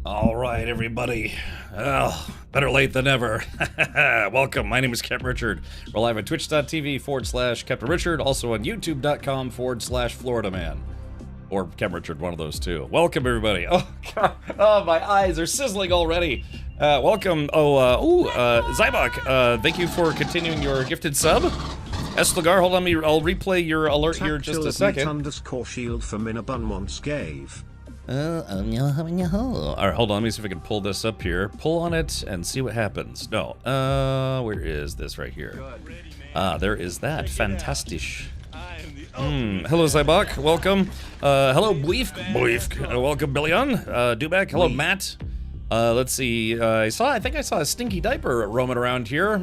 All right, everybody. Well, better late than never. Welcome. My name is Captain Richard. We're live on twitch.tv/Captain Richard, also on youtube.com/Florida Man. Or Captain Richard, one of those two. Welcome, everybody. Oh, God. Oh, my eyes are sizzling already. Welcome. Zybok, thank you for continuing your gifted sub. Esligar, hold on, I'll replay your alert here in just a second. _shield for Minabun once gave. Alright, hold on, let me see if I can pull this up here. Pull on it and see what happens. No, where is this right here? There is that. Fantastic. Hello, Zybok. Welcome. Hello, Bleef. Welcome, Billion. Dubak. Hello, Matt. Let's see. I think I saw a stinky diaper roaming around here.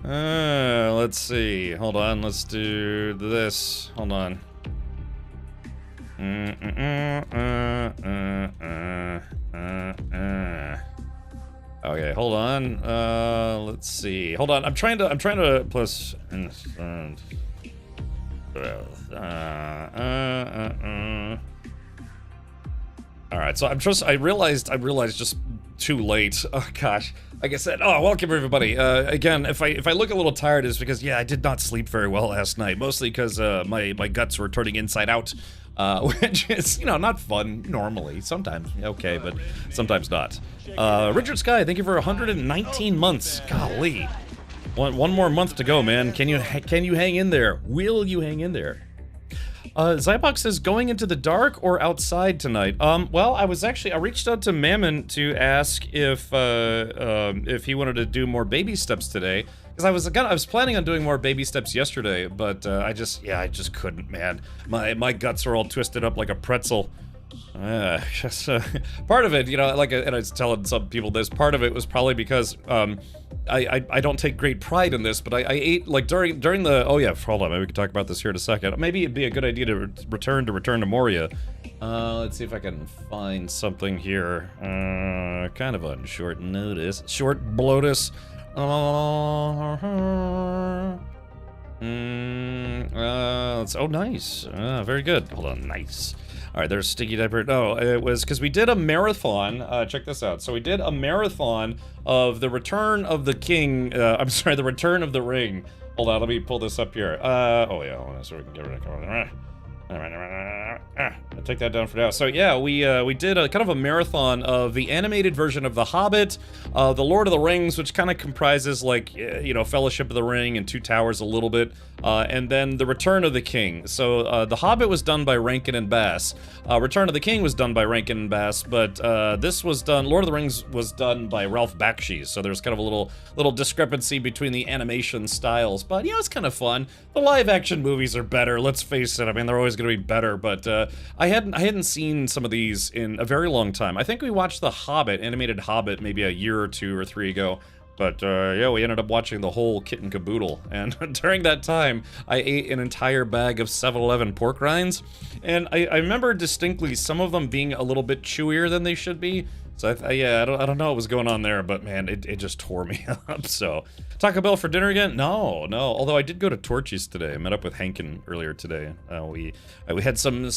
Let's see. Hold on. Let's do this. Hold on. Okay, hold on. Let's see. Hold on. I'm trying to plus. All right. So I realized just too late. Oh gosh. Like I said, welcome everybody. Again, if I look a little tired, it's because I did not sleep very well last night. Mostly because my guts were turning inside out. Which is, not fun normally. Sometimes okay, but sometimes not. Richard Sky, thank you for 119 months. Golly, one more month to go, man. Can you hang in there? Will you hang in there? Zybok says going into the dark or outside tonight. Well, I reached out to Mammon to ask if he wanted to do more baby steps today. Because I was planning on doing more baby steps yesterday, but I just couldn't, man. My guts are all twisted up like a pretzel. Part of it, and I was telling some people this, part of it was probably because I don't take great pride in this, but I ate like during the hold on, maybe we can talk about this here in a second. Maybe it'd be a good idea to return to Moria. Let's see if I can find something here. Kind of on short notice. Short bloatus. Nice. Very good. Hold on, nice. All right, there's Sticky Diaper. No, it was because we did a marathon. Check this out. So we did a marathon of the Return of the King. The Return of the Ring. Hold on, let me pull this up here. So we can get rid of I'll take that down for now. So we did a kind of a marathon of the animated version of The Hobbit, The Lord of the Rings, which kind of comprises like Fellowship of the Ring and Two Towers a little bit, and then The Return of the King. So The Hobbit was done by Rankin and Bass. Return of the King was done by Rankin and Bass, but this was done. Lord of the Rings was done by Ralph Bakshi. So there's kind of a little discrepancy between the animation styles, but it's kind of fun. The live action movies are better. Let's face it. I mean, they're always going to be better, but I hadn't seen some of these in a very long time. I think we watched The Hobbit, animated Hobbit, maybe a year or 2 or 3 ago. But we ended up watching the whole kit and caboodle, and during that time, I ate an entire bag of 7-Eleven pork rinds, and I remember distinctly some of them being a little bit chewier than they should be. So I don't know what was going on there, but man, it just tore me up. So Taco Bell for dinner again? No. Although I did go to Torchy's today. I met up with Hankin earlier today. We had some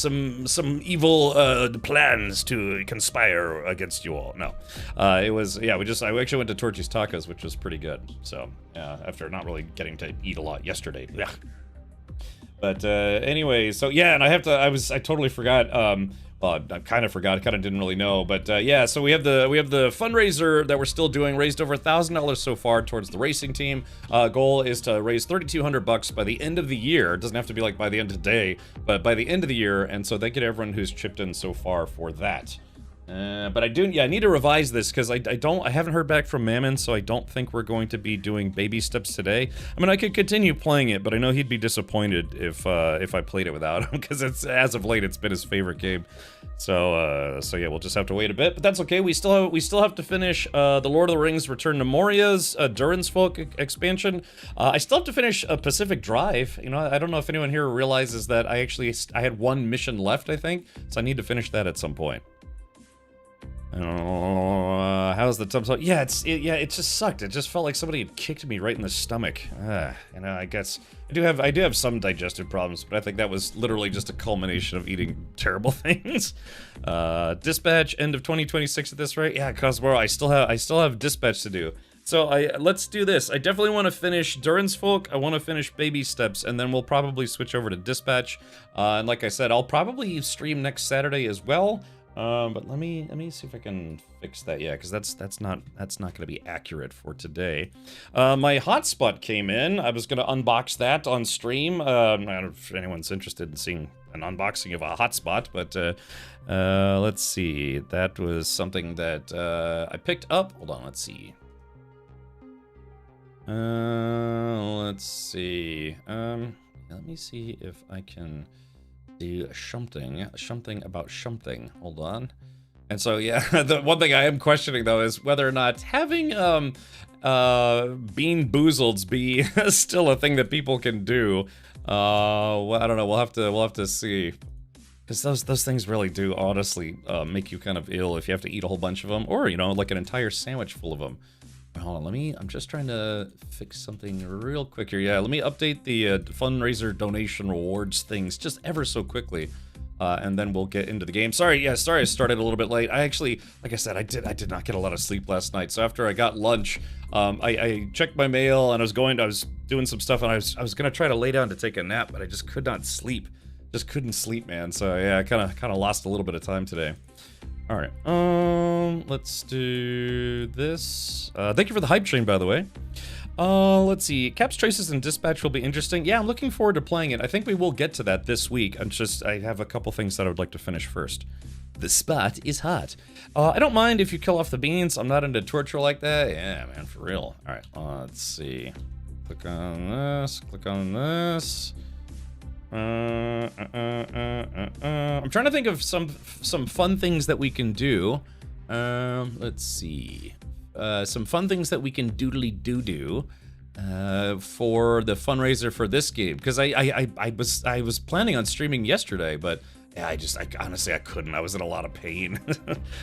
evil plans to conspire against you all. No, I actually went to Torchy's Tacos, which was pretty good. So after not really getting to eat a lot yesterday. Yeah. But anyway, so and I totally forgot. I kind of forgot, kind of didn't really know, but so we have the fundraiser that we're still doing, raised over $1,000 so far towards the racing team. Goal is to raise $3,200 by the end of the year. It doesn't have to be like by the end of the day, but by the end of the year, and so thank you to everyone who's chipped in so far for that. But I need to revise this because I haven't heard back from Mammon, so I don't think we're going to be doing baby steps today. I mean, I could continue playing it, but I know he'd be disappointed if I played it without him, because as of late it's been his favorite game. So we'll just have to wait a bit, but that's okay. We still have to finish the Lord of the Rings Return to Moria's DURIN'S folk expansion. I still have to finish a Pacific Drive. I don't know if anyone here realizes that I had one mission left, I think, so I need to finish that at some point. How's the tub? Yeah, it just sucked. It just felt like somebody had kicked me right in the stomach. You know, I guess I do have some digestive problems, but I think that was literally just a culmination of eating terrible things. Dispatch end of 2026 at this rate. Yeah, Cosmoro, I still have dispatch to do. So let's do this. I definitely want to finish DURIN'S Folk. I want to finish Baby Steps, and then we'll probably switch over to Dispatch. And like I said, I'll probably stream next Saturday as well. But let me see if I can fix that. Yeah, because that's not gonna be accurate for today. My hotspot came in. I was gonna unbox that on stream. I don't know if anyone's interested in seeing an unboxing of a hotspot, but let's see. That was something that I picked up. Hold on, let's see. Let's see. Let me see if I can do something about something. Hold on. And so yeah, the one thing I am questioning though is whether or not having Bean Boozleds be still a thing that people can do. Well, I don't know. We'll have to see. Because those things really do honestly make you kind of ill if you have to eat a whole bunch of them, or you know, like an entire sandwich full of them. Hold on, I'm just trying to fix something real quick here. Yeah, let me update the fundraiser donation rewards things just ever so quickly, and then we'll get into the game. Sorry I started a little bit late. I actually, like I said, I did not get a lot of sleep last night. So after I got lunch, I checked my mail and I was doing some stuff, and I was gonna try to lay down to take a nap, but I just could not sleep. Just couldn't sleep, man. So yeah, I kind of lost a little bit of time today. All right, let's do this. Thank you for the hype train, by the way. Let's see. Caps, Traces, and Dispatch will be interesting. Yeah, I'm looking forward to playing it. I think we will get to that this week. I have a couple things that I would like to finish first. The spot is hot. I don't mind if you kill off the beans. I'm not into torture like that. Yeah, man, for real. All right, let's see. Click on this. Click on this. I'm trying to think of some fun things that we can do. Let's see. Some fun things that we can doodly-doo-doo for the fundraiser for this game. Because I was planning on streaming yesterday, but yeah, I honestly, I couldn't. I was in a lot of pain.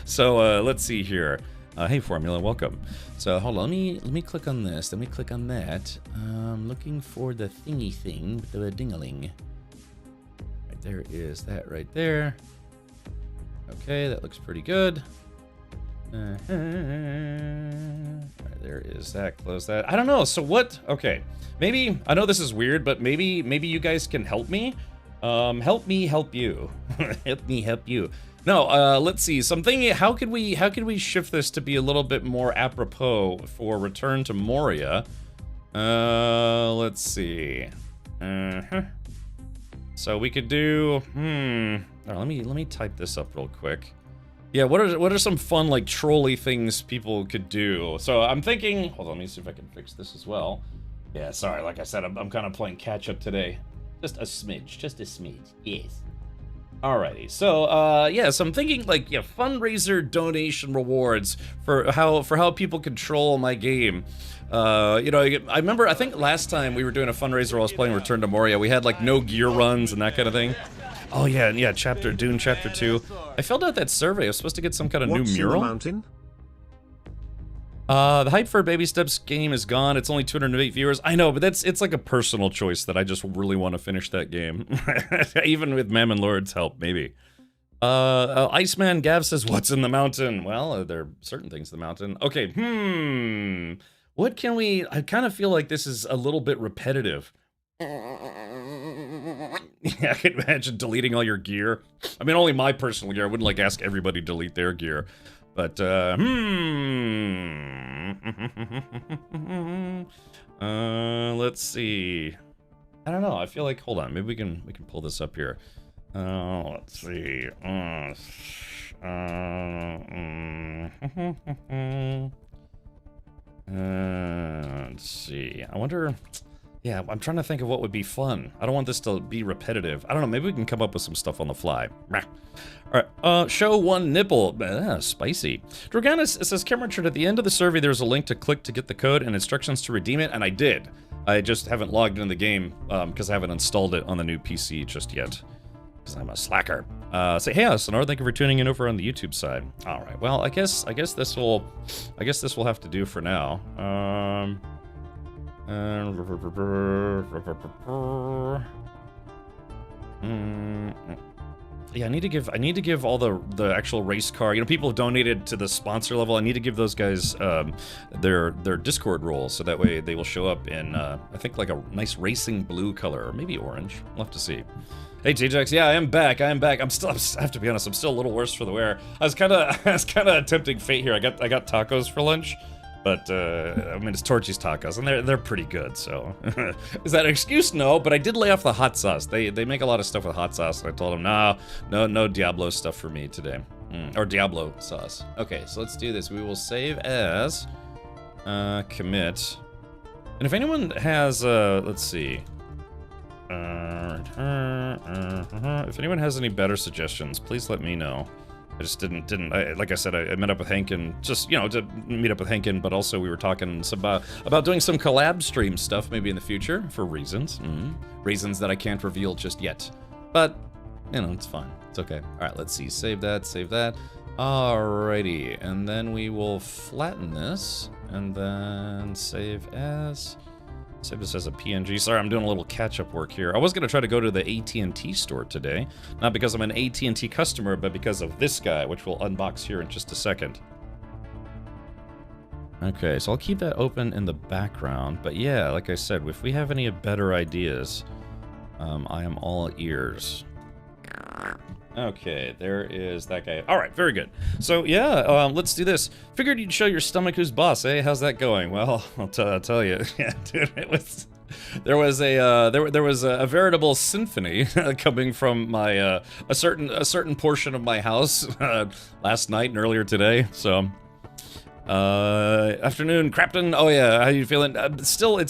So let's see here. Hey, Formula, welcome. So hold on, let me click on this. Let me click on that. I'm looking for the thingy thing, the dingaling. There is that right there. Okay, that looks pretty good. Right, there is that. Close that. I don't know. So what? Okay, maybe I know this is weird, but maybe you guys can help me. Help me help you. Help me help you. No. Let's see. Something. How could we shift this to be a little bit more apropos for Return to Moria? Let's see. So we could do, let me type this up real quick. Yeah, what are some fun, like, trolly things people could do? So I'm thinking, hold on, let me see if I can fix this as well. Yeah, sorry, like I said, I'm kind of playing catch up today. Just a smidge, yes. Alrighty, so, yeah, so I'm thinking, like, yeah, fundraiser donation rewards for how people control my game. You know, I remember, I think last time we were doing a fundraiser while I was playing Return to Moria, we had, like, no gear runs and that kind of thing. Oh, yeah, Dune Chapter 2. I filled out that survey. I was supposed to get some kind of new mural. What's in the mountain? The hype for Baby Steps game is gone. It's only 208 viewers. I know, but it's like a personal choice that I just really want to finish that game. Even with Mammon Lord's help, maybe. Iceman Gav says, what's in the mountain? Well, there are certain things in the mountain. Okay, what can we... I kind of feel like this is a little bit repetitive. Yeah, I can imagine deleting all your gear. I mean, only my personal gear. I wouldn't, like, ask everybody to delete their gear. But, let's see. I don't know. I feel like... Hold on. Maybe we can pull this up here. Let's see. Let's see. I wonder... Yeah, I'm trying to think of what would be fun. I don't want this to be repetitive. I don't know, maybe we can come up with some stuff on the fly. Alright, show one nipple. Spicy. Droganus says, Cameron Richard, at the end of the survey, there's a link to click to get the code and instructions to redeem it, and I did. I just haven't logged into the game, because I haven't installed it on the new PC just yet. because I'm a slacker. Say, hey, Sonora, thank you for tuning in over on the YouTube side. All right, well, I guess this will have to do for now. Yeah, I need to give all the actual race car. You know, people have donated to the sponsor level. I need to give those guys their Discord roles, so that way they will show up in I think like a nice racing blue color, or maybe orange. We'll have to see. Hey TJX, yeah, I am back. I have to be honest, I'm still a little worse for the wear. I was kind of tempting fate here. I got tacos for lunch. But, I mean, it's Torchy's tacos, and they're pretty good, so... Is that an excuse? No, but I did lay off the hot sauce. They make a lot of stuff with hot sauce, and I told them, no Diablo stuff for me today. Or Diablo sauce. Okay, so let's do this. We will save as... commit. And if anyone has, let's see... if anyone has any better suggestions, please let me know. I just didn't. Like I said, I met up with Hankin, just, you know, to meet up with Hankin, but also we were talking about doing some collab stream stuff maybe in the future for reasons. Reasons that I can't reveal just yet. But, you know, it's fine. It's okay. All right, let's see. Save that, save that. Alrighty, and then we will flatten this, and then save as... Save this as a PNG. Sorry, I'm doing a little catch-up work here. I was going to try to go to the AT&T store today. Not because I'm an AT&T customer, but because of this guy, which we'll unbox here in just a second. Okay, so I'll keep that open in the background. But yeah, like I said, if we have any better ideas, I am all ears. Okay, there is that guy. All right, very good. So yeah, let's do this. Figured you'd show your stomach who's boss, eh? How's that going? Well, I'll tell you. Yeah, dude, there was a veritable symphony coming from my a certain portion of my house last night and earlier today. So. Afternoon, Crapton. Oh yeah, how you feeling? It's still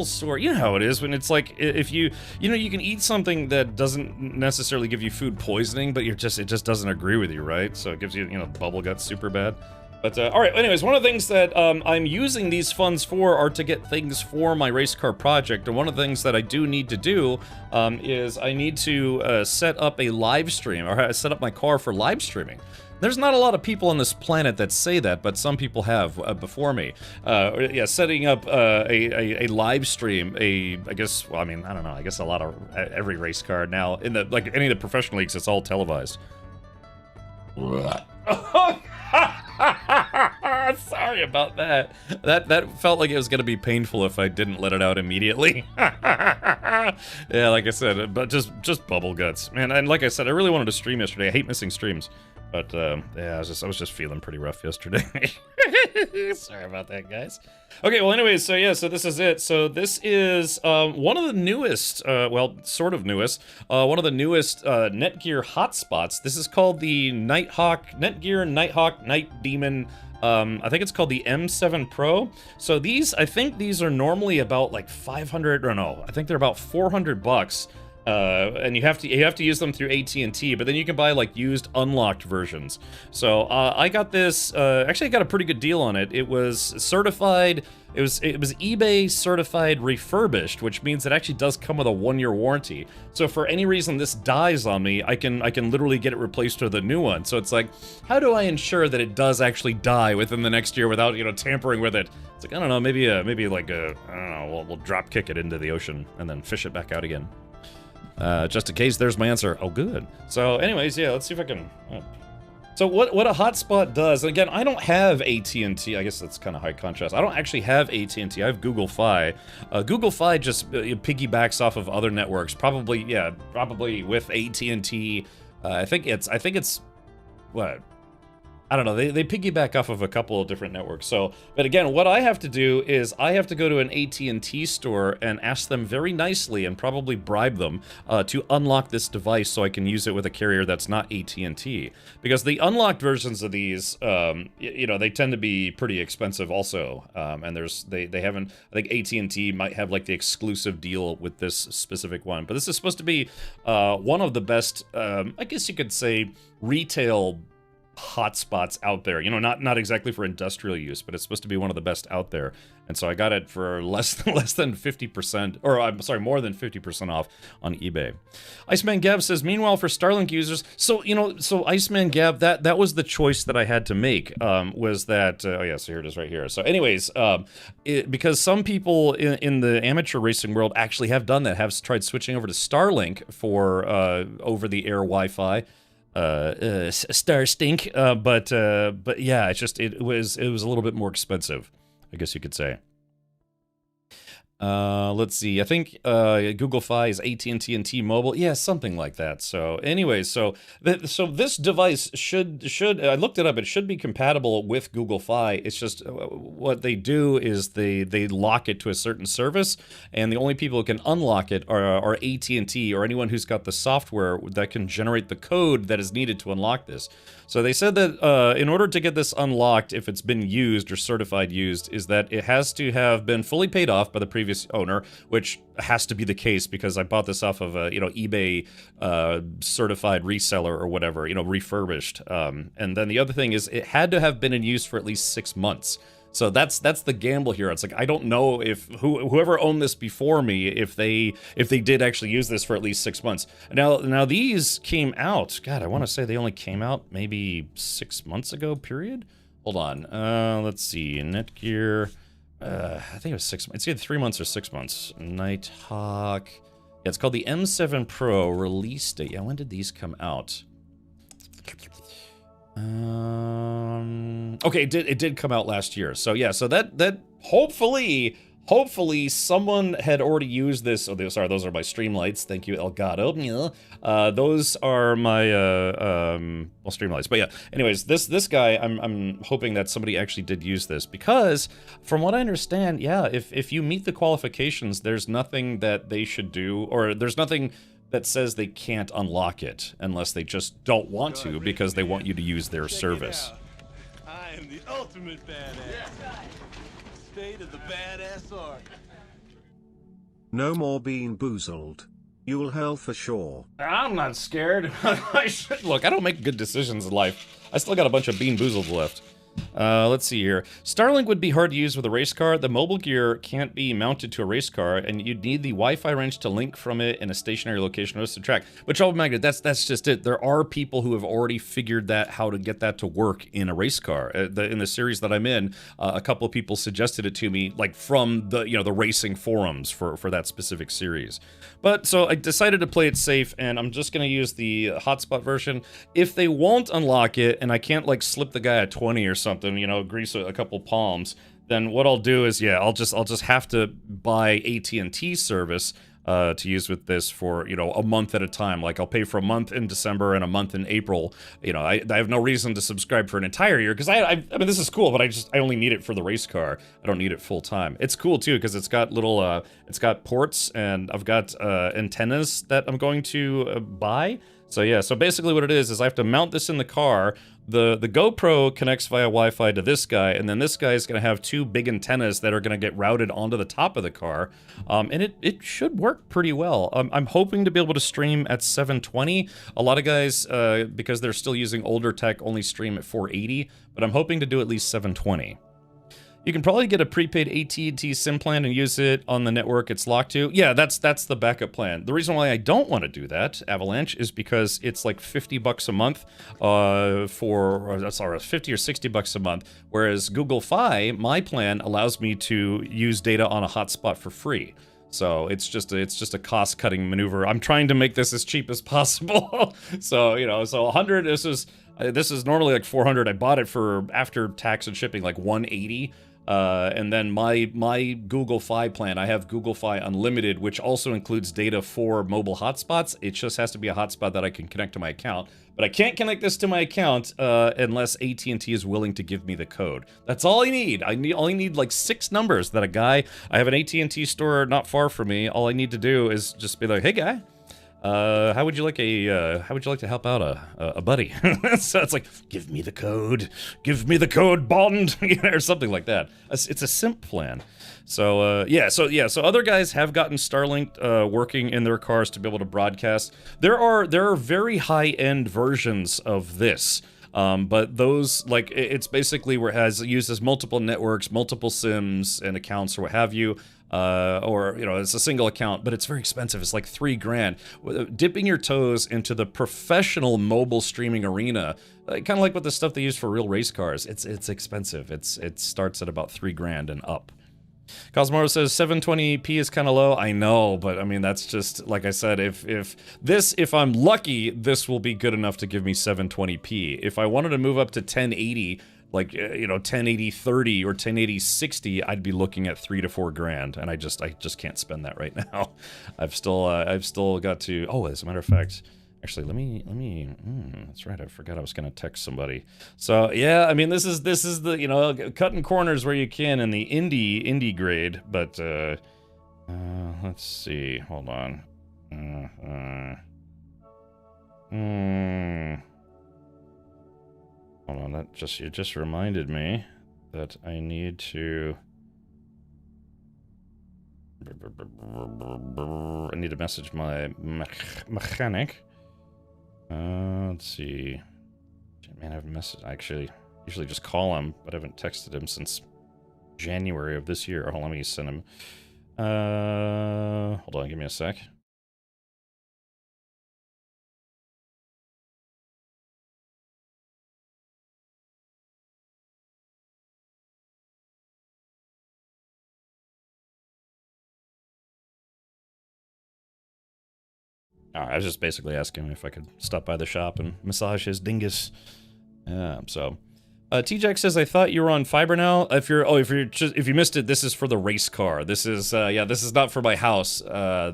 sore. You know how it is when it's like, if you know, you can eat something that doesn't necessarily give you food poisoning, but it just doesn't agree with you, right? So it gives you, you know, bubble guts super bad. But, all right, anyways, one of the things that I'm using these funds for are to get things for my race car project, and one of the things that I do need to do is I need to set up a live stream, or set up my car for live streaming. There's not a lot of people on this planet that say that, but some people have before me. Yeah, setting up a live stream, I guess, well, I mean, I don't know, I guess a lot of, every race car now, in the, like, any of the professional leagues, it's all televised. Sorry about that. That felt like it was gonna be painful if I didn't let it out immediately. Yeah, like I said, but just bubble guts, man. And like I said, I really wanted to stream yesterday. I hate missing streams, but yeah, I was just feeling pretty rough yesterday. Sorry about that, guys. Okay, well, anyways, so yeah, so this is it. So this is one of the newest, well, sort of newest, one of the newest Netgear hotspots. This is called the Netgear Nighthawk Night Demon. I think it's called the M7 Pro. So these, I think these are normally about like 500, or no, I think they're about 400 bucks. And you have to use them through AT&T, but then you can buy like used unlocked versions. So I got this. Actually, I got a pretty good deal on it. It was certified. It was eBay certified refurbished, which means it actually does come with a 1-year warranty. So if for any reason this dies on me, I can literally get it replaced with a new one. So it's like, how do I ensure that it does actually die within the next year without, you know, tampering with it? It's like, I don't know, maybe like I don't know, we'll drop kick it into the ocean and then fish it back out again. Just in case, there's my answer. Oh, good. So, anyways, yeah, let's see if I can... So what a hotspot does, and again, I don't have AT&T. I guess that's kind of high contrast. I don't actually have AT&T. I have Google Fi. Google Fi just piggybacks off of other networks. Probably with AT&T. I think it's what? I don't know, they piggyback off of a couple of different networks. So, but again, what I have to do is I have to go to an AT&T store and ask them very nicely and probably bribe them to unlock this device so I can use it with a carrier that's not AT&T. Because the unlocked versions of these, you know, they tend to be pretty expensive also. And they haven't, I think AT&T might have like the exclusive deal with this specific one. But this is supposed to be one of the best, I guess you could say, retail hotspots out there. You know, not exactly for industrial use, but it's supposed to be one of the best out there. And so I got it for less than 50%, or I'm sorry, more than 50% off on eBay. Iceman Gab says, meanwhile, for Starlink users, so, you know, so Iceman Gab, that was the choice that I had to make, was that, oh yeah, so here it is right here. So anyways, because some people in the amateur racing world actually have done that, have tried switching over to Starlink for over-the-air Wi-Fi. Star stink, but yeah, it was a little bit more expensive, I guess you could say. Let's see. I think Google Fi is AT&T and T-Mobile. Yeah, something like that. So, anyways, so this device should I looked it up. It should be compatible with Google Fi. It's just what they do is they lock it to a certain service, and the only people who can unlock it are AT&T or anyone who's got the software that can generate the code that is needed to unlock this. So they said that in order to get this unlocked, if it's been used or certified used, is that it has to have been fully paid off by the previous owner, which has to be the case because I bought this off of a, you know, eBay certified reseller or whatever, you know, refurbished. And then the other thing is it had to have been in use for at least 6 months. So that's the gamble here. It's like, I don't know if whoever owned this before me, if they did actually use this for at least 6 months. Now these came out, God, I want to say they only came out maybe 6 months ago, period. Hold on. Let's see. Netgear. I think it was 6 months. It's either 3 months or 6 months. Nighthawk. Yeah, it's called the M7 Pro release date. Yeah, when did these come out? Okay, it did come out last year. So yeah, so that hopefully someone had already used this. Oh, sorry, those are my Streamlights. Thank you, Elgato. Those are my well, Streamlights. But yeah, anyways, this guy, I'm hoping that somebody actually did use this because, from what I understand, yeah, if you meet the qualifications, there's nothing that they should do, or there's nothing that says they can't unlock it unless they just don't want to because they want you to use their service. I am the ultimate badass. State of the badass art. No more being boozled. You'll hell for sure. I'm not scared. Look, I don't make good decisions in life. I still got a bunch of bean boozled left. Let's see here. Starlink would be hard to use with a race car. The mobile gear can't be mounted to a race car, and you'd need the Wi-Fi wrench to link from it in a stationary location most of the track. But Trouble Magnet, that's just it. There are people who have already figured that how to get that to work in a race car. In the series that I'm in, a couple of people suggested it to me, like from the the racing forums for that specific series. But so I decided to play it safe, and I'm just gonna use the hotspot version. If they won't unlock it, and I can't like slip the guy a 20 or something, grease a couple palms, then what I'll do is, yeah, I'll just have to buy AT&T service to use with this for, a month at a time. Like, I'll pay for a month in December and a month in April. I have no reason to subscribe for an entire year, because I mean, this is cool, but I only need it for the race car. I don't need it full time. It's cool, too, because it's got little, it's got ports, and I've got antennas that I'm going to buy. So yeah, so basically what it is I have to mount this in the car. The GoPro connects via Wi-Fi to this guy, and then this guy is going to have two big antennas that are going to get routed onto the top of the car, and it should work pretty well. I'm hoping to be able to stream at 720. A lot of guys, because they're still using older tech, only stream at 480, but I'm hoping to do at least 720. You can probably get a prepaid AT&T SIM plan and use it on the network it's locked to. Yeah, that's the backup plan. The reason why I don't want to do that, Avalanche, is because it's like $50 a month sorry, 50 or 60 bucks a month, whereas Google Fi, my plan, allows me to use data on a hotspot for free. So it's just a cost-cutting maneuver. I'm trying to make this as cheap as possible. So, so 100, this is normally like 400. I bought it for, after tax and shipping, like 180. And then my Google Fi plan, I have Google Fi Unlimited, which also includes data for mobile hotspots. It just has to be a hotspot that I can connect to my account. But I can't connect this to my account unless AT&T is willing to give me the code. That's all I need. I only need like 6 numbers that I have an AT&T store not far from me. All I need to do is just be like, hey guy, how would you like to help out a buddy? So it's like, give me the code, Bond, or something like that. It's a simp plan. So so other guys have gotten Starlink working in their cars to be able to broadcast. There are very high-end versions of this. But those, like, it's basically where it uses multiple networks, multiple sims and accounts or what have you. Or, you know, it's a single account, but it's very expensive. It's like $3 grand. Dipping your toes into the professional mobile streaming arena, kind of like with the stuff they use for real race cars. It's expensive. It starts at about $3 grand and up. Cosmoro says 720p is kind of low. I know, but I mean, that's just, like I said, if I'm lucky, this will be good enough to give me 720p. If I wanted to move up to 1080, like, you know, 1080 30 or 1080 60, I'd be looking at $3 to $4 grand, and I just can't spend that right now. I've still got to. Oh, as a matter of fact, actually, let me. That's right. I forgot I was gonna text somebody. So yeah, I mean, this is the, you know, cutting corners where you can in the indie grade, but let's see. Hold on. Hold on, you just reminded me that I need to message my mechanic. Let's see. Man, I haven't messaged. I actually usually just call him, but I haven't texted him since January of this year. Hold on, let me send him. Hold on, give me a sec. I was just basically asking him if I could stop by the shop and massage his dingus. T-Jack says, I thought you were on fiber now. If you missed it, this is for the race car. This is, this is not for my house.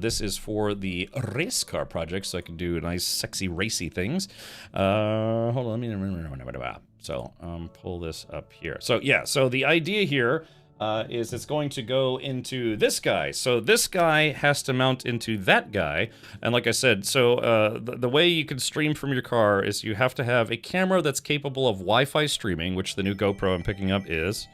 This is for the race car project, so I can do nice, sexy, racy things. Hold on, let me, so, pull this up here. So, yeah, so the idea here is it's going to go into this guy. So this guy has to mount into that guy. And like I said, so the way you can stream from your car is you have to have a camera that's capable of Wi-Fi streaming, which the new GoPro I'm picking up is.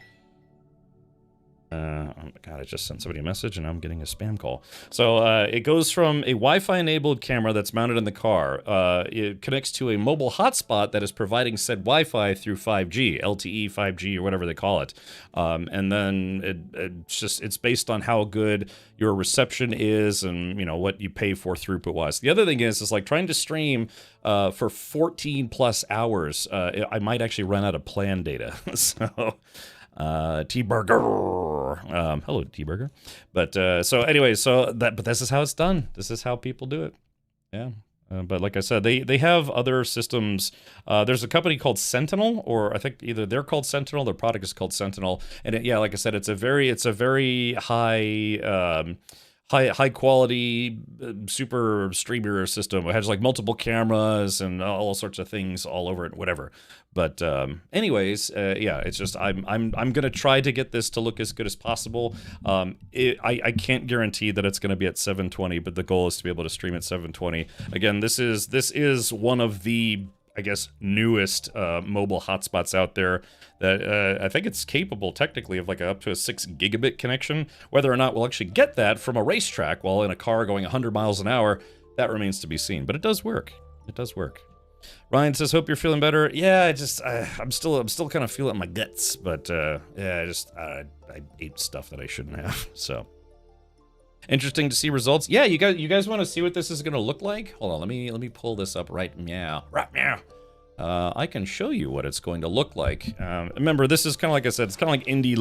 Oh my God, I just sent somebody a message and I'm getting a spam call. So it goes from a Wi-Fi enabled camera that's mounted in the car. It connects to a mobile hotspot that is providing said Wi-Fi through 5G, LTE 5G or whatever they call it. And then it's based on how good your reception is and, you know, what you pay for throughput wise. The other thing is like trying to stream for 14 plus hours. I might actually run out of plan data. So T-Burger. Hello, T-Burger. But so anyway, but this is how it's done. This is how people do it. Yeah. But like I said, they have other systems. There's a company called Sentinel, or I think either they're called Sentinel, their product is called Sentinel. And yeah, like I said, it's a very high quality super streamer system. It has like multiple cameras and all sorts of things all over it, whatever. But anyways, yeah, it's just I'm gonna try to get this to look as good as possible. I can't guarantee that it's gonna be at 720, but the goal is to be able to stream at 720. Again, this is one of the, I guess, newest mobile hotspots out there that I think it's capable technically of like up to a 6 gigabit connection. Whether or not we'll actually get that from a racetrack while in a car going 100 miles an hour, that remains to be seen. But it does work. It does work. Ryan says, "Hope you're feeling better." Yeah, I'm still kind of feeling my guts, but yeah, I ate stuff that I shouldn't have. So interesting to see results. Yeah, you guys want to see what this is gonna look like? Hold on, let me pull this up right meow. I can show you what it's going to look like. Remember, this is kind of like I said, it's kind of like Indie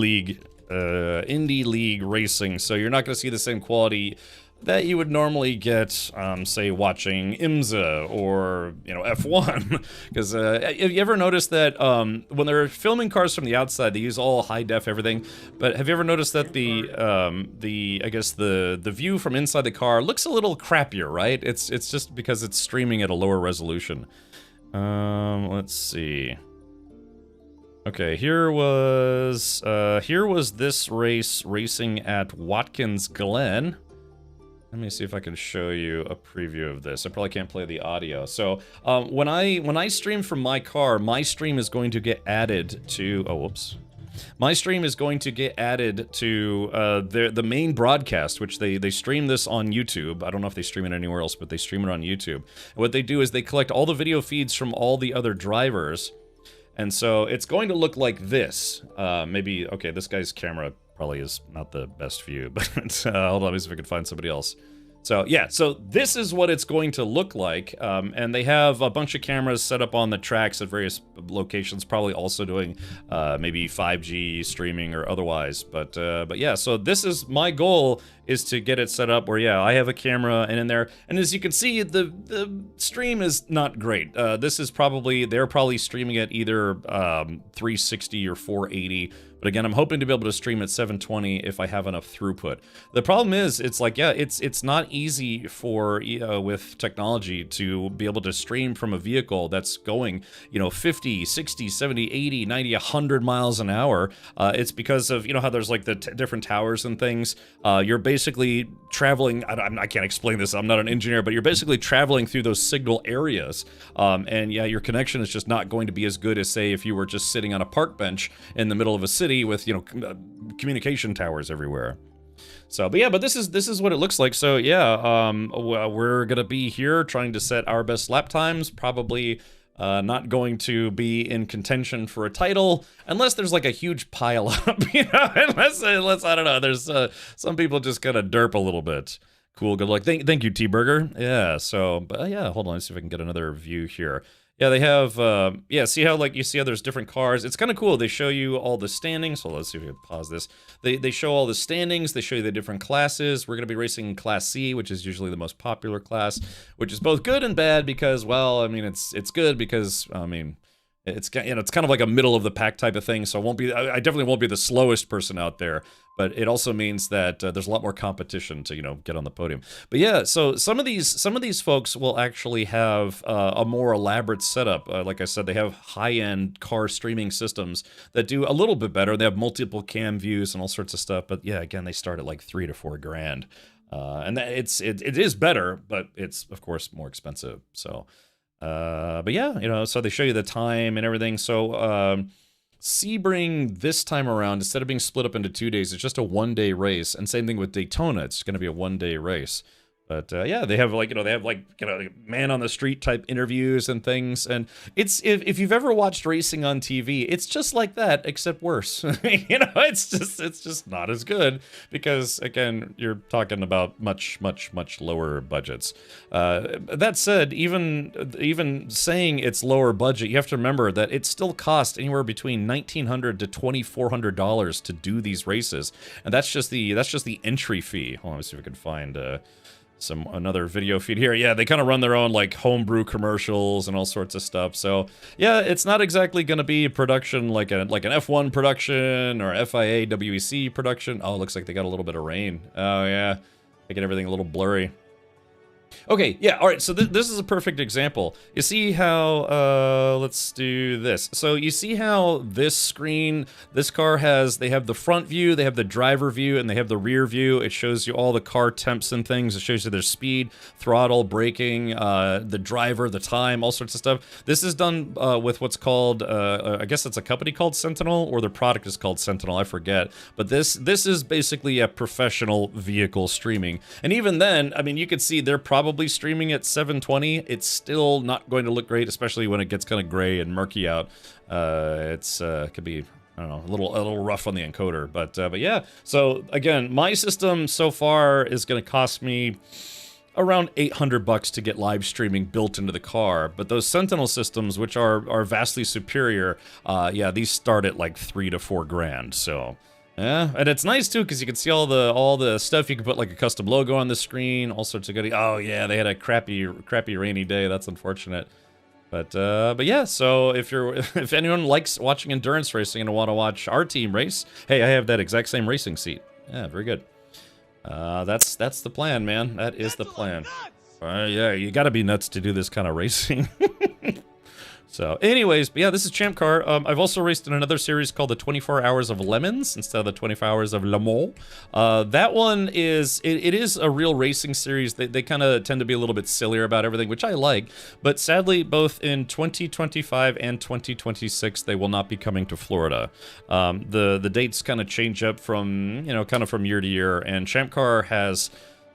League racing, so you're not going to see the same quality that you would normally get, say, watching IMSA or, you know, F1. Because have you ever noticed that when they're filming cars from the outside, they use all high def everything? But have you ever noticed that I guess the view from inside the car looks a little crappier, right? It's just because it's streaming at a lower resolution. Let's see. Okay, here was this race racing at Watkins Glen. Let me see if I can show you a preview of this. I probably can't play the audio. So when I stream from my car, my stream is going to get added to. Oh, whoops. My stream is going to get added to the main broadcast, which they stream this on YouTube. I don't know if they stream it anywhere else, but they stream it on YouTube. And what they do is they collect all the video feeds from all the other drivers, And so it's going to look like this. Maybe, okay, this guy's camera probably is not the best view, but hold on, let me see if I can find somebody else. So yeah, so this is what it's going to look like, and they have a bunch of cameras set up on the tracks at various locations, probably also doing maybe 5G streaming or otherwise. But yeah, so this is my goal, is to get it set up where, yeah, I have a camera and in there, and as you can see, the stream is not great. This is probably, they're probably streaming at either 360 or 480. But again, I'm hoping to be able to stream at 720 if I have enough throughput. The problem is, it's like, yeah, it's not easy for, with technology to be able to stream from a vehicle that's going, 50, 60, 70, 80, 90, 100 miles an hour. It's because of, how there's like the different towers and things. You're basically traveling, I can't explain this, I'm not an engineer, but you're basically traveling through those signal areas. And yeah, your connection is just not going to be as good as, say, if you were just sitting on a park bench in the middle of a city with communication towers everywhere. So, but yeah, but this is what it looks like. So yeah, we're gonna be here trying to set our best lap times. Probably not going to be in contention for a title unless there's like a huge pile up, unless I don't know. There's some people just kind of derp a little bit. Cool, good luck. Thank you, T-Burger. Yeah. So, but yeah, hold on. Let's see if I can get another view here. Yeah, they have, yeah, see how, like, you see how there's different cars? It's kind of cool. They show you all the standings. So let's see if we can pause this. They show all the standings. They show you the different classes. We're going to be racing Class C, which is usually the most popular class, which is both good and bad because, well, I mean, it's good because, I mean, it's, it's kind of like a middle of the pack type of thing. So I definitely won't be the slowest person out there, but it also means that there's a lot more competition to, get on the podium. But yeah, so some of these folks will actually have a more elaborate setup. Like I said, they have high-end car streaming systems that do a little bit better. They have multiple cam views and all sorts of stuff. But yeah, again, they start at like $3 to $4 grand, and it is better, but it's of course more expensive. So. But yeah, so they show you the time and everything. So, Sebring this time around, instead of being split up into 2 days, it's just a 1-day race. And same thing with Daytona. It's going to be a 1-day race. But yeah, they have like, man on the street type interviews and things. And it's, if you've ever watched racing on TV, it's just like that, except worse. It's just not as good because, again, you're talking about much lower budgets. That said, even saying it's lower budget, you have to remember that it still costs anywhere between $1,900 to $2,400 to do these races. And that's just the entry fee. Hold on, let me see if I can find, another video feed here. Yeah, they kind of run their own like homebrew commercials and all sorts of stuff. So yeah, it's not exactly going to be a production like an F1 production or FIA WEC production. Oh, it looks like they got a little bit of rain. Oh yeah, making everything a little blurry. Okay, yeah, all right, so this is a perfect example. You see how, let's do this. So you see how this screen, this car they have the front view, they have the driver view, and they have the rear view. It shows you all the car temps and things. It shows you their speed, throttle, braking, the driver, the time, all sorts of stuff. This is done with what's called, I guess it's a company called Sentinel, or their product is called Sentinel, I forget. But this is basically a professional vehicle streaming. And even then, I mean, you could see they're probably streaming at 720. It's still not going to look great, especially when it gets kind of gray and murky out. It's could be, I don't know, a little rough on the encoder, but yeah. So again, my system so far is going to cost me around $800 to get live streaming built into the car. But those Sentinel systems, which are vastly superior, yeah, these start at like $3 to $4 grand. So. Yeah, and it's nice too because you can see all the stuff. You can put like a custom logo on the screen, all sorts of goodies. Oh yeah, they had a crappy rainy day. That's unfortunate. But yeah. So if anyone likes watching endurance racing and want to watch our team race, hey, I have that exact same racing seat. Yeah, very good. That's the plan, man. That is the plan. Yeah, you got to be nuts to do this kind of racing. So, anyways, but yeah, this is Champ Car. I've also raced in another series called the 24 Hours of Lemons instead of the 24 Hours of Le Mans. That one is, it is a real racing series. They kind of tend to be a little bit sillier about everything, which I like. But sadly, both in 2025 and 2026, they will not be coming to Florida. The dates kind of change up from, kind of from year to year. And Champ Car has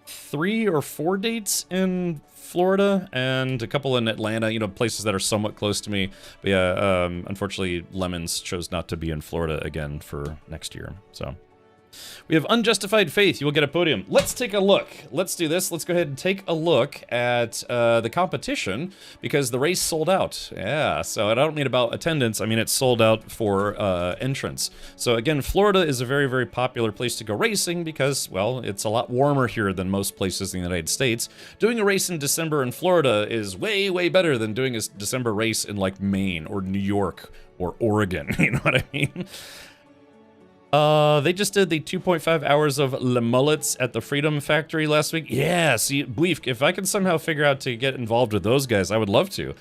3 or 4 dates in Florida and a couple in Atlanta, you know, places that are somewhat close to me. But yeah, unfortunately, Lemons chose not to be in Florida again for next year, so. We have Unjustified Faith. You will get a podium. Let's take a look. Let's do this. Let's go ahead and take a look at the competition because the race sold out. Yeah, so I don't mean about attendance. I mean it's sold out for entrance. So again, Florida is a very, very popular place to go racing because, well, it's a lot warmer here than most places in the United States. Doing a race in December in Florida is way, way better than doing a December race in like Maine or New York or Oregon. You know what I mean? They just did the 2.5 hours of Le Mullets at the Freedom Factory last week. Yeah, see, Bleef, if I can somehow figure out to get involved with those guys, I would love to.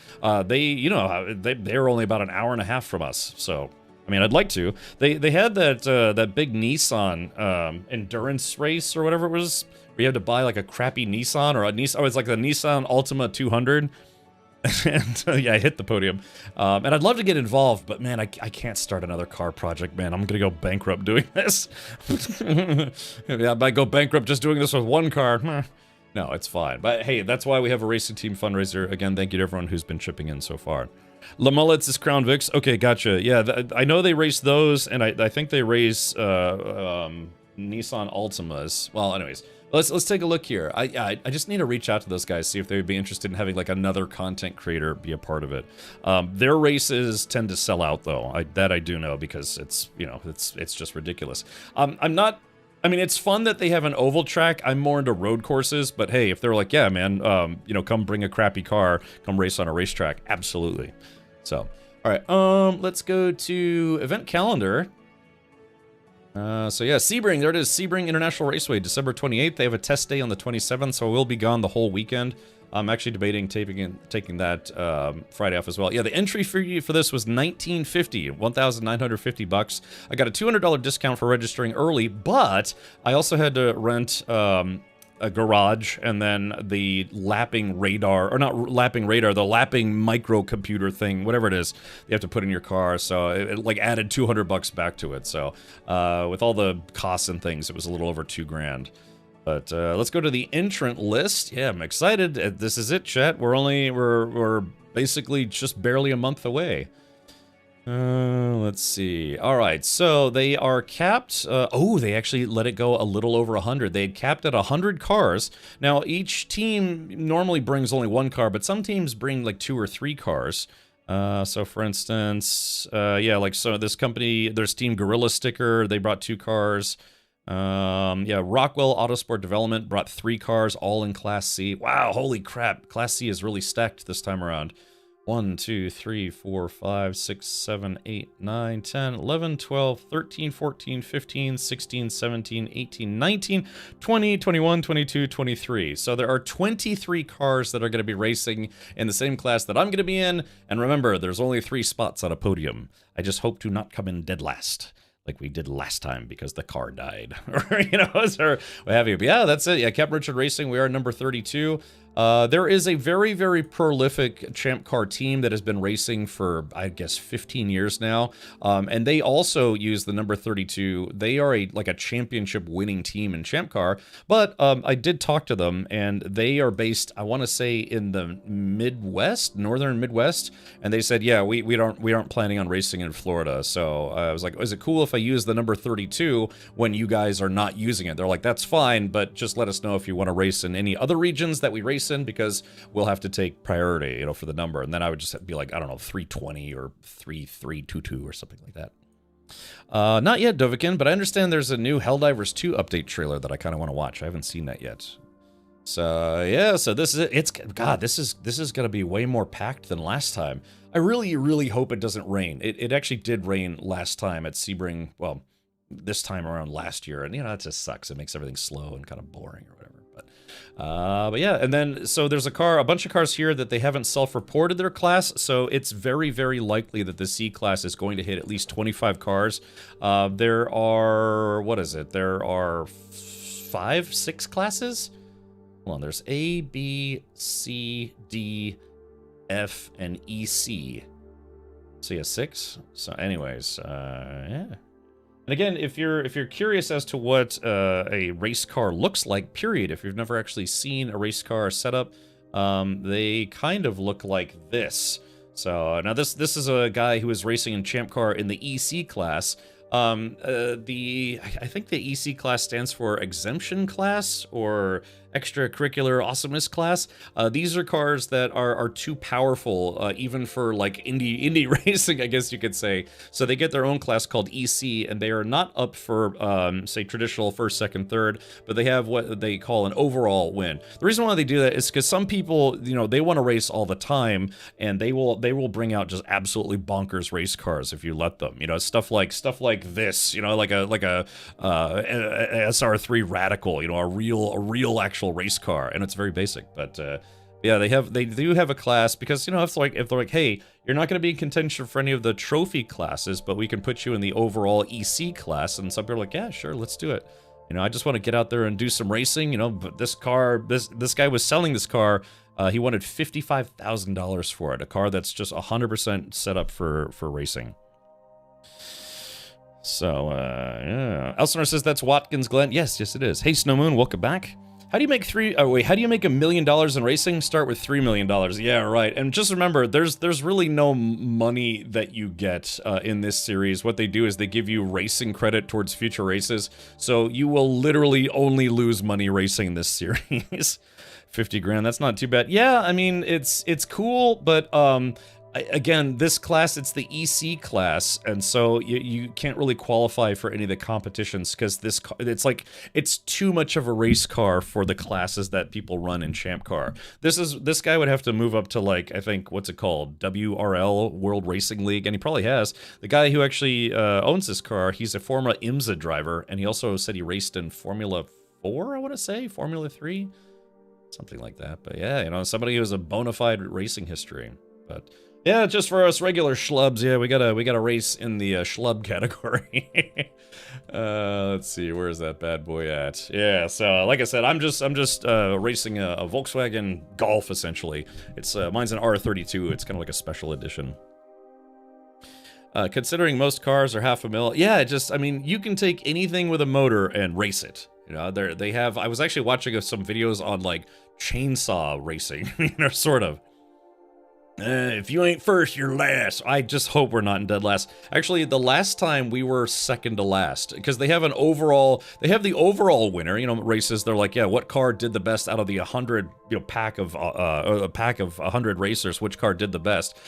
They, you know, they're only about an hour and a half from us, so... I mean, I'd like to. They had that big Nissan endurance race or whatever it was, where you had to buy like a crappy Nissan or a Nissan... Oh, it's like the Nissan Altima 200. And yeah, I hit the podium. And I'd love to get involved, but man, I can't start another car project, man. I'm gonna go bankrupt doing this. Yeah, I might go bankrupt just doing this with one car. No, it's fine. But hey, that's why we have a racing team fundraiser. Again, thank you to everyone who's been chipping in so far. Le Mullets is Crown Vics. Okay, gotcha. Yeah, I know they race those, and I think they race Nissan Altimas. Well, anyways. Let's take a look here. I just need to reach out to those guys, see if they would be interested in having like another content creator be a part of it. Their races tend to sell out though. That I do know because it's, you know, it's just ridiculous. I'm not. I mean, it's fun that they have an oval track. I'm more into road courses, but hey, if they're like, yeah, man, you know, come bring a crappy car, come race on a racetrack, absolutely. So, all right, let's go to event calendar. So yeah, Sebring, there it is, Sebring International Raceway, December 28th. They have a test day on the 27th, so we'll be gone the whole weekend. I'm actually debating taking that Friday off as well. Yeah, the entry fee for this was $1,950, $1,950. I got a $200 discount for registering early, but I also had to rent a garage and then the lapping radar, or not lapping radar, the lapping microcomputer thing, whatever it is, you have to put in your car. So it like added $200 back to it. So with all the costs and things, it was a little over $2,000. But let's go to the entrant list. Yeah, I'm excited. This is it, chat. We're basically just barely a month away. Let's see. All right, so they are capped. Oh, they actually let it go a little over 100. They had capped at 100 cars. Now, each team normally brings only one car, but some teams bring like 2 or 3 cars. So for instance, yeah, like so this company, there's Team Gorilla Sticker. They brought 2 cars. Yeah, Rockwell Autosport Development brought 3 cars, all in Class C. Wow, holy crap. Class C is really stacked this time around. 1, 2, 3, 4, 5, 6, 7, 8, 9, 10, 11, 12, 13, 14, 15, 16, 17, 18, 19, 20, 21, 22, 23. So there are 23 cars that are going to be racing in the same class that I'm going to be in. And remember, there's only 3 spots on a podium. I just hope to not come in dead last, like we did last time because the car died, or, you know, or what have you. But yeah, that's it. Yeah, Cap Richard Racing, we are number 32. There is a very, very prolific Champ Car team that has been racing for, I guess, 15 years now. And they also use the number 32. They are like a championship winning team in Champ Car. But I did talk to them, and they are based, I want to say, in the Midwest, northern Midwest. And they said, yeah, we aren't planning on racing in Florida. So I was like, is it cool if I use the number 32 when you guys are not using it? They're like, that's fine, but just let us know if you want to race in any other regions that we race in, because we'll have to take priority, you know, for the number. And then I would just be like, I don't know, 320 or 3322 or something like that. Not yet, Dovikin, but I understand there's a new Helldivers 2 update trailer that I kind of want to watch. I haven't seen that yet. So yeah, so this is it. It's, God, this is gonna be way more packed than last time. I really, really hope it doesn't rain. It actually did rain last time at Sebring, well, this time around last year, and you know, that just sucks. It makes everything slow and kind of boring or whatever. But yeah, and then so there's a bunch of cars here that they haven't self-reported their class, so it's very, very likely that the C class is going to hit at least 25 cars. There are, what is it? There are 5, 6 classes? Hold on, there's A, B, C, D, F, and EC. So yeah, 6. So anyways, yeah. And again, if you're curious as to what a race car looks like, period, if you've never actually seen a race car setup, they kind of look like this. So now this is a guy who is racing in Champ Car in the EC class. I think the EC class stands for exemption class or extracurricular awesomeness class. These are cars that are too powerful, even for like indie racing, I guess you could say. So they get their own class called EC, and they are not up for say traditional first, second, third, but they have what they call an overall win. The reason why they do that is because some people, you know, they want to race all the time, and they will bring out just absolutely bonkers race cars if you let them. You know, stuff like this, you know, like a SR3 Radical, you know, a real actual race car, and it's very basic. But yeah, they do have a class because, you know, if they're like, hey, you're not going to be in contention for any of the trophy classes, but we can put you in the overall EC class, and some people are like, yeah, sure, let's do it. You know, I just want to get out there and do some racing. You know, but this guy was selling this car. He wanted $55,000 for it, a car that's just 100% set up for racing. So, yeah. Elsinore says that's Watkins Glen. Yes, it is. Hey, Snowmoon, welcome back. How do you make how do you make $1 million in racing? Start with $3 million. Yeah, right. And just remember, there's really no money that you get in this series. What they do is they give you racing credit towards future races. So you will literally only lose money racing this series. 50 grand, that's not too bad. Yeah, I mean, it's cool, but again, this class, it's the EC class, and so you can't really qualify for any of the competitions because it's too much of a race car for the classes that people run in Champ Car. This guy would have to move up to, like, I think, what's it called, WRL, World Racing League, and he probably has. The guy who actually owns this car, he's a former IMSA driver, and he also said he raced in Formula 4, I want to say, Formula 3, something like that. But yeah, you know, somebody who has a bona fide racing history. But yeah, just for us regular schlubs, yeah, we gotta race in the schlub category. Let's see, where's that bad boy at? Yeah, so like I said, I'm just racing a Volkswagen Golf essentially. It's mine's an R32. It's kind of like a special edition. Considering most cars are $500,000, yeah, I mean, you can take anything with a motor and race it. You know, they have. I was actually watching some videos on like chainsaw racing, you know, sort of. If you ain't first, you're last. I just hope we're not in dead last. Actually, the last time we were second to last because they have the overall winner, you know, races. They're like, yeah, what car did the best out of the 100, you know, pack of 100 racers? Which car did the best?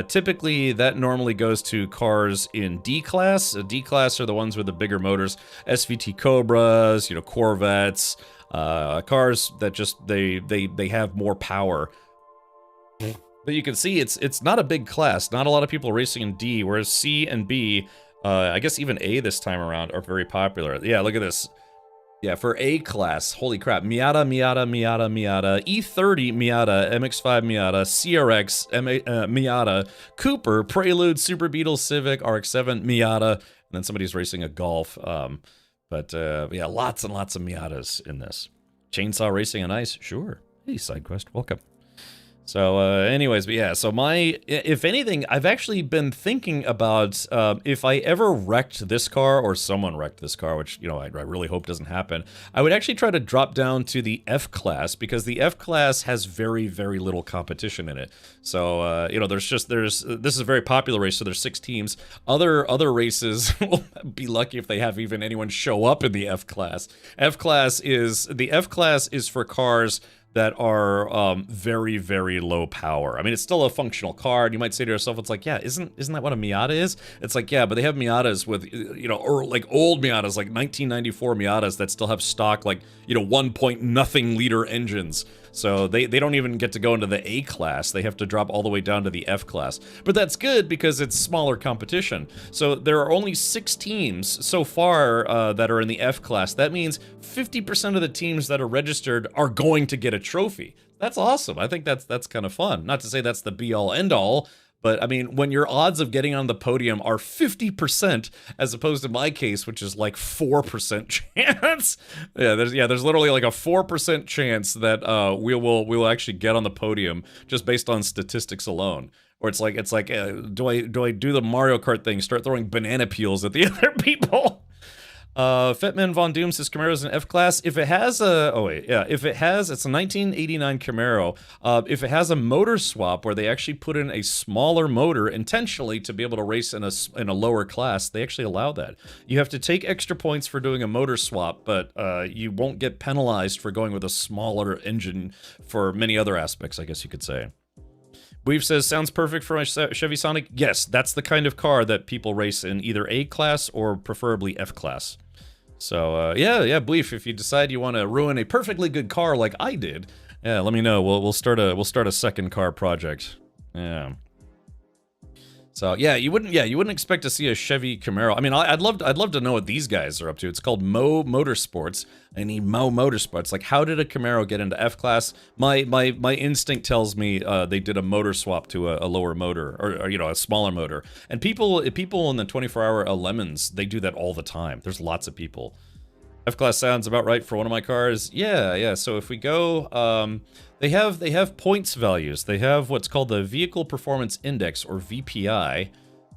Typically, that normally goes to cars in D class. D class are the ones with the bigger motors, SVT Cobras, you know, Corvettes, cars that just they have more power. But you can see it's not a big class. Not a lot of people racing in D, whereas C and B, I guess even A this time around, are very popular. Yeah, look at this. Yeah, for A class, holy crap. Miata, E30 Miata, MX-5 Miata, CRX, Miata, Cooper, Prelude, Super Beetle, Civic, RX-7, Miata, and then somebody's racing a Golf. Yeah, lots and lots of Miatas in this. Chainsaw racing on ice? Sure. Hey, SideQuest, welcome. So, anyways, but yeah, so if anything, I've actually been thinking about if I ever wrecked this car or someone wrecked this car, which, you know, I really hope doesn't happen, I would actually try to drop down to the F class because the F class has very, very little competition in it. So, you know, this is a very popular race, so there's 6 teams. Other races will be lucky if they have even anyone show up in the F class. The F class is for cars that are very, very low power. I mean, it's still a functional car, and you might say to yourself, it's like, yeah, isn't that what a Miata is? It's like, yeah, but they have Miatas with, you know, or like old Miatas, like 1994 Miatas that still have stock, like, you know, 1-point-nothing liter engines. So they don't even get to go into the A class. They have to drop all the way down to the F class. But that's good because it's smaller competition. So there are only 6 teams so far that are in the F class. That means 50% of the teams that are registered are going to get a trophy. That's awesome. I think that's kind of fun. Not to say that's the be-all, end-all, But I mean, when your odds of getting on the podium are 50%, as opposed to my case, which is like 4% chance. There's literally like a 4% chance that we will actually get on the podium just based on statistics alone. Or it's like do I do the Mario Kart thing, start throwing banana peels at the other people? Fetman Von Doom says Camaro's an F-Class. If it has a... Oh, wait. Yeah, if it has... It's a 1989 Camaro. If it has a motor swap where they actually put in a smaller motor intentionally to be able to race in a lower class, they actually allow that. You have to take extra points for doing a motor swap, but you won't get penalized for going with a smaller engine for many other aspects, I guess you could say. Weave says, sounds perfect for my Chevy Sonic. Yes, that's the kind of car that people race in either A-Class or preferably F-Class. So, yeah, Bleef, if you decide you want to ruin a perfectly good car like I did, yeah, let me know. We'll start a second car project. Yeah. So, yeah, you wouldn't expect to see a Chevy Camaro. I mean, I'd love to know what these guys are up to. It's called Mo Motorsports. I need Mo Motorsports. Like, how did a Camaro get into F-Class? My instinct tells me they did a motor swap to a lower motor, or you know, a smaller motor. And people in the 24-hour Lemons, they do that all the time. There's lots of people. F-Class sounds about right for one of my cars. Yeah. So if we go, they have points values. They have what's called the Vehicle Performance Index, or VPI.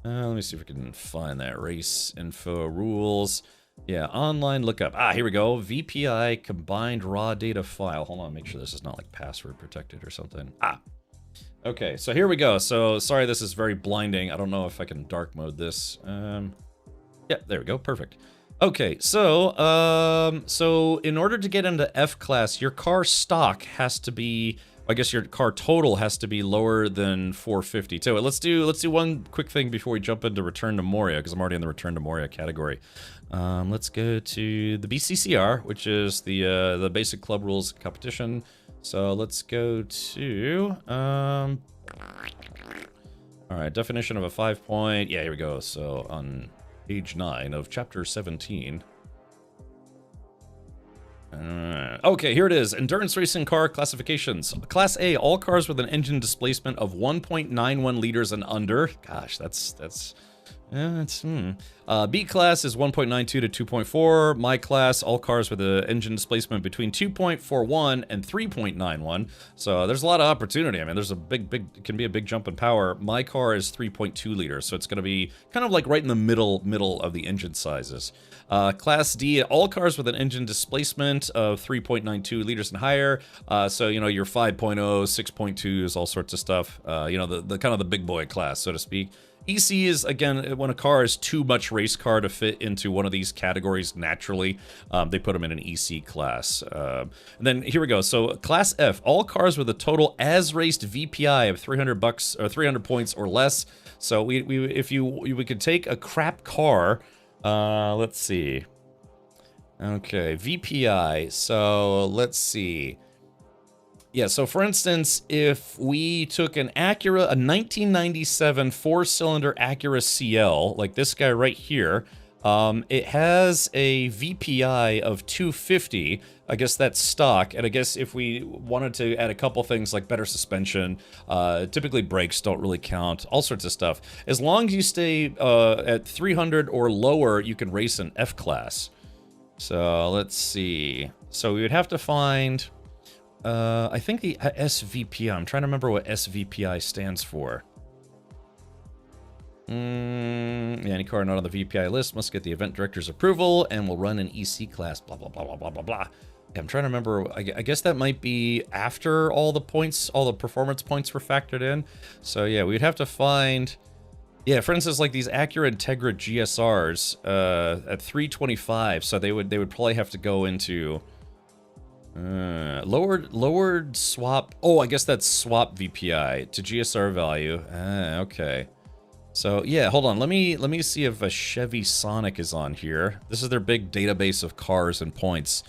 Let me see if we can find that. Race info rules. Yeah, online lookup. Here we go. VPI combined raw data file. Hold on, make sure this is not like password protected or something. Okay, so here we go. So sorry, this is very blinding. I don't know if I can dark mode this. Yeah, there we go. Perfect. Okay, so in order to get into F-Class, your car stock has to be, I guess your car total has to be lower than 450. So let's do one quick thing before we jump into Return to Moria, because I'm already in the Return to Moria category. Let's go to the BCCR, which is the basic club rules competition. So let's go to all right, definition of a 5-point. Yeah, here we go. So on page 9 of chapter 17. Okay, here it is. Endurance racing car classifications. Class A, all cars with an engine displacement of 1.91 liters and under. Gosh, that's B class is 1.92 to 2.4. My class, all cars with an engine displacement between 2.41 and 3.91. So there's a lot of opportunity. I mean, there's a it can be a big jump in power. My car is 3.2 liters, so it's going to be kind of like right in the middle of the engine sizes. Class D, all cars with an engine displacement of 3.92 liters and higher. So, you know, your 5.0, 6.2s, all sorts of stuff. You know, the kind of the big boy class, so to speak. EC is, again, when a car is too much race car to fit into one of these categories naturally, they put them in an EC class. And then here we go. So Class F, all cars with a total as raced VPI of $300 or 300 points or less. So we could take a crap car. Let's see. Okay, VPI. So let's see. Yeah, so for instance, if we took an Acura, a 1997 4-cylinder Acura CL, like this guy right here, it has a VPI of 250. I guess that's stock, and I guess if we wanted to add a couple things like better suspension, typically brakes don't really count, all sorts of stuff. As long as you stay at 300 or lower, you can race an F-Class. So let's see. So we would have to find... I think the SVPI, I'm trying to remember what SVPI stands for. Yeah, any car not on the VPI list must get the event director's approval and will run an EC class, blah, blah, blah, blah, blah, blah, blah. Yeah, I'm trying to remember, I guess that might be after all the points, all the performance points were factored in. So yeah, we'd have to find, yeah, for instance, like these Acura Integra GSRs at 325, so they would probably have to go into... lowered swap. Oh, I guess that's swap VPI to GSR value. Okay. So yeah, hold on. Let me see if a Chevy Sonic is on here. This is their big database of cars and points.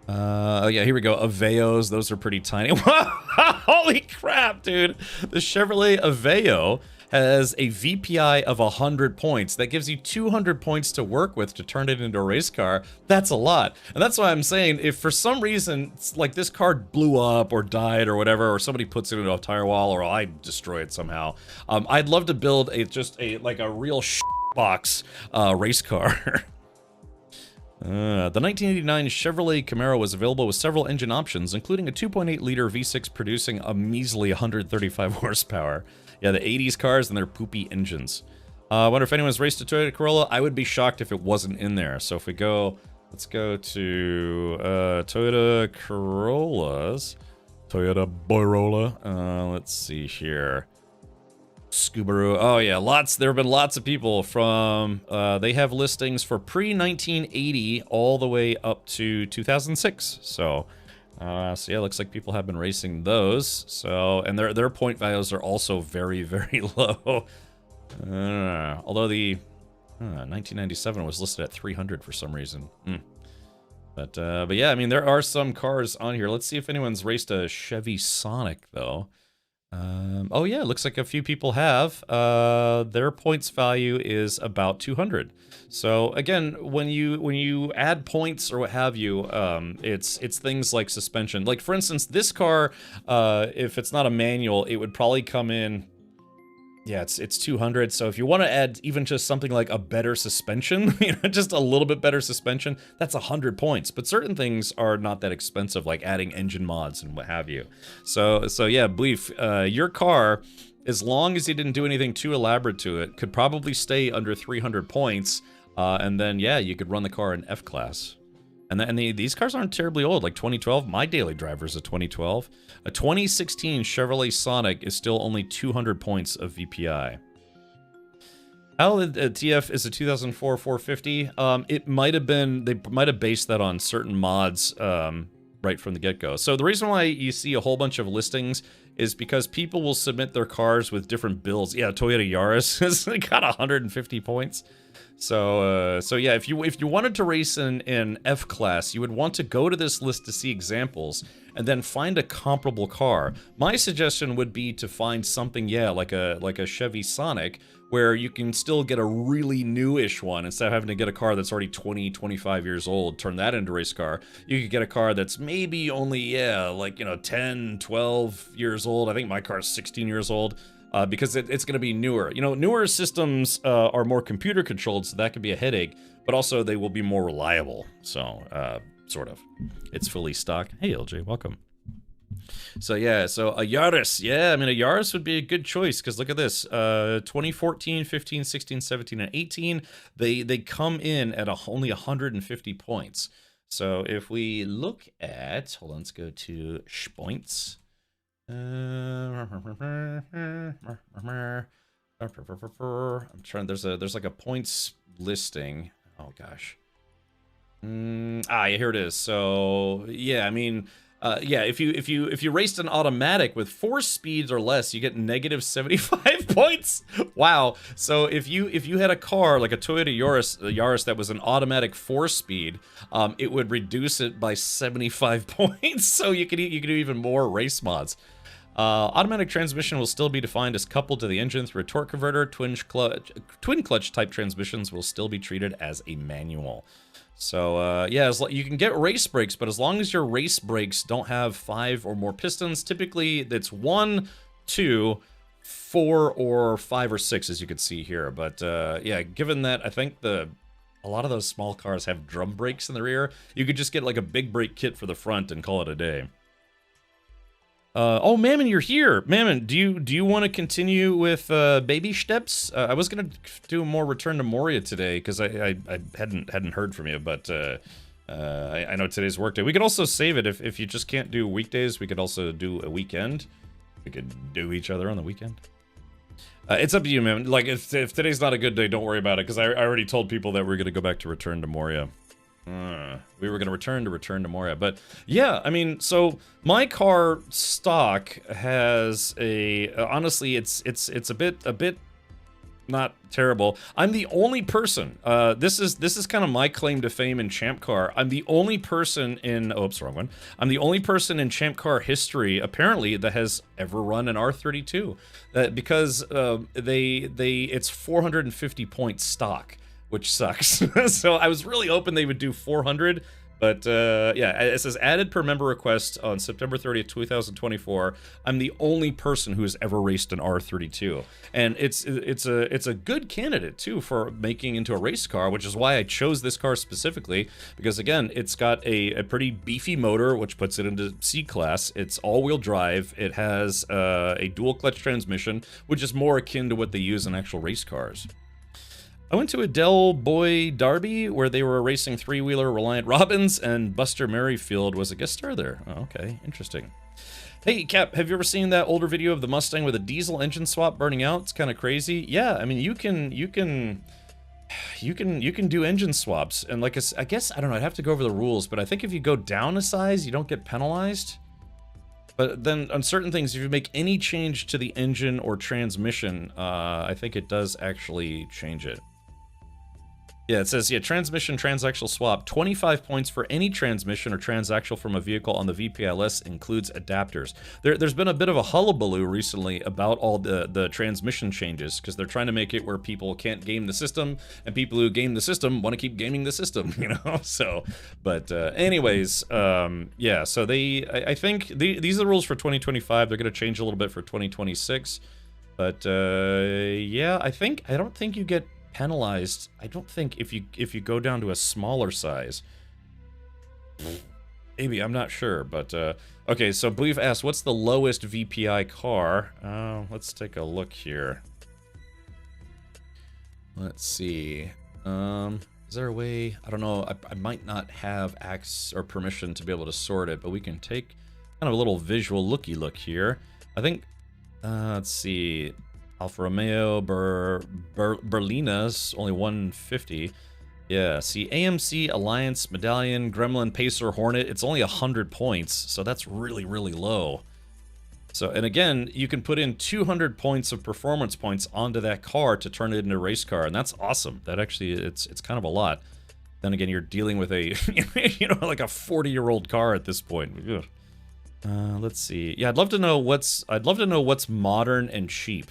Oh yeah, here we go. Aveos, those are pretty tiny. Holy crap, dude! The Chevrolet Aveo has a VPI of 100 points. That gives you 200 points to work with to turn it into a race car. That's a lot. And that's why I'm saying, if for some reason, like this car blew up or died or whatever, or somebody puts it into a tire wall, or I destroy it somehow, I'd love to build like a real box race car. The 1989 Chevrolet Camaro was available with several engine options, including a 2.8-liter V6 producing a measly 135 horsepower. Yeah, the 80s cars and their poopy engines. I wonder if anyone's raced a Toyota Corolla. I would be shocked if it wasn't in there. So if we go, let's go to Toyota Corollas. Toyota Borolla. Let's see here. Subaru. Oh yeah, there have been lots of people from, they have listings for pre-1980 all the way up to 2006. So yeah, looks like people have been racing those. So, and their point values are also very, very low. Although the 1997 was listed at 300 for some reason. But yeah, I mean, there are some cars on here. Let's see if anyone's raced a Chevy Sonic though. Oh yeah, it looks like a few people have. Their points value is about 200. So again, when you add points or what have you, it's things like suspension. Like for instance, this car, if it's not a manual, it would probably come in. Yeah, it's 200. So if you want to add even just something like a better suspension, just a little bit better suspension, that's 100 points. But certain things are not that expensive, like adding engine mods and what have you. So yeah, Bleef, your car, as long as you didn't do anything too elaborate to it, could probably stay under 300 points. And then yeah, you could run the car in F class. And these cars aren't terribly old, like 2012. My daily driver is a 2012. A 2016 Chevrolet Sonic is still only 200 points of VPI. TF is a 2004 450. It might have been, they might have based that on certain mods right from the get-go. So the reason why you see a whole bunch of listings is because people will submit their cars with different builds. Yeah, Toyota Yaris has got 150 points. So yeah, if you wanted to race in F class, you would want to go to this list to see examples and then find a comparable car. My suggestion would be to find something, yeah, like a Chevy Sonic, where you can still get a really newish one instead of having to get a car that's already 20, 25 years old, turn that into a race car. You could get a car that's maybe only, yeah, like, 10, 12 years old. I think my car's 16 years old. Because it's going to be newer. Newer systems are more computer controlled, so that could be a headache, but also they will be more reliable. So, sort of. It's fully stock. Hey, LJ, welcome. So, yeah, so a Yaris. Yeah, I mean, a Yaris would be a good choice, because look at this. 2014, 15, 16, 17, and 18, they come in at only 150 points. So, if we look at, hold on, let's go to Points. I'm trying. There's like a points listing. Oh gosh. Yeah, here it is. So yeah, I mean, yeah, if you raced an automatic with 4 speeds or less, you get negative 75 points. Wow. So if you had a car like a Toyota Yaris that was an automatic 4-speed, it would reduce it by 75 points. So you could do even more race mods. Automatic transmission will still be defined as coupled to the engine through a torque converter. Twin clutch type transmissions will still be treated as a manual. So yeah, you can get race brakes, but as long as your race brakes don't have 5 or more pistons, typically it's 1, 2, 4, or 5 or 6, as you can see here. But yeah, given that I think a lot of those small cars have drum brakes in the rear, you could just get like a big brake kit for the front and call it a day. Oh, Mammon, you're here. Mammon, do you want to continue with baby steps? I was gonna do more Return to Moria today because I hadn't heard from you, but I know today's work day. We could also save it if you just can't do weekdays. We could also do a weekend. We could do each other on the weekend. It's up to you, man. Like if today's not a good day, don't worry about it because I already told people that we're gonna go back to Return to Moria. We were going to Return to Moria, but yeah, I mean, so my car stock has a honestly, it's a bit not terrible. I'm the only person, this is kind of my claim to fame in Champ Car. I'm the only person in, oops, wrong one. I'm the only person in Champ Car history, apparently, that has ever run an R32. Because it's 450 point stock, which sucks. So I was really hoping they would do 400. But, yeah, it says added per member request on September 30th, 2024. I'm the only person who has ever raced an R32. And it's a good candidate, too, for making into a race car, which is why I chose this car specifically. Because, again, it's got a pretty beefy motor, which puts it into C-Class. It's all-wheel drive. It has a dual-clutch transmission, which is more akin to what they use in actual race cars. I went to a Del Boy Derby where they were racing three-wheeler Reliant Robins, and Buster Merrifield was a guest star there. Oh, okay, interesting. Hey, Cap, have you ever seen that older video of the Mustang with a diesel engine swap burning out? It's kind of crazy. Yeah, I mean, you can do engine swaps, and like I guess I don't know. I'd have to go over the rules, but I think if you go down a size, you don't get penalized. But then on certain things, if you make any change to the engine or transmission, I think it does actually change it. Yeah, it says, yeah, transmission transaxle swap, 25 points for any transmission or transaxle from a vehicle on the VPLS includes adapters. There's been a bit of a hullabaloo recently about all the transmission changes, because they're trying to make it where people can't game the system, and people who game the system want to keep gaming the system, you know? So, but anyways, yeah, so I think these are the rules for 2025. They're going to change a little bit for 2026. But yeah, I don't think you get penalized. I don't think if you go down to a smaller size. Maybe, I'm not sure, but okay, so Believe asked, what's the lowest VPI car? Let's take a look here. Let's see. Is there a way? I don't know. I might not have access or permission to be able to sort it, but we can take kind of a little visual looky look here. I think, let's see. Alfa Romeo Berlina's only 150. Yeah, see, AMC, Alliance, Medallion, Gremlin, Pacer, Hornet, it's only 100 points, so that's really, really low. So, and again, you can put in 200 points of performance points onto that car to turn it into a race car, and that's awesome. That actually, it's kind of a lot. Then again, you're dealing with a, you know, like a 40-year-old car at this point. Let's see. Yeah, I'd love to know what's modern and cheap.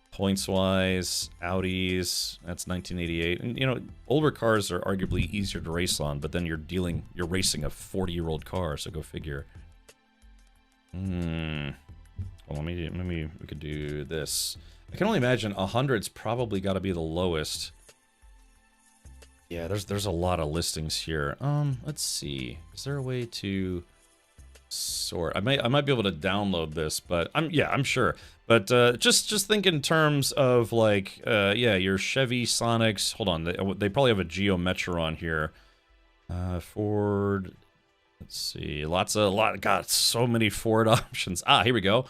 Points-wise, Audis, that's 1988. And, you know, older cars are arguably easier to race on, but then you're racing a 40-year-old car, so go figure. Well, maybe we could do this. I can only imagine 100's probably got to be the lowest. Yeah, there's a lot of listings here. Let's see. Is there a way to sort? I might be able to download this, but I'm sure. But just think in terms of like yeah, your Chevy Sonics. Hold on, they probably have a Geo Metro on here. Ford. Let's see, got so many Ford options. Ah, here we go.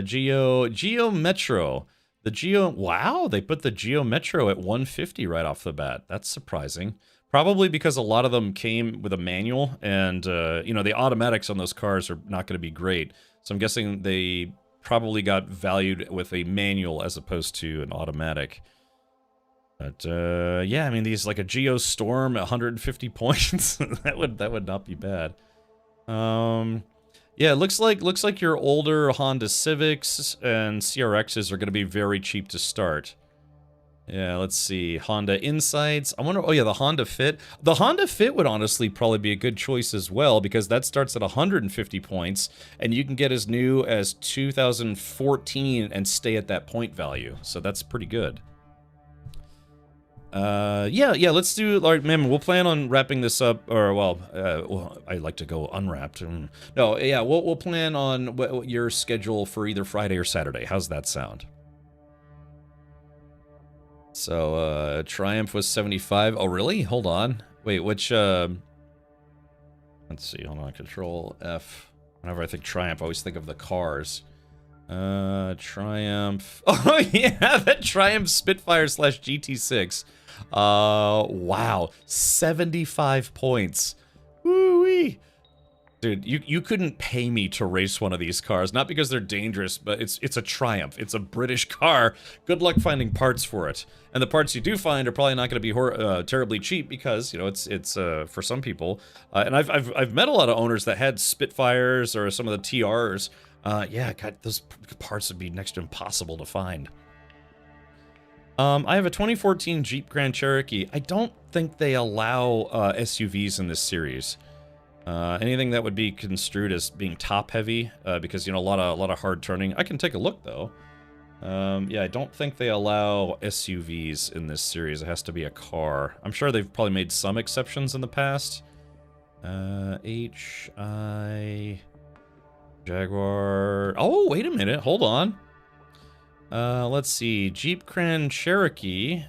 Geo Metro. The Geo. Wow, they put the Geo Metro at 150 right off the bat. That's surprising. Probably because a lot of them came with a manual, and you know, the automatics on those cars are not going to be great. So I'm guessing they probably got valued with a manual as opposed to an automatic. But yeah, I mean, these, like a Geo Storm, 150 points. that would not be bad. Yeah, it looks like your older Honda Civics and CRXs are going to be very cheap to start. Yeah, let's see. Honda Insights. I wonder, oh yeah, the Honda Fit. The Honda Fit would honestly probably be a good choice as well, because that starts at 150 points, and you can get as new as 2014 and stay at that point value. So that's pretty good. Yeah, let's do, like, man, we'll plan on wrapping this up, or, well, I like to go unwrapped. No, yeah, we'll plan on your schedule for either Friday or Saturday. How's that sound? So, Triumph was 75. Oh, really? Hold on. Wait, which, let's see, hold on, Control F. Whenever I think Triumph, I always think of the cars. Triumph. Oh, yeah, that Triumph Spitfire / GT6. Wow, 75 points. Woo-wee. Dude, you couldn't pay me to race one of these cars, not because they're dangerous, but it's a Triumph. It's a British car. Good luck finding parts for it. And the parts you do find are probably not going to be terribly cheap because, you know, it's for some people. And I've met a lot of owners that had Spitfires or some of the TRs. Yeah, God, those parts would be next to impossible to find. I have a 2014 Jeep Grand Cherokee. I don't think they allow SUVs in this series. Anything that would be construed as being top heavy, because, you know, a lot of hard turning. I can take a look though. Yeah, I don't think they allow SUVs in this series. It has to be a car. I'm sure they've probably made some exceptions in the past. HI Jaguar. Oh, wait a minute. Hold on. Let's see. Jeep Grand Cherokee.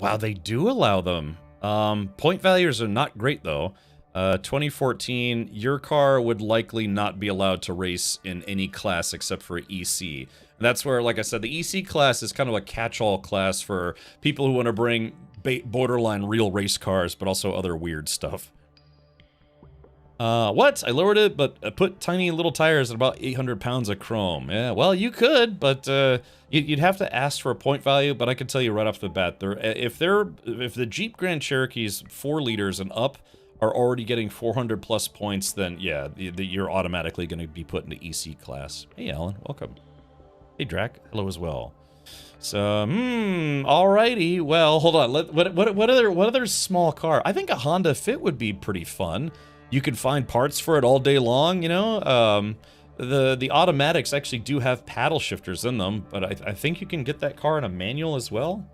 Wow, they do allow them. Point values are not great though. 2014, your car would likely not be allowed to race in any class except for EC. And that's where, like I said, the EC class is kind of a catch-all class for people who want to bring borderline real race cars, but also other weird stuff. What? I lowered it, but I put tiny little tires and about 800 pounds of chrome. Yeah, well, you could, but you'd have to ask for a point value, but I can tell you right off the bat, if the Jeep Grand Cherokee's 4 liters and up are already getting 400 plus points, then yeah, you're automatically going to be put into EC class. Hey, Alan, welcome. Hey, Drac, hello as well. So, alrighty. Well, hold on. What other small car? I think a Honda Fit would be pretty fun. You could find parts for it all day long, you know? The automatics actually do have paddle shifters in them, but I think you can get that car in a manual as well.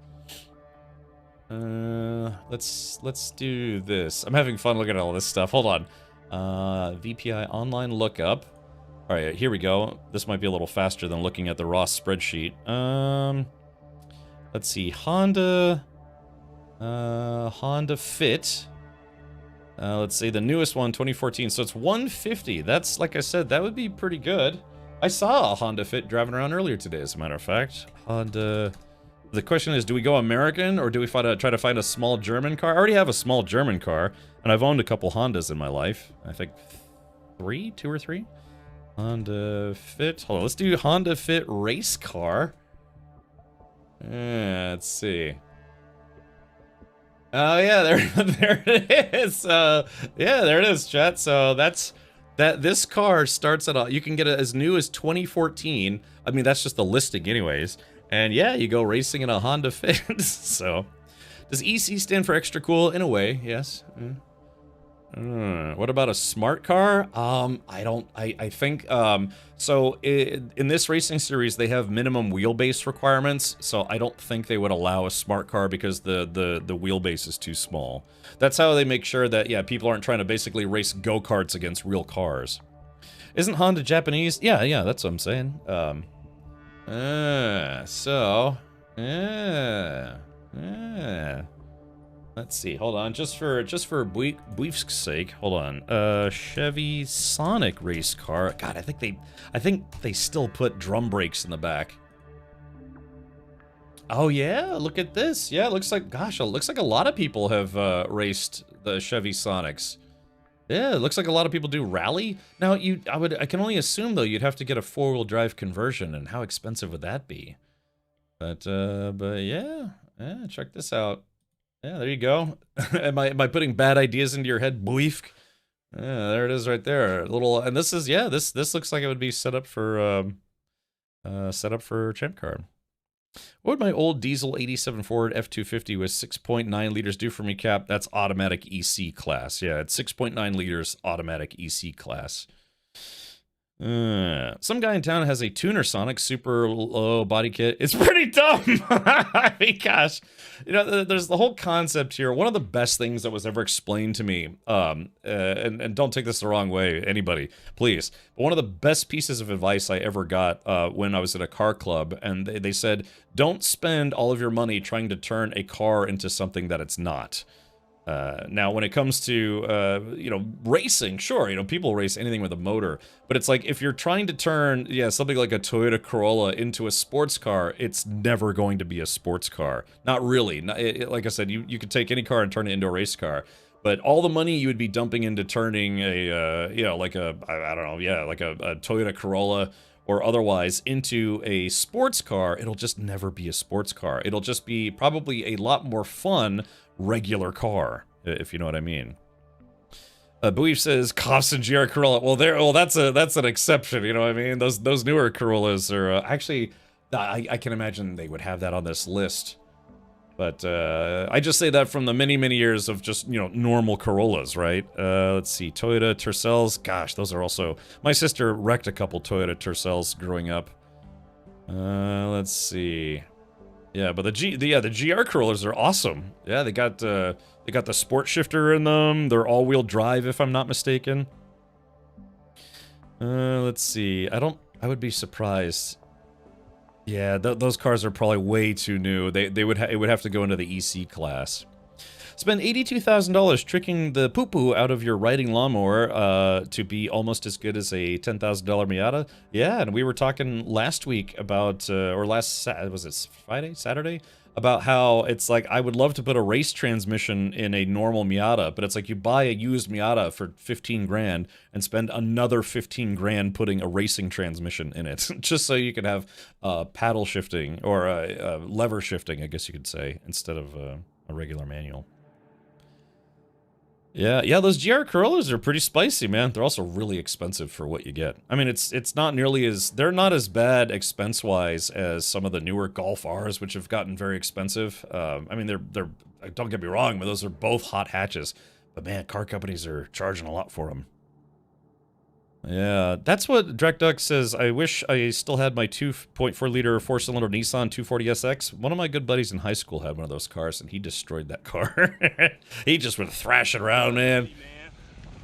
Let's do this. I'm having fun looking at all this stuff. Hold on. VPI online lookup. All right, here we go. This might be a little faster than looking at the raw spreadsheet. Let's see. Honda Fit. Let's say the newest one, 2014. So it's 150. That's, like I said, that would be pretty good. I saw a Honda Fit driving around earlier today, as a matter of fact. Honda. The question is, do we go American or do we try to find a small German car? I already have a small German car, and I've owned a couple Hondas in my life. I think 2 or 3. Honda Fit. Hold on, let's do Honda Fit race car. Let's see. Oh yeah, there it is. Yeah, there it is, chat. So this car starts at you can get it as new as 2014. I mean, that's just the listing, anyways. And yeah, you go racing in a Honda Fit. So, does EC stand for extra cool? In a way, yes. What about a smart car? I think, so in this racing series, they have minimum wheelbase requirements, so I don't think they would allow a smart car because the wheelbase is too small. That's how they make sure that, yeah, people aren't trying to basically race go-karts against real cars. Isn't Honda Japanese? Yeah, that's what I'm saying. Let's see. Hold on, just for brief's sake. Hold on. Chevy Sonic race car. God, I think they still put drum brakes in the back. Oh yeah, look at this. Yeah, it looks like a lot of people have raced the Chevy Sonics. Yeah, it looks like a lot of people do rally. Now, I can only assume though you'd have to get a 4-wheel drive conversion, and how expensive would that be? But yeah, check this out. Yeah, there you go. am I putting bad ideas into your head, Bleef? Yeah, there it is right there. And this is, yeah, this looks like it would be set up for Champ Car. What would my old diesel 87 Ford F250 with 6.9 liters do for me, Cap? That's automatic EC class. Yeah, it's 6.9 liters automatic EC class. Some guy in town has a tuner Sonic super low body kit. It's pretty dumb. I mean, gosh, you know, there's the whole concept here. One of the best things that was ever explained to me, and don't take this the wrong way, anybody, please. But one of the best pieces of advice I ever got when I was at a car club, and they said, don't spend all of your money trying to turn a car into something that it's not. Now, when it comes to, you know, racing, sure, you know, people race anything with a motor, but it's like, if you're trying to turn, yeah, something like a Toyota Corolla into a sports car, it's never going to be a sports car. Not really. Like I said, you could take any car and turn it into a race car. But all the money you would be dumping into turning a, you know, like a, I don't know, yeah, like a Toyota Corolla or otherwise into a sports car, it'll just never be a sports car. It'll just be probably a lot more fun regular car, if you know what I mean. Belief says costs and GR Corolla. Well, that's an exception. You know what I mean? Those newer Corollas are actually. I can imagine they would have that on this list. But I just say that from the many years of just, you know, normal Corollas, right? Let's see, Toyota Tercels. Gosh, those are also... My sister wrecked a couple Toyota Tercels growing up. Let's see. Yeah, but the GR Corollas are awesome. Yeah, they got the sport shifter in them. They're all-wheel drive, if I'm not mistaken. Let's see. I would be surprised. Yeah, those cars are probably way too new. It would have to go into the EC class. Spend $82,000 tricking the poo-poo out of your riding lawnmower to be almost as good as a $10,000 Miata. Yeah, and we were talking last week about, or was it Friday, Saturday? About how it's like, I would love to put a race transmission in a normal Miata, but it's like you buy a used Miata for 15 grand and spend another 15 grand putting a racing transmission in it, just so you could have paddle shifting, or lever shifting, I guess you could say, instead of a regular manual. Yeah, those GR Corollas are pretty spicy, man. They're also really expensive for what you get. I mean, it's not nearly as... They're not as bad expense-wise as some of the newer Golf Rs, which have gotten very expensive. I mean, they're... Don't get me wrong, but those are both hot hatches. But man, car companies are charging a lot for them. Yeah, that's what Drekduck says. I wish I still had my 2.4-liter four-cylinder Nissan 240SX. One of my good buddies in high school had one of those cars, and he destroyed that car. He just went thrashing around, man.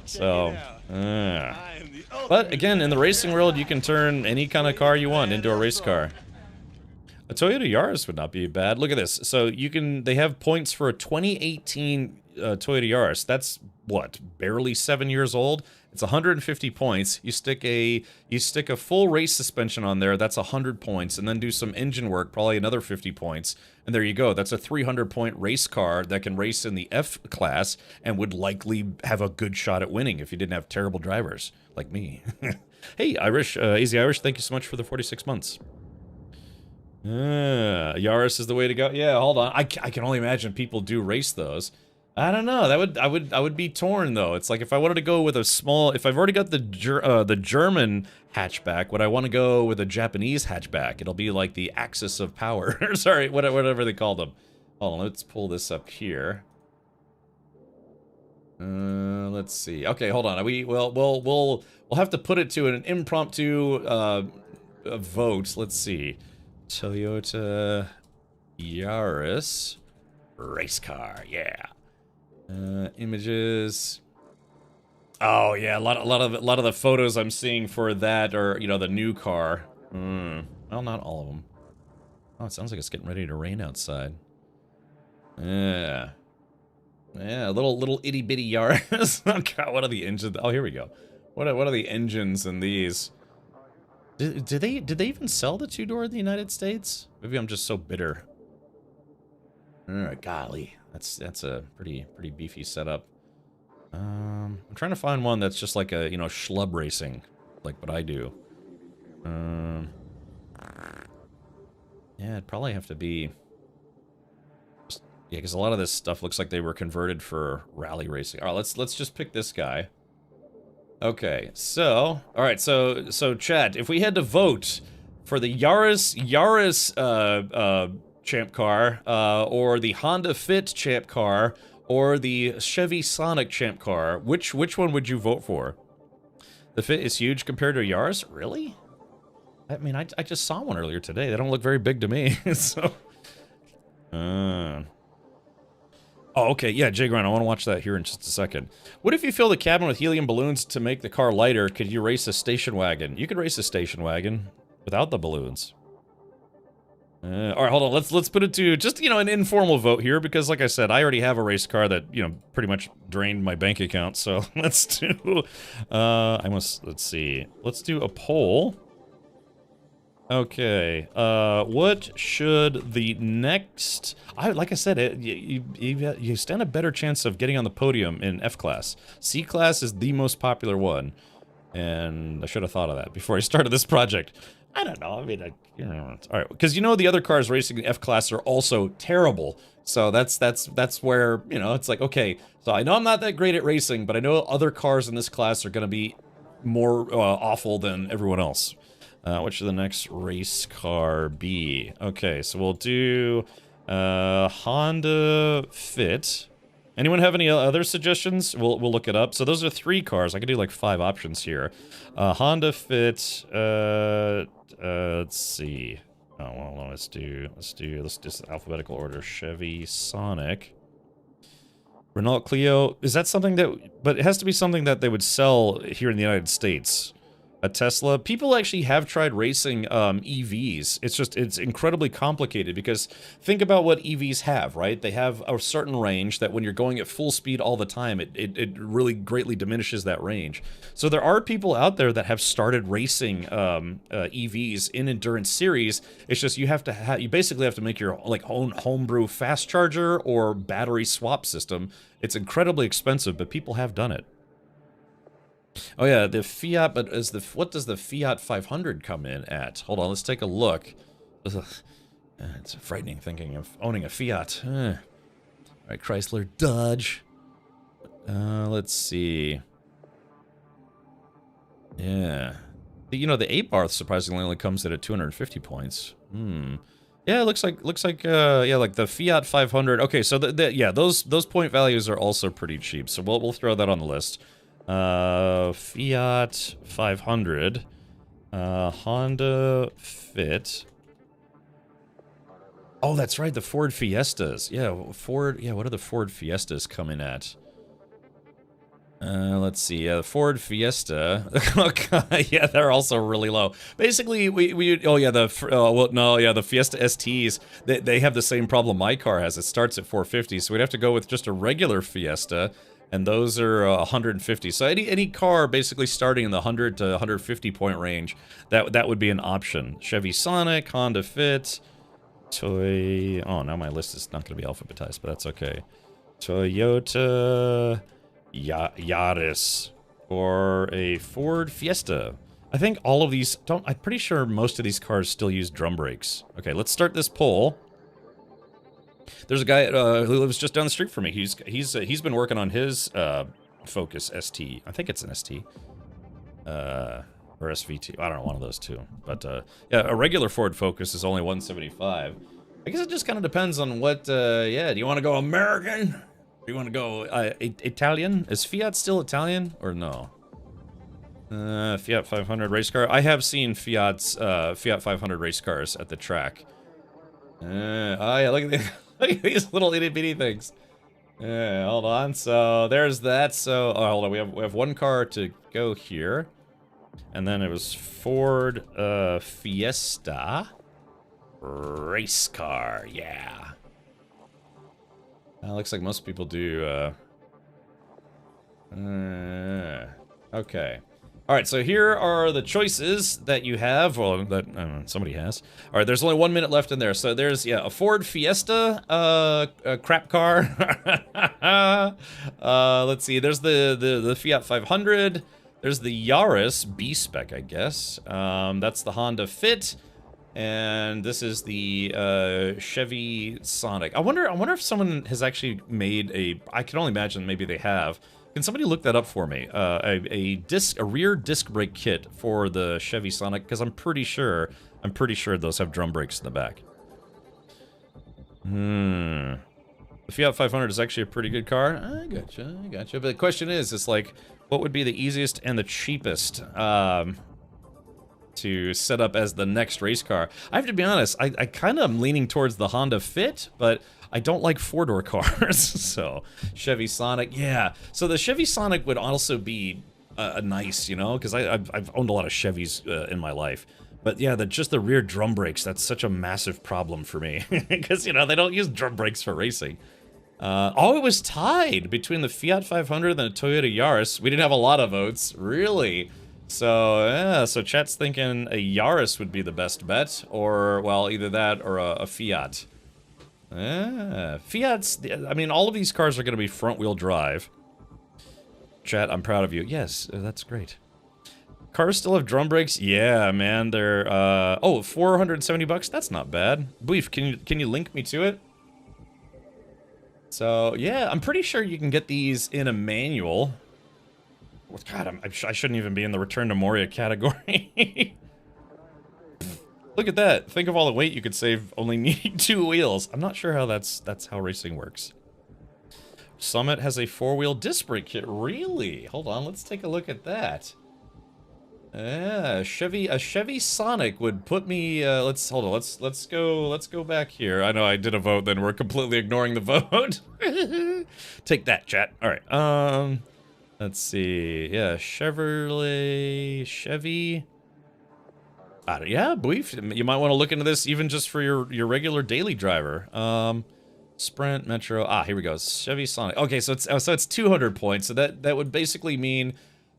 So, but again, in the racing world, you can turn any kind of car you want into a race car. A Toyota Yaris would not be bad. Look at this. So they have points for a 2018 Toyota Yaris. That's what, barely 7 years old. It's 150 points. You stick a full race suspension on there. That's 100 points, and then do some engine work, probably another 50 points. And there you go. That's a 300-point race car that can race in the F class and would likely have a good shot at winning if you didn't have terrible drivers like me. Hey, Irish, Easy Irish, thank you so much for the 46 months. Yaris is the way to go. Yeah, hold on. I can only imagine people do race those. I don't know. I would be torn though. It's like if I wanted to go with a small, if I've already got the German hatchback, would I want to go with a Japanese hatchback? It'll be like the axis of power. Sorry, whatever they call them. Hold on, let's pull this up here. Let's see. Okay, hold on. We'll have to put it to an impromptu vote. Let's see. Toyota Yaris race car. Yeah. Images. Oh yeah, a lot of the photos I'm seeing for that are, you know, the new car. Well, not all of them. Oh, it sounds like it's getting ready to rain outside. Yeah, little itty bitty Yaris. Oh god, what are the engines? Oh, here we go. What are the engines in these? Did they even sell the two-door in the United States? Maybe I'm just so bitter. Golly. That's a pretty beefy setup. I'm trying to find one that's just like a, you know, schlub racing, like what I do. Yeah, it'd probably have to be... Yeah, because a lot of this stuff looks like they were converted for rally racing. All right, let's just pick this guy. Okay, so... Alright, so chat, if we had to vote for the Yaris champ car, or the Honda Fit champ car, or the Chevy Sonic champ car, which one would you vote for? The Fit is huge compared to a Yaris? Really? I mean, I just saw one earlier today. They don't look very big to me, so... Oh, okay, yeah, Jay Grant, I want to watch that here in just a second. What if you fill the cabin with helium balloons to make the car lighter? Could you race a station wagon? You could race a station wagon without the balloons. All right, hold on. Let's put it to just, you know, an informal vote here, because like I said, I already have a race car that, you know, pretty much drained my bank account. So let's do let's see. Let's do a poll. Okay, what should the next... like I said, you stand a better chance of getting on the podium in F-Class. C-Class is the most popular one. And I should have thought of that before I started this project. I don't know, I mean, you know, alright, because you know the other cars racing in F-Class are also terrible. So that's where, you know, it's like, okay, so I know I'm not that great at racing, but I know other cars in this class are going to be more awful than everyone else. What should the next race car be? Okay, so we'll do Honda Fit. Anyone have any other suggestions? We'll look it up. So those are 3 cars. I could do like 5 options here. Honda Fit. Let's see. Oh well, let's just alphabetical order. Chevy Sonic. Renault Clio. Is that something that? But it has to be something that they would sell here in the United States. A Tesla. People actually have tried racing EVs. It's incredibly complicated because think about what EVs have, right? They have a certain range that when you're going at full speed all the time, it really greatly diminishes that range. So there are people out there that have started racing EVs in endurance series. It's just you have to you basically have to make your like own homebrew fast charger or battery swap system. It's incredibly expensive, but people have done it. Oh yeah, the Fiat, but what does the Fiat 500 come in at? Hold on, let's take a look. Ugh. It's frightening thinking of owning a Fiat. Alright, Chrysler, Dodge. Let's see. Yeah. You know, the 8-bar surprisingly only comes in at 250 points. Yeah, it looks like yeah, like the Fiat 500. Okay, so yeah, those point values are also pretty cheap. So we'll throw that on the list. Fiat 500, Honda Fit. Oh, that's right, the Ford Fiestas. Yeah, Ford, yeah, what are the Ford Fiestas coming at? Let's see, the Ford Fiesta. Yeah, they're also really low. Basically, oh yeah, the Fiesta STs, they have the same problem my car has. It starts at 450, so we'd have to go with just a regular Fiesta. And those are 150. So any car basically starting in the 100 to 150 point range, that would be an option. Chevy Sonic, Honda Fit, oh, now my list is not going to be alphabetized, but that's okay. Toyota Yaris or a Ford Fiesta. I think all of these I'm pretty sure most of these cars still use drum brakes. Okay, let's start this poll. There's a guy who lives just down the street from me. He's been working on his Focus ST. I think it's an ST. Or SVT. I don't know, one of those two. But yeah, a regular Ford Focus is only 175. I guess it just kind of depends on what. Yeah, do you want to go American? Do you want to go Italian? Is Fiat still Italian or no? Fiat 500 race car. I have seen Fiat 500 race cars at the track. Oh yeah, look at these little itty bitty things. Yeah, hold on. So there's that. So hold on. We have one car to go here, and then it was Ford Fiesta race car. Yeah. Looks like most people do. Okay. All right, so here are the choices that you have, well, that somebody has. All right, there's only 1 minute left in there. So there's, yeah, a Ford Fiesta, a crap car. Let's see, there's the Fiat 500. There's the Yaris B-Spec, I guess. That's the Honda Fit. And this is the Chevy Sonic. I wonder if someone has actually made I can only imagine maybe they have. Can somebody look that up for me? A rear disc brake kit for the Chevy Sonic, because I'm pretty sure those have drum brakes in the back. The Fiat 500 is actually a pretty good car. I gotcha. But the question is, it's like, what would be the easiest and the cheapest to set up as the next race car? I have to be honest, I kind of am leaning towards the Honda Fit, but I don't like four-door cars, so Chevy Sonic, yeah. So the Chevy Sonic would also be a nice, you know, because I've owned a lot of Chevys in my life. But yeah, just the rear drum brakes, that's such a massive problem for me. Because, you know, they don't use drum brakes for racing. Oh, it was tied between the Fiat 500 and the Toyota Yaris. We didn't have a lot of votes, really. So, yeah, so chat's thinking a Yaris would be the best bet, or, well, either that or a Fiat. Fiat's, I mean, all of these cars are going to be front-wheel drive. Chat, I'm proud of you. Yes, that's great. Cars still have drum brakes? Yeah, man, they're, oh, 470 bucks? That's not bad. Beef, can you link me to it? So, yeah, I'm pretty sure you can get these in a manual. God, I shouldn't even be in the Return to Moria category. Look at that. Think of all the weight you could save only needing 2 wheels. I'm not sure how that's how racing works. Summit has a 4-wheel disc brake kit. Really? Hold on, let's take a look at that. A Chevy Sonic would put me, let's go back here. I know I did a vote, then we're completely ignoring the vote. Take that, chat. All right, let's see. Yeah, Chevy. Yeah, Beef, you might want to look into this even just for your regular daily driver. Sprint, Metro. Here we go. Chevy Sonic. Okay, so it's 200 points. So that would basically mean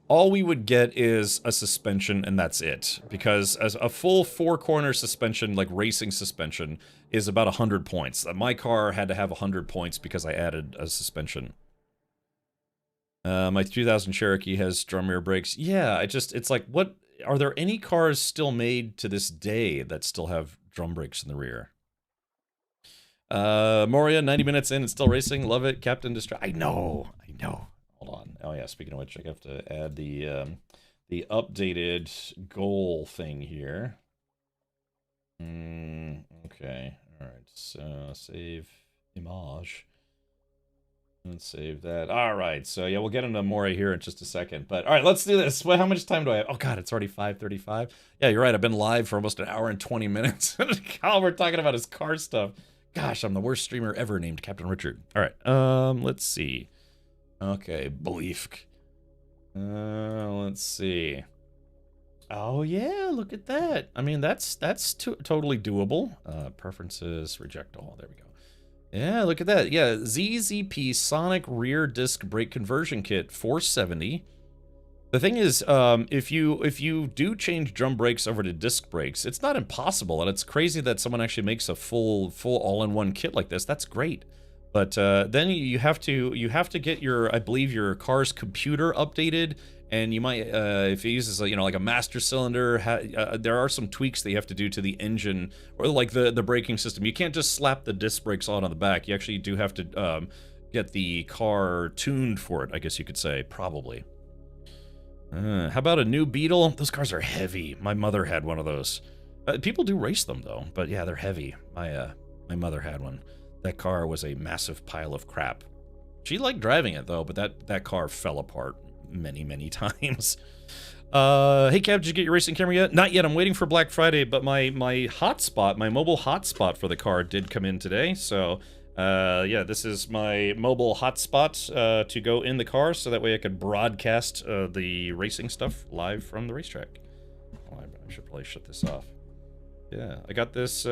all we would get is a suspension, and that's it. Because as a full 4-corner suspension, like racing suspension, is about 100 points. My car had to have 100 points because I added a suspension. My 2000 Cherokee has drum rear brakes. Yeah, it's like, what are there any cars still made to this day that still have drum brakes in the rear? Moria, 90 minutes in, it's still racing. Love it. Captain Distract. I know. Hold on. Oh yeah, speaking of which, I have to add the updated goal thing here. Okay. All right. So save image. Let's save that. All right. So yeah, we'll get into Moria here in just a second. But all right, let's do this. How much time do I have? Oh god, it's already 5:35. Yeah, you're right. I've been live for almost an hour and 20 minutes. Kyle, we're talking about his car stuff. Gosh, I'm the worst streamer ever named Captain Richard. All right. Let's see. Okay, Belief. Let's see. Oh yeah, look at that. I mean, that's totally doable. Preferences, reject all. There we go. Yeah, look at that. Yeah, ZZP Sonic Rear Disc Brake Conversion Kit, 470. The thing is, if you do change drum brakes over to disc brakes, it's not impossible, and it's crazy that someone actually makes a full all-in-one kit like this. That's great. But then you have to get your, I believe, your car's computer updated, and you might, if it uses like a master cylinder, there are some tweaks that you have to do to the engine or like the braking system. You can't just slap the disc brakes on the back. You actually do have to get the car tuned for it, I guess you could say, probably. How about a new Beetle? Those cars are heavy. My mother had one of those. People do race them though, but yeah, they're heavy. My mother had one. That car was a massive pile of crap. She liked driving it though, but that car fell apart many times. Hey Kev, did you get your racing camera yet? Not yet. I'm waiting for Black Friday, but my hotspot, my mobile hotspot for the car did come in today. So yeah, this is my mobile hotspot to go in the car, so that way I could broadcast the racing stuff live from the racetrack. Oh, I should probably shut this off. Yeah, I got this.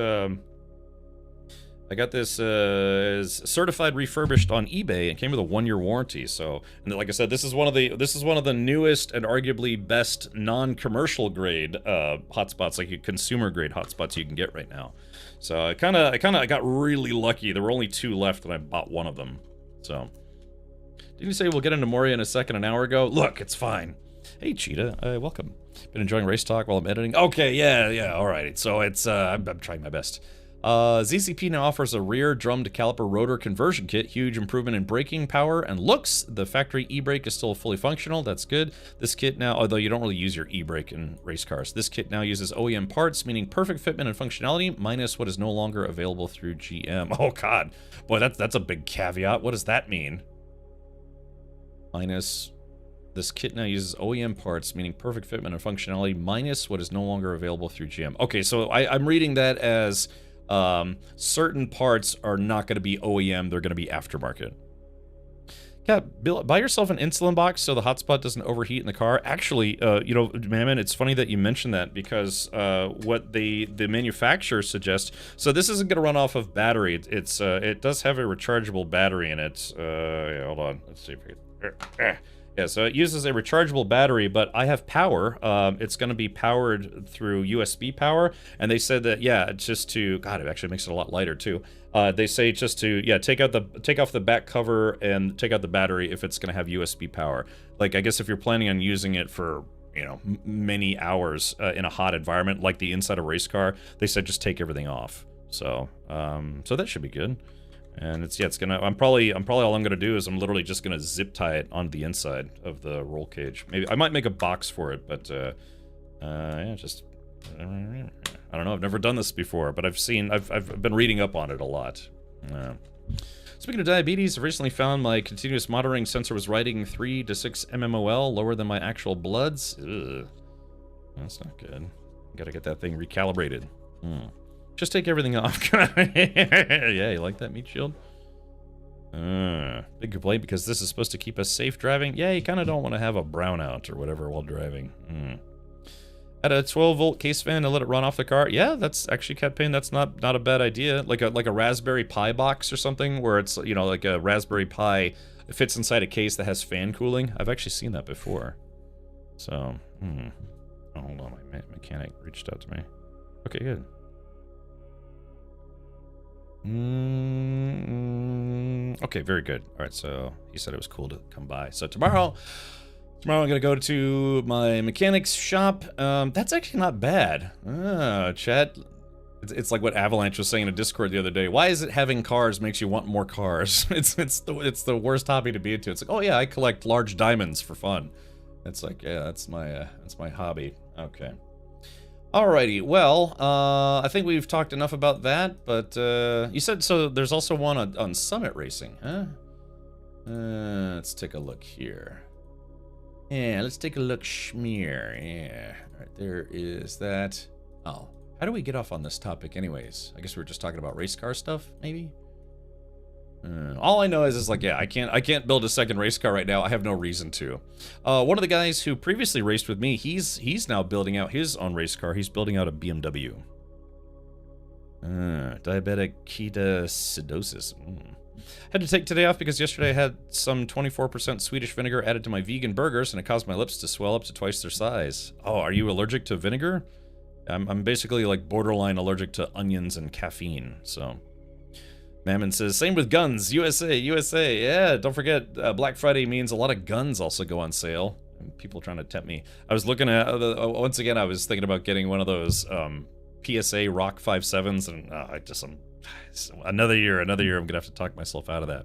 Is certified refurbished on eBay and came with a 1-year warranty. So, and like I said, this is one of the newest and arguably best non-commercial grade hotspots, like consumer grade hotspots you can get right now. So I got really lucky. There were only 2 left, and I bought one of them. So, didn't you say we'll get into Moria in a second an hour ago? Look, it's fine. Hey Cheetah, welcome. Been enjoying race talk while I'm editing. Okay, yeah, all right. So it's I'm trying my best. ZCP now offers a rear drum to caliper rotor conversion kit. Huge improvement in braking power and looks. The factory e-brake is still fully functional. That's good. This kit now, although you don't really use your e-brake in race cars, this kit now uses OEM parts, meaning perfect fitment and functionality, minus what is no longer available through GM. Oh god, boy, that's a big caveat. What does that mean? Minus, this kit now uses OEM parts, meaning perfect fitment and functionality, minus what is no longer available through GM. Okay, so I'm reading that as certain parts are not going to be OEM, they're going to be aftermarket. Yeah, buy yourself an insulin box so the hotspot doesn't overheat in the car. Actually, you know, Mammon, it's funny that you mentioned that, because what the manufacturer suggests, so this isn't going to run off of battery. It does have a rechargeable battery in it. Yeah, hold on, let's see if we can, Yeah, so it uses a rechargeable battery, but I have power. It's going to be powered through USB power, and they said that, yeah, it's just to, God, it actually makes it a lot lighter too. They say just to, yeah, take off the back cover and take out the battery if it's going to have USB power. Like, I guess if you're planning on using it for, you know, many hours in a hot environment, like the inside of a race car, they said just take everything off. So, so that should be good. And it's, yeah, it's gonna, I'm probably all I'm gonna do is I'm literally just gonna zip tie it on the inside of the roll cage. Maybe I might make a box for it, but yeah, just, I don't know, I've never done this before, but I've been reading up on it a lot. Speaking of diabetes, I've recently found my continuous monitoring sensor was writing 3 to 6 mmol, lower than my actual bloods. Ugh. That's not good. Gotta get that thing recalibrated. Just take everything off. Yeah, you like that meat shield? Big complaint because this is supposed to keep us safe driving. Yeah, you kind of don't want to have a brownout or whatever while driving. Had a 12-volt case fan and let it run off the car. Yeah, that's actually, Cat Pain, that's not a bad idea. Like a Raspberry Pi box or something where it's, you know, like a Raspberry Pi fits inside a case that has fan cooling. I've actually seen that before. So, oh, hold on, my mechanic reached out to me. Okay, good. Okay, very good. All right, so he said it was cool to come by. So tomorrow I'm gonna go to my mechanic's shop. That's actually not bad. Chat. It's like what Avalanche was saying in a Discord the other day. Why is it having cars makes you want more cars? It's the worst hobby to be into. It's like, oh yeah, I collect large diamonds for fun. It's like, yeah, that's my hobby. Okay. Alrighty, well, I think we've talked enough about that, but, you said, so there's also one on Summit Racing, huh? Let's take a look here. Yeah, let's take a look, schmear, yeah. Alright, there is that. Oh, how do we get off on this topic anyways? I guess we were just talking about race car stuff, maybe? All I know is like, yeah, I can't build a second race car right now. I have no reason to. One of the guys who previously raced with me, he's now building out his own race car. He's building out a BMW. Diabetic ketoacidosis. Had to take today off because yesterday I had some 24% Swedish vinegar added to my vegan burgers and it caused my lips to swell up to twice their size. Oh, are you allergic to vinegar? I'm basically like borderline allergic to onions and caffeine, so... Mammon says, same with guns, USA, USA. Yeah, don't forget, Black Friday means a lot of guns also go on sale. And people trying to tempt me. I was looking at, once again, I was thinking about getting one of those PSA Rock 5.7s, and another year, I'm gonna have to talk myself out of that.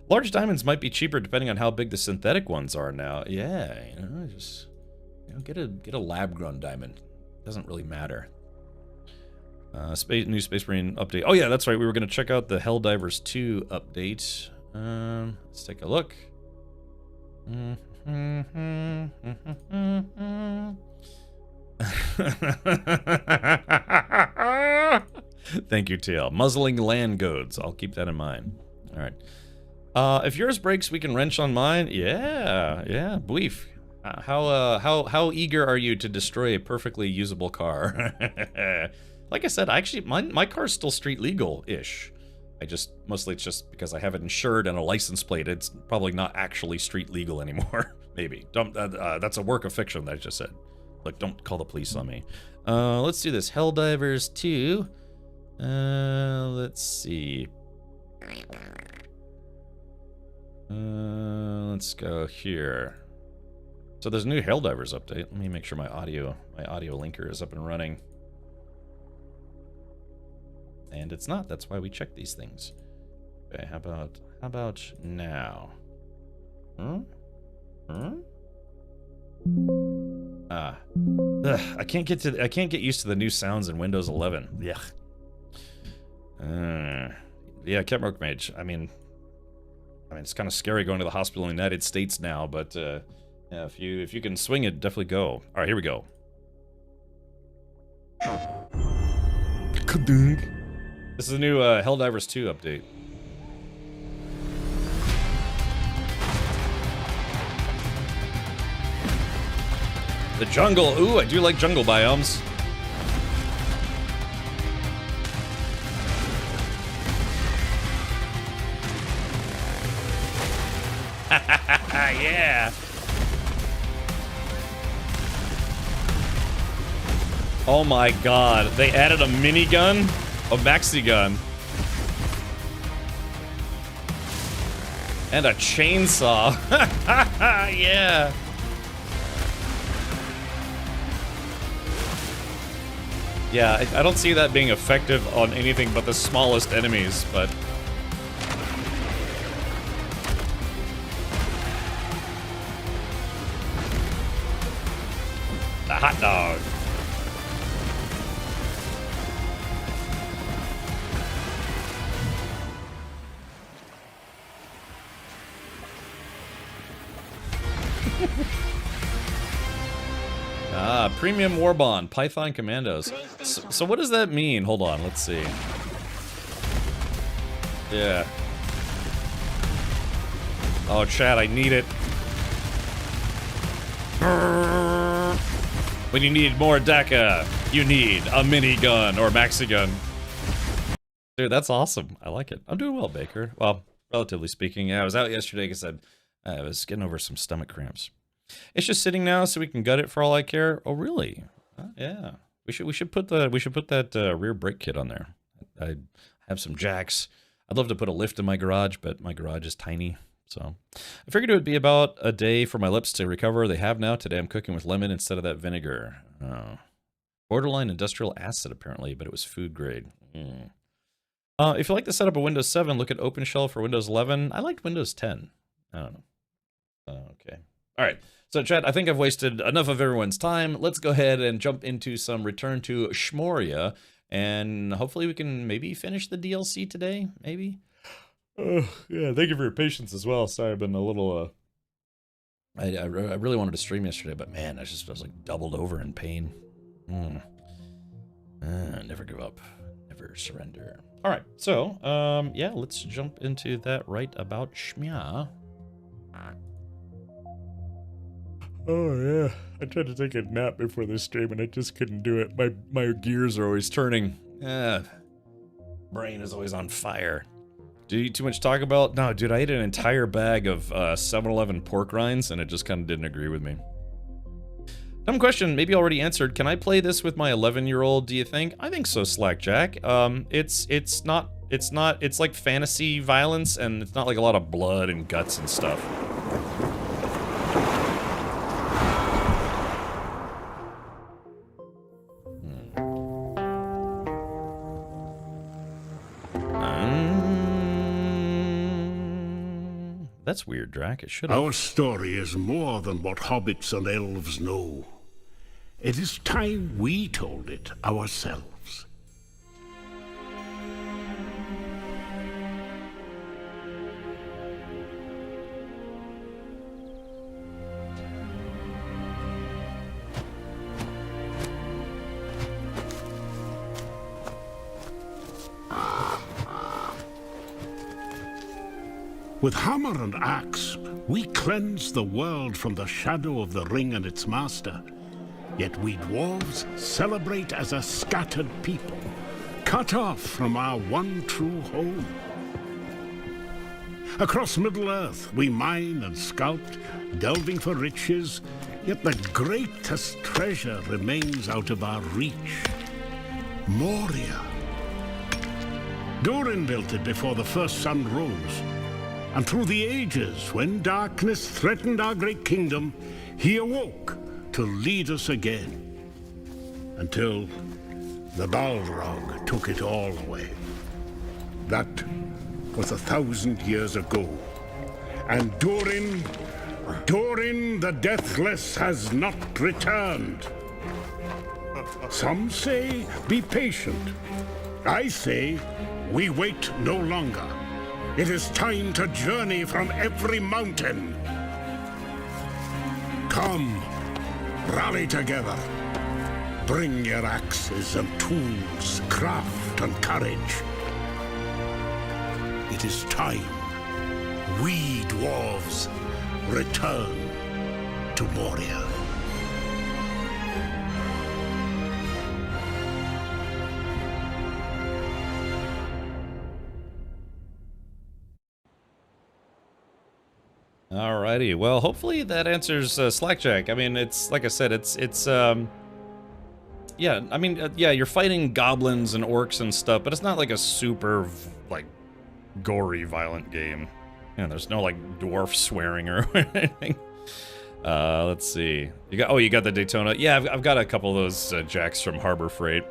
Large diamonds might be cheaper depending on how big the synthetic ones are now. Yeah, you know, just, you know, get a lab-grown diamond. Doesn't really matter. New Space Marine update. Oh yeah, that's right. We were going to check out the Helldivers 2 update. Let's take a look. Thank you, TL. Muzzling land goads. I'll keep that in mind. All right. If yours breaks, we can wrench on mine. Yeah, Bleef. How eager are you to destroy a perfectly usable car? Like I said, actually, my car's still street legal-ish. Mostly it's just because I have it insured and a license plate. It's probably not actually street legal anymore. Maybe. That's a work of fiction that I just said. Look, don't call the police on me. Let's do this. Helldivers 2. Let's see. Let's go here. So there's a new Helldivers update. Let me make sure my audio linker is up and running. And it's not. That's why we check these things. Okay, how about now? I can't get used to the new sounds in Windows 11. Yeah, Kemrock Mage. I mean it's kind of scary going to the hospital in the United States now, but yeah, if you can swing it, definitely go. All right, here we go. This is the new Helldivers 2 update. The jungle. Ooh, I do like jungle biomes. Yeah. Oh my god, they added a minigun? A maxi gun. And a chainsaw. Yeah. Yeah, I don't see that being effective on anything but the smallest enemies, but... The hot dog. Premium War Bond, Python Commandos. So what does that mean? Hold on, let's see. Yeah. Oh, chat, I need it. When you need more DACA, you need a minigun or maxi gun. Dude, that's awesome. I like it. I'm doing well, Baker. Well, relatively speaking. Yeah, I was out yesterday because I was getting over some stomach cramps. It's just sitting now, so we can gut it for all I care. Oh, really? Yeah. We should put that rear brake kit on there. I have some jacks. I'd love to put a lift in my garage, but my garage is tiny. So I figured it would be about a day for my lips to recover. They have now. Today I'm cooking with lemon instead of that vinegar. Oh. Borderline industrial acid, apparently, but it was food grade. If you like the setup of Windows 7, look at OpenShell for Windows 11. I liked Windows 10. I don't know. Okay. All right. So, chat, I think I've wasted enough of everyone's time. Let's go ahead and jump into some Return to Shmoria, and hopefully we can maybe finish the DLC today, maybe? Yeah, thank you for your patience as well. Sorry, I've been a little, I really wanted to stream yesterday, but man, I was like doubled over in pain. Never give up. Never surrender. All right, so, yeah, let's jump into that right about Shmia. Oh yeah, I tried to take a nap before this stream and I just couldn't do it. My gears are always turning. Brain is always on fire. Did you eat too much Taco Bell? No, dude, I ate an entire bag of 7-Eleven pork rinds and it just kind of didn't agree with me. Dumb question, maybe already answered. Can I play this with my 11-year-old, do you think? I think so, Slackjack. It's like fantasy violence and it's not like a lot of blood and guts and stuff. That's weird, Drac. It should have. Our story is more than what hobbits and elves know. It is time we told it ourselves. With hammer and axe, we cleanse the world from the shadow of the ring and its master. Yet we dwarves celebrate as a scattered people, cut off from our one true home. Across Middle-earth, we mine and sculpt, delving for riches, yet the greatest treasure remains out of our reach. Moria. Durin built it before the first sun rose. And through the ages, when darkness threatened our great kingdom, he awoke to lead us again. Until the Balrog took it all away. That was 1,000 years ago. And Durin the Deathless has not returned. Some say, be patient. I say, we wait no longer. It is time to journey from every mountain. Come, rally together. Bring your axes and tools, craft and courage. It is time we dwarves return to Moria. Alrighty, well, hopefully that answers Slackjack. I mean, it's, like I said, yeah, I mean, yeah, you're fighting goblins and orcs and stuff, but it's not like a super, like, gory, violent game. Yeah, there's no, like, dwarf swearing or anything. Let's see. You got the Daytona. Yeah, I've got a couple of those jacks from Harbor Freight.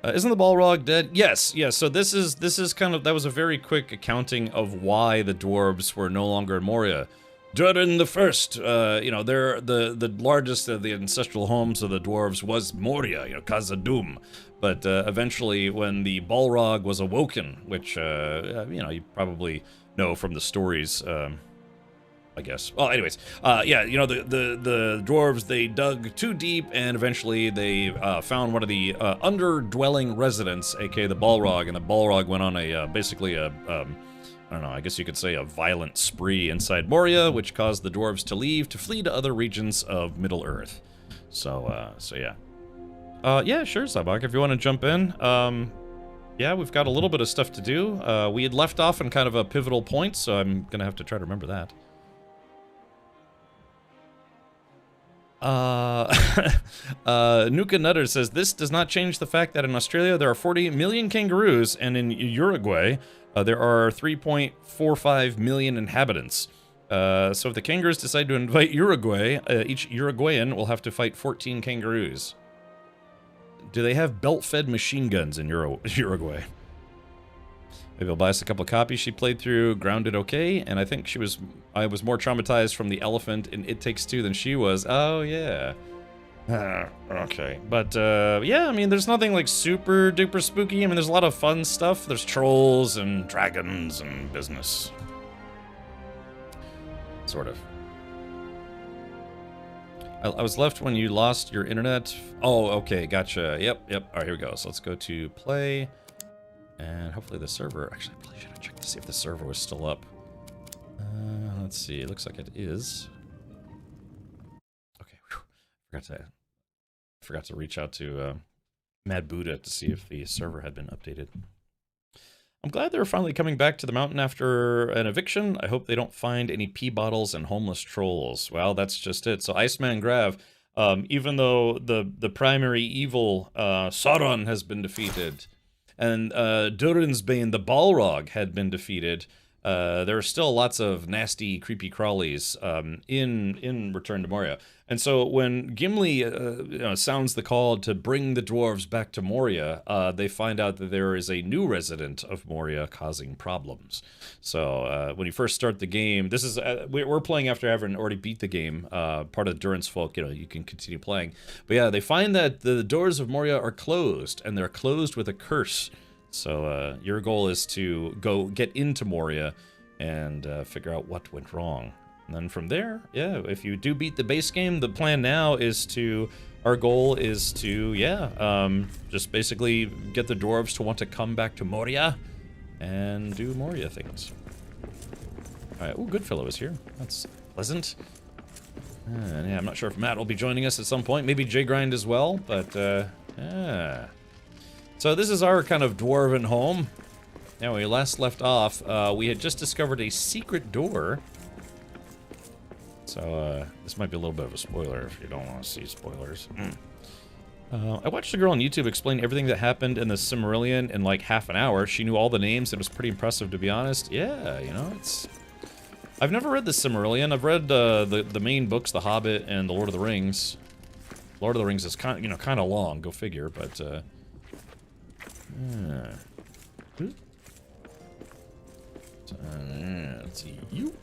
Isn't the Balrog dead? Yes, yes. So this is kind of, that was a very quick accounting of why the dwarves were no longer in Moria. Durin the First, you know, they're the largest of the ancestral homes of the dwarves was Moria, you know, Khazad-dûm. But eventually, when the Balrog was awoken, which you know, you probably know from the stories, I guess. Well, anyways, yeah, you know, the dwarves, they dug too deep, and eventually they found one of the underdwelling residents, aka the Balrog, and the Balrog went on a basically a I don't know, I guess you could say a violent spree inside Moria, which caused the dwarves to leave to flee to other regions of Middle-earth. So, so yeah. Yeah, sure, Zabak, if you want to jump in. Yeah, we've got a little bit of stuff to do. We had left off on kind of a pivotal point, so I'm gonna have to try to remember that. Nuka Nutter says, this does not change the fact that in Australia there are 40 million kangaroos, and in Uruguay there are 3.45 million inhabitants. So if the kangaroos decide to invade Uruguay, each Uruguayan will have to fight 14 kangaroos. Do they have belt-fed machine guns in Uruguay? Maybe I'll buy us a couple of copies. She played through Grounded okay, and I think I was more traumatized from the elephant in It Takes Two than she was. Oh, yeah. Okay. But, yeah, I mean, there's nothing, like, super duper spooky. I mean, there's a lot of fun stuff. There's trolls and dragons and business. Sort of. I was left when you lost your internet. Oh, okay, gotcha. Yep. All right, here we go. So let's go to play. And hopefully the server... Actually, I probably should have checked to see if the server was still up. Let's see. It looks like it is. Okay. Whew. Forgot to reach out to Mad Buddha to see if the server had been updated. I'm glad they're finally coming back to the mountain after an eviction. I hope they don't find any pee bottles and homeless trolls. Well, that's just it. So Iceman Grav, even though the primary evil, Sauron, has been defeated, and Durin's Bane, the Balrog, had been defeated, there are still lots of nasty, creepy crawlies in Return to Moria. And so when Gimli you know, sounds the call to bring the dwarves back to Moria, they find out that there is a new resident of Moria causing problems. So when you first start the game, this is we're playing after having already beat the game. Part of Durin's folk, you know, you can continue playing. But yeah, they find that the doors of Moria are closed, and they're closed with a curse. So your goal is to go get into Moria and figure out what went wrong. And then from there, yeah, if you do beat the base game, the plan now is to, our goal is to, yeah, just basically get the dwarves to want to come back to Moria and do Moria things. All right, oh, Goodfellow is here. That's pleasant. And yeah, I'm not sure if Matt will be joining us at some point. Maybe J-Grind as well, but yeah. So this is our kind of dwarven home. Now, when we last left off, we had just discovered a secret door. So, this might be a little bit of a spoiler if you don't want to see spoilers. I watched a girl on YouTube explain everything that happened in the Silmarillion in like half an hour. She knew all the names. It was pretty impressive, to be honest. Yeah, you know, it's... I've never read the Silmarillion. I've read the main books, The Hobbit and The Lord of the Rings. Lord of the Rings is kind of, you know, kind of long, go figure, but, yeah. Let's see you.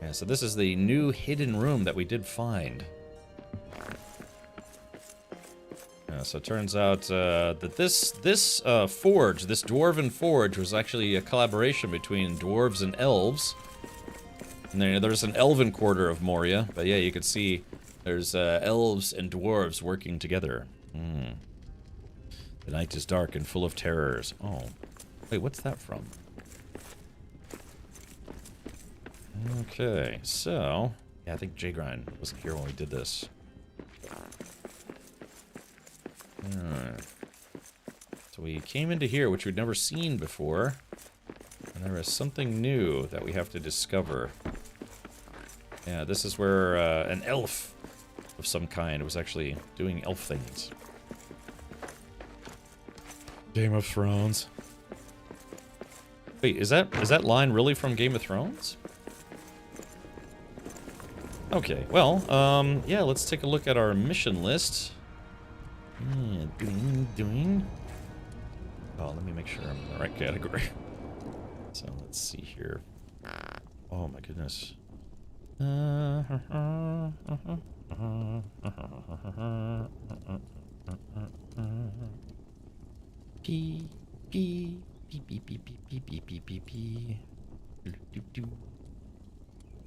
Yeah, so this is the new hidden room that we did find. Yeah, so it turns out that this forge, this dwarven forge, was actually a collaboration between dwarves and elves. And there's an elven quarter of Moria, but yeah, you can see there's elves and dwarves working together. The night is dark and full of terrors. Oh, wait, what's that from? Okay, so... Yeah, I think J-Grind wasn't here when we did this. Alright. So we came into here, which we'd never seen before. And there is something new that we have to discover. Yeah, this is where an elf of some kind was actually doing elf things. Game of Thrones. Wait, is that line really from Game of Thrones? Okay, well, yeah, let's take a look at our mission list. Doing. Oh, let me make sure I'm in the right category. So let's see here. Oh my goodness. P P P P P P P P P P.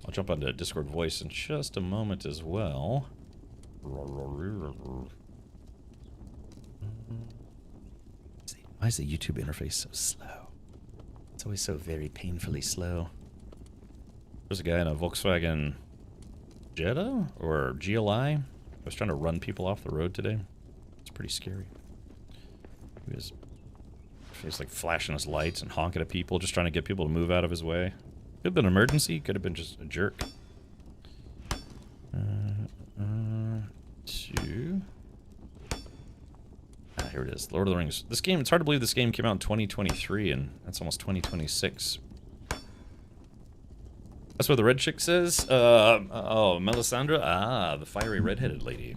I'll jump onto Discord voice in just a moment as well. Why is the YouTube interface so slow? It's always so very painfully slow. There's a guy in a Volkswagen Jetta or GLI. I was trying to run people off the road today. It's pretty scary. He's like flashing his lights and honking at people, just trying to get people to move out of his way. Could have been an emergency, could have been just a jerk. Here it is, Lord of the Rings. This game, it's hard to believe this game came out in 2023, and that's almost 2026. That's what the red chick says? Oh, Melisandre? Ah, the fiery redheaded lady.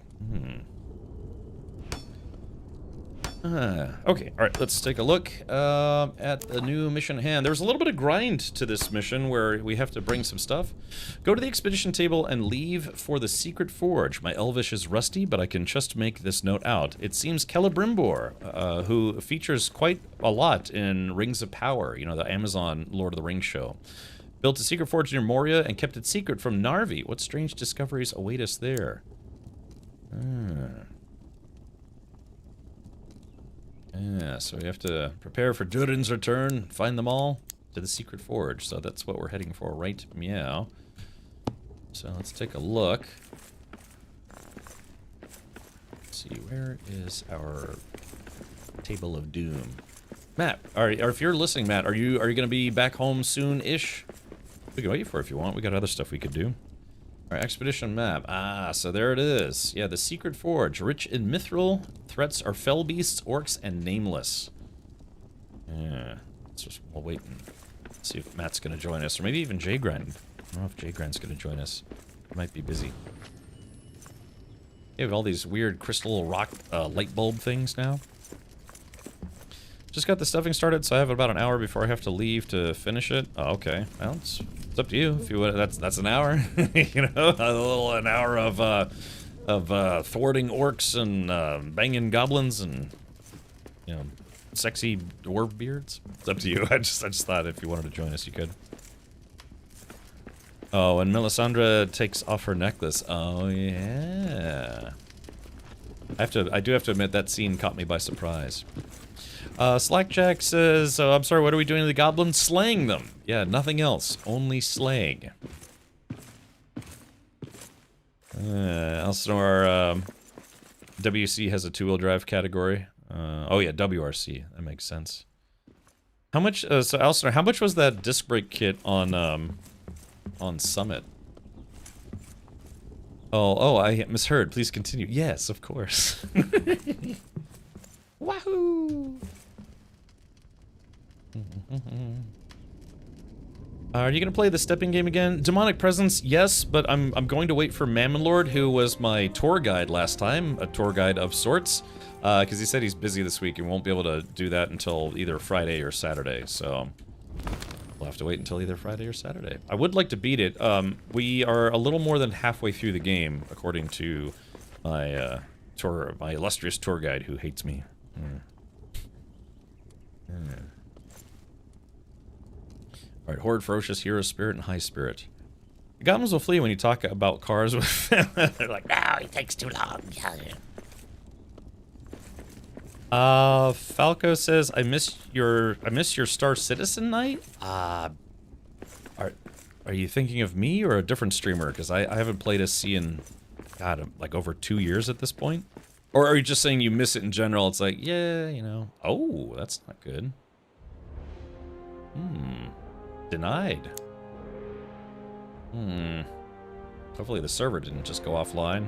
Okay, alright, let's take a look at the new mission at hand. There's a little bit of grind to this mission where we have to bring some stuff. Go to the expedition table and leave for the secret forge. My Elvish is rusty, but I can just make this note out. It seems Celebrimbor, who features quite a lot in Rings of Power, you know, the Amazon Lord of the Rings show. Built a secret forge near Moria and kept it secret from Narvi. What strange discoveries await us there? Yeah, so we have to prepare for DURIN'S return, find them all to the secret forge. So that's what we're heading for, right? Meow. So let's take a look. Let's see, where is our Table of Doom? Matt, or if you're listening, Matt, are you gonna be back home soon-ish? We can wait for it if you want. We got other stuff we could do. Our expedition map. Ah, so there it is. Yeah, the secret forge. Rich in mithril. Threats are fell beasts, orcs, and nameless. Yeah. We'll wait and see if Matt's going to join us. Or maybe even J-Grind. I don't know if J-Grind's going to join us. He might be busy. You have all these weird crystal rock light bulb things now. Just got the stuffing started, so I have about an hour before I have to leave to finish it. Oh, okay. Well, it's up to you. If you want, that's an hour. You know, an hour of thwarting orcs and banging goblins and, you know, sexy dwarf beards. It's up to you. I just thought if you wanted to join us, you could. Oh, and Melisandre takes off her necklace. Oh yeah. I do have to admit that scene caught me by surprise. Slackjack says, I'm sorry, what are we doing to the goblins? Slaying them. Yeah, nothing else. Only slaying. Elsinore, WC has a two-wheel drive category. Oh yeah, WRC. That makes sense. How much, so Elsinore, how much was that disc brake kit on Summit? Oh, I misheard. Please continue. Yes, of course. Wahoo! Are you gonna play the stepping game again? Demonic Presence, yes, but I'm going to wait for Mammon Lord, who was my tour guide last time, a tour guide of sorts, because he said he's busy this week and won't be able to do that until either Friday or Saturday, so we'll have to wait until either Friday or Saturday. I would like to beat it. We are a little more than halfway through the game, according to my my illustrious tour guide who hates me. Alright, Horde, Ferocious, Hero, Spirit, and High Spirit. The goblins will flee when you talk about cars with them. They're like, no, it takes too long. Falco says, I miss your Star Citizen night? Are you thinking of me or a different streamer? Because I haven't played SC in, God, like over 2 years at this point. Or are you just saying you miss it in general? It's like, yeah, you know. Oh, that's not good. Denied. Hopefully the server didn't just go offline.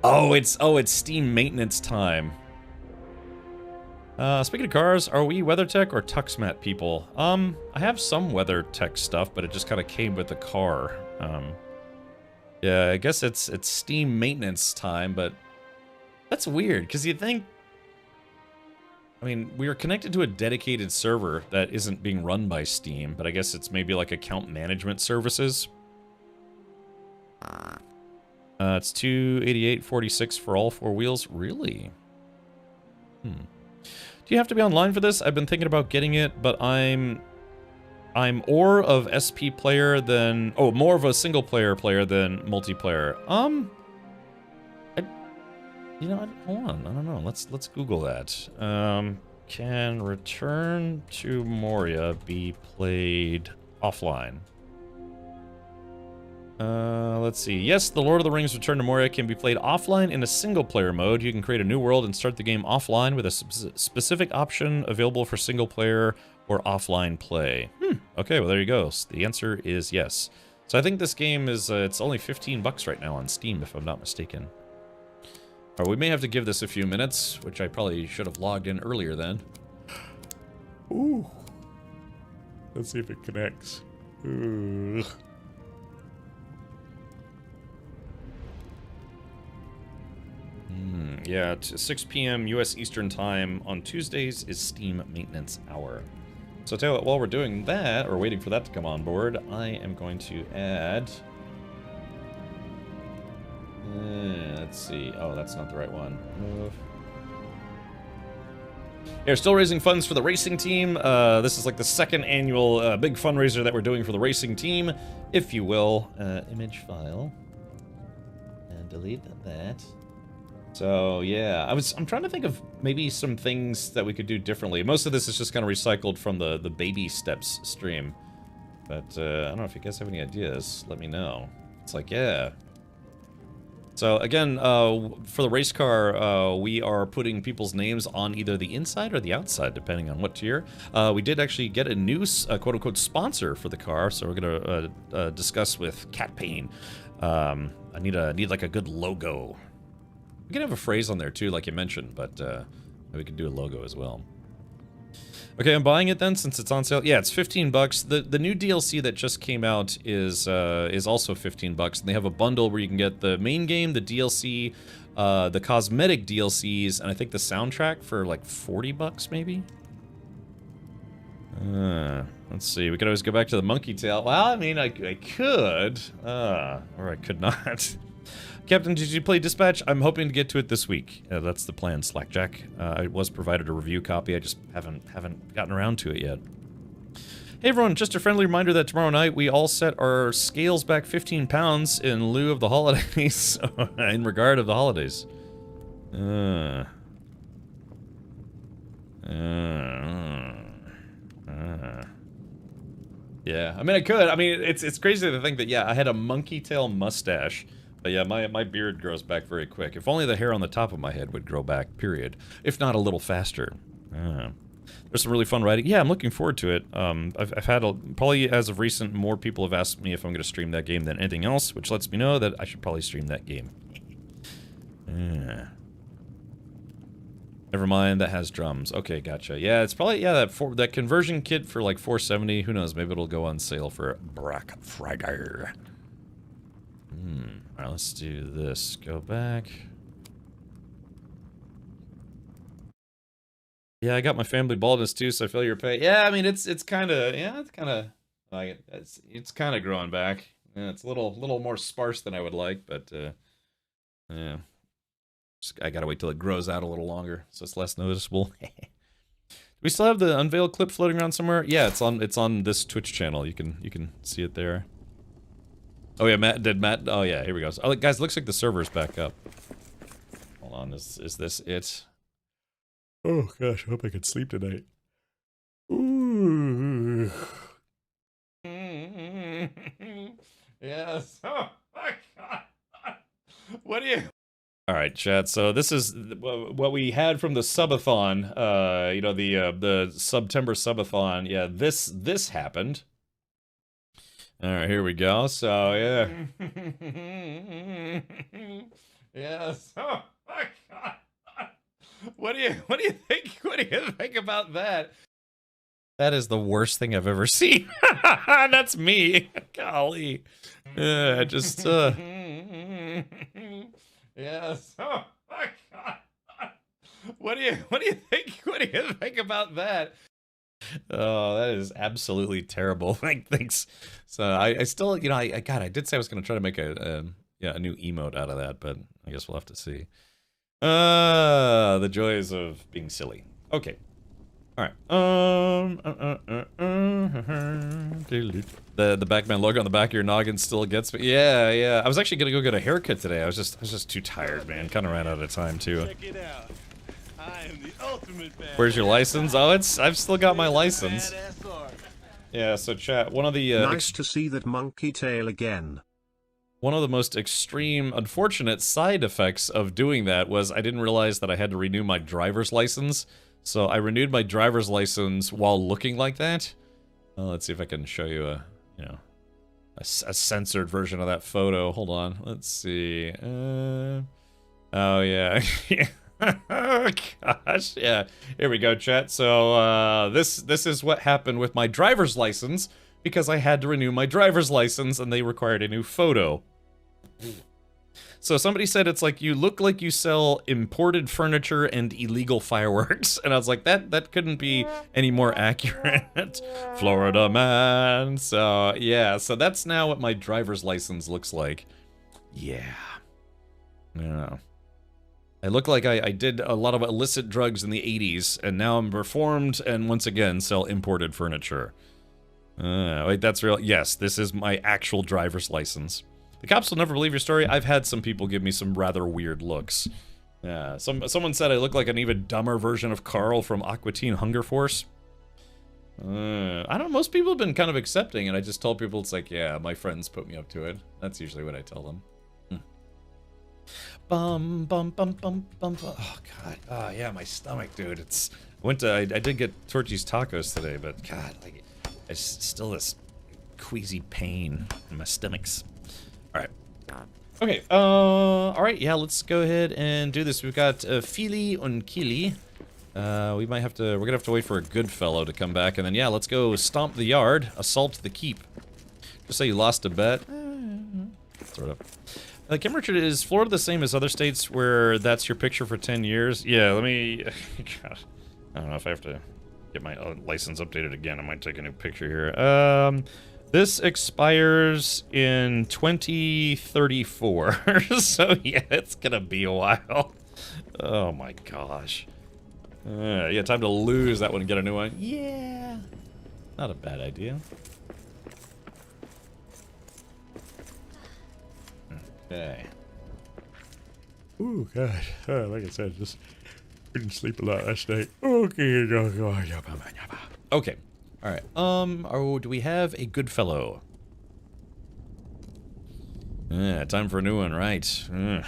Oh, it's Steam maintenance time. Speaking of cars, are we WeatherTech or TuxMat people? I have some WeatherTech stuff, but it just kind of came with the car. Yeah, I guess it's Steam maintenance time, but that's weird, because you'd think... I mean, we are connected to a dedicated server that isn't being run by Steam, but I guess it's maybe like account management services. It's 288.46 for all 4 wheels. Really? Do you have to be online for this? I've been thinking about getting it, but I'm more of SP player than... Oh, more of a single player than multiplayer. You know, hold on. I don't know. Let's Google that. Can Return to Moria be played offline? Let's see. Yes, The Lord of the Rings Return to Moria can be played offline in a single-player mode. You can create a new world and start the game offline with a specific option available for single-player or offline play. Okay, well, there you go. So the answer is yes. So I think this game is, it's only 15 bucks right now on Steam, if I'm not mistaken. All right, we may have to give this a few minutes, which I probably should have logged in earlier then. Ooh. Let's see if it connects. Ugh. Yeah, 6 p.m. U.S. Eastern Time on Tuesdays is Steam Maintenance Hour. So I'll tell you what, while we're doing that, or waiting for that to come on board, I am going to add... let's see. Oh, that's not the right one. Move. Yeah, we're still raising funds for the racing team. This is like the second annual big fundraiser that we're doing for the racing team, if you will. Image file. And delete that. So yeah, I'm trying to think of maybe some things that we could do differently. Most of this is just kind of recycled from the baby steps stream. But I don't know if you guys have any ideas. Let me know. It's like, yeah. So again, for the race car, we are putting people's names on either the inside or the outside, depending on what tier. We did actually get a new quote-unquote sponsor for the car, so we're gonna discuss with Cat Pain. I need like a good logo. We can have a phrase on there too, like you mentioned, but we could do a logo as well. Okay, I'm buying it then since it's on sale. Yeah, it's 15 bucks. The new DLC that just came out is also 15 bucks, and they have a bundle where you can get the main game, the DLC, the cosmetic DLCs, and I think the soundtrack for like 40 bucks maybe. Let's see. We could always go back to the monkey tail. Well, I mean, I could, or I could not. Captain, did you play Dispatch? I'm hoping to get to it this week. That's the plan, Slackjack. I was provided a review copy. I just haven't gotten around to it yet. Hey everyone, just a friendly reminder that tomorrow night we all set our scales back 15 pounds in lieu of the holidays, in regard of the holidays. Yeah, I mean I could. I mean it's crazy to think that yeah I had a monkey tail mustache. But yeah, my beard grows back very quick. If only the hair on the top of my head would grow back, period. If not a little faster. There's some really fun writing. Yeah, I'm looking forward to it. I've had, probably as of recent, more people have asked me if I'm going to stream that game than anything else, which lets me know that I should probably stream that game. Never mind, that has drums. Okay, gotcha. Yeah, it's probably, yeah, that conversion kit for like $470. Who knows, maybe it'll go on sale for Black Friday. Alright, let's do this. Go back. Yeah, I got my family baldness too, so I feel your pain. Yeah, I mean it's kind of like it's kind of growing back. Yeah, it's a little more sparse than I would like, but yeah. I gotta wait till it grows out a little longer, so it's less noticeable. We still have the unveiled clip floating around somewhere. Yeah, it's on this Twitch channel. You can see it there. Oh yeah, Matt? Oh yeah, here we go. Oh, guys, looks like the server's back up. Hold on, is this it? Oh gosh, I hope I can sleep tonight. Ooh. Yes. Oh my god. What do you? All right, chat. So this is what we had from the subathon. You know, the September subathon. Yeah, this happened. All right, here we go. So yeah. Yes. Oh my God. What do you think? What do you think about that? That is the worst thing I've ever seen. That's me. Golly. Yeah, just yes. Oh my God. What do you think? What do you think about that? Oh, that is absolutely terrible. Thanks. So I still, you know, I did say I was going to try to make a new emote out of that, but I guess we'll have to see. The joys of being silly. Okay. All right. The Backman logo on the back of your noggin still gets me. Yeah, yeah. I was actually gonna go get a haircut today. I was just too tired, man. Kind of ran out of time too. Check it out. I am the ultimate badass. Where's your license? Oh, I've still got my license. Yeah. So chat. One of the nice to see that monkey tail again. One of the most extreme, unfortunate side effects of doing that was I didn't realize that I had to renew my driver's license. So I renewed my driver's license while looking like that. Let's see if I can show you a censored version of that photo. Hold on. Let's see. Oh yeah. Oh gosh. Yeah. Here we go, chat. So this is what happened with my driver's license because I had to renew my driver's license and they required a new photo. So somebody said it's like you look like you sell imported furniture and illegal fireworks. And I was like, that couldn't be any more accurate. Florida man. So yeah, so that's now what my driver's license looks like. Yeah. Yeah. I look like I did a lot of illicit drugs in the 80s, and now I'm reformed and once again sell imported furniture. Wait, that's real? Yes, this is my actual driver's license. The cops will never believe your story. I've had some people give me some rather weird looks. Yeah, someone said I look like an even dumber version of Carl from Aqua Teen Hunger Force. I don't know, most people have been kind of accepting, and I just told people it's like, yeah, my friends put me up to it. That's usually what I tell them. Bum bum bum bum bum. Oh god. Oh yeah, my stomach, dude. I did get Torchy's tacos today, but god, like, it's still this queasy pain in my stomachs. All right. Okay. All right. Yeah, let's go ahead and do this. We've got Fili and Kili. We're gonna have to wait for a good fellow to come back, and then yeah, let's go stomp the yard, assault the keep. Just say you lost a bet. Sort of. Kim Richard, is Florida the same as other states where that's your picture for 10 years? Yeah, let me... God, I don't know if I have to get my license updated again. I might take a new picture here. This expires in 2034. So, yeah, it's gonna be a while. Oh, my gosh. Yeah, time to lose that one and get a new one. Yeah. Not a bad idea. Okay. Ooh, God. Like I said, just didn't sleep a lot last night. Okay. Okay. All right. Oh, do we have a good fellow? Yeah, time for a new one, right? So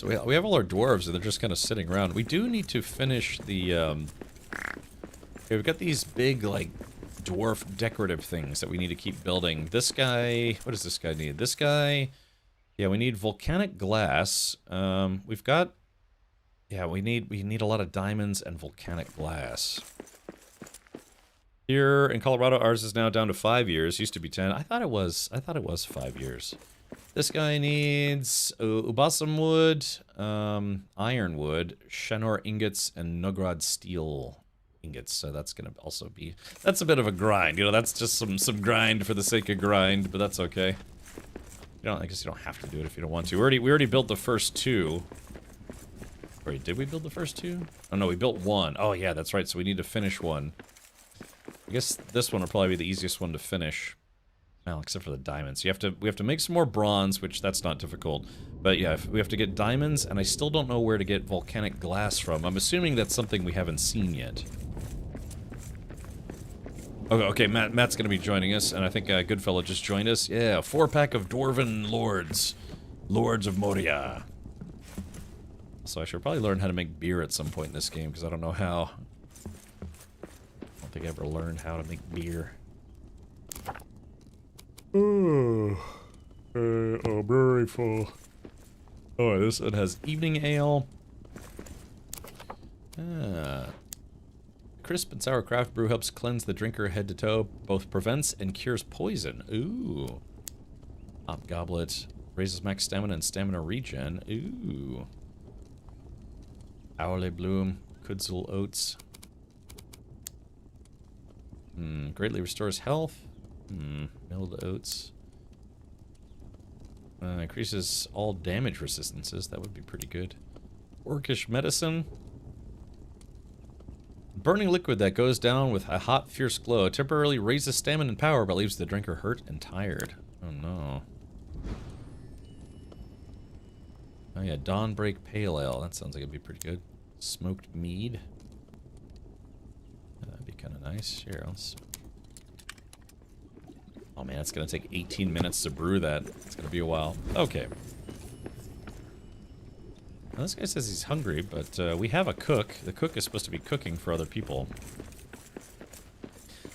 we have all our dwarves, and they're just kind of sitting around. We do need to finish the. Okay, we've got these big, like, dwarf decorative things that we need to keep building. This guy, what does this guy need? This guy, yeah, we need volcanic glass. We've got, yeah, we need a lot of diamonds and volcanic glass. Here in Colorado, ours is now down to 5 years. Used to be 10. I thought it was 5 years. This guy needs ubasam wood, ironwood, Shanor ingots, and Nogrod steel ingots, so that's gonna also be, that's a bit of a grind, you know, that's just some grind for the sake of grind, but that's okay. I guess you don't have to do it if you don't want to. We already built the first two. Wait, did we build the first two? Oh no, we built one. Oh yeah, that's right, so we need to finish one. I guess this one will probably be the easiest one to finish. Well, except for the diamonds. We have to make some more bronze, which that's not difficult. But yeah, we have to get diamonds, and I still don't know where to get volcanic glass from. I'm assuming that's something we haven't seen yet. Okay, Matt's gonna be joining us, and I think Goodfellow just joined us. Yeah, 4-pack of Dwarven Lords. Lords of Moria. So I should probably learn how to make beer at some point in this game, because I don't know how. I don't think I ever learned how to make beer. Oh, brewery full. Oh, this one has evening ale. Crisp and sour craft brew helps cleanse the drinker head to toe, both prevents and cures poison. Ooh. Hop goblet raises max stamina and stamina regen. Ooh. Hourly bloom, kudzel oats. Greatly restores health. Milled oats. Increases all damage resistances. That would be pretty good. Orcish medicine. Burning liquid that goes down with a hot, fierce glow temporarily raises stamina and power, but leaves the drinker hurt and tired. Oh no. Oh yeah, Dawnbreak Pale Ale. That sounds like it'd be pretty good. Smoked mead. That'd be kind of nice. Here, let's... Oh man, it's gonna take 18 minutes to brew that. It's gonna be a while. Okay. Now, this guy says he's hungry, but we have a cook. The cook is supposed to be cooking for other people.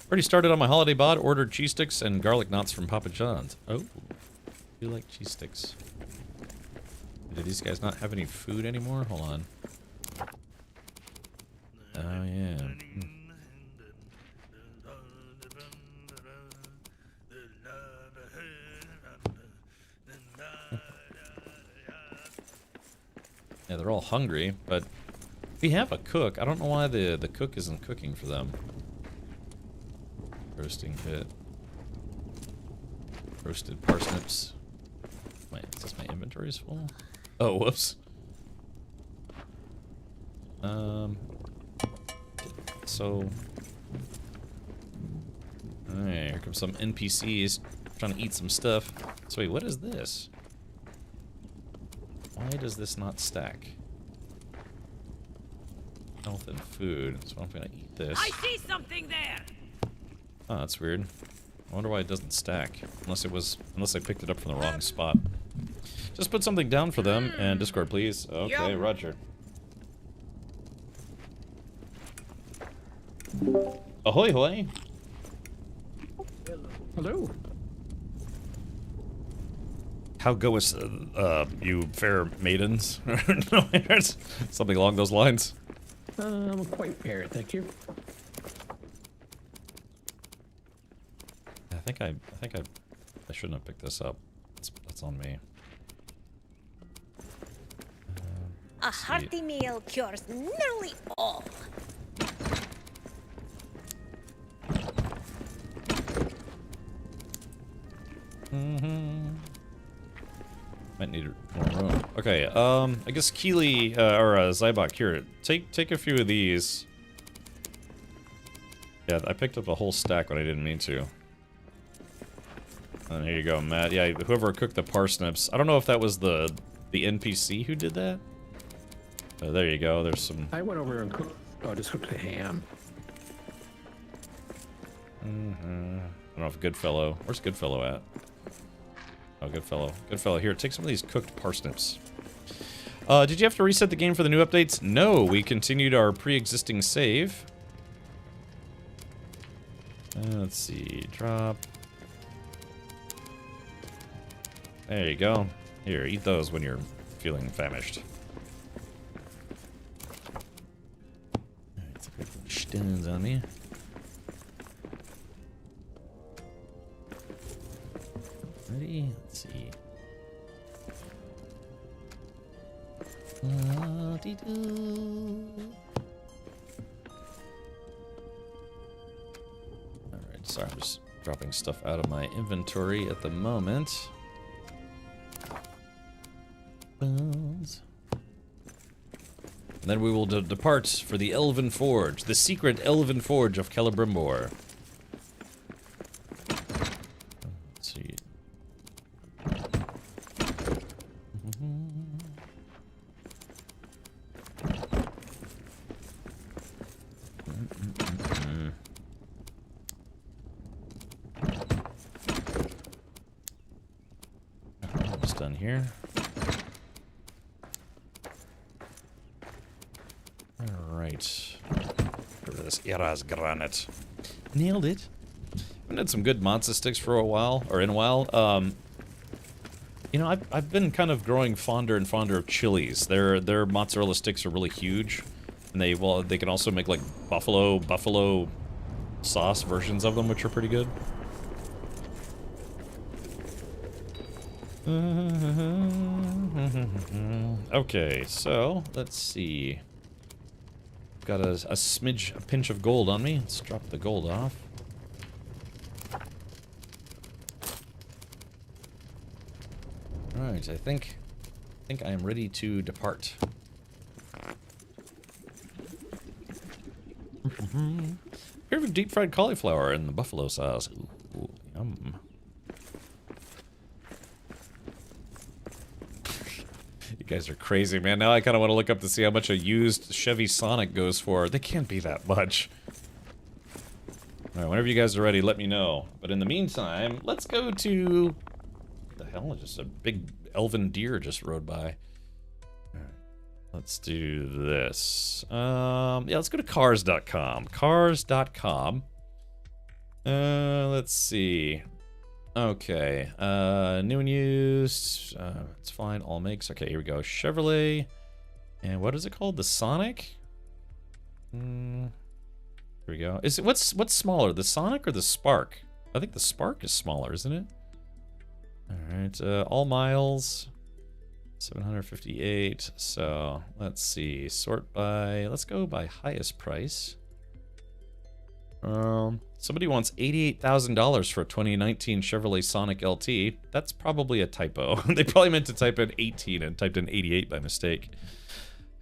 Already started on my holiday bod, ordered cheese sticks and garlic knots from Papa John's. Oh, you like cheese sticks. Do these guys not have any food anymore? Hold on. Oh, yeah. Yeah, they're all hungry, but we have a cook. I don't know why the cook isn't cooking for them. Roasting pit. Roasted parsnips. Wait, is this my inventory is full? Oh, whoops. So... Alright, here comes some NPCs trying to eat some stuff. So wait, what is this? Why does this not stack? Health and food. So I'm gonna eat this. I see something there! Oh, that's weird. I wonder why it doesn't stack. Unless I picked it up from the wrong spot. Just put something down for them and Discord, please. Okay, Yep. Roger. Ahoy, hoy! Hello. How goes, you fair maidens? No, something along those lines. I'm quite fair, thank you. I think I shouldn't have picked this up. That's on me. A hearty meal cures nearly all. Might need more room. Okay, I guess Keely, or Zybok, here, take a few of these. Yeah, I picked up a whole stack when I didn't mean to. And here you go, Matt. Yeah, whoever cooked the parsnips. I don't know if that was the NPC who did that. There you go, there's some... I went over and just cooked the ham. I don't know if Goodfellow... Where's Goodfellow at? Oh, Goodfellow. Goodfellow, here, take some of these cooked parsnips. Did you have to reset the game for the new updates? No, we continued our pre-existing save. Let's see, drop. There you go. Here, eat those when you're feeling famished. Alright, let's put some stones on me. Ready? Let's see. Alright, sorry, I'm just dropping stuff out of my inventory at the moment. Bones. And then we will depart for the Elven Forge, the secret Elven Forge of Celebrimbor. Let's see. Almost done here. Alright. this Eras Granite. Nailed it. I've had some good matzo sticks for a while, or in a while. You know, I've been kind of growing fonder and fonder of chilies. Their mozzarella sticks are really huge, and they can also make like buffalo sauce versions of them, which are pretty good. Okay, so let's see. Got a pinch of gold on me. Let's drop the gold off. Alright, I think I am ready to depart. Here we have deep fried cauliflower in the buffalo sauce. Ooh, yum. You guys are crazy, man. Now I kind of want to look up to see how much a used Chevy Sonic goes for. They can't be that much. Alright, whenever you guys are ready, let me know. But in the meantime, let's go to... What the hell? Just a big elven deer just rode by. Alright, let's do this. Yeah, let's go to cars.com. Cars.com. Let's see. Okay, new and used, it's fine, all makes. Okay, here we go. Chevrolet, and what is it called? The Sonic? Here we go. Is it, what's smaller, the Sonic or the Spark? I think the Spark is smaller, isn't it? Alright, all miles, 758, so, let's see, sort by, let's go by highest price. Somebody wants $88,000 for a 2019 Chevrolet Sonic LT. That's probably a typo. They probably meant to type in 18 and typed in 88 by mistake.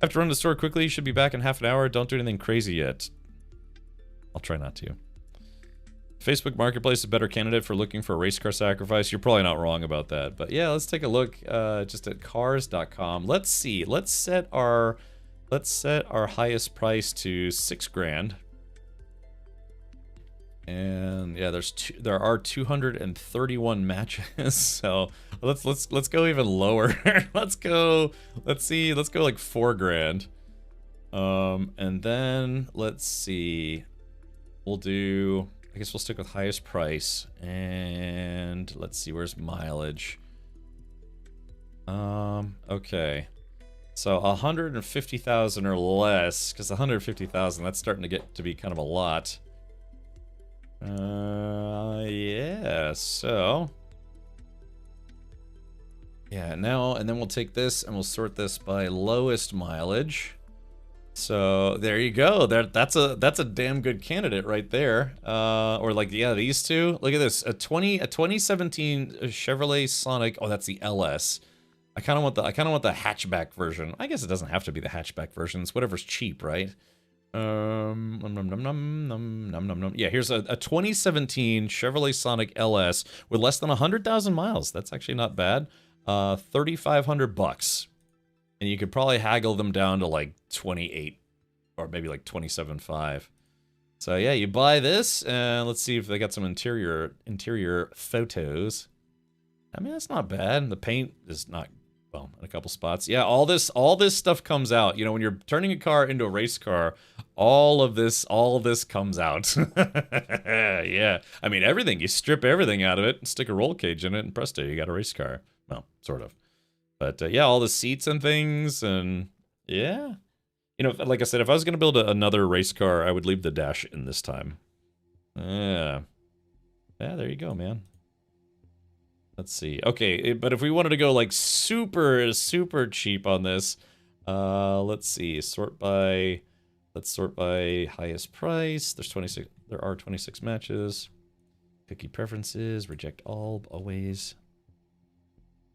Have to run to the store quickly. Should be back in half an hour. Don't do anything crazy yet. I'll try not to. Facebook Marketplace is a better candidate for looking for a race car sacrifice. You're probably not wrong about that. But yeah, let's take a look just at cars.com. Let's see. Let's set our highest price to $6 grand. And yeah, there are 231 matches, so let's go even lower. let's go like $4 grand. And then let's see. I guess we'll stick with highest price. And let's see, where's mileage? Okay. So 150,000 or less, because 150,000, that's starting to get to be kind of a lot. Yeah, so... Yeah, now, and then we'll take this and we'll sort this by lowest mileage. So, there you go. That's a damn good candidate right there. Or like, yeah, these two. Look at this. A 2017 Chevrolet Sonic. Oh, that's the LS. I kind of want the hatchback version. I guess it doesn't have to be the hatchback version. It's whatever's cheap, right? Yeah, here's a 2017 Chevrolet Sonic LS with less than 100,000 miles. That's actually not bad. $3,500, and you could probably haggle them down to like 28 or maybe like 27.5. So yeah, you buy this, and let's see if they got some interior photos. I mean, that's not bad. The paint is not, well, in a couple spots. Yeah, all this stuff comes out. You know, when you're turning a car into a race car, all of this comes out. Yeah, I mean, everything. You strip everything out of it, stick a roll cage in it, and presto, you got a race car. Well, sort of. But yeah, all the seats and things, and yeah. You know, like I said, if I was going to build another race car, I would leave the dash in this time. Yeah. Yeah, there you go, man. Let's see. Okay, but if we wanted to go like super cheap on this, let's see. Let's sort by highest price. There are 26 matches. Cookie preferences, reject all, always.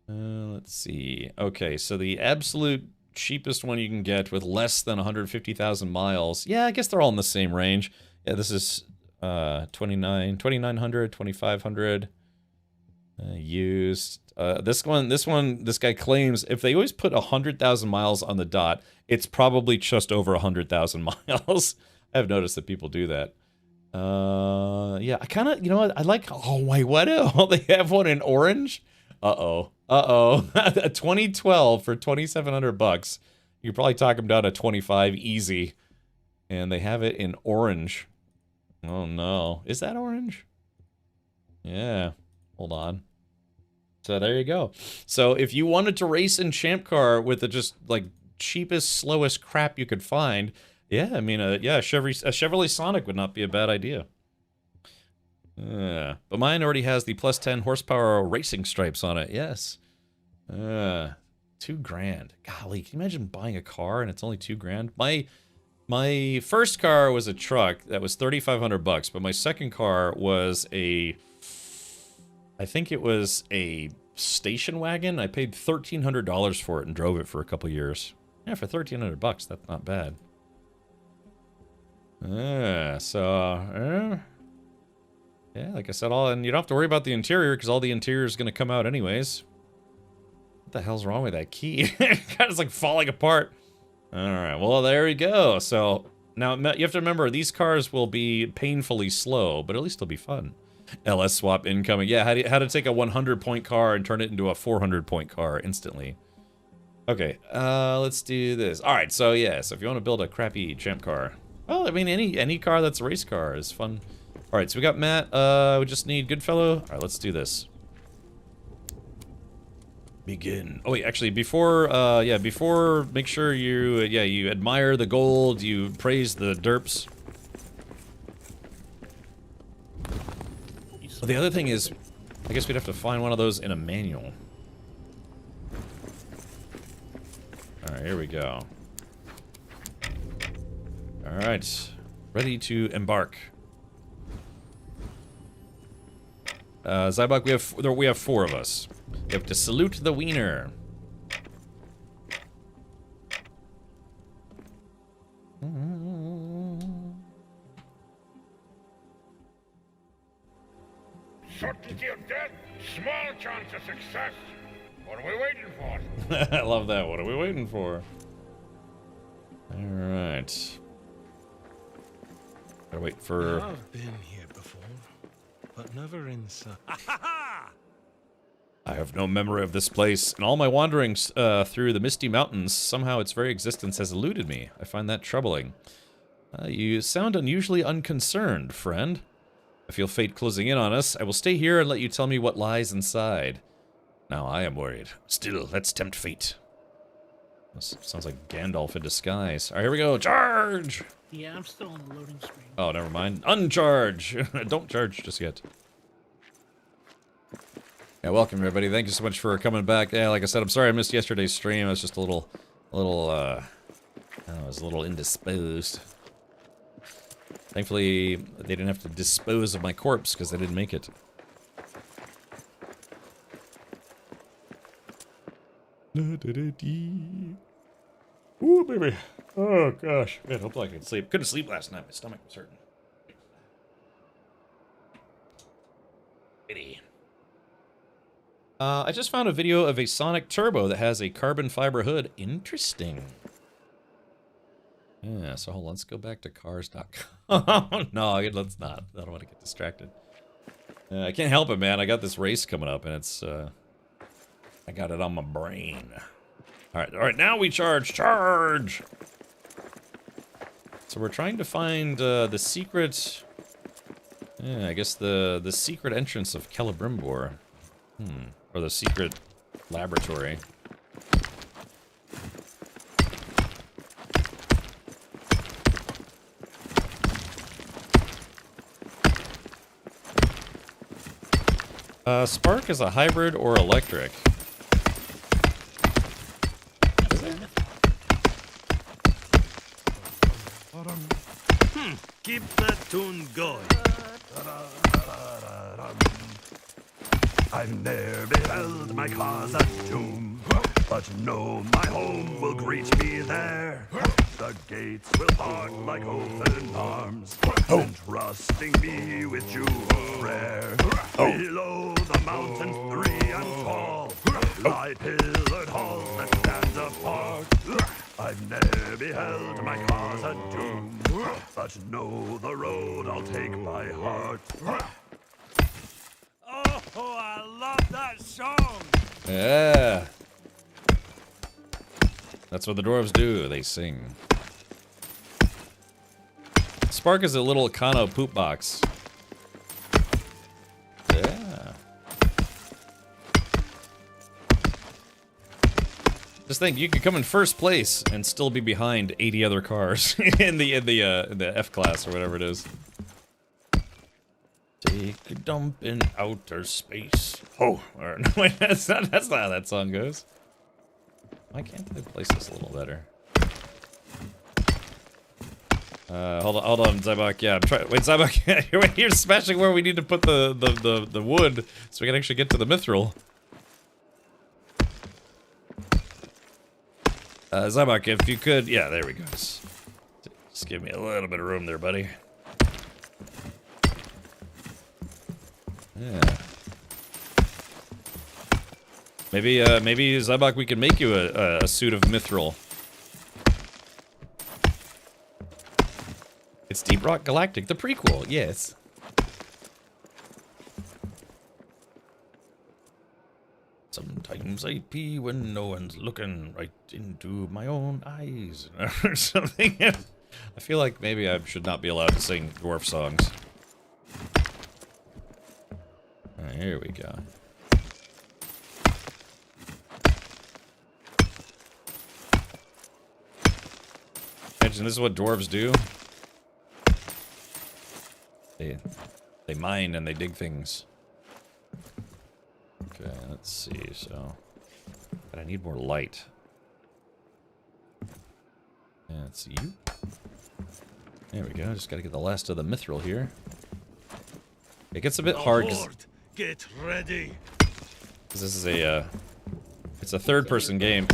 Let's see. Okay, so the absolute cheapest one you can get with less than 150,000 miles. Yeah, I guess they're all in the same range. Yeah, this is 2,900, 2,500. Used. This guy claims if they always put 100,000 miles on the dot, it's probably just over 100,000 miles. I've noticed that people do that. Yeah, I kind of, you know what, I like, oh wait, what? Oh, they have one in orange? Uh-oh. A 2012 for $2,700. You could probably talk them down to 25 easy. And they have it in orange. Oh no. Is that orange? Yeah. Hold on. So there you go. So if you wanted to race in Champ Car with the just like cheapest, slowest crap you could find, yeah, I mean, yeah, a Chevrolet Sonic would not be a bad idea. But mine already has the plus 10 horsepower racing stripes on it. Yes. $2,000. Golly, can you imagine buying a car and it's only $2,000? My first car was a truck that was $3,500, but my second car was I think it was a station wagon. I paid $1,300 for it and drove it for a couple years. Yeah, for $1,300, that's not bad. Yeah, like I said, and you don't have to worry about the interior because all the interior is going to come out anyways. What the hell's wrong with that key? It's like falling apart. All right, well, there we go. So now you have to remember, these cars will be painfully slow, but at least they'll be fun. LS swap incoming. Yeah, how to take a 100-point car and turn it into a 400-point car instantly. Okay, let's do this. All right, so yeah, so if you want to build a crappy Champ car, well, I mean, any car that's a race car is fun. All right, so we got Matt. We just need Goodfellow. All right, let's do this. Begin. Oh wait, actually, before make sure you admire the gold, you praise the derps. Well, the other thing is, I guess we'd have to find one of those in a manual. All right, here we go. All right, ready to embark. Zybok, we have 4 of us. We have to salute the wiener. Certainty of death, small chance of success. What are we waiting for? I love that. What are we waiting for? Alright. Gotta wait for... I've been here before, but never inside. I have no memory of this place. In all my wanderings through the misty mountains, somehow its very existence has eluded me. I find that troubling. You sound unusually unconcerned, friend. I feel fate closing in on us. I will stay here and let you tell me what lies inside. Now I am worried. Still, let's tempt fate. This sounds like Gandalf in disguise. All right, here we go. Charge! Yeah, I'm still on the loading screen. Oh, never mind. Uncharge! Don't charge just yet. Yeah, welcome everybody. Thank you so much for coming back. Yeah, like I said, I'm sorry I missed yesterday's stream. I was just I was a little indisposed. Thankfully, they didn't have to dispose of my corpse because I didn't make it. Ooh, baby. Oh, gosh. Man, hopefully I can sleep. Couldn't sleep last night. My stomach was hurting. Pity. I just found a video of a Sonic Turbo that has a carbon fiber hood. Interesting. Yeah, so hold on, let's go back to cars.com. No, let's not. I don't want to get distracted. I can't help it, man. I got this race coming up, and it's, I got it on my brain. All right, now we charge. So we're trying to find the secret, I guess the secret entrance of Celebrimbor. Or the secret laboratory. Spark is a hybrid or electric. Is it? Keep that tune going. I've ne'er beheld my cause a doom, but know my home will greet me there. The gates will part like open arms, entrusting me with jewels rare. Below the mountains 3 and tall lie pillared halls that stand apart. I've ne'er beheld my cause a doom, but know the road I'll take by heart. Oh, I love that song. Yeah. That's what the dwarves do. They sing. spark is a little Kano poop box. Yeah. Just think, you could come in first place and still be behind 80 other cars in the F class or whatever it is. Take a dump in outer space. Oh, or, no, wait, that's not how that song goes. Why can't they place this a little better? Hold on, Zybok. Yeah, I'm trying. Wait, Zybok, you're smashing where we need to put the wood so we can actually get to the mithril. Zybok, if you could, yeah, there we go. Just give me a little bit of room there, buddy. Yeah. Maybe Zybok, we can make you a suit of mithril. It's Deep Rock Galactic, the prequel, yes. Sometimes I pee when no one's looking right into my own eyes, or something. I feel like maybe I should not be allowed to sing dwarf songs. Alright, here we go. Imagine this is what dwarves do. They mine and they dig things. Okay, let's see, so... But I need more light. Yeah, let's see you. There we go, just gotta get the last of the mithril here. It gets a bit hard because... Get ready. This is a, it's a third-person game.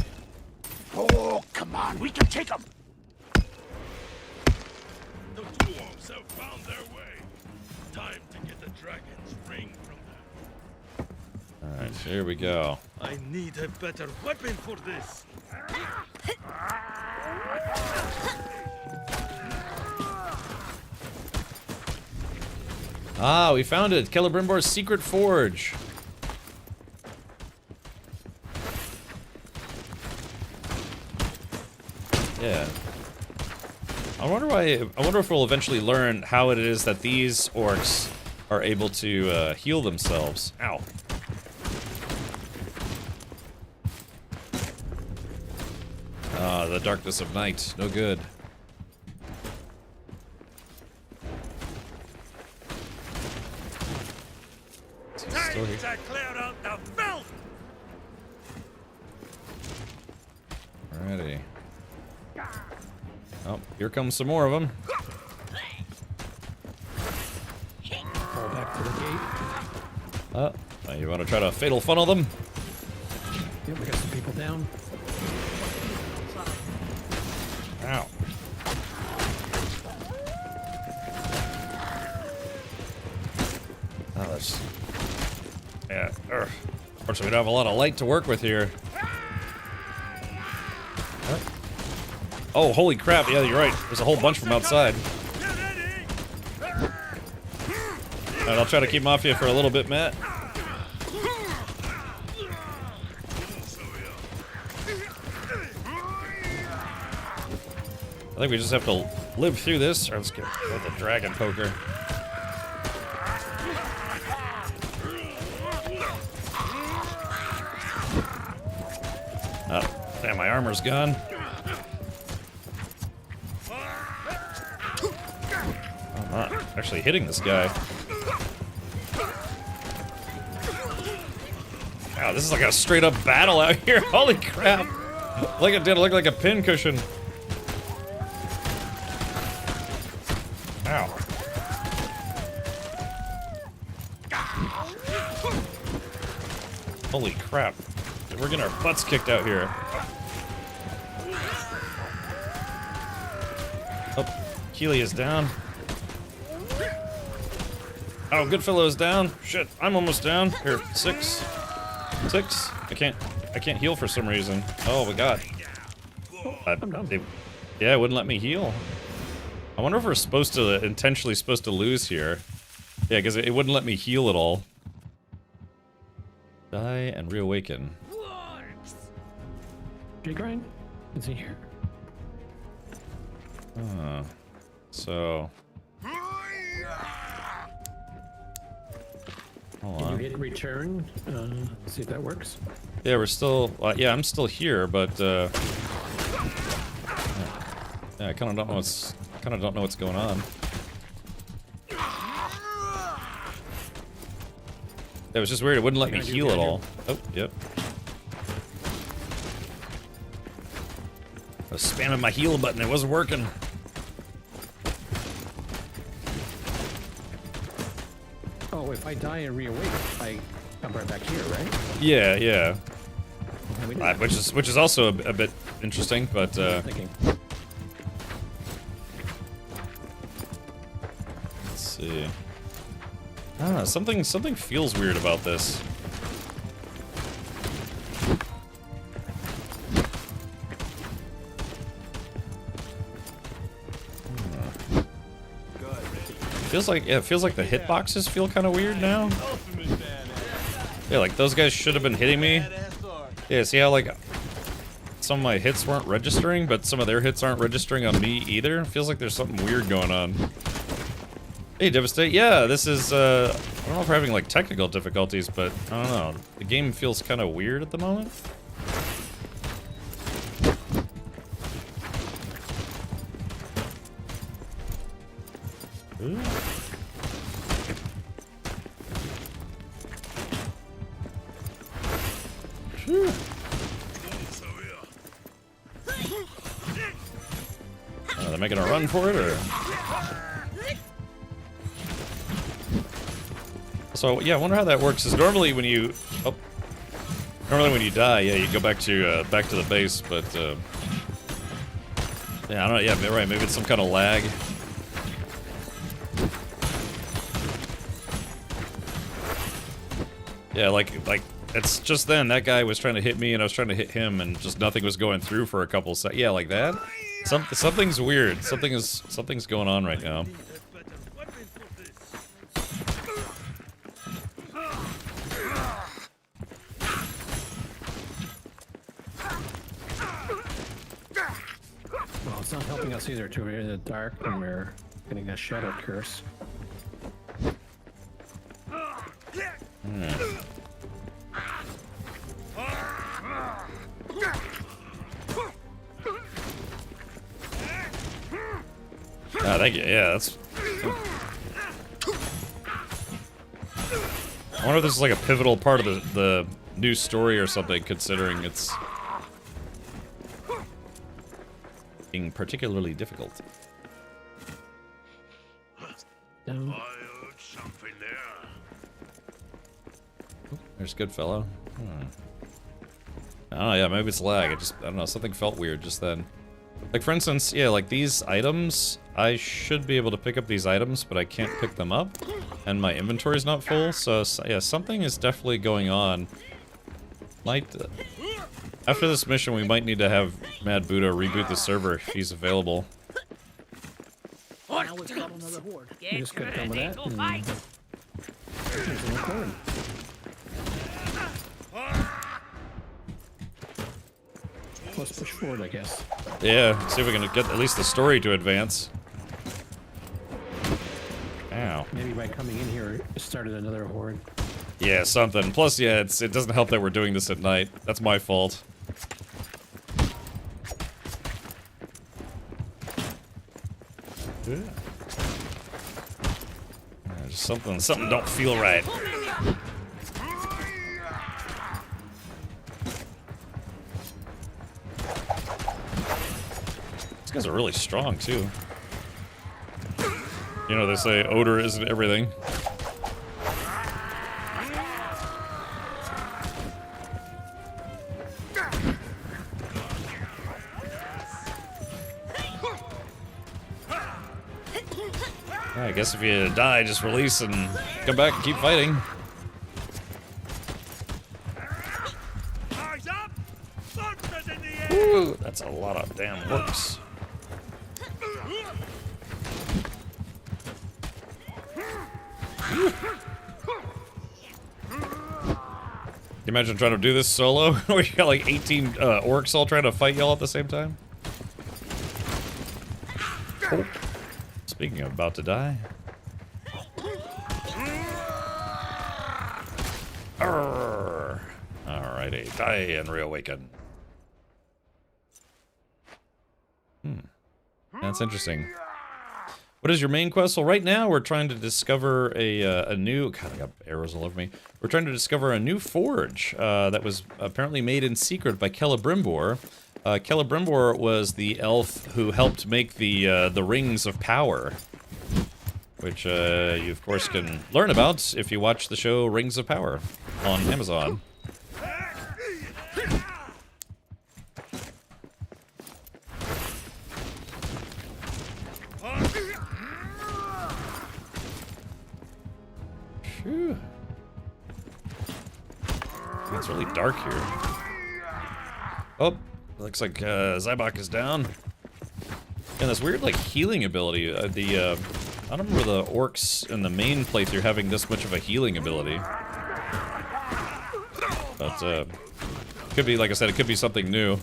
Oh, come on, we can take them. The dwarves have found their way. Time to get the dragon's ring from them. Alright, here we go. I need a better weapon for this. Ah, we found it! Celebrimbor's secret forge! Yeah. I wonder if we'll eventually learn how it is that these orcs are able to heal themselves. Ow. Ah, the darkness of night. No good. Still here. To clear out the filth. Alrighty. Oh, here comes some more of them. Fall back to the gate. You want to try to fatal funnel them? Yep, we got some people down. Ow. Oh, that's... Yeah, unfortunately, we don't have a lot of light to work with here. What? Oh, holy crap, yeah, you're right. There's a whole bunch from outside. Alright, I'll try to keep them off you for a little bit, Matt. I think we just have to live through this. Or let's get the dragon poker. Oh, damn, my armor's gone. I'm not actually hitting this guy. Wow, this is like a straight up battle out here. Holy crap. Like it did look like a pin cushion. Ow. Holy crap. We're getting our butts kicked out here. Oh, Keely is down. Oh, Goodfellow is down. Shit, I'm almost down. Here, 6. I can't heal for some reason. Oh my god. Yeah, it wouldn't let me heal. I wonder if we're supposed to, intentionally supposed to lose here. Yeah, because it wouldn't let me heal at all. Die and reawaken. Jay Grind? Is he here? So, Hold Can you on. hit return? See if that works. Yeah, we're still. Yeah, I'm still here, but yeah, I kind of don't know what's going on. It was just weird. It wouldn't let me heal at all. Oh, yep. I was spamming my heal button. It wasn't working. Oh, if I die and reawake, I'm right back here, right? Yeah, yeah. How we do? Which is also a bit interesting, but Thinking. let's see. I don't know. Something feels weird about this. Feels like the hitboxes feel kind of weird now. Yeah, like those guys should have been hitting me. Yeah, see how like some of my hits weren't registering, but some of their hits aren't registering on me either. Feels like there's something weird going on. Hey, Devastate. Yeah, this is I don't know if we're having like technical difficulties, but I don't know. The game feels kind of weird at the moment. Ooh. Phew. They're making a run for it, or? So yeah, I wonder how that works. Is normally when you die, yeah, you go back to the base, but yeah, I don't know. Yeah, right. Maybe it's some kind of lag. Yeah, like it's just then that guy was trying to hit me and I was trying to hit him and just nothing was going through for a couple seconds. Yeah, like that. Something's weird. Something's going on right now. Well, it's not helping us either. Too. We're in the dark and we're getting a shadow curse. Ah, thank you. Yeah, that's. I wonder if this is like a pivotal part of the new story or something, considering it's being particularly difficult. Down. Something there. There's Goodfellow. Oh yeah, maybe it's lag. I don't know. Something felt weird just then. Like for instance, yeah, like these items, I should be able to pick up these items, but I can't pick them up, and my inventory is not full. So yeah, something is definitely going on. After this mission, we might need to have Mad Buddha reboot the server if he's available. Now we've got another horde. You just got done with that. And there's an accord. Let's push forward, I guess. Yeah, see if we can get at least the story to advance. Ow. Maybe by coming in here, it started another horde. Yeah, something. Plus, yeah, it doesn't help that we're doing this at night. That's my fault. Yeah. Just something don't feel right. These guys are really strong too. You know, they say odor isn't everything. I guess if you die, just release and come back and keep fighting. Eyes up! Monsters in the air! Ooh, that's a lot of damn orcs. Can you imagine trying to do this solo? Where you got like 18 orcs all trying to fight y'all at the same time? Oh. Speaking of about to die. Alrighty, die and reawaken. That's interesting. What is your main quest? Well, right now we're trying to discover a new... God, I got arrows all over me. We're trying to discover a new forge that was apparently made in secret by Celebrimbor. Celebrimbor was the elf who helped make the Rings of Power, which you of course can learn about if you watch the show Rings of Power on Amazon. Phew. It's really dark here. Oh, looks like Zybok is down. And this weird like healing ability. I don't remember the orcs in the main playthrough having this much of a healing ability. But could be, like I said, it could be something new.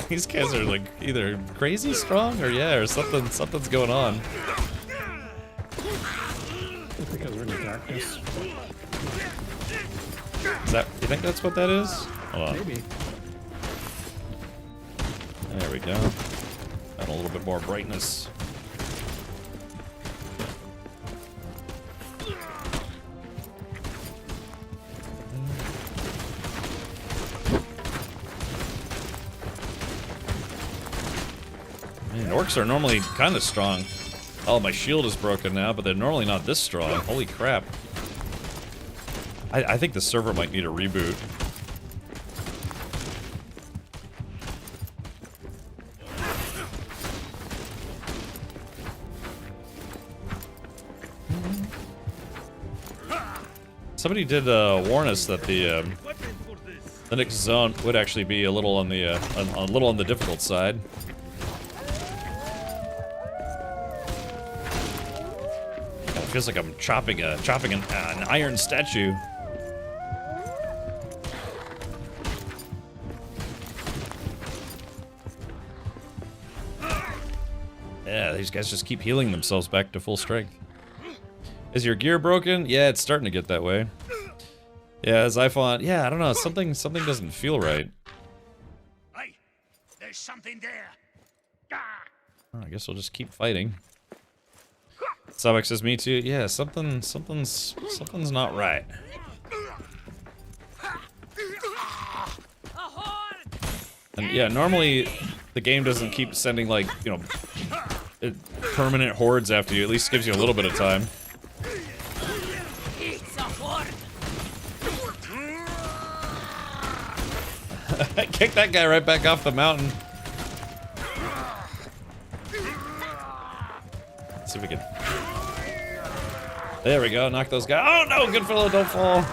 These guys are like either crazy strong or or something's going on. Because we're in the darkness. You think that's what that is? Hold on. Maybe. There we go. Got a little bit more brightness. Man, orcs are normally kind of strong. Oh, my shield is broken now, but they're normally not this strong. Holy crap. I think the server might need a reboot. Somebody did warn us that the next zone would actually be a little on the difficult side. It feels like I'm chopping an iron statue. Yeah, these guys just keep healing themselves back to full strength. Is your gear broken? Yeah, it's starting to get that way. Yeah, Zyphon. Yeah, I don't know. Something doesn't feel right. Hey, there's something there. Oh, I guess we'll just keep fighting. Sabak says me too. Yeah, something's not right. And yeah, normally the game doesn't keep sending like, you know, permanent hordes after you. At least gives you a little bit of time. Kick that guy right back off the mountain. Let's see if we can. There we go. Knock those guys. Oh no, good fellow, don't fall.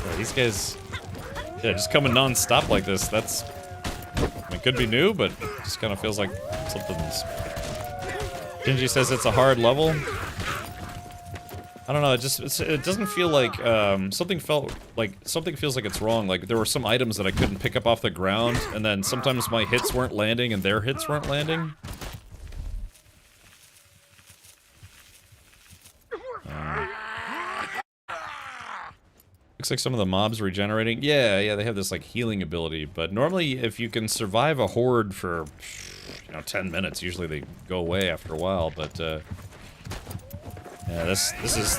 Yeah, these guys, yeah, just coming non-stop like this. That's, it could be new, but it just kind of feels like something's. Genji says it's a hard level. I don't know, it doesn't feel like, something feels like it's wrong. Like, there were some items that I couldn't pick up off the ground, and then sometimes my hits weren't landing and their hits weren't landing. Looks like some of the mobs regenerating. Yeah, they have this, like, healing ability, but normally if you can survive a horde for, you know, 10 minutes, usually they go away after a while, but, yeah, this is...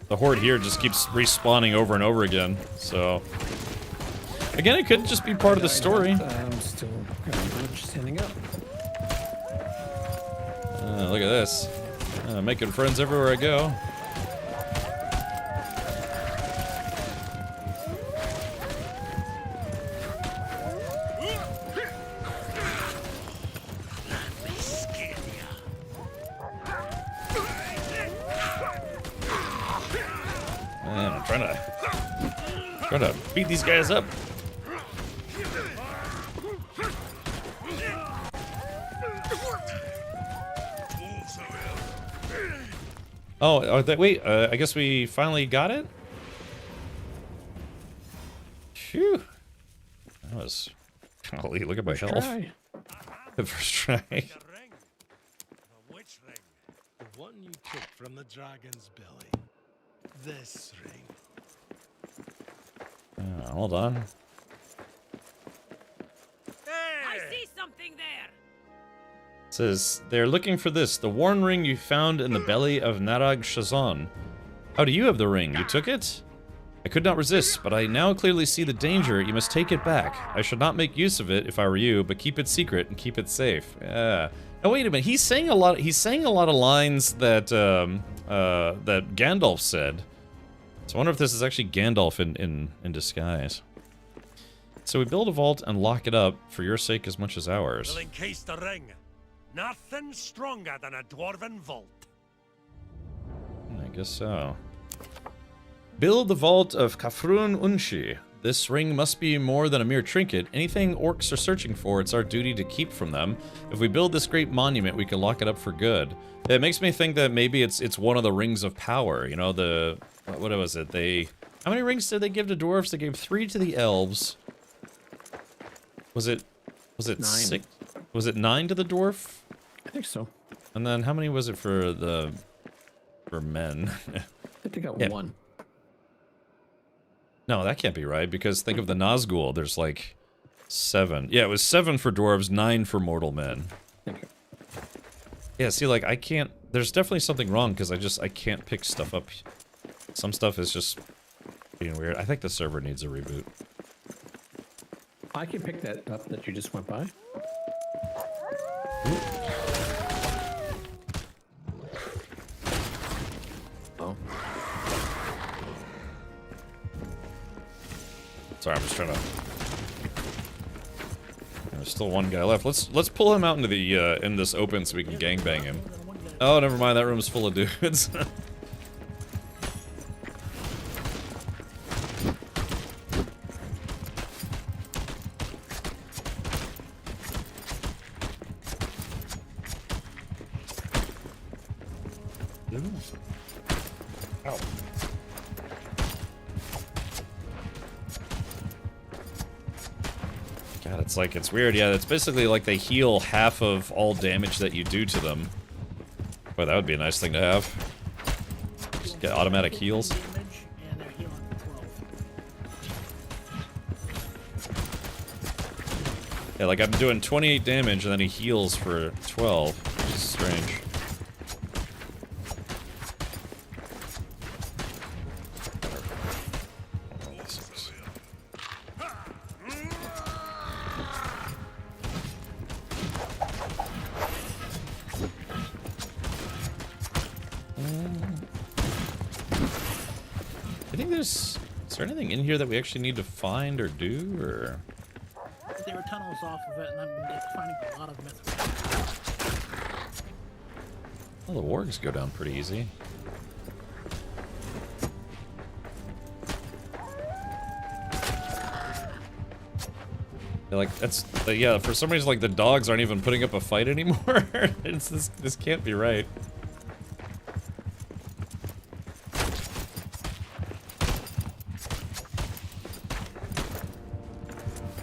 The horde here just keeps respawning over and over again, so... Again, it could just be part of the story. I'm still standing up. Look at this. Making friends everywhere I go. Man, I'm trying to beat these guys up. Oh, wait, I guess we finally got it? Phew. That was... Golly, look at my health. Try. The first try. The ring. The which ring? The one you took from the dragon's belly. This ring. Hold on. I see something there. It says, they're looking for this, the worn ring you found in the belly of Narag Shazan. How do you have the ring? You took it? I could not resist, but I now clearly see the danger. You must take it back. I should not make use of it if I were you, but keep it secret and keep it safe. Yeah. Now wait a minute. He's saying a lot of lines that that Gandalf said. So I wonder if this is actually Gandalf in disguise. So we build a vault and lock it up for your sake as much as ours. We'll encase the ring. Nothing stronger than a dwarven vault. I guess so. Build the vault of Kafrun Unshi. This ring must be more than a mere trinket. Anything orcs are searching for, it's our duty to keep from them. If we build this great monument, we can lock it up for good. It makes me think that maybe it's one of the rings of power. You know, the... What was it? How many rings did they give to dwarves? They gave 3 to the elves. Was it 9. 6? Was it 9 to the dwarf? I think so. And then how many was it for men? I think I got Yeah. 1. No, that can't be right, because think of the Nazgul, there's like 7. Yeah, it was 7 for dwarves, 9 for mortal men. Thank you. Yeah, see, like, I can't... There's definitely something wrong, because I can't pick stuff up. Some stuff is just being weird. I think the server needs a reboot. I can pick that up that you just went by. Oh. Sorry, I'm just trying to... There's still one guy left. Let's pull him out into the in this open so we can gangbang him. Oh, never mind. That room's full of dudes. Ow. God, it's weird. Yeah, it's basically like they heal half of all damage that you do to them. Boy, that would be a nice thing to have. Just get automatic heals. Damage, and they're healing 12. Yeah, like I'm doing 28 damage and then he heals for 12, which is strange. I think is there anything in here that we actually need to find or do, or? There were tunnels off of it, and I'm finding a lot of myths. Well, the wargs go down pretty easy. Yeah, like yeah. For some reason, like the dogs aren't even putting up a fight anymore. This can't be right.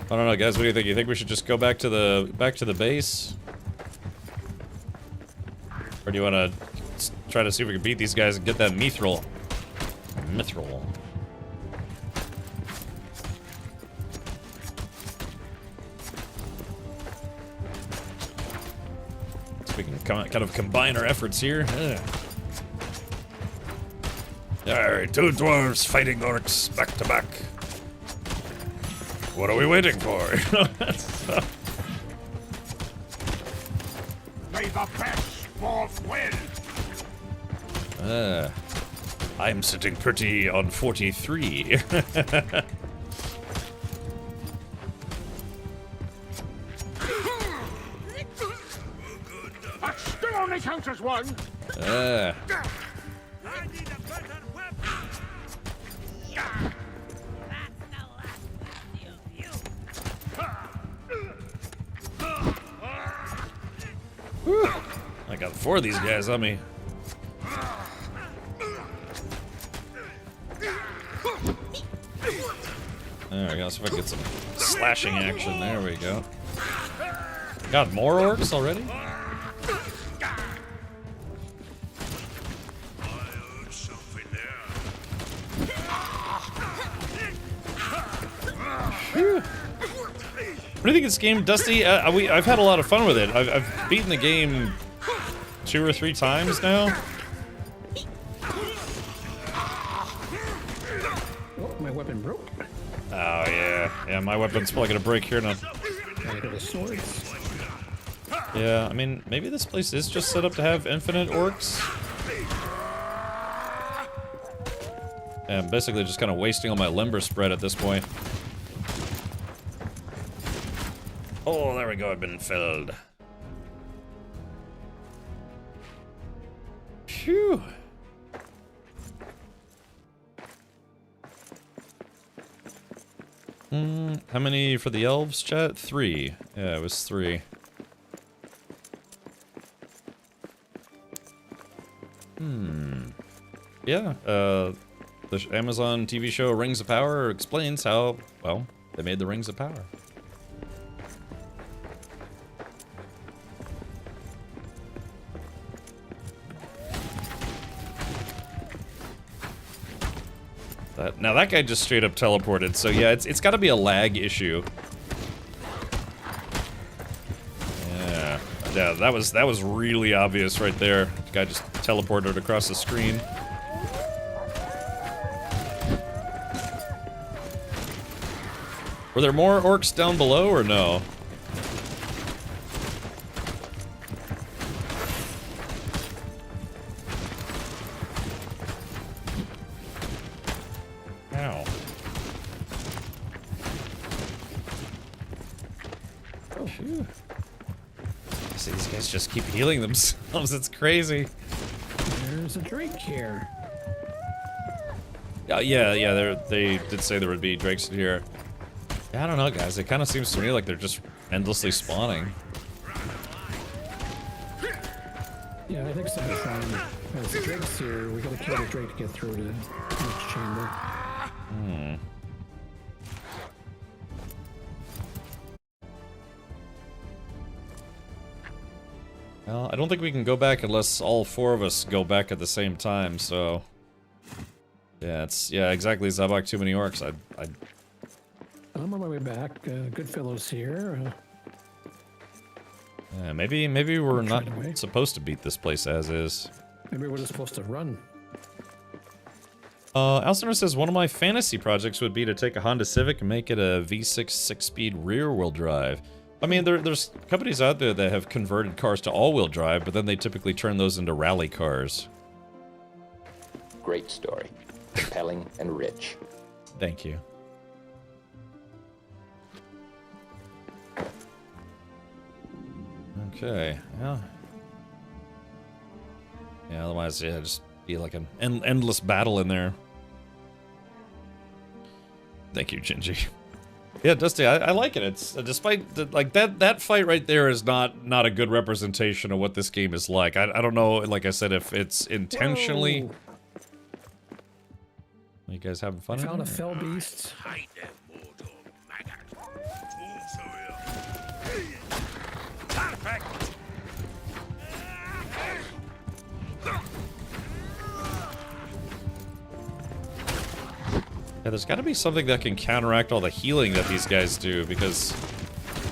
I don't know, guys. What do you think? You think we should just go back to the base, or do you want to try to see if we can beat these guys and get that mithril? Mithril. So we can kind of combine our efforts here. Alright, 2 dwarves fighting orcs back to back. What are we waiting for? May the best sport win! I'm sitting pretty on 43. But still only counts as one! I need a better weapon. That's the last of you. I got 4 of these guys on me. There we go. See if I can get some slashing action. There we go. God, more orcs already? Whew. What do you think of this game, Dusty? I've had a lot of fun with it. I've beaten the game 2 or 3 times now. Oh, my weapon broke. Oh yeah, yeah. My weapon's probably gonna break here now. I got the swords. Yeah, I mean, maybe this place is just set up to have infinite orcs. Yeah, I'm basically just kind of wasting all my limber spread at this point. Oh, there we go. I've been filled. Phew. How many for the elves, chat? 3. Yeah, it was 3. Yeah, the Amazon TV show Rings of Power explains how, well, they made the Rings of Power. Now that guy just straight up teleported, so yeah, it's got to be a lag issue. Yeah, that was really obvious right there. The guy just teleported across the screen. Were there more orcs down below or no? Ow. Oh, phew. See, these guys just keep healing themselves. It's crazy. There's a drake here. Yeah, they did say there would be drakes in here. Yeah, I don't know, guys. It kind of seems to me like they're just endlessly spawning. Yeah, I think so. There's drakes here. We gotta kill the drake to get through to each chamber. Well, I don't think we can go back unless all 4 of us go back at the same time, so... Yeah, exactly, Zabak, too many orcs. I'm on my way back. Goodfellow's here. Yeah, maybe we're not supposed to beat this place as is. Maybe we're just supposed to run. Alciner says, one of my fantasy projects would be to take a Honda Civic and make it a V6 6-speed rear-wheel drive. I mean, there's companies out there that have converted cars to all-wheel drive, but then they typically turn those into rally cars. Great story. Compelling and rich. Thank you. Okay, yeah. Yeah, otherwise, yeah, just be like an endless battle in there. Thank you, Gingy. Yeah, Dusty, I like it. It's despite like that fight right there is not a good representation of what this game is like. I don't know, like I said, if it's intentionally. Whoa. You guys having fun? Found a fell beast. Yeah, there's got to be something that can counteract all the healing that these guys do, because,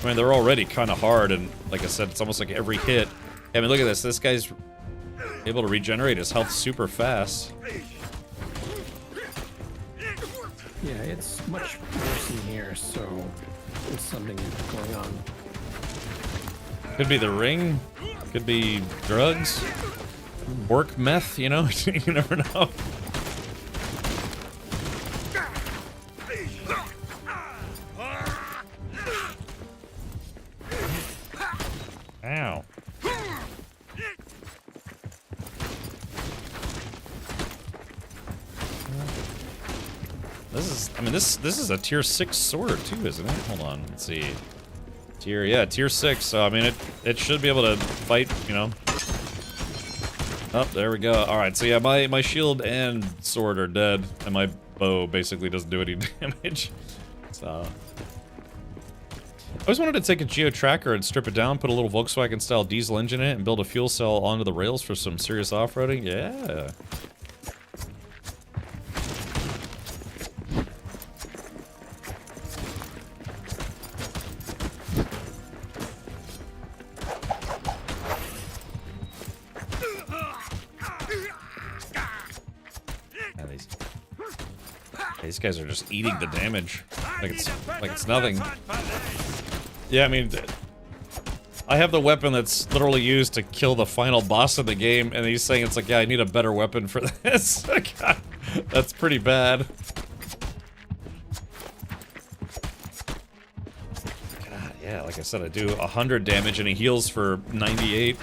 I mean, they're already kind of hard, and like I said, it's almost like every hit. I mean, look at this. This guy's able to regenerate his health super fast. Yeah, it's much worse in here, so there's something going on. Could be the ring. Could be drugs. Work meth, you know? You never know. Ow. This is, I mean, this is a tier 6 sword too, isn't it? Hold on, let's see. Tier 6, so I mean, it should be able to fight, you know. Oh, there we go. Alright, so yeah, my shield and sword are dead, and my bow basically doesn't do any damage. So... I always wanted to take a Geo Tracker and strip it down, put a little Volkswagen-style diesel engine in it, and build a fuel cell onto the rails for some serious off-roading. Yeah. These guys are just eating the damage like it's nothing. Yeah, I mean, I have the weapon that's literally used to kill the final boss of the game, and he's saying it's like, yeah, I need a better weapon for this. God, that's pretty bad. God, yeah, like I said, I do 100 damage and he heals for 98.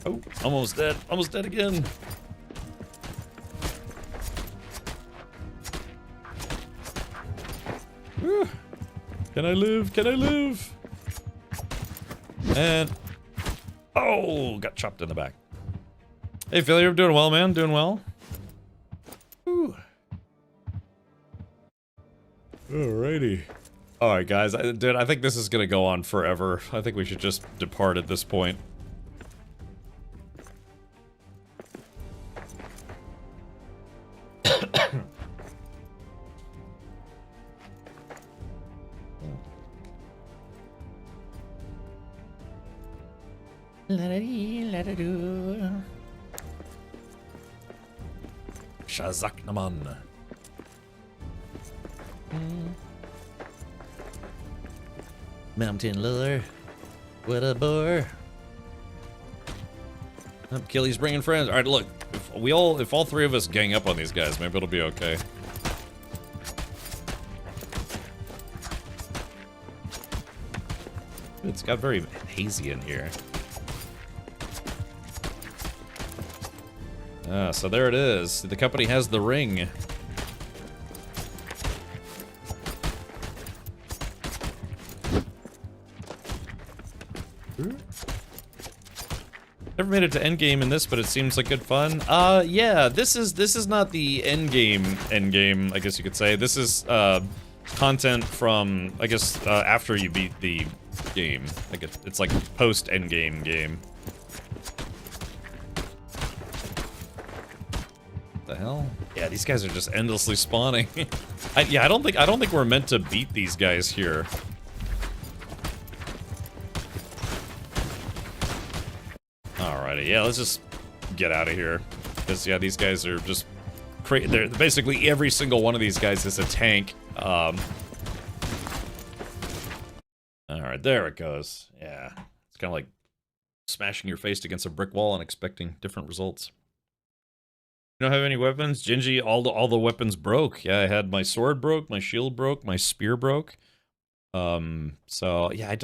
Oh, almost dead. Almost dead again. Whew. Can I live? Can I live? And... oh, got chopped in the back. Hey, Phil, you're doing well, man. Doing well. Whew. Alrighty. Alright, guys. Dude, I think this is gonna go on forever. I think we should just depart at this point. Shazak Naman. Mountain lure. What a bore. Achilles bringing friends. Alright, look. If all three of us gang up on these guys, maybe it'll be okay. It's got very hazy in here. Ah, so there it is. The company has the ring. Never made it to endgame in this, but it seems like good fun. Yeah, this is not the endgame, I guess you could say. This is content from, I guess, after you beat the game. Like it's like post-endgame game. The hell? Yeah, these guys are just endlessly spawning. I don't think we're meant to beat these guys here. Alrighty, yeah, let's just get out of here. Because yeah, these guys are just they're basically every single one of these guys is a tank. Alright, there it goes. Yeah. It's kind of like smashing your face against a brick wall and expecting different results. You don't have any weapons? Gingy, all the weapons broke. Yeah, I had my sword broke, my shield broke, my spear broke. So yeah, I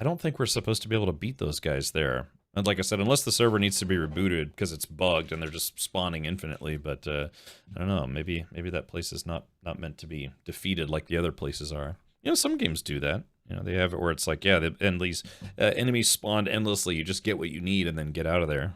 don't think we're supposed to be able to beat those guys there. And like I said, unless the server needs to be rebooted because it's bugged and they're just spawning infinitely, but I don't know, maybe that place is not meant to be defeated like the other places are. You know, some games do that. You know, they have it where it's like, yeah, these enemies spawned endlessly. You just get what you need and then get out of there.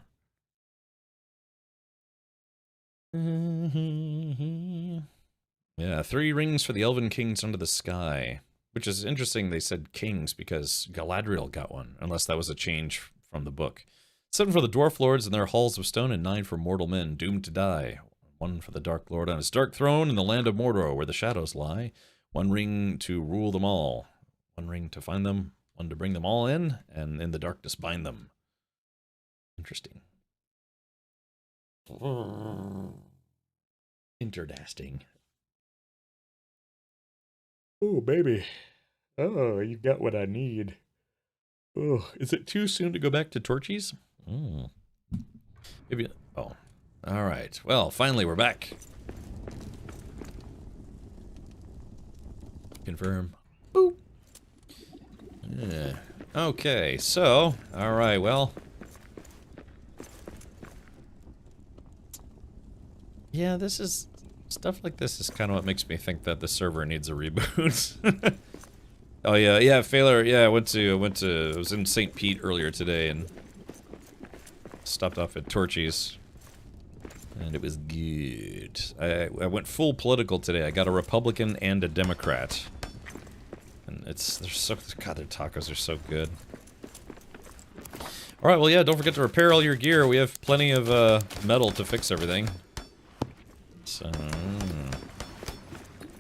Yeah, 3 rings for the Elven Kings under the sky. Which is interesting they said kings because Galadriel got one, unless that was a change from the book. 7 for the Dwarf Lords and their halls of stone, and 9 for mortal men doomed to die. 1 for the Dark Lord on his dark throne in the land of Mordor where the shadows lie. 1 ring to rule them all. 1 ring to find them, 1 to bring them all in, and in the darkness bind them. Interesting. Interdasting. Oh, baby. Oh, you got what I need. Oh, is it too soon to go back to Torchies? Maybe. Oh, all right. Well, finally, we're back. Confirm. Boop. Yeah. Okay, so, all right, well. Yeah, this is... stuff like this is kind of what makes me think that the server needs a reboot. Oh yeah, Failure. Yeah, I was in St. Pete earlier today, and stopped off at Torchy's. And it was good. I went full political today. I got a Republican and a Democrat. And they're so, God, their tacos are so good. Alright, well, yeah, don't forget to repair all your gear. We have plenty of metal to fix everything. So...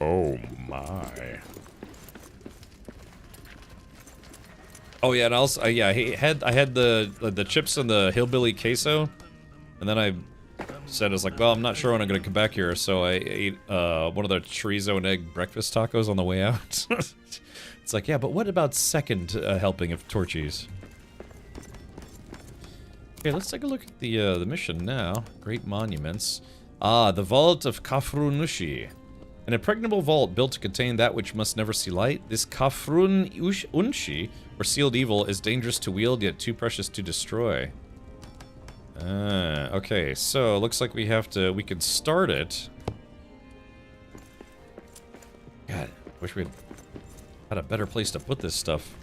Oh my. Oh yeah, and also, yeah, I had the chips and the hillbilly queso, and then I said, I was like, well, I'm not sure when I'm gonna come back here, so I ate one of the chorizo and egg breakfast tacos on the way out. It's like, yeah, but what about second helping of Torchy's? Okay, let's take a look at the mission now. Great monuments. Ah, the Vault of Kafrunushi. An impregnable vault built to contain that which must never see light. This Kafrun Unshi, or sealed evil, is dangerous to wield, yet too precious to destroy. Okay, so looks like we can start it. God, wish we had a better place to put this stuff.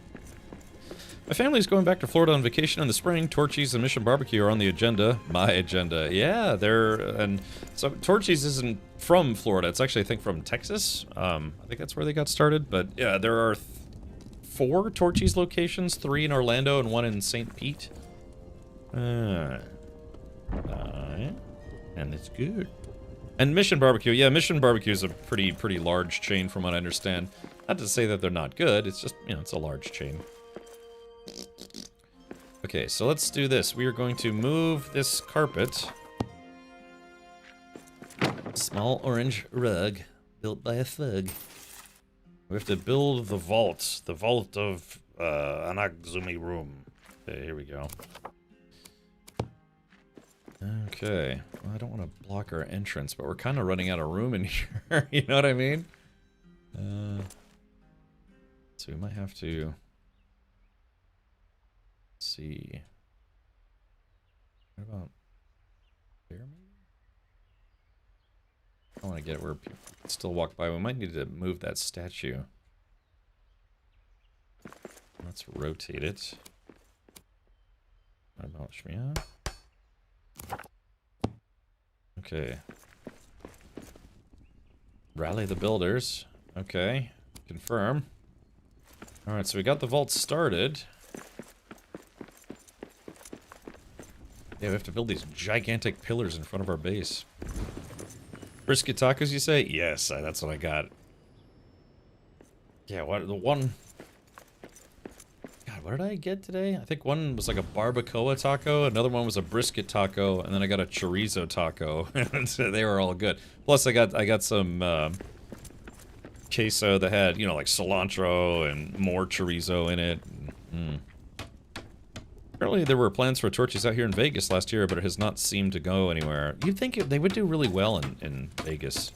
My family's going back to Florida on vacation in the spring. Torchy's and Mission Barbecue are on the agenda. My agenda. Yeah, and so Torchy's isn't from Florida. It's actually, I think, from Texas. I think that's where they got started. But yeah, there are 4 Torchy's locations, 3 in Orlando and 1 in St. Pete. And it's good. And Mission Barbecue. Yeah, Mission Barbecue is a pretty large chain from what I understand. Not to say that they're not good. It's just, you know, it's a large chain. Okay, so let's do this. We are going to move this carpet. Small orange rug built by a thug. We have to build the vault of Anagzumi room. Okay, here we go. Okay, well, I don't want to block our entrance, but we're kind of running out of room in here. You know what I mean? So we might have to... see. What about there, maybe? I want to get it where people can still walk by. We might need to move that statue. Let's rotate it. What about Shmiya? Okay. Rally the builders. Okay. Confirm. Alright, so we got the vault started. Yeah, we have to build these gigantic pillars in front of our base. Brisket tacos, you say? Yes, that's what I got. Yeah, what the one... God, what did I get today? I think one was like a barbacoa taco, another one was a brisket taco, and then I got a chorizo taco. So they were all good. Plus, I got some queso that had, you know, like cilantro and more chorizo in it. Apparently there were plans for Torchy's out here in Vegas last year, but it has not seemed to go anywhere. You'd think they would do really well in Vegas.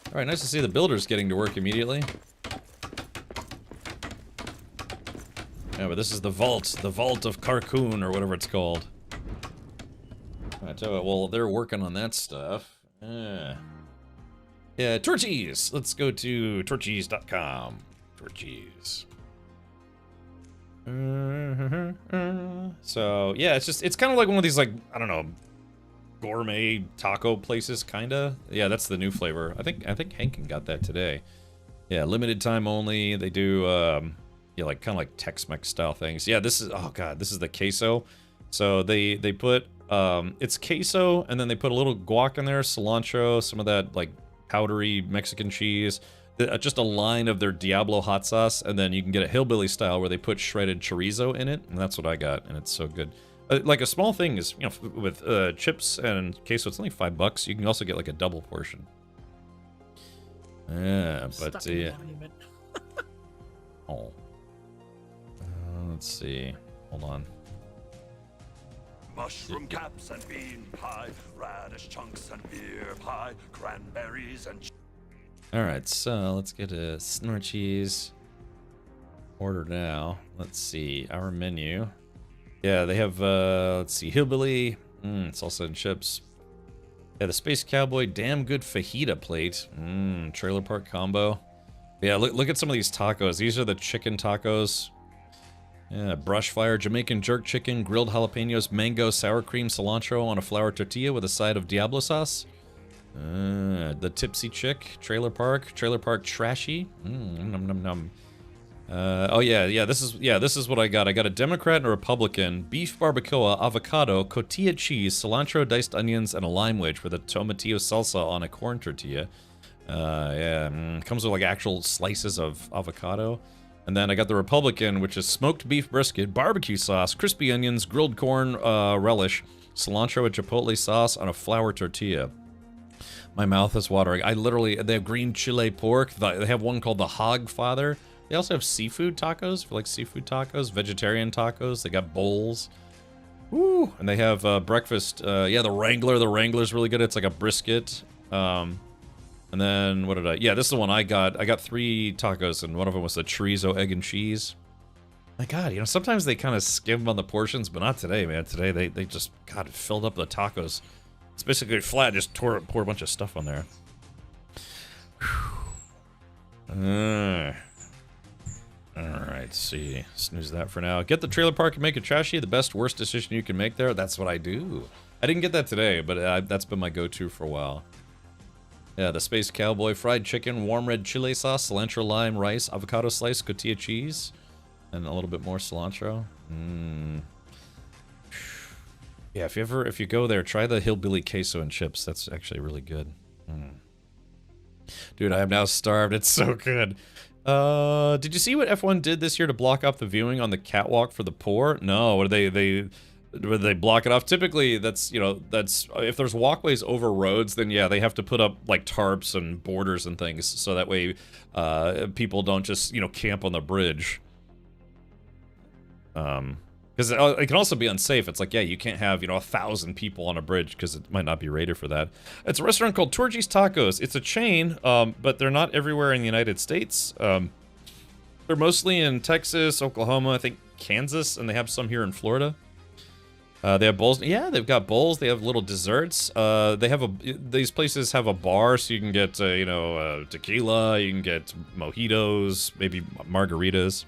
Alright, nice to see the builders getting to work immediately. Yeah, but this is the vault of Carcoon, or whatever it's called. I tell you, well, they're working on that stuff. Yeah, Torchy's! Let's go to torchy's.com. Torchy's. So, yeah, it's kind of like one of these, like, I don't know, gourmet taco places, kinda. Yeah, that's the new flavor. I think Hankin got that today. Yeah, limited time only. They do, yeah, like, kind of like Tex-Mex style things. Yeah, this is, oh god, this is the queso. So they put, it's queso, and then they put a little guac in there, cilantro, some of that, like, powdery Mexican cheese. Just a line of their Diablo hot sauce, and then you can get a hillbilly style where they put shredded chorizo in it, and that's what I got, and it's so good. Like a small thing is, you know, with chips and queso, it's only $5. You can also get like a double portion. Yeah, but yeah. Oh. Let's see. Hold on. Mushroom caps and bean pie, radish chunks and beer pie, cranberries and... Alright, so let's get a Snorchies order now. Let's see, our menu. Yeah, they have, let's see, hillbilly, salsa and chips. Yeah, the Space Cowboy, damn good fajita plate. Trailer park combo. Yeah, look at some of these tacos. These are the chicken tacos. Yeah, brush fire, Jamaican jerk chicken, grilled jalapenos, mango, sour cream, cilantro on a flour tortilla with a side of Diablo sauce. The tipsy chick, trailer park trashy. Num num num. Oh yeah, this is what I got. I got a Democrat and a Republican, beef barbacoa, avocado, cotija cheese, cilantro, diced onions, and a lime wedge with a tomatillo salsa on a corn tortilla. Comes with like actual slices of avocado. And then I got the Republican, which is smoked beef brisket, barbecue sauce, crispy onions, grilled corn relish, cilantro and chipotle sauce on a flour tortilla. My mouth is watering. They have green chile pork. They have one called the Hog Father. They also have seafood tacos, for like seafood tacos, vegetarian tacos. They got bowls. Woo! And they have breakfast. The Wrangler. The Wrangler's really good. It's like a brisket. And then, what did I... Yeah, this is the one I got. I got 3 tacos, and one of them was the chorizo, egg, and cheese. My God, sometimes they kind of skim on the portions, but not today, man. Today, they just, God, filled up the tacos. It's basically flat, just pour a bunch of stuff on there. Alright, see. Snooze that for now. Get the trailer park and make it trashy. The best, worst decision you can make there. That's what I do. I didn't get that today, but that's been my go-to for a while. Yeah, the Space Cowboy, fried chicken, warm red chile sauce, cilantro, lime, rice, avocado slice, cotija cheese, and a little bit more cilantro. Yeah, if you go there, try the hillbilly queso and chips. That's actually really good. Dude, I am now starved. It's so good. Did you see what F1 did this year to block off the viewing on the catwalk for the poor? No, would they block it off? Typically, that's if there's walkways over roads, then yeah, they have to put up like tarps and borders and things, so that way people don't just camp on the bridge. Because it can also be unsafe. It's like, yeah, you can't have 1,000 people on a bridge because it might not be rated for that. It's a restaurant called Torchy's Tacos. It's a chain, but they're not everywhere in the United States. They're mostly in Texas, Oklahoma, I think Kansas, and they have some here in Florida. They have bowls. Yeah, they've got bowls. They have little desserts. These places have a bar, so you can get tequila. You can get mojitos, maybe margaritas.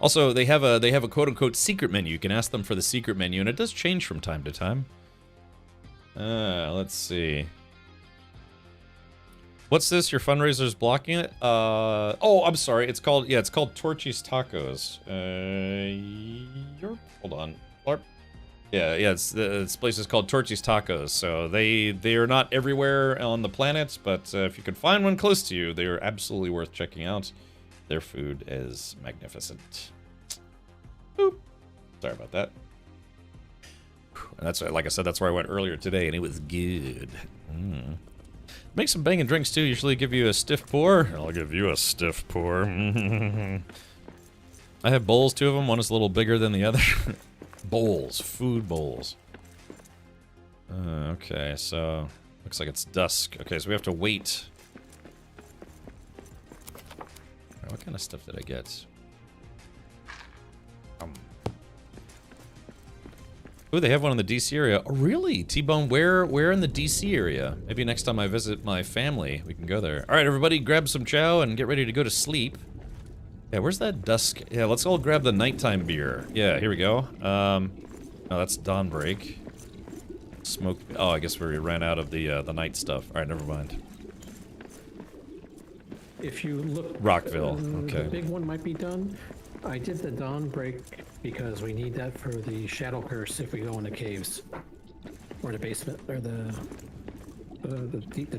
Also, they have a quote-unquote secret menu. You can ask them for the secret menu, and it does change from time to time. Let's see. What's this? Your fundraiser's blocking it? Oh, I'm sorry. It's called Torchy's Tacos. Hold on. Yeah, this place is called Torchy's Tacos. So they are not everywhere on the planet, but if you could find one close to you, they are absolutely worth checking out. Their food is magnificent. Boop. Sorry about that. And that's, like I said, that's where I went earlier today, and it was good. Make some banging drinks, too. Usually give you a stiff pour. I'll give you a stiff pour. I have bowls, 2 of them. One is a little bigger than the other. Bowls. Food bowls. Okay, so... Looks like it's dusk. Okay, so we have to wait. What kind of stuff did I get? Oh, they have one in the DC area. Oh, really? T-Bone, where in the DC area? Maybe next time I visit my family, we can go there. All right, everybody, grab some chow and get ready to go to sleep. Yeah, where's that dusk? Yeah, let's all grab the nighttime beer. Yeah, here we go. Oh, that's Dawnbreak. Smoke. Oh, I guess we ran out of the night stuff. All right, never mind. If you look... Rockville, okay. The big one might be done. I did the Dawnbreak because we need that for the Shadow Curse if we go in the caves. Or the basement, or the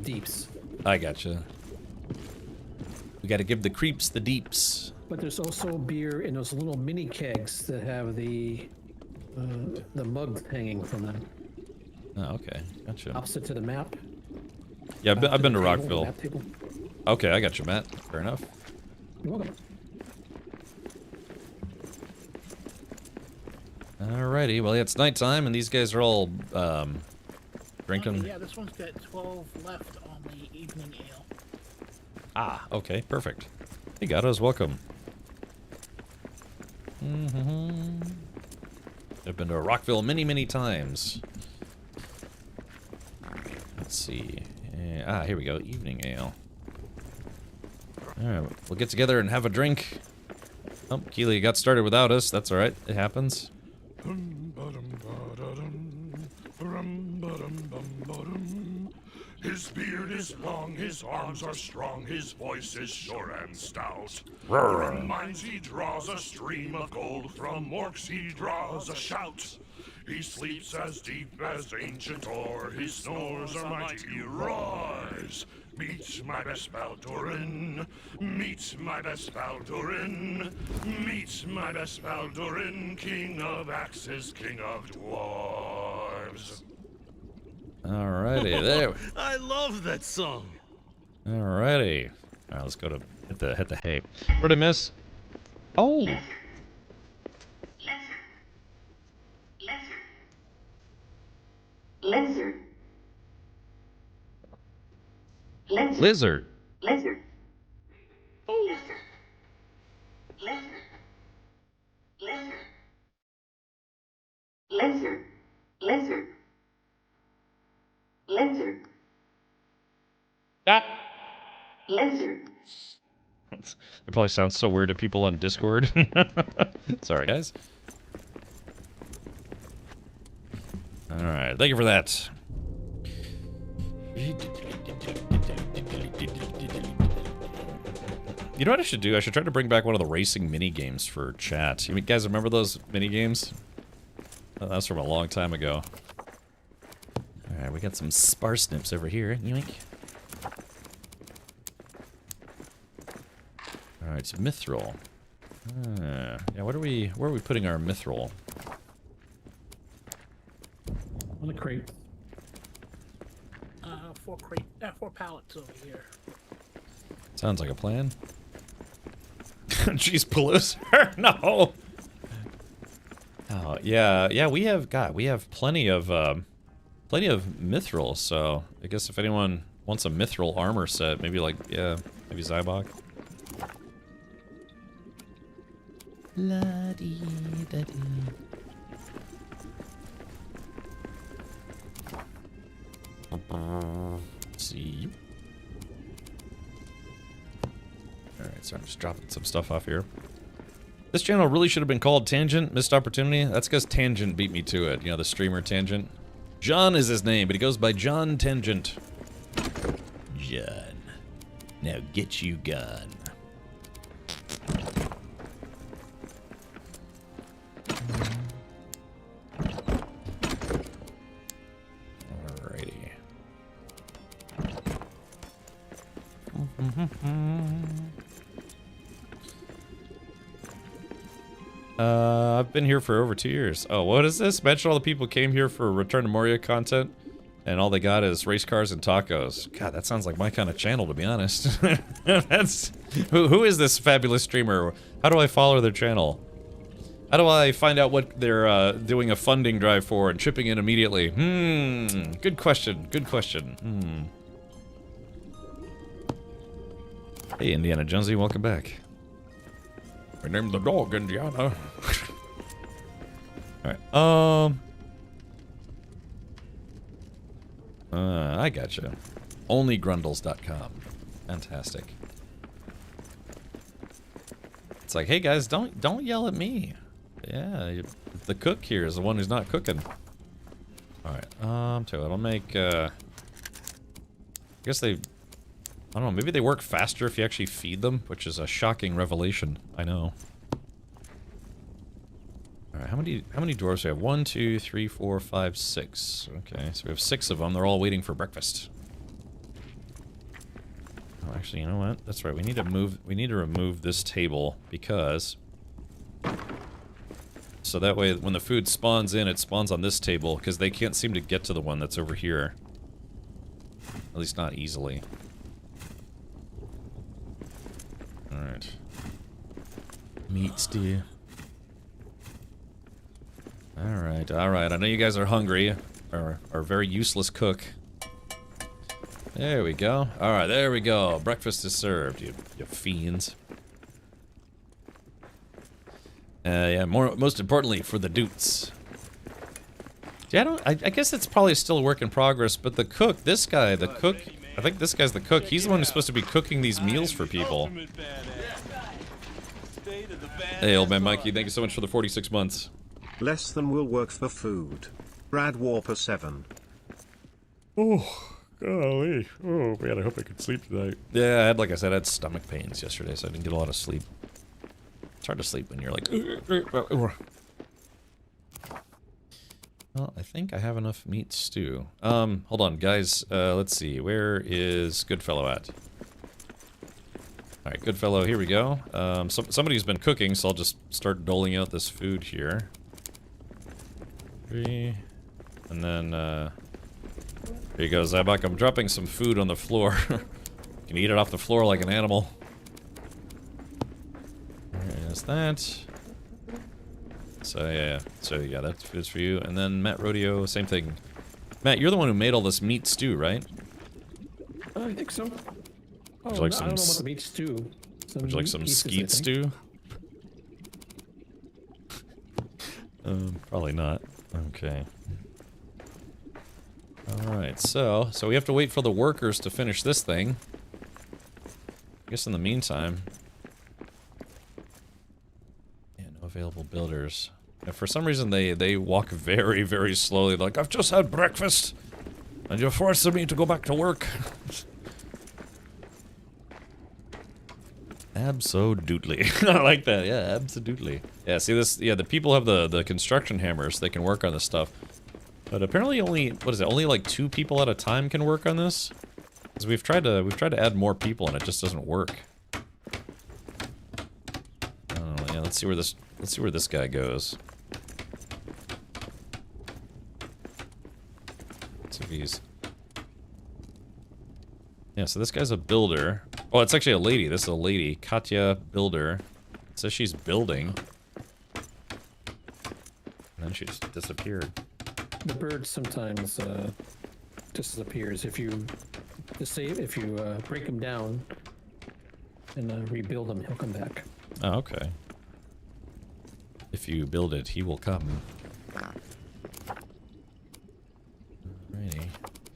deeps. I gotcha. We gotta give the creeps the deeps. But there's also beer in those little mini kegs that have the mugs hanging from them. Oh, okay. Gotcha. Opposite to the map. Yeah, I've been to table, Rockville. map table. Okay, I got you, Matt. Fair enough. You're welcome. Alrighty, well, yeah, it's nighttime, and these guys are all, drinking. Yeah, this one's got 12 left on the evening ale. Ah, okay, perfect. Hey, Gatos, welcome. I've been to Rockville many, many times. Let's see. Here we go, evening ale. Alright, we'll get together and have a drink. Oh, Keely got started without us. That's alright. It happens. His beard is long, his arms are strong, his voice is sure and stout. From mines he draws a stream of gold, from orcs he draws a shout. He sleeps as deep as ancient ore, his snores are mighty roars. Meet my best Baldurin, meet my best Baldurin, meet my best Baldurin, king of axes, king of dwarves. Alrighty, there. I love that song. Alrighty. Alright, let's go to hit the hay. Where'd I miss? Oh! Lizard. Lizard. Lizard. Oh. Lizard. Lizard. Lizard. Lizard. Lizard. Ah! Lizard. It probably sounds so weird to people on Discord. Sorry, guys. Alright, thank you for that. You know what I should do? I should try to bring back one of the racing mini games for chat. You guys remember those mini games? That was from a long time ago. Alright, we got some sparsnips over here. Yoink. Alright, so mithril. Yeah, where are we putting our mithril? On the crate. 4 pallets over here. Sounds like a plan. Jeez, Pelusa. No. Oh yeah, we have plenty of mithril. So I guess if anyone wants a mithril armor set, maybe maybe Zybok. La dee da dee. Let's see. Alright, so I'm just dropping some stuff off here. This channel really should have been called Tangent. Missed opportunity. That's because Tangent beat me to it. You know, the streamer Tangent. John is his name, but he goes by John Tangent. John. Now get you gone. Alrighty. I've been here for over 2 years. Oh, what is this? Mention all the people came here for Return to Moria content, and all they got is race cars and tacos. God, that sounds like my kind of channel, to be honest. That's who is this fabulous streamer? How do I follow their channel? How do I find out what they're doing a funding drive for and chipping in immediately? Good question. Good question. Hey, Indiana Jonesy, welcome back. I named the dog Indiana. Alright, I gotcha. Onlygrundles.com. Fantastic. It's like, hey guys, don't yell at me. Yeah, the cook here is the one who's not cooking. Alright, tell you what, I'll make, I guess they, I don't know, maybe they work faster if you actually feed them, which is a shocking revelation, I know. Alright, how many dwarves do we have? 1, 2, 3, 4, 5, 6. Okay, so we have 6 of them, they're all waiting for breakfast. Oh, actually, you know what? That's right, we need to remove this table, because so that way when the food spawns in, it spawns on this table, because they can't seem to get to the one that's over here. At least not easily. Alright. Meat stew. Alright, alright. I know you guys are hungry. Or are very useless cook. There we go. Alright, there we go. Breakfast is served, you fiends. Yeah, most importantly, for the doots. Yeah, I guess it's probably still a work in progress, but the cook, this guy, the cook, I think this guy's the cook. He's the one who's supposed to be cooking these meals for people. Hey, old man Mikey, thank you so much for the 46 months. Less than will work for food. Brad Warper 7. Oh, golly. Oh, man, I hope I could sleep tonight. Yeah, like I said, I had stomach pains yesterday, so I didn't get a lot of sleep. It's hard to sleep when you're like... Well, I think I have enough meat stew. Hold on, guys. Let's see. Where is Goodfellow at? Alright, Goodfellow, here we go. Somebody's been cooking, so I'll just start doling out this food here. 3. And then, here you go, Zabak. I'm dropping some food on the floor. You can eat it off the floor like an animal. There's that. So, yeah. So, yeah, that's food's for you. And then Matt Rodeo, same thing. Matt, you're the one who made all this meat stew, right? I think so. Would you like I don't know about the meat stew. Would you like some skeet stew? Probably not. Okay. Alright, so we have to wait for the workers to finish this thing. I guess in the meantime... Yeah, no available builders. And for some reason they walk very, very slowly. Like, I've just had breakfast! And you're forcing me to go back to work! Absolutely. I like that, yeah, absolutely. Yeah, see this, yeah, the people have the construction hammers, they can work on this stuff. But apparently only, what is it, only like 2 people at a time can work on this? Because we've tried to add more people and it just doesn't work. Oh, yeah, let's see where this guy goes. Let's see if he's... Yeah, so this guy's a builder. Oh, it's actually a lady. This is a lady. Katya Builder. It says she's building. And then she just disappeared. The bird sometimes disappears if you break him down and rebuild him, he'll come back. Oh, okay. If you build it, he will come. Alrighty.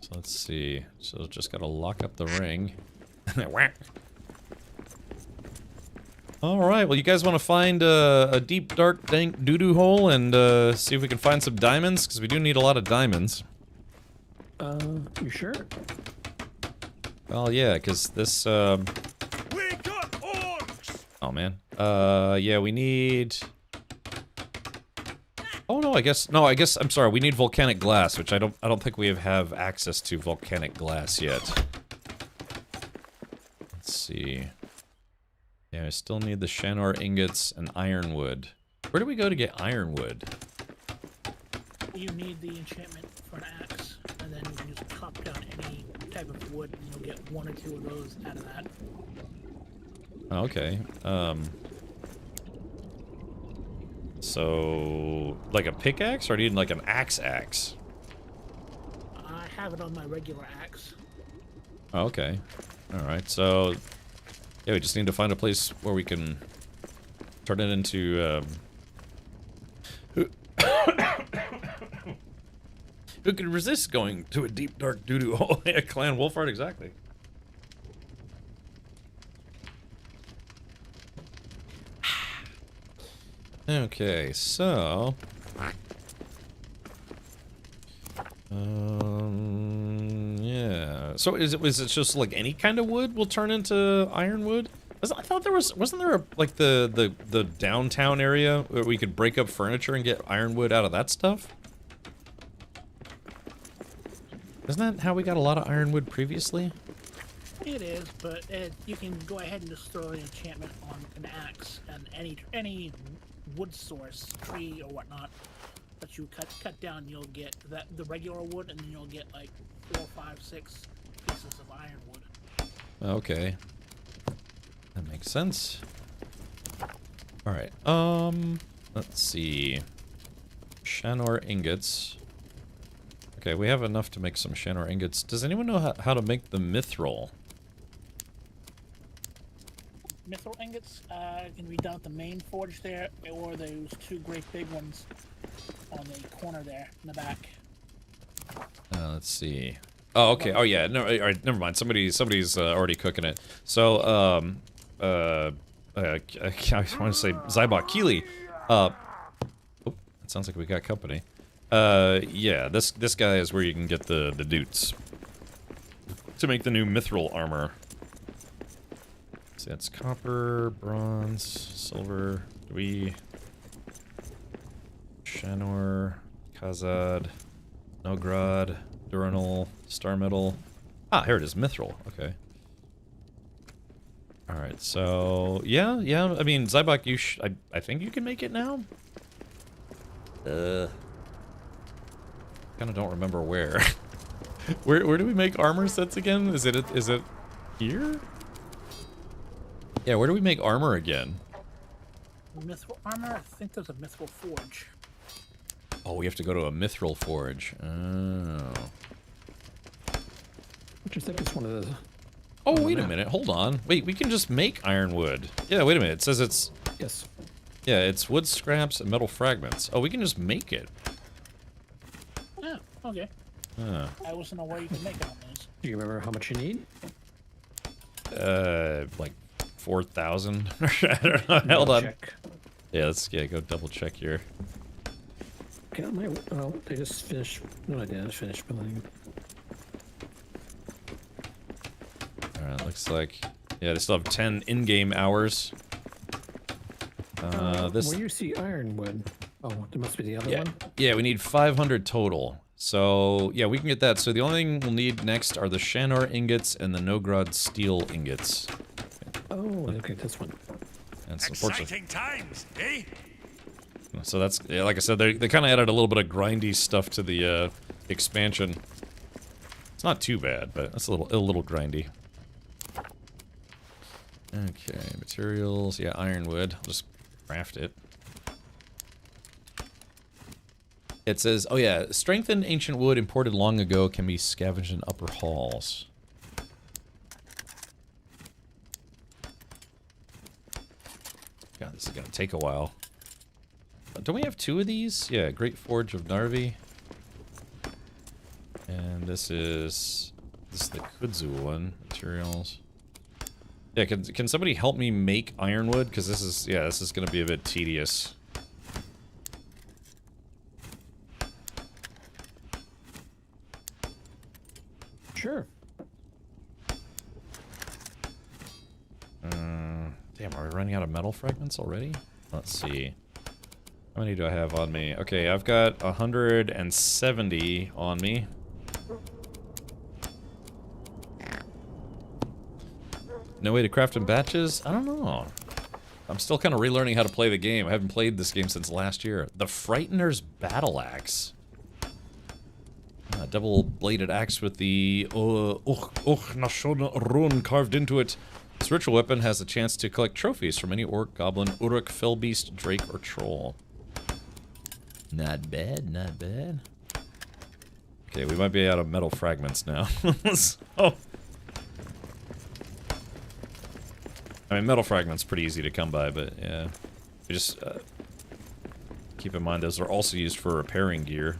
So let's see. So just gotta lock up the ring. Alright, well you guys want to find a deep, dark, dank doo-doo hole and see if we can find some diamonds? Because we do need a lot of diamonds. You sure? Well, yeah, because this, We got orcs! Oh, man. Yeah, we need... Oh, no, I guess, I'm sorry, we need volcanic glass, which I don't think we have access to volcanic glass yet. Let's see. Yeah, I still need the Shanor ingots and ironwood. Where do we go to get ironwood? You need the enchantment for an axe, and then you can just chop down any type of wood, and you'll get 1 or 2 of those out of that. Okay. So, like a pickaxe, or do you need like an axe? I have it on my regular axe. Oh, okay. Alright, so... Yeah, we just need to find a place where we can turn it into, Who could resist going to a deep, dark doo-doo hole? Yeah, Clan Wolfheart, exactly. Okay, so... yeah. So is it just like any kind of wood will turn into ironwood? I thought wasn't there like the downtown area where we could break up furniture and get ironwood out of that stuff? Isn't that how we got a lot of ironwood previously? It is, but you can go ahead and just throw an enchantment on an axe and any wood source, tree or whatnot, that you cut down, you'll get the regular wood, and then you'll get like 4, 5, 6 pieces of ironwood. Okay, that makes sense. All right. Let's see. Shanor ingots. Okay, we have enough to make some Shanor ingots. Does anyone know how to make the mithril? Mithril ingots can be done at the main forge there, or those 2 great big ones on the corner there in the back. Let's see. Oh, okay. Oh, yeah. No, all right, never mind. Somebody's already cooking it. So, I want to say Zybok Keeley. Oh, it sounds like we got company. Yeah, this guy is where you can get the dutes to make the new mithril armor. So that's copper, bronze, silver, Dwi, Shanor, Khazad, Nogrod, Durin'S, Star Metal. Ah, here it is, mithril. Okay. Alright, so yeah, I mean, Zybok, I think you can make it now? Kinda don't remember where. where do we make armor sets again? Is it here? Yeah, where do we make armor again? Mithril armor? I think there's a mithril forge. Oh, we have to go to a mithril forge. Oh. Which I think is one of the... Oh, wait a minute. Hold on. Wait, we can just make ironwood. Yeah, wait a minute. It says it's... Yes. Yeah, it's wood scraps and metal fragments. Oh, we can just make it. Yeah, okay. I wasn't aware you could make it on those. Do you remember how much you need? Like 4,000. I don't know. Hold on. Check. Yeah, let's go double check here. Okay, oh, they just finished. No, I didn't finish building. Alright, looks like... Yeah, they still have 10 in-game hours. Where do you see ironwood? Oh, there must be the other one? Yeah, we need 500 total. So, yeah, we can get that. So the only thing we'll need next are the Shanor ingots and the Nogrod steel ingots. Oh, okay, this one. That's exciting times, eh? So that's, yeah, like I said, they kind of added a little bit of grindy stuff to the expansion. It's not too bad, but it's a little grindy. Okay, materials. Yeah, ironwood. I'll just craft it. It says, oh yeah, strengthened ancient wood imported long ago can be scavenged in upper halls. God, this is gonna take a while. Don't we have 2 of these? Yeah, Great Forge of Narvi. And this is the Kudzu one. Materials. Yeah, can somebody help me make ironwood? Because this is gonna be a bit tedious. Sure. Damn, are we running out of metal fragments already? Let's see. How many do I have on me? Okay, I've got 170 on me. No way to craft in batches? I don't know. I'm still kind of relearning how to play the game. I haven't played this game since last year. The Frightener's Battle Axe. Double-bladed axe with the Nashon rune carved into it. This ritual weapon has a chance to collect trophies from any orc, goblin, uruk, fellbeast, drake, or troll. Not bad, not bad. Okay, we might be out of metal fragments now. So... I mean, metal fragments pretty easy to come by, but yeah. We just keep in mind those are also used for repairing gear.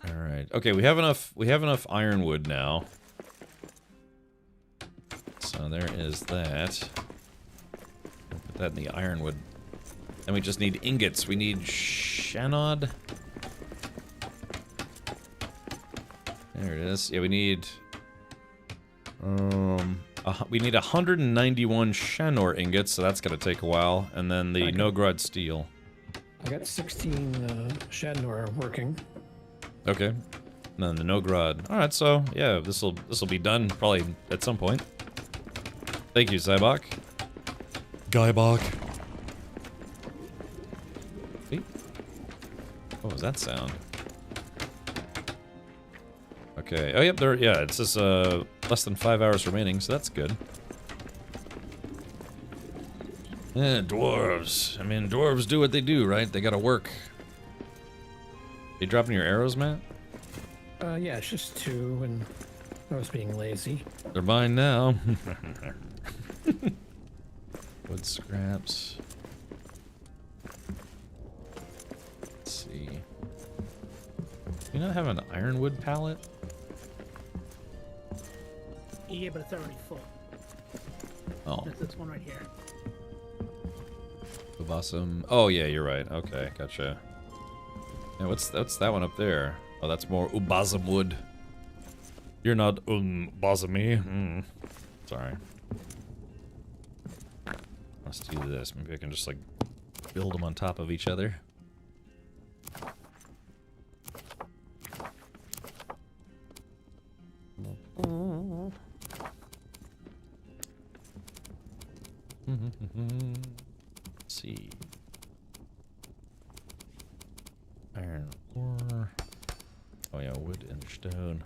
Alright. Okay, we have enough ironwood now. So there is that. We'll put that in the ironwood. Then we just need ingots. We need Shanod. There it is. Yeah, we need 191 Shanor ingots, so that's gonna take a while, and then the Nogrod steel. I got 16 Shanor working. Okay. And then the Nogrod. All right, so yeah, this will be done probably at some point. Thank you, Zybok. Guybok. Wait. What was that sound? Okay. Oh, yep. Yeah, it says less than 5 hours remaining, so that's good. Yeah, dwarves. I mean, dwarves do what they do, right? They gotta work. You dropping your arrows, Matt? Yeah, it's just 2, and I was being lazy. They're mine now. Wood scraps. Let's see. Do you not have an ironwood pallet? Yeah, but it's already full. Oh. That's this one right here. Awesome. Oh yeah, you're right. Okay, gotcha. Yeah, what's that one up there? Oh, that's more ubasam wood. You're not basami. Sorry. Let's do this. Maybe I can just like build them on top of each other. Let's see. Iron ore. Oh yeah, wood and stone.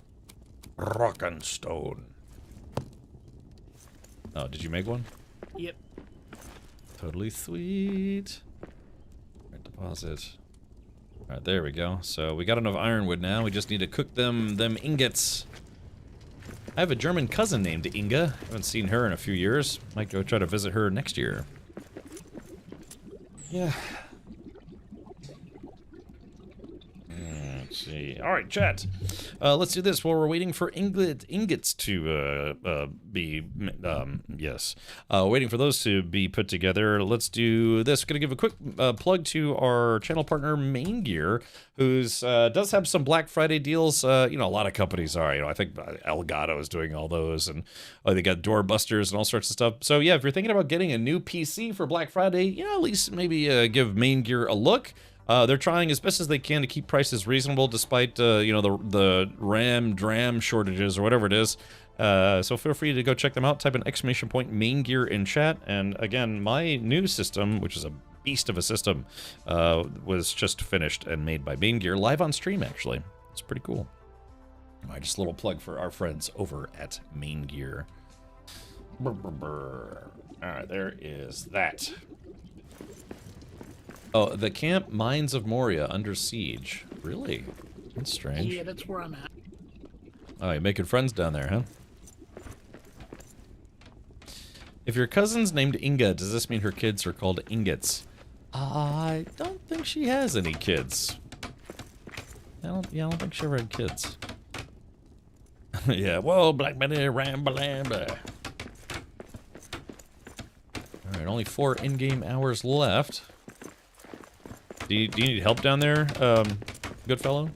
Rock and stone. Oh, did you make one? Yep. Totally sweet. Right, deposit. Alright, there we go. So we got enough ironwood now. We just need to cook them ingots. I have a German cousin named Inga. Haven't seen her in a few years. Might go try to visit her next year. Yeah. Let's see. All right, chat. Let's do this while we're waiting for ingots to be, yes. Waiting for those to be put together. Let's do this. We're going to give a quick plug to our channel partner, Main Gear, who's does have some Black Friday deals. You know, a lot of companies are. You know, I think Elgato is doing all those, and they got doorbusters and all sorts of stuff. So yeah, if you're thinking about getting a new PC for Black Friday, you know, at least maybe give Main Gear a look. They're trying as best as they can to keep prices reasonable despite, you know, the RAM, DRAM shortages or whatever it is. So feel free to go check them out. Type in !Main Gear in chat. And again, my new system, which is a beast of a system, was just finished and made by Main Gear live on stream, actually. It's pretty cool. All right, just a little plug for our friends over at Main Gear. All right, there is that. Oh, the camp Mines of Moria under siege. Really? That's strange. Yeah, that's where I'm at. Oh, you're making friends down there, huh? If your cousin's named Inga, does this mean her kids are called ingots? I don't think she has any kids. I don't think she ever had kids. Yeah, whoa, Black Betty, Rambalamba. Alright, only 4 in-game hours left. Do you need help down there, good fellow?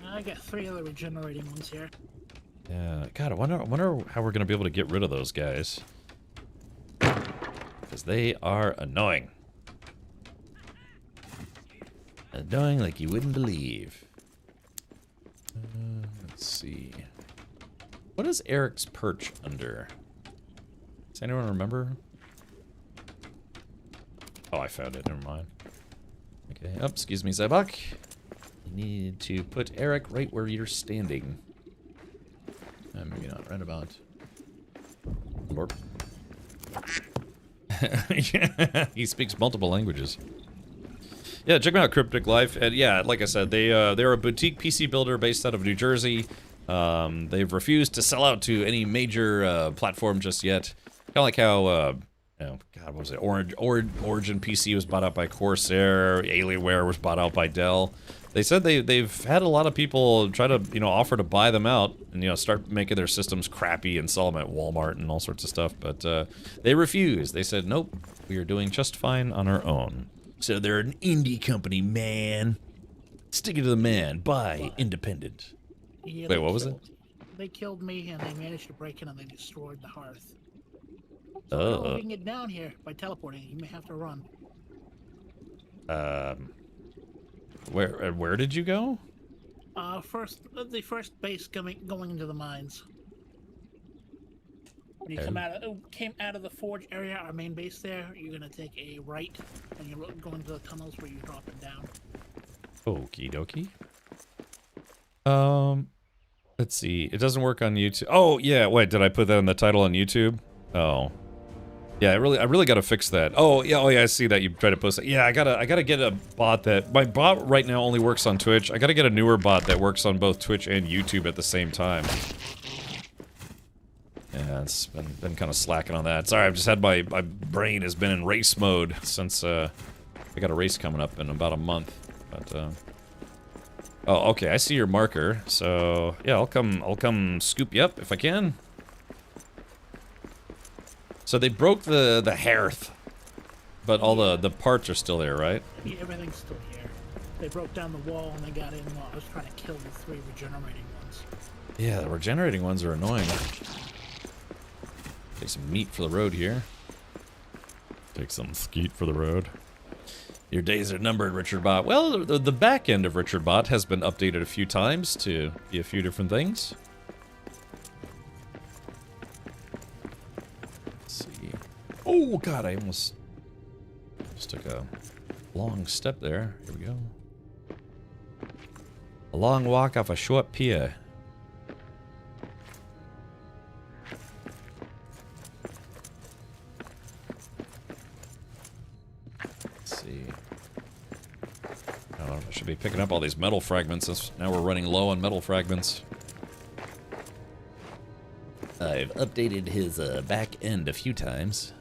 I got 3 other regenerating ones here. Yeah, God, I wonder how we're gonna be able to get rid of those guys. Because they are annoying. Annoying like you wouldn't believe. Let's see. What is Eric's perch under? Does anyone remember? Oh, I found it. Never mind. Okay. Oh, excuse me, Zebok. You need to put Eric right where you're standing. Maybe not. Right about. Lord. He speaks multiple languages. Yeah, check them out, Cryptic Life. And yeah, like I said, they're a boutique PC builder based out of New Jersey. They've refused to sell out to any major platform just yet. Kind of like how. Oh, God, what was it? Origin PC was bought out by Corsair. Alienware was bought out by Dell. They said they've had a lot of people try to, you know, offer to buy them out and, you know, start making their systems crappy and sell them at Walmart and all sorts of stuff. But they refused. They said, nope, we are doing just fine on our own. So they're an indie company, man. Stick it to the man. Buy independent. Yeah, wait, what was it? They killed me and they managed to break in and they destroyed the hearth. So we can get down here by teleporting. You may have to run. Where did you go? The first base going into the mines. When you came out of the forge area, our main base there, you're gonna take a right, and you're going to the tunnels where you drop it down. Okie dokie. Let's see. It doesn't work on YouTube. Oh yeah, wait. Did I put that in the title on YouTube? Oh. Yeah, I really gotta fix that. Oh yeah, I see that you tried to post it. Yeah, I gotta get a bot that my bot right now only works on Twitch. I gotta get a newer bot that works on both Twitch and YouTube at the same time. Yeah, it's been kind of slacking on that. Sorry, I've just had my brain has been in race mode since I got a race coming up in about a month. But oh, okay, I see your marker. So yeah, I'll come scoop you up if I can. So they broke the hearth, but all the parts are still there, right? Yeah, everything's still here. They broke down the wall and they got in while I was trying to kill the 3 regenerating ones. Yeah, the regenerating ones are annoying. Take some meat for the road here. Take some skeet for the road. Your days are numbered, Richard Bot. Well, the back end of Richard Bot has been updated a few times to be a few different things. Let's see. Oh, God, I almost just took a long step there. Here we go. A long walk off a short pier. Let's see. I should be picking up all these metal fragments since now we're running low on metal fragments. I've updated his back end a few times.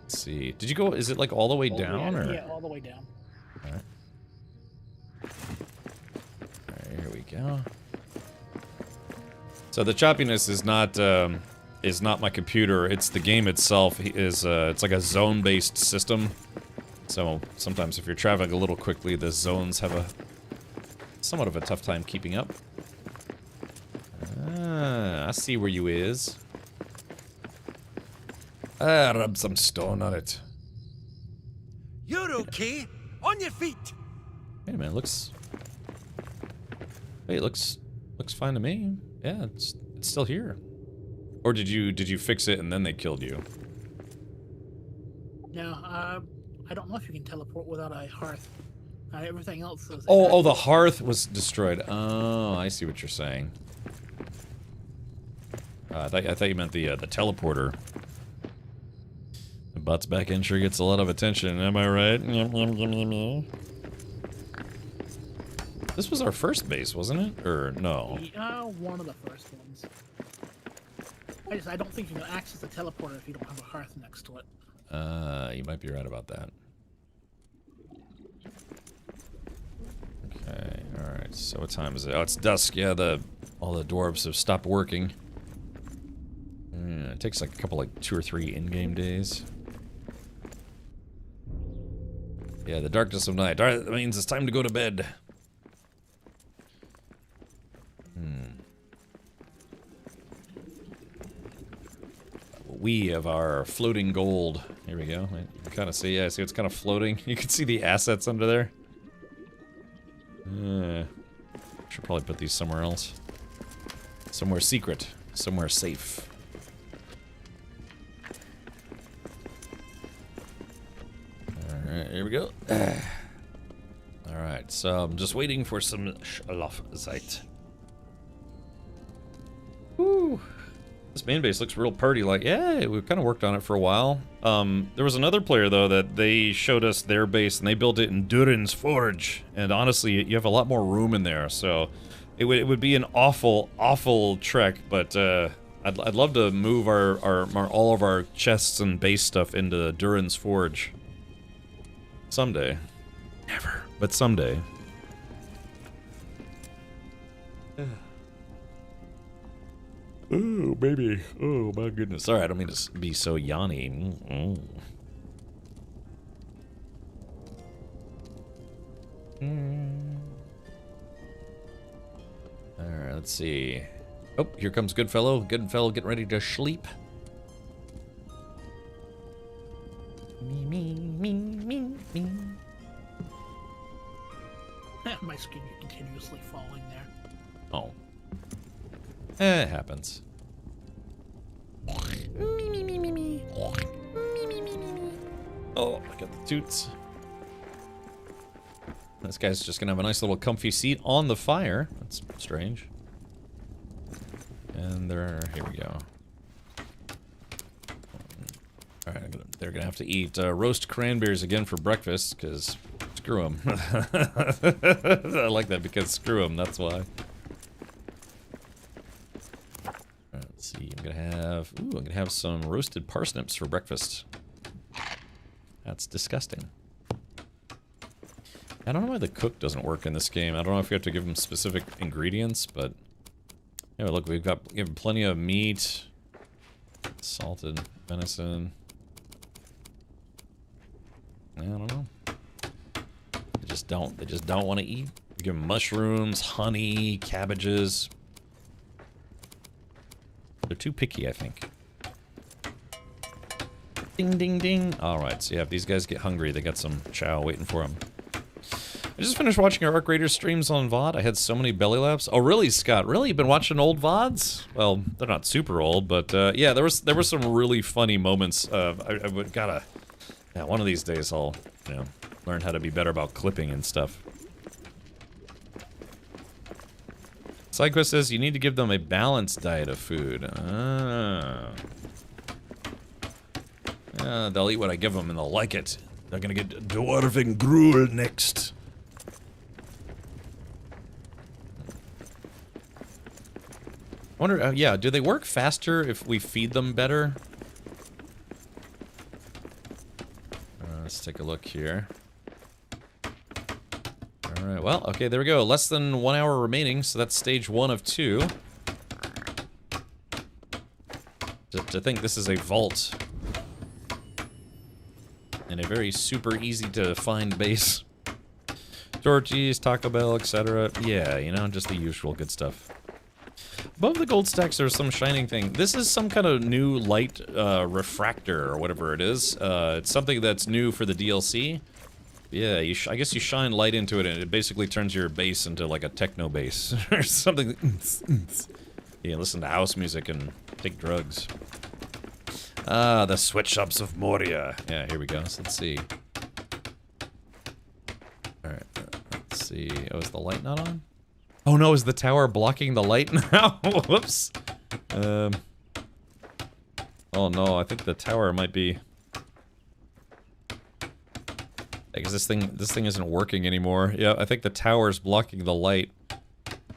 Let's see. Did you go? Is it like all the way down? Yeah, or? yeah, all the way down. Alright. Alright, here we go. So the choppiness is not my computer. It's the game itself. It's like a zone-based system. So sometimes if you're traveling a little quickly, the zones have a somewhat of a tough time keeping up. Ah, I see where you is. Ah, rub some stone on it. You're okay. On your feet. Hey man, looks. Hey, it looks fine to me. Yeah, it's still here. Or did you fix it and then they killed you? No, I don't know if you can teleport without a hearth. Everything else is... Oh, the hearth was destroyed. Oh, I see what you're saying. I thought you meant the teleporter. The butts back in sure gets a lot of attention. Am I right? This was our first base, wasn't it? Or no? One of the first ones. I don't think you can access the teleporter if you don't have a hearth next to it. You might be right about that. Okay, alright, so what time is it? Oh, it's dusk, yeah, all the dwarves have stopped working. It takes like a couple, 2 or 3 in-game days. Yeah, the darkness of night. Alright, that means it's time to go to bed. We have our floating gold. Here we go. You can kind of see, yeah, see it's kind of floating. You can see the assets under there. Should probably put these somewhere else. Somewhere secret. Somewhere safe. Alright, here we go. Alright, so I'm just waiting for some Schlafzeit. Woo! This main base looks real party-like. Yeah, we've kind of worked on it for a while. There was another player, though, that they showed us their base, and they built it in DURIN'S Forge. And honestly, you have a lot more room in there, so it would be an awful trek, but I'd love to move all of our chests and base stuff into DURIN'S Forge. Someday. Never, but someday. Oh, baby. Oh, my goodness. Sorry, I don't mean to be so yawny. Alright, let's see. Oh, here comes Goodfellow. Goodfellow getting ready to sleep. Me. My screen continuously falling there. Oh. It happens. Oh, I got the toots. This guy's just gonna have a nice little comfy seat on the fire. That's strange. And here we go. Alright, they're gonna have to eat roast cranberries again for breakfast, because screw them. I like that, because screw them, that's why. Let's see, I'm gonna have some roasted parsnips for breakfast. That's disgusting. I don't know why the cook doesn't work in this game. I don't know if you have to give him specific ingredients, but... Yeah, look, we've given plenty of meat. Salted venison. I don't know. They just don't want to eat. We give them mushrooms, honey, cabbages. They're too picky, I think. Ding, ding, ding. Alright, so yeah, if these guys get hungry, they got some chow waiting for them. I just finished watching our Arc Raider streams on VOD. I had so many belly laughs. Oh, really, Scott? Really? You've been watching old VODs? Well, they're not super old, but yeah, there were some really funny moments. I would gotta... Yeah, one of these days I'll, you know, learn how to be better about clipping and stuff. SideQuest says you need to give them a balanced diet of food. They'll eat what I give them and they'll like it. They're gonna get dwarven gruel next. I wonder, yeah, do they work faster if we feed them better? Let's take a look here. Alright, well, okay, there we go. Less than 1 hour remaining, so that's stage 1 of 2. To think this is a vault. And a very super easy to find base. Torchies, Taco Bell, etc. Yeah, you know, just the usual good stuff. Above the gold stacks there's some shining thing. This is some kind of new light refractor or whatever it is. It's something that's new for the DLC. Yeah, I guess you shine light into it and it basically turns your base into like a techno base or something. Yeah, listen to house music and take drugs. Ah, the sweatshops of Moria. Yeah, here we go. So let's see. Alright, let's see. Oh, is the light not on? Oh no, is the tower blocking the light now? Whoops. Oh no, I think the tower might be... Because this thing isn't working anymore. Yeah, I think the tower's blocking the light.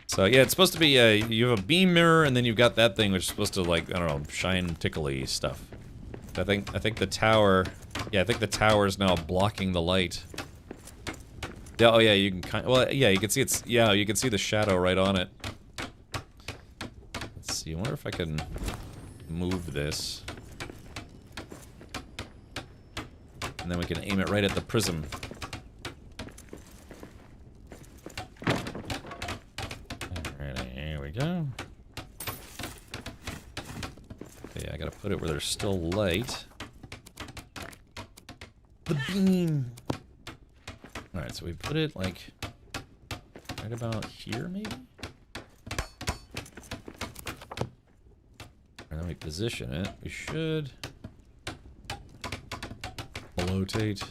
So yeah, it's supposed to be you have a beam mirror and then you've got that thing which is supposed to, like, I don't know, shine tickly stuff. I think the tower, yeah, I think the tower is now blocking the light. Yeah, oh yeah, you can well, yeah, you can see it's, yeah, you can see the shadow right on it. Let's see, I wonder if I can move this. And then we can aim it right at the prism. Alright, here we go. Okay, I gotta put it where there's still light. The beam! Alright, so we put it, like, right about here, maybe? And then we position it. We should... rotate.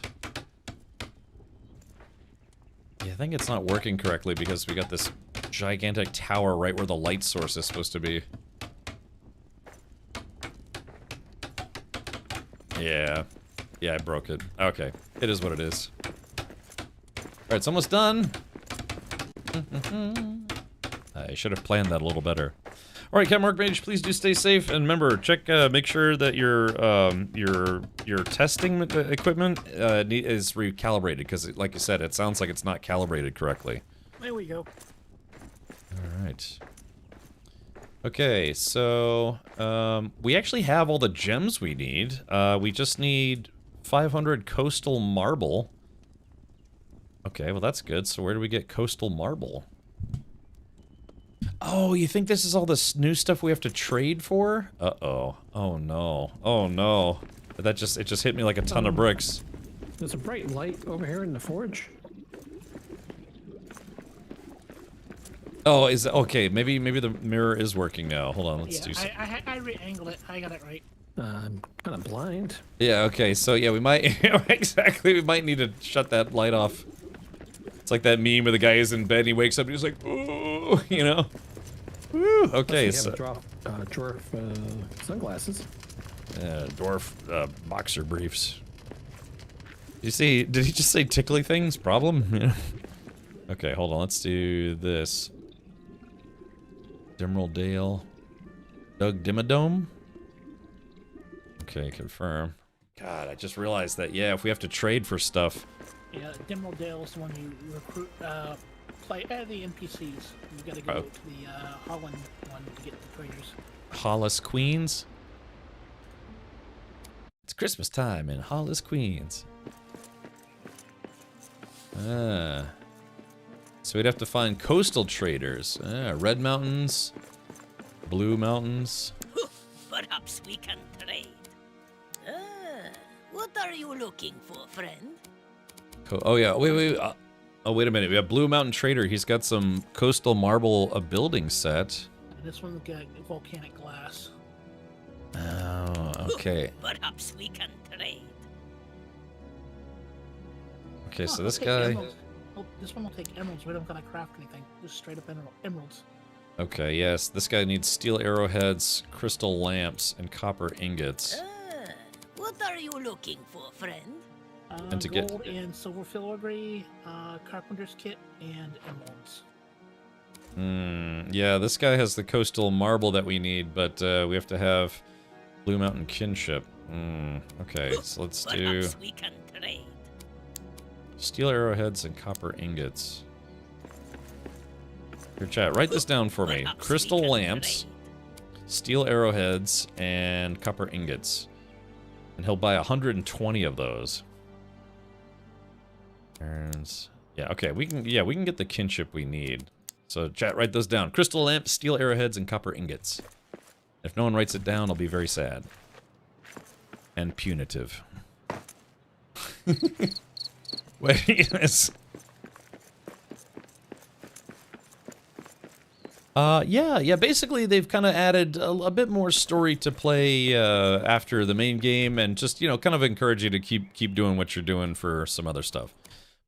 Yeah, I think it's not working correctly because we got this gigantic tower right where the light source is supposed to be. Yeah. Yeah, I broke it. Okay. It is what it is. Alright, it's almost done. I should have planned that a little better. Alright, Cat Mark Mage, please do stay safe, and remember, check, make sure that your testing equipment is recalibrated, because, like you said, it sounds like it's not calibrated correctly. There we go. Alright. Okay, so, we actually have all the gems we need. We just need 500 coastal marble. Okay, well that's good. So where do we get coastal marble? Oh, you think this is all this new stuff we have to trade for? Uh-oh. Oh no. Oh no. It just hit me like a ton of bricks. There's a bright light over here in the forge. Oh, is it, okay, maybe the mirror is working now. Hold on, let's do something. I re-angled it. I got it right. I'm kind of blind. Yeah, okay, so yeah, we might, exactly, we might need to shut that light off. It's like that meme where the guy is in bed and he wakes up and he's like, ooh, you know? Woo, okay, so... dwarf sunglasses. Dwarf boxer briefs. You see, did he just say tickly things? Problem? Yeah. Okay, hold on, let's do this. Emerald Dale. Doug Dimmadome? Okay, confirm. God, I just realized that, yeah, if we have to trade for stuff, Yeah, Emerald Dale is the one you recruit, play the NPCs. You gotta go to the Holland one to get the traders. Hollis, Queens? It's Christmas time in Hollis, Queens. So we'd have to find coastal traders. Red Mountains, Blue Mountains. Perhaps we can trade. What are you looking for, friend? Oh yeah, wait. Oh, wait a minute. We have Blue Mountain Trader. He's got some coastal marble building set. And this one's got volcanic glass. Oh, okay. Perhaps we can trade. Okay, so I'll this take guy... emeralds. Oh, this one will take emeralds. We don't gotta craft anything. Just straight up emeralds. Okay, yes. This guy needs steel arrowheads, crystal lamps, and copper ingots. What are you looking for, friend? And to Gold and silver filigree, carpenter's kit, and emeralds. Yeah, this guy has the coastal marble that we need, but we have to have Blue Mountain kinship. Okay, so let's do Perhaps we can trade. steel arrowheads and copper ingots. Here, chat, write this down for me. Perhaps Crystal we can lamps, trade. steel arrowheads, and copper ingots. And he'll buy 120 of those. And yeah, okay, we can get the kinship we need. So chat, write those down. Crystal lamps, steel arrowheads, and copper ingots. If no one writes it down, I'll be very sad. And punitive. Wait, yes. Yeah, basically they've kind of added a bit more story to play after the main game, and just, you know, kind of encourage you to keep doing what you're doing for some other stuff.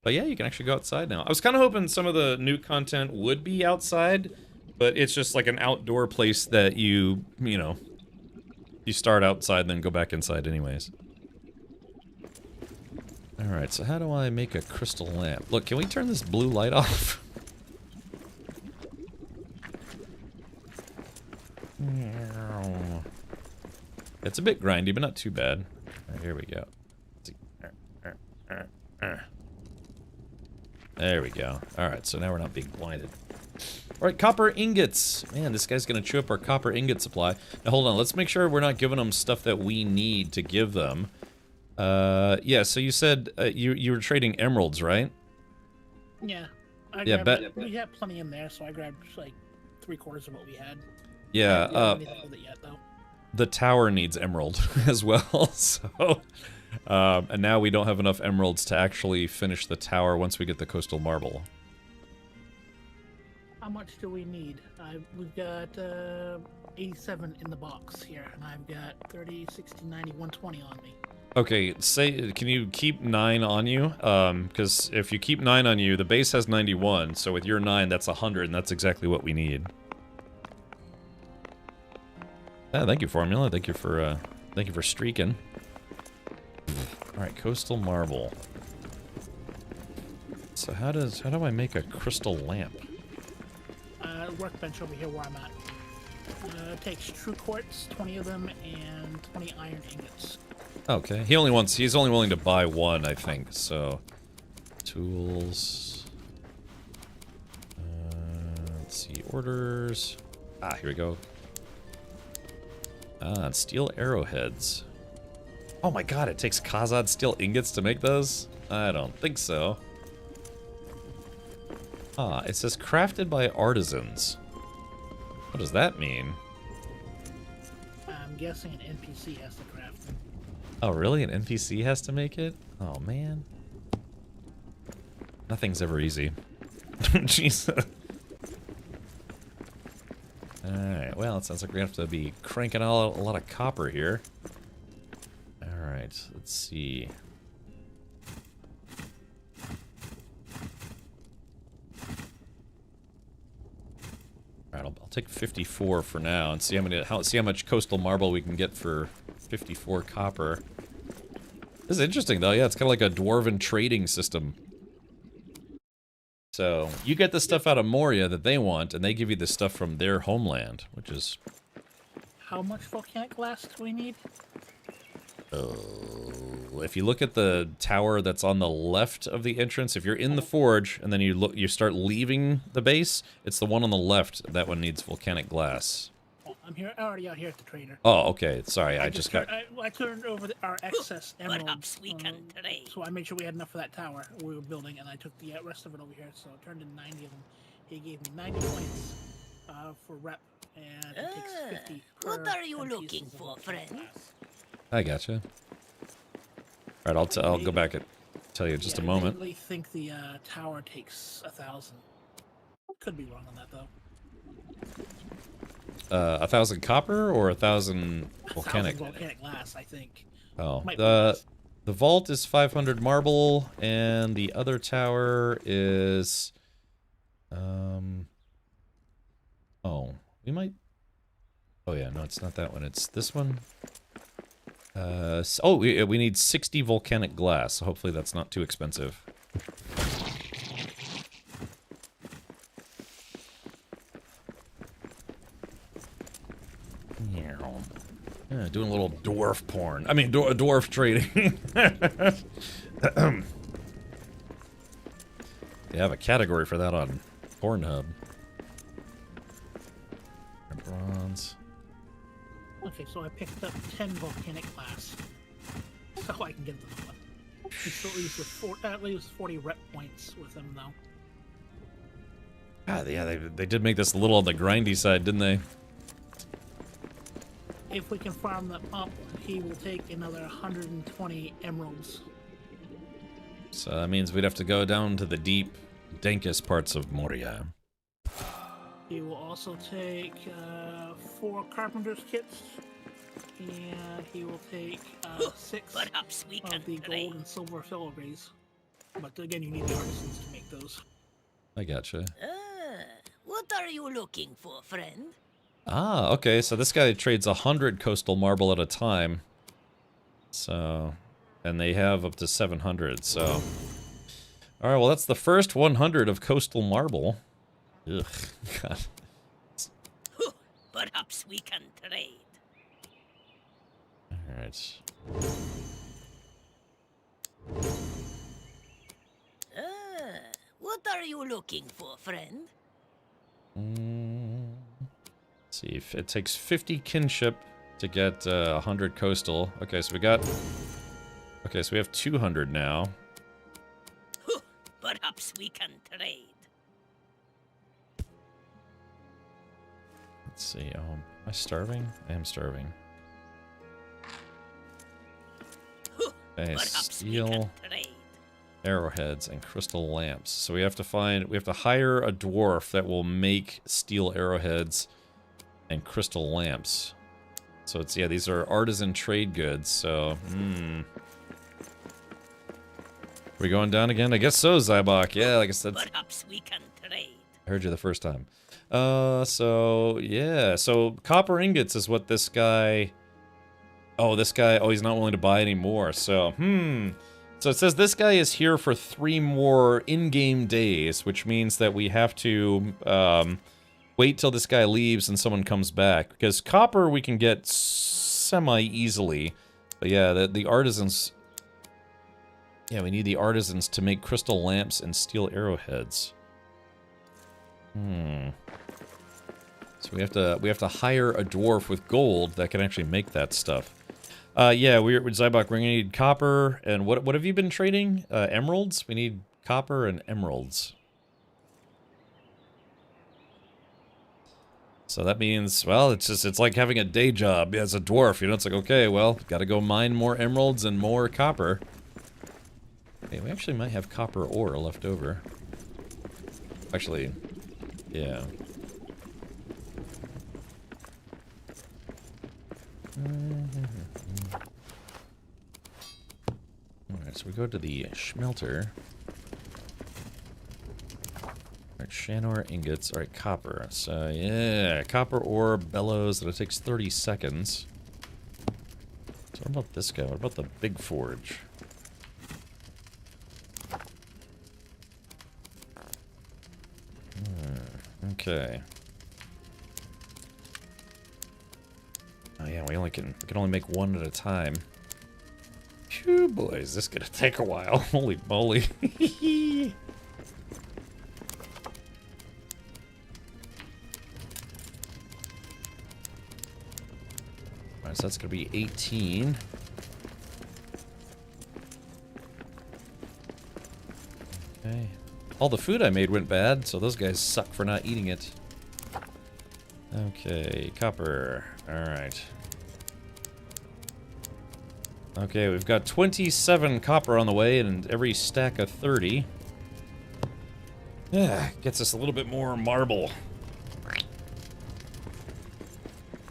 But yeah, you can actually go outside now. I was kind of hoping some of the new content would be outside, but it's just like an outdoor place that you know, you start outside then go back inside anyways. Alright, so how do I make a crystal lamp? Look, can we turn this blue light off? It's a bit grindy, but not too bad. Alright, here we go. There we go. Alright, so now we're not being blinded. Alright, copper ingots. Man, this guy's gonna chew up our copper ingot supply. Now, hold on. Let's make sure we're not giving them stuff that we need to give them. Yeah, so you said you were trading emeralds, right? Yeah. We had plenty in there, so I grabbed like 3/4 of what we had. Yeah, I haven't done anything with it yet, though. The tower needs emerald as well, so... and now we don't have enough emeralds to actually finish the tower once we get the coastal marble. How much do we need? We've got 87 in the box here, and I've got 30, 60, 90, 120 on me. Okay, can you keep 9 on you? Because if you keep 9 on you, the base has 91, so with your 9, that's 100, and that's exactly what we need. Thank you, Formula. Thank you for streaking. Alright, coastal marble. So how do I make a crystal lamp? Workbench over here where I'm at. It takes true quartz, 20 of them, and 20 iron ingots. Okay, he's only willing to buy 1, I think, so... Tools... let's see, orders... Ah, here we go. And steel arrowheads. Oh my god, it takes Khazad steel ingots to make those? I don't think so. Ah, it says crafted by artisans. What does that mean? I'm guessing an NPC has to craft them. Oh, really? An NPC has to make it? Oh, man. Nothing's ever easy. Jeez. Alright, well, it sounds like we're gonna have to be cranking out a lot of copper here. Alright, let's see. Alright, I'll take 54 for now and see how much coastal marble we can get for 54 copper. This is interesting though, yeah, it's kind of like a dwarven trading system. So, you get the stuff out of Moria that they want, and they give you the stuff from their homeland, which is... How much volcanic glass do we need? if you look at the tower that's on the left of the entrance, if you're in the forge and then you start leaving the base, it's the one on the left. That one needs volcanic glass. Oh, I'm already out here at the trader. Oh, okay. Sorry, I just got. I turned over our excess emeralds. Perhaps we can trade. So I made sure we had enough for that tower we were building, and I took the rest of it over here. So I turned in 90 of them. He gave me 90 points for rep, and it takes 50. What per are you 10 looking pieces of for, glass. friend? I gotcha. All right, I'll go back and tell you in just a moment. I really think the tower takes 1,000. Could be wrong on that though. 1,000 copper or 1,000 volcanic? 1,000 volcanic glass, I think. Oh, Might be the less. vault is 500 marble, and the other tower is, oh, we might. Oh yeah, no, it's not that one. It's this one. Oh, we need 60 volcanic glass. So hopefully that's not too expensive. Yeah, doing a little dwarf porn. I mean, dwarf trading. They have a category for that on Pornhub. Bronze. Okay, so I picked up 10 volcanic glass. So I can get them one. He still leaves with at least 40 rep points with him though. God, yeah, they did make this a little on the grindy side, didn't they? If we can farm them up, he will take another 120 emeralds. So that means we'd have to go down to the deep, dankest parts of Moria. He will also take 4 carpenter's kits, and he will take 6 Perhaps we can of the trade. gold and silver filigranes. But again, you need the artisans to make those. I gotcha. What are you looking for, friend? Ah, okay, so this guy trades 100 coastal marble at a time. So, and they have up to 700, so. Alright, well that's the first 100 of coastal marble. Ugh, God. Perhaps we can trade. Alright. What are you looking for, friend? Let's see, if it takes 50 kinship to get 100 coastal. Okay, so we got. Okay, so we have 200 now. Perhaps we can trade. Let's see. Am I starving? I am starving. Okay, Perhaps we steel, can trade. arrowheads, and crystal lamps. So we have to hire a dwarf that will make steel arrowheads and crystal lamps. So it's, yeah, these are artisan trade goods, so, We going down again? I guess so, Zybok. Yeah, like I said. Perhaps we can trade. I heard you the first time. So, yeah. So, copper ingots is what this guy... Oh, this guy... Oh, he's not willing to buy anymore. So, So it says this guy is here for 3 more in-game days, which means that we have to wait till this guy leaves and someone comes back. Because copper we can get semi-easily. But yeah, the artisans... Yeah, we need the artisans to make crystal lamps and steel arrowheads. So we have to hire a dwarf with gold that can actually make that stuff. Yeah, we're with Zybok. We're gonna need copper and what have you been trading? Emeralds? We need copper and emeralds. So that means, well, it's like having a day job as a dwarf, you know. It's like, okay, well, gotta go mine more emeralds and more copper. Okay, we actually might have copper ore left over. Actually, yeah. Alright, so we go to the smelter. Alright, Shanor ingots. Alright, copper. So, yeah, copper ore bellows. That takes 30 seconds. So what about this guy? What about the big forge? Okay. Oh yeah, we can only make one at a time. Phew, boy, is this gonna take a while. Holy moly. Alright, so that's gonna be 18. Okay. All the food I made went bad, so those guys suck for not eating it. Okay, copper. Alright. Okay, we've got 27 copper on the way and every stack of 30. Yeah, gets us a little bit more marble.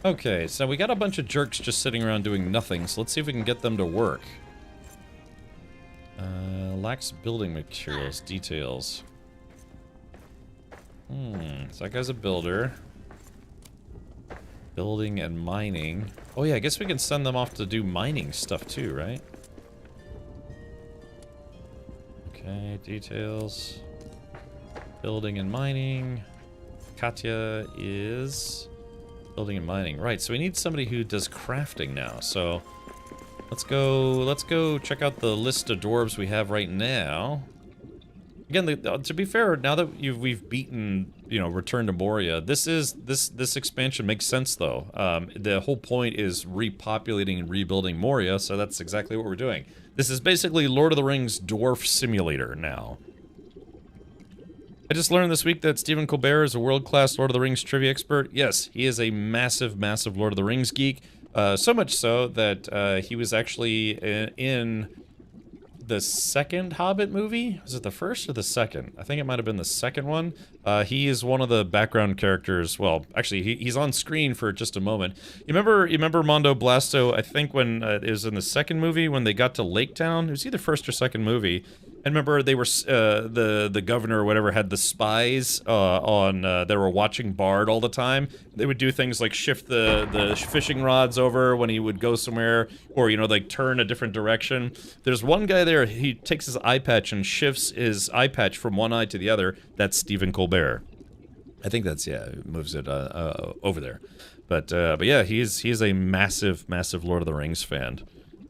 Okay, so we got a bunch of jerks just sitting around doing nothing, so let's see if we can get them to work. Lacks building materials, details. So that guy's a builder. Building and mining. Oh yeah, I guess we can send them off to do mining stuff too, right? Okay, details. Building and mining. Katya is building and mining. Right, so we need somebody who does crafting now. So let's go check out the list of dwarves we have right now. Again, to be fair, now that we've beaten, you know, Return to Moria, this expansion makes sense though. The whole point is repopulating and rebuilding Moria, so that's exactly what we're doing. This is basically Lord of the Rings Dwarf Simulator now. I just learned this week that Stephen Colbert is a world-class Lord of the Rings trivia expert. Yes, he is a massive, massive Lord of the Rings geek. So much so that he was actually in the second Hobbit movie. Was it the first or the second? I think it might have been the second one. He is one of the background characters. Well, actually, he's on screen for just a moment. You remember Mondo Blasto? I think when it was in the second movie when they got to Lake Town. It was either first or second movie. And remember, they were the governor or whatever had the spies they were watching Bard all the time. They would do things like shift the fishing rods over when he would go somewhere, or you know, like turn a different direction. There's one guy there. He takes his eye patch and shifts his eye patch from one eye to the other. That's Stephen Colbert. I think that's moves it over there. But yeah, he's a massive, massive Lord of the Rings fan.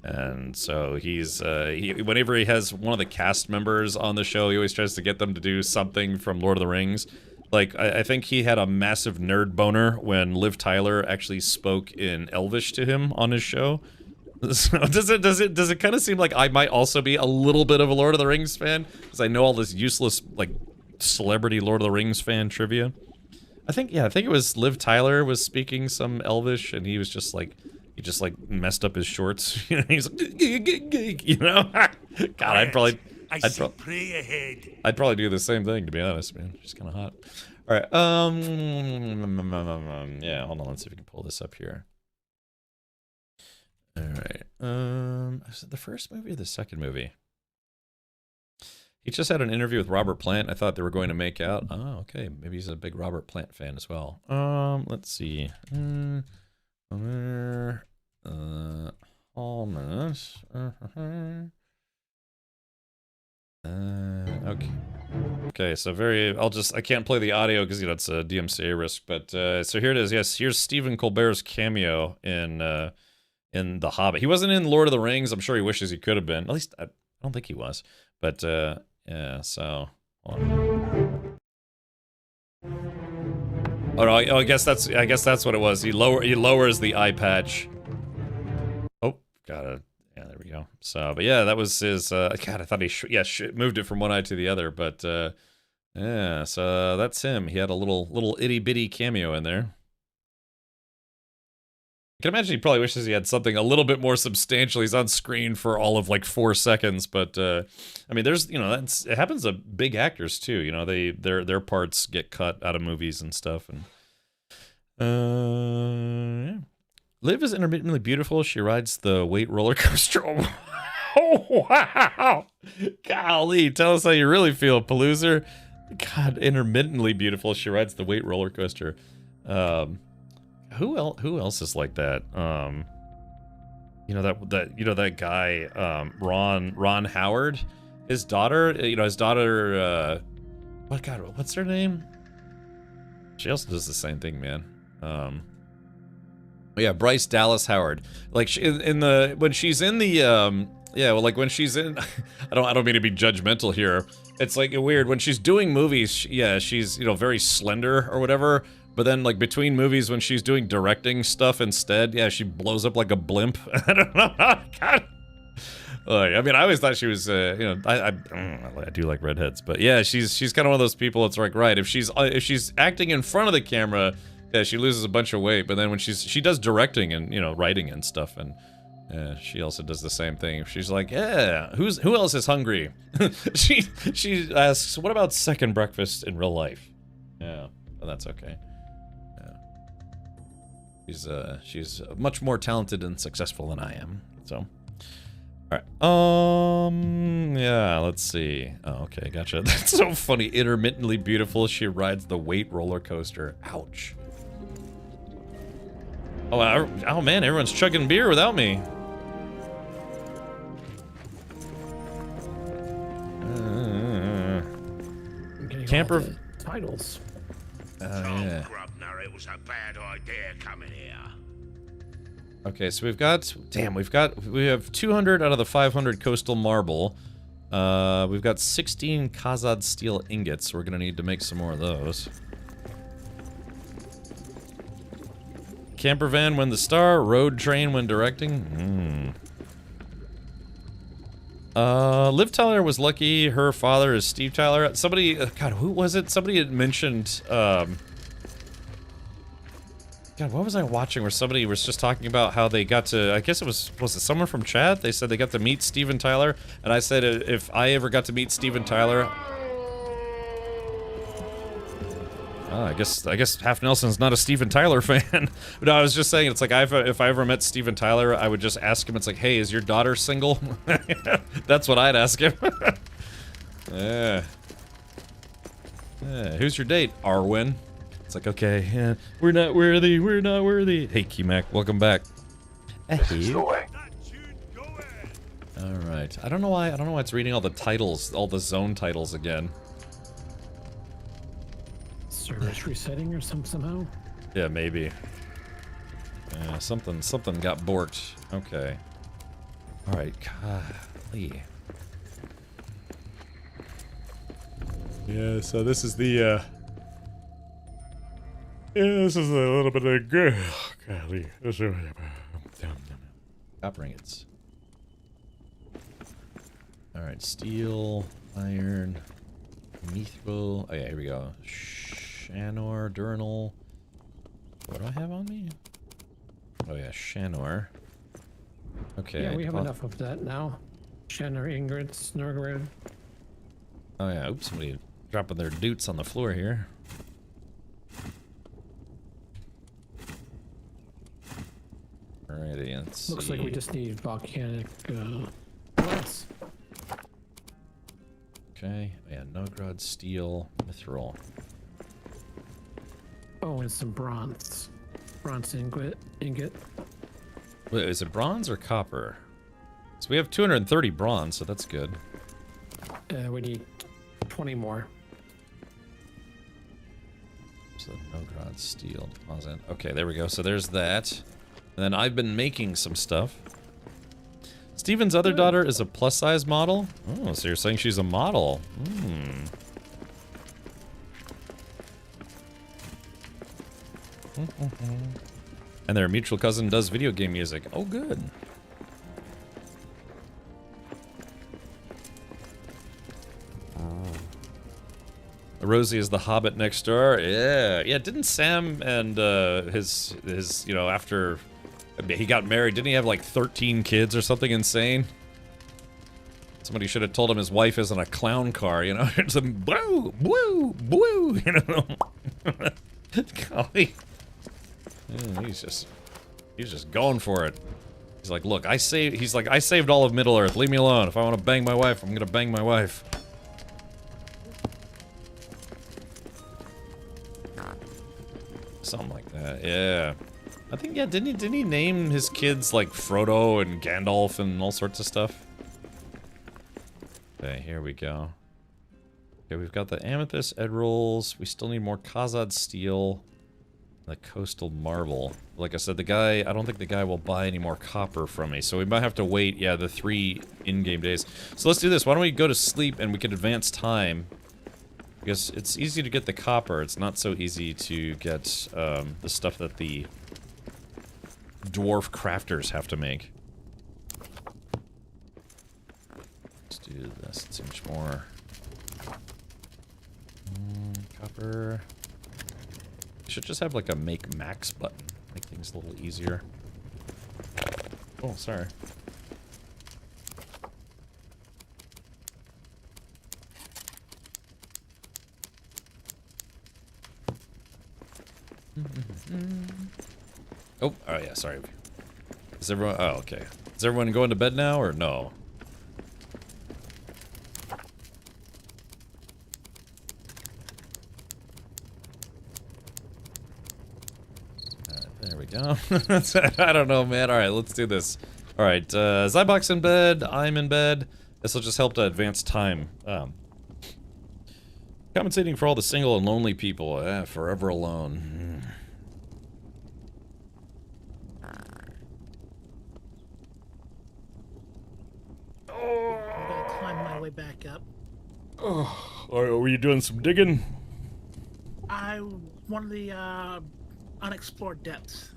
And so whenever he has one of the cast members on the show, he always tries to get them to do something from Lord of the Rings. Like, I think he had a massive nerd boner when Liv Tyler actually spoke in Elvish to him on his show. So does it kind of seem like I might also be a little bit of a Lord of the Rings fan? Because I know all this useless, like, celebrity Lord of the Rings fan trivia. I think it was Liv Tyler was speaking some Elvish, and he was just like, he just like messed up his shorts. He's like, you know. God, I'd probably do the same thing, to be honest, man. She's kind of hot. All right. Yeah. Hold on. Let's see if we can pull this up here. All right. Was it the first movie or the second movie? He just had an interview with Robert Plant. I thought they were going to make out. Oh, okay. Maybe he's a big Robert Plant fan as well. Let's see. Almost. Okay. Okay, so I can't play the audio because, you know, it's a DMCA risk, but, so here it is. Yes, here's Stephen Colbert's cameo in The Hobbit. He wasn't in Lord of the Rings. I'm sure he wishes he could have been. At least, I don't think he was. But, yeah, so, hold on. Oh no! I guess that's what it was. He lowers the eye patch. Oh, got it. Yeah, there we go. So, but yeah, that was his. God, I thought he moved it from one eye to the other. But yeah, so that's him. He had a little itty bitty cameo in there. I can imagine he probably wishes he had something a little bit more substantial. He's on screen for all of like 4 seconds, but I mean, there's, you know, it happens to big actors too. You know, their parts get cut out of movies and stuff. And yeah. Liv is intermittently beautiful. She rides the weight roller coaster. Oh wow! Golly, tell us how you really feel, Paloozer. God, intermittently beautiful. She rides the weight roller coaster. Who else is like that? You know that guy, Ron Howard, his daughter. You know, his daughter. What's her name? She also does the same thing, man. Yeah, Bryce Dallas Howard. Like when she's in the Yeah, well, like when she's in, I don't mean to be judgmental here. It's like weird when she's doing movies. Yeah, she's very slender or whatever. But then like between movies when she's doing directing stuff instead, yeah, she blows up like a blimp. I don't know. God. I mean, I always thought she was, I do like redheads, but yeah, she's kind of one of those people. It's like, right, if she's acting in front of the camera, yeah, she loses a bunch of weight. But then when she does directing and writing and stuff, and she also does the same thing. She's like, yeah, who else is hungry? she asks, what about second breakfast in real life? Yeah, well, that's okay. Yeah. She's much more talented and successful than I am. So. Alright, yeah, let's see. Oh, okay, gotcha. That's so funny. Intermittently beautiful, she rides the weight roller coaster. Ouch. Oh man, everyone's chugging beer without me. Camper... titles. Yeah. It was a bad idea coming here. Okay, so we have 200 out of the 500 coastal marble. We've got 16 Kazad steel ingots. We're gonna need to make some more of those. Camper van win the star. Road train when directing. Liv Tyler was lucky. Her father is Steve Tyler. Somebody, God, who was it? Somebody had mentioned, God, what was I watching where somebody was just talking about how they got to, I guess it was it someone from chat? They said they got to meet Steven Tyler, and I said if I ever got to meet Steven Tyler... I guess Half Nelson's not a Steven Tyler fan. But no, I was just saying, it's like, if I ever met Steven Tyler, I would just ask him, it's like, hey, is your daughter single? That's what I'd ask him. Yeah. Who's your date? Arwen. It's like, okay, yeah, we're not worthy. Hey, Keymac, welcome back. Hey. Alright. I don't know why it's reading all the titles, all the zone titles again. Service resetting or somehow? Yeah, maybe. Something got borked. Okay. Alright, golly. Yeah, so this is the, this is a little bit of good. Golly. Copper ingots. Alright, steel, iron, mithril. Oh yeah, here we go. Shanor, Durin'S. What do I have on me? Oh yeah, Shanor. Okay. Yeah, we have enough of that now. Shanor, ingots, Norgrid. Oh yeah, oops, somebody dropping their doots on the floor here. Alrighty, let's Looks see. like we just need volcanic glass. Okay, yeah, Nogrod, steel, mithril. Oh, and some bronze. Bronze ingot. Wait, is it bronze or copper? So we have 230 bronze, so that's good. We need 20 more. So Nogrod, steel, deposit. Okay, there we go. So there's that. And then I've been making some stuff. Steven's other daughter is a plus-size model? Oh, so you're saying she's a model. And their mutual cousin does video game music. Oh, good. Rosie is the hobbit next door. Yeah. Didn't Sam and his after he got married, didn't he have like 13 kids or something insane? Somebody should have told him his wife isn't a clown car, It's a woo, woo, woo, Golly. Yeah, he's just going for it. He's like, look, I saved all of Middle Earth. Leave me alone. If I want to bang my wife, I'm gonna bang my wife. Something like that, yeah. I think, yeah, didn't he name his kids like Frodo and Gandalf and all sorts of stuff? Okay, here we go. Okay, we've got the amethyst, Ed rolls. We still need more Kazad steel. The coastal marble. Like I said, the guy, I don't think the guy will buy any more copper from me, so we might have to wait, yeah, the 3 in-game days. So let's do this. Why don't we go to sleep and we can advance time? Because it's easy to get the copper. It's not so easy to get the stuff that the dwarf crafters have to make. Let's do this. It's much more. Copper. Should just have like a make max button. Make things a little easier. Oh, sorry. Oh, yeah, sorry. Is everyone... Oh, okay. Is everyone going to bed now, or no? There we go. I don't know, man. Alright, let's do this. Alright, Zybok's in bed. I'm in bed. This will just help to advance time. Compensating for all the single and lonely people. Forever alone. I'm gonna climb my way back up. Oh, were you doing some digging? One of the unexplored depths.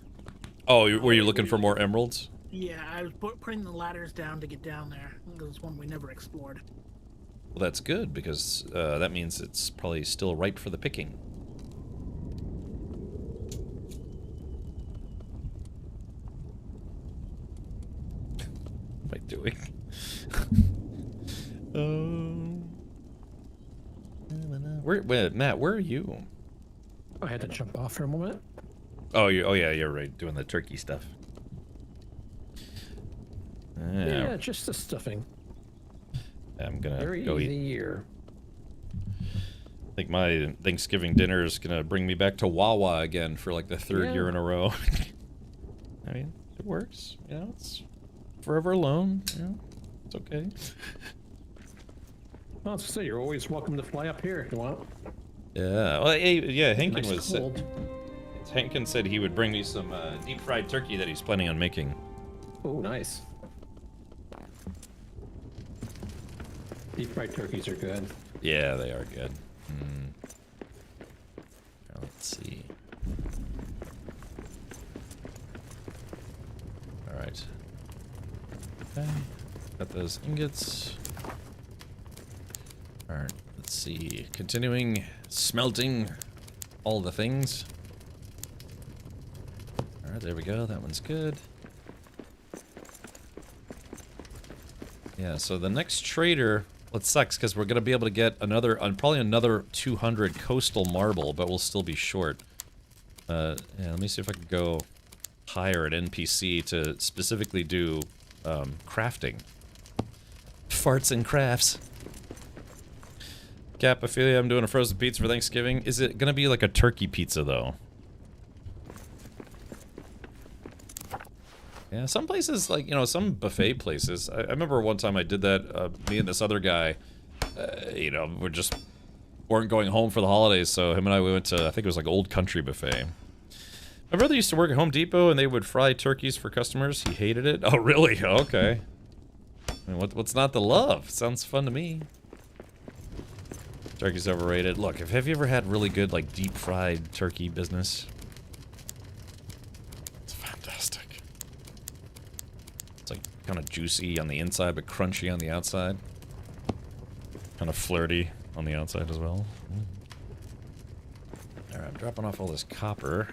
Oh, were you looking for more emeralds? Yeah, I was putting the ladders down to get down there. Because it's one we never explored. Well, that's good, because that means it's probably still ripe for the picking. What am I doing? Wait, Matt, where are you? I had to jump off for a moment. Oh, yeah, you're right, doing the turkey stuff. Yeah, just the stuffing. I'm gonna Very go easy eat. year. I think my Thanksgiving dinner is gonna bring me back to Wawa again for like the 3rd year in a row. I mean, it works. You know, it's forever alone. You know, it's okay. Well, I was gonna say, you're always welcome to fly up here if you want. Yeah. Well, hey, yeah. Hankin Nice cold. Hankin said he would bring me some deep fried turkey that he's planning on making. Oh, nice. Deep fried turkeys are good. Yeah, they are good. Now, let's see. All right. Okay. Got those ingots. All right. Let's see. Continuing smelting all the things. All right. There we go. That one's good. Yeah. So the next trader. Well, it sucks because we're gonna be able to get another, probably another 200 coastal marble, but we'll still be short. Yeah, let me see if I can go hire an NPC to specifically do crafting. Farts and crafts. Capophilia, I'm doing a frozen pizza for Thanksgiving. Is it gonna be like a turkey pizza though? Yeah, some places, like, you know, some buffet places. I remember one time I did that, me and this other guy, you know, weren't going home for the holidays, so him and I, we went to, I think it was like Old Country Buffet. My brother used to work at Home Depot, and they would fry turkeys for customers. He hated it. Oh, really? Okay. I mean, what's not to love? Sounds fun to me. Turkey's overrated. Look, have you ever had really good, like, deep-fried turkey business? It's fantastic. It's like kind of juicy on the inside, but crunchy on the outside. Kind of flirty on the outside as well. Alright, I'm dropping off all this copper.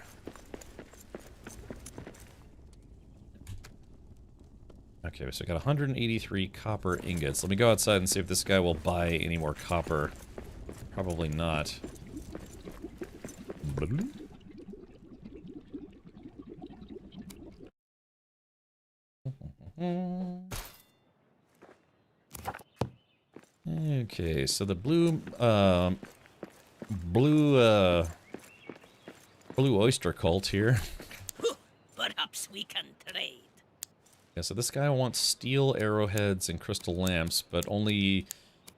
Okay, so I got 183 copper ingots. Let me go outside and see if this guy will buy any more copper. Probably not. Okay, so the blue oyster cult here. Perhaps we can trade. Yeah, so this guy wants steel arrowheads and crystal lamps, but only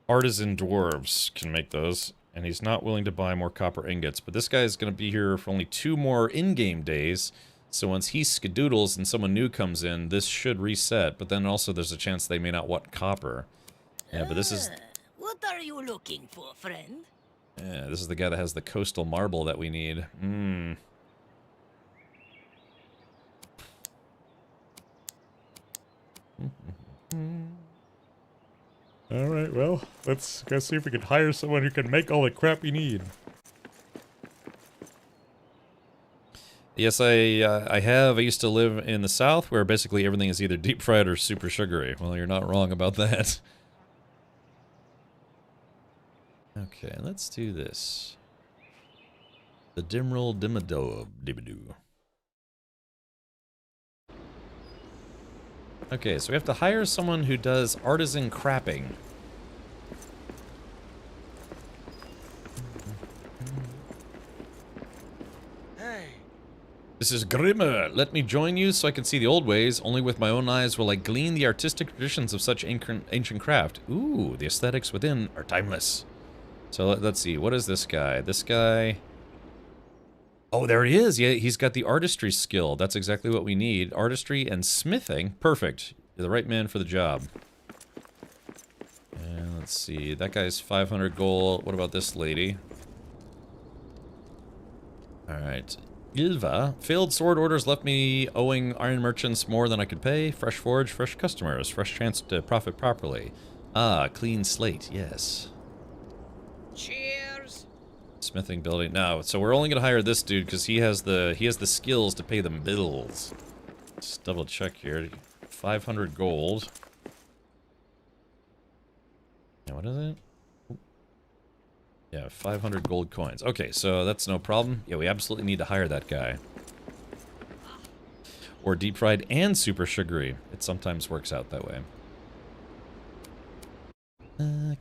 artisan dwarves can make those. And he's not willing to buy more copper ingots. But this guy is going to be here for only 2 more in-game days. So once he skedoodles and someone new comes in, this should reset. But then also there's a chance they may not want copper. Yeah, but this is... What are you looking for, friend? Yeah, this is the guy that has the coastal marble that we need. Alright, well, let's go see if we can hire someone who can make all the crap we need. Yes, I used to live in the South, where basically everything is either deep fried or super sugary. Well, you're not wrong about that. Okay, let's do this. The Dimroll Dimmadoo Dibbadoo. Okay, so we have to hire someone who does artisan crapping. Hey. This is Grimmer. Let me join you so I can see the old ways. Only with my own eyes will I glean the artistic traditions of such ancient craft. Ooh, the aesthetics within are timeless. So let's see, what is this guy? This guy... Oh, there he is! Yeah, he's got the artistry skill. That's exactly what we need. Artistry and smithing. Perfect. You're the right man for the job. And let's see, that guy's 500 gold. What about this lady? Alright. Ilva. Failed sword orders left me owing iron merchants more than I could pay. Fresh forge, fresh customers. Fresh chance to profit properly. Ah, clean slate, yes. Cheers. Smithing building. No, so we're only gonna hire this dude because he has the skills to pay them bills. Let's double check here. 500 gold. Yeah, what is it? Yeah, 500 gold coins. Okay, so that's no problem. Yeah, we absolutely need to hire that guy. Or deep fried and super sugary. It sometimes works out that way.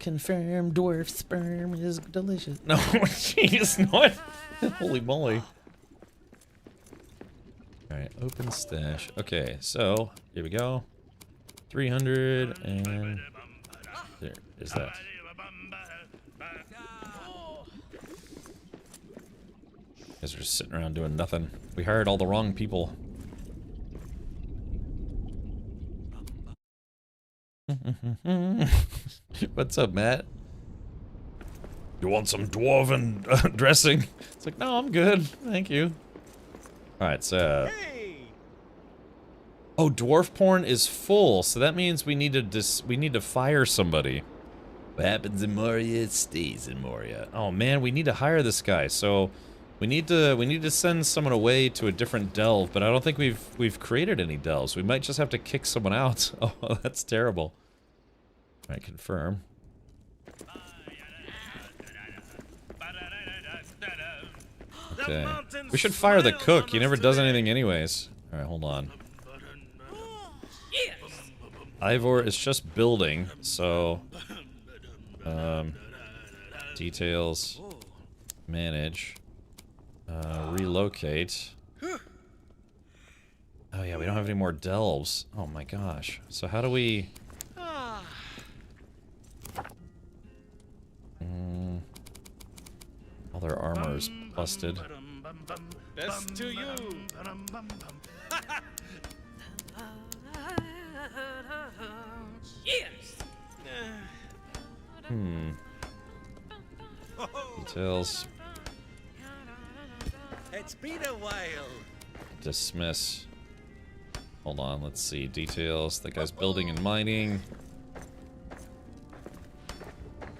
Confirm dwarf sperm is delicious. No, jeez, not. Holy moly. Alright, open stash. Okay, so, here we go. 300, and... There is that. You guys are just sitting around doing nothing. We hired all the wrong people. What's up, Matt? You want some dwarven dressing? It's like, no, I'm good. Thank you. Alright, so... Oh, dwarf porn is full, so that means we need to fire somebody. What happens in Moria stays in Moria. Oh man, we need to hire this guy, so we need to send someone away to a different delve, but I don't think we've created any delves. We might just have to kick someone out. Oh, that's terrible. Alright, confirm. Okay. We should fire the cook. He never does anything anyways. Alright, hold on. Ivor is just building, so... details. Manage. Relocate. Oh yeah, we don't have any more delves. Oh my gosh. So how do we... All their armor's busted. Best to you. Cheers. Details. It's been a while. Dismiss. Hold on, let's see. Details. That guy's building and mining.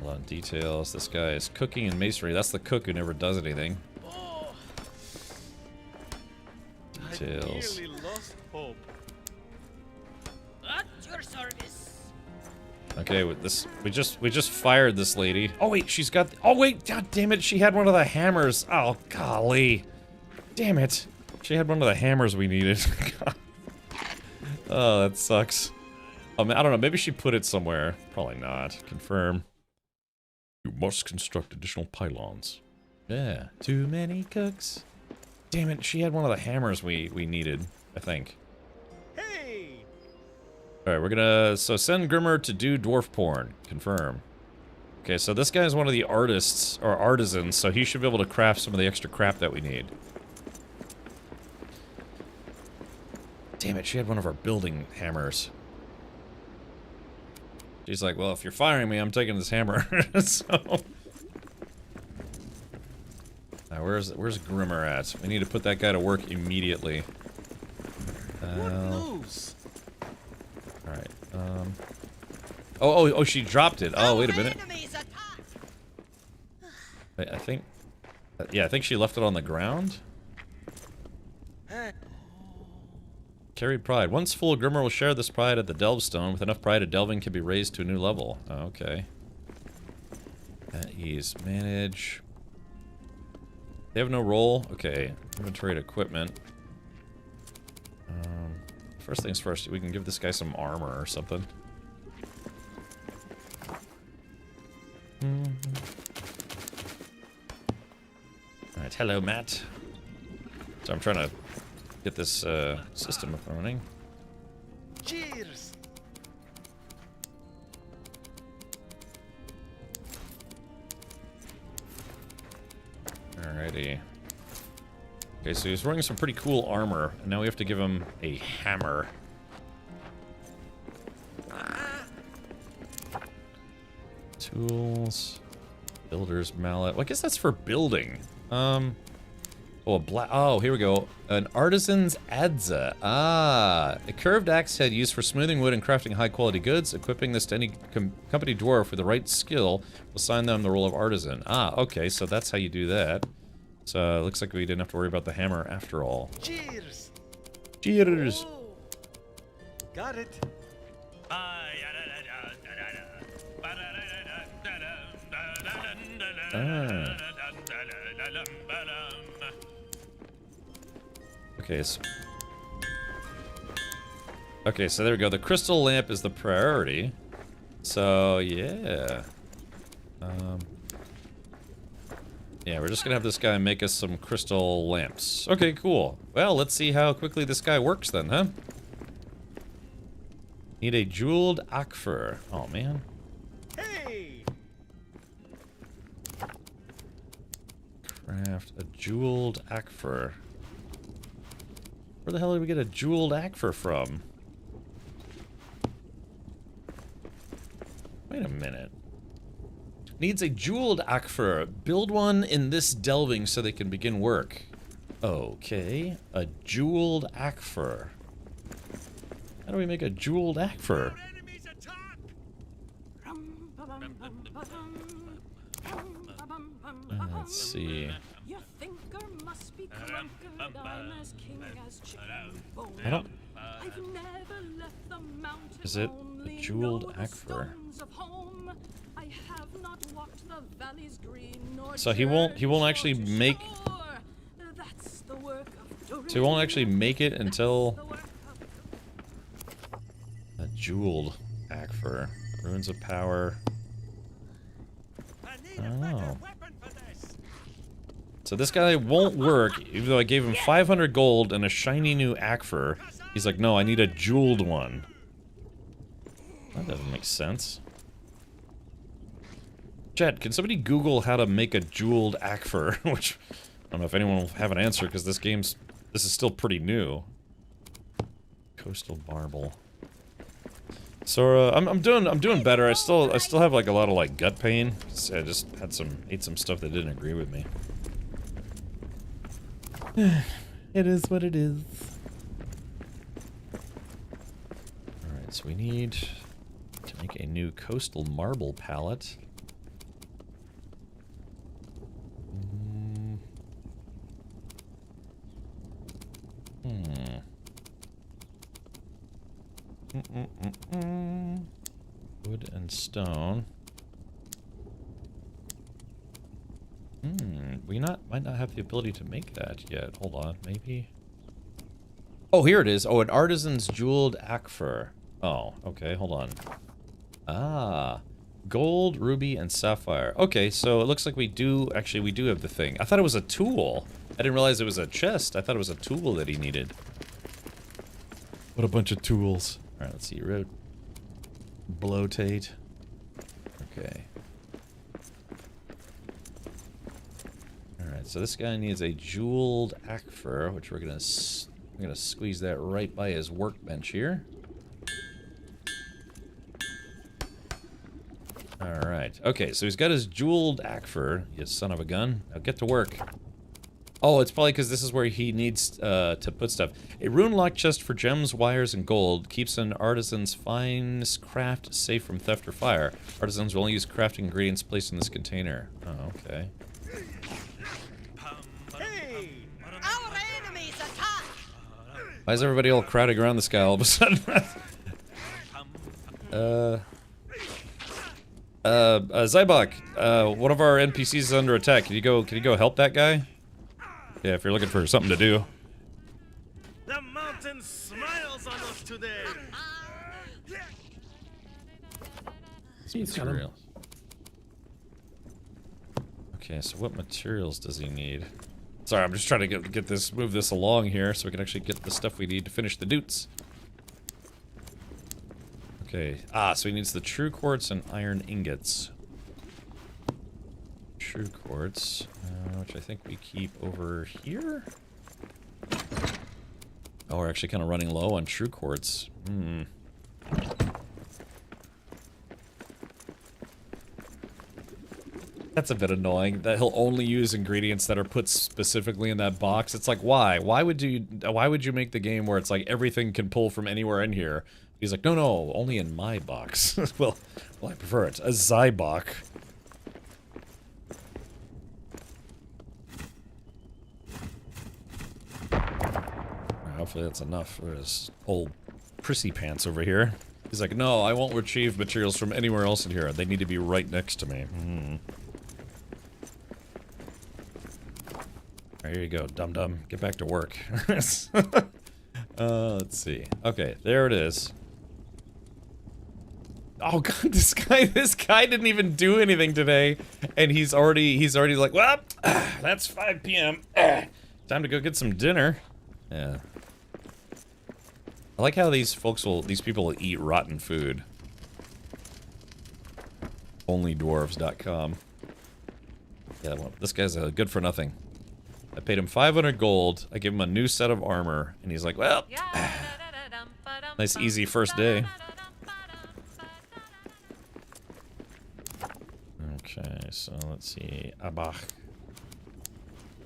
Hold on, details. This guy is cooking and masonry. That's the cook who never does anything. Details. I nearly lost hope. At your service. Okay, with this, we just fired this lady. Oh wait, she's got. Oh wait, god damn it, she had one of the hammers. Oh golly, damn it, she had one of the hammers we needed. Oh, that sucks. I don't know. Maybe she put it somewhere. Probably not. Confirm. You must construct additional pylons. Yeah, too many cooks. Damn it, she had one of the hammers we needed. I think. Alright, we're gonna... So send Grimmer to do dwarf porn. Confirm. Okay, so this guy's one of the artists, or artisans, so he should be able to craft some of the extra crap that we need. Damn it, she had one of our building hammers. She's like, well, if you're firing me, I'm taking this hammer. So... where's Grimmer at? We need to put that guy to work immediately. News? Alright, Oh, she dropped it. Oh, wait a minute. Wait, I think... yeah, I think she left it on the ground. Carried pride. Once full, Grimmer will share this pride at the Delvestone. With enough pride, a delving can be raised to a new level. Oh, okay. At ease. Manage. They have no role? Okay. Inventory and equipment. First things first, we can give this guy some armor or something. Alright, hello, Matt. So I'm trying to get this system up and running. Cheers. Alrighty. Okay, so he's wearing some pretty cool armor, and now we have to give him a hammer. Tools. Builder's mallet. Well, I guess that's for building. Oh, here we go. An artisan's adza. Ah, a curved axe head used for smoothing wood and crafting high-quality goods. Equipping this to any company dwarf with the right skill will assign them the role of artisan. Ah, okay, so that's how you do that. So it looks like we didn't have to worry about the hammer after all. Cheers. Cheers. Oh. Got it. Ah. Okay, so there we go. The crystal lamp is the priority. So, yeah. Yeah, we're just gonna have this guy make us some crystal lamps. Okay, cool. Well, let's see how quickly this guy works then, huh? Need a jeweled akfer. Oh, man. Hey. Craft a jeweled akfer. Where the hell did we get a jeweled akfer from? Wait a minute. Needs a jeweled akfer. Build one in this delving so they can begin work. Okay. A jeweled akfer. How do we make a jeweled akfer? Let's see. I don't... Is it a jeweled akfer? So he won't actually make... So he won't actually make it until... A jeweled akfer. Ruins of power. Oh. So this guy won't work, even though I gave him 500 gold and a shiny new akfer. He's like, no, I need a jeweled one. That doesn't make sense. Chat, can somebody Google how to make a jeweled akfer? Which, I don't know if anyone will have an answer, because this is still pretty new. Coastal marble. So, I'm doing better. I still have like a lot of like gut pain. I just ate some stuff that didn't agree with me. It is what it is. Alright, so we need to make a new coastal marble palette. Wood and stone. We might not have the ability to make that yet. Hold on, maybe. Oh, here it is. Oh, an artisan's jeweled akfer. Oh, okay, hold on. Ah, gold, ruby, and sapphire. Okay, so it looks like we do have the thing. I thought it was a tool. I didn't realize it was a chest. I thought it was a tool that he needed. What a bunch of tools. All right, let's see. Bloatate. Okay. Alright, so this guy needs a jeweled akfer, which we're gonna squeeze that right by his workbench here. Alright, okay, so he's got his jeweled akfer, you son of a gun. Now get to work. Oh, it's probably because this is where he needs to put stuff. A rune lock chest for gems, wires, and gold keeps an artisan's finest craft safe from theft or fire. Artisans will only use crafting ingredients placed in this container. Oh, okay. Hey! Our enemies attack! Why is everybody all crowding around this guy all of a sudden? Zybok, one of our NPCs is under attack. Can you go help that guy? Yeah, if you're looking for something to do. The mountain smiles on us today. He's got him. Materials. Okay, so what materials does he need? Sorry, I'm just trying to move this along here so we can actually get the stuff we need to finish the doots. Okay, so he needs the true quartz and iron ingots. True quartz, which I think we keep over here. Oh, we're actually kind of running low on true quartz. That's a bit annoying that he'll only use ingredients that are put specifically in that box. It's like, why? Why would you make the game where it's like everything can pull from anywhere in here? He's like, no, only in my box. well, I prefer it. A Zybok. Hopefully that's enough for his old prissy pants over here. He's like, no, I won't retrieve materials from anywhere else in here. They need to be right next to me. There you go, dum-dum. Get back to work. Let's see. Okay, there it is. Oh god, this guy didn't even do anything today, and he's already like, well, that's 5 p.m. Time to go get some dinner. Yeah. I like how these people will eat rotten food. Onlydwarves.com. Yeah, well, this guy's good for nothing. I paid him 500 gold, I gave him a new set of armor, and he's like, well, nice easy first day. Okay, so let's see, Abach.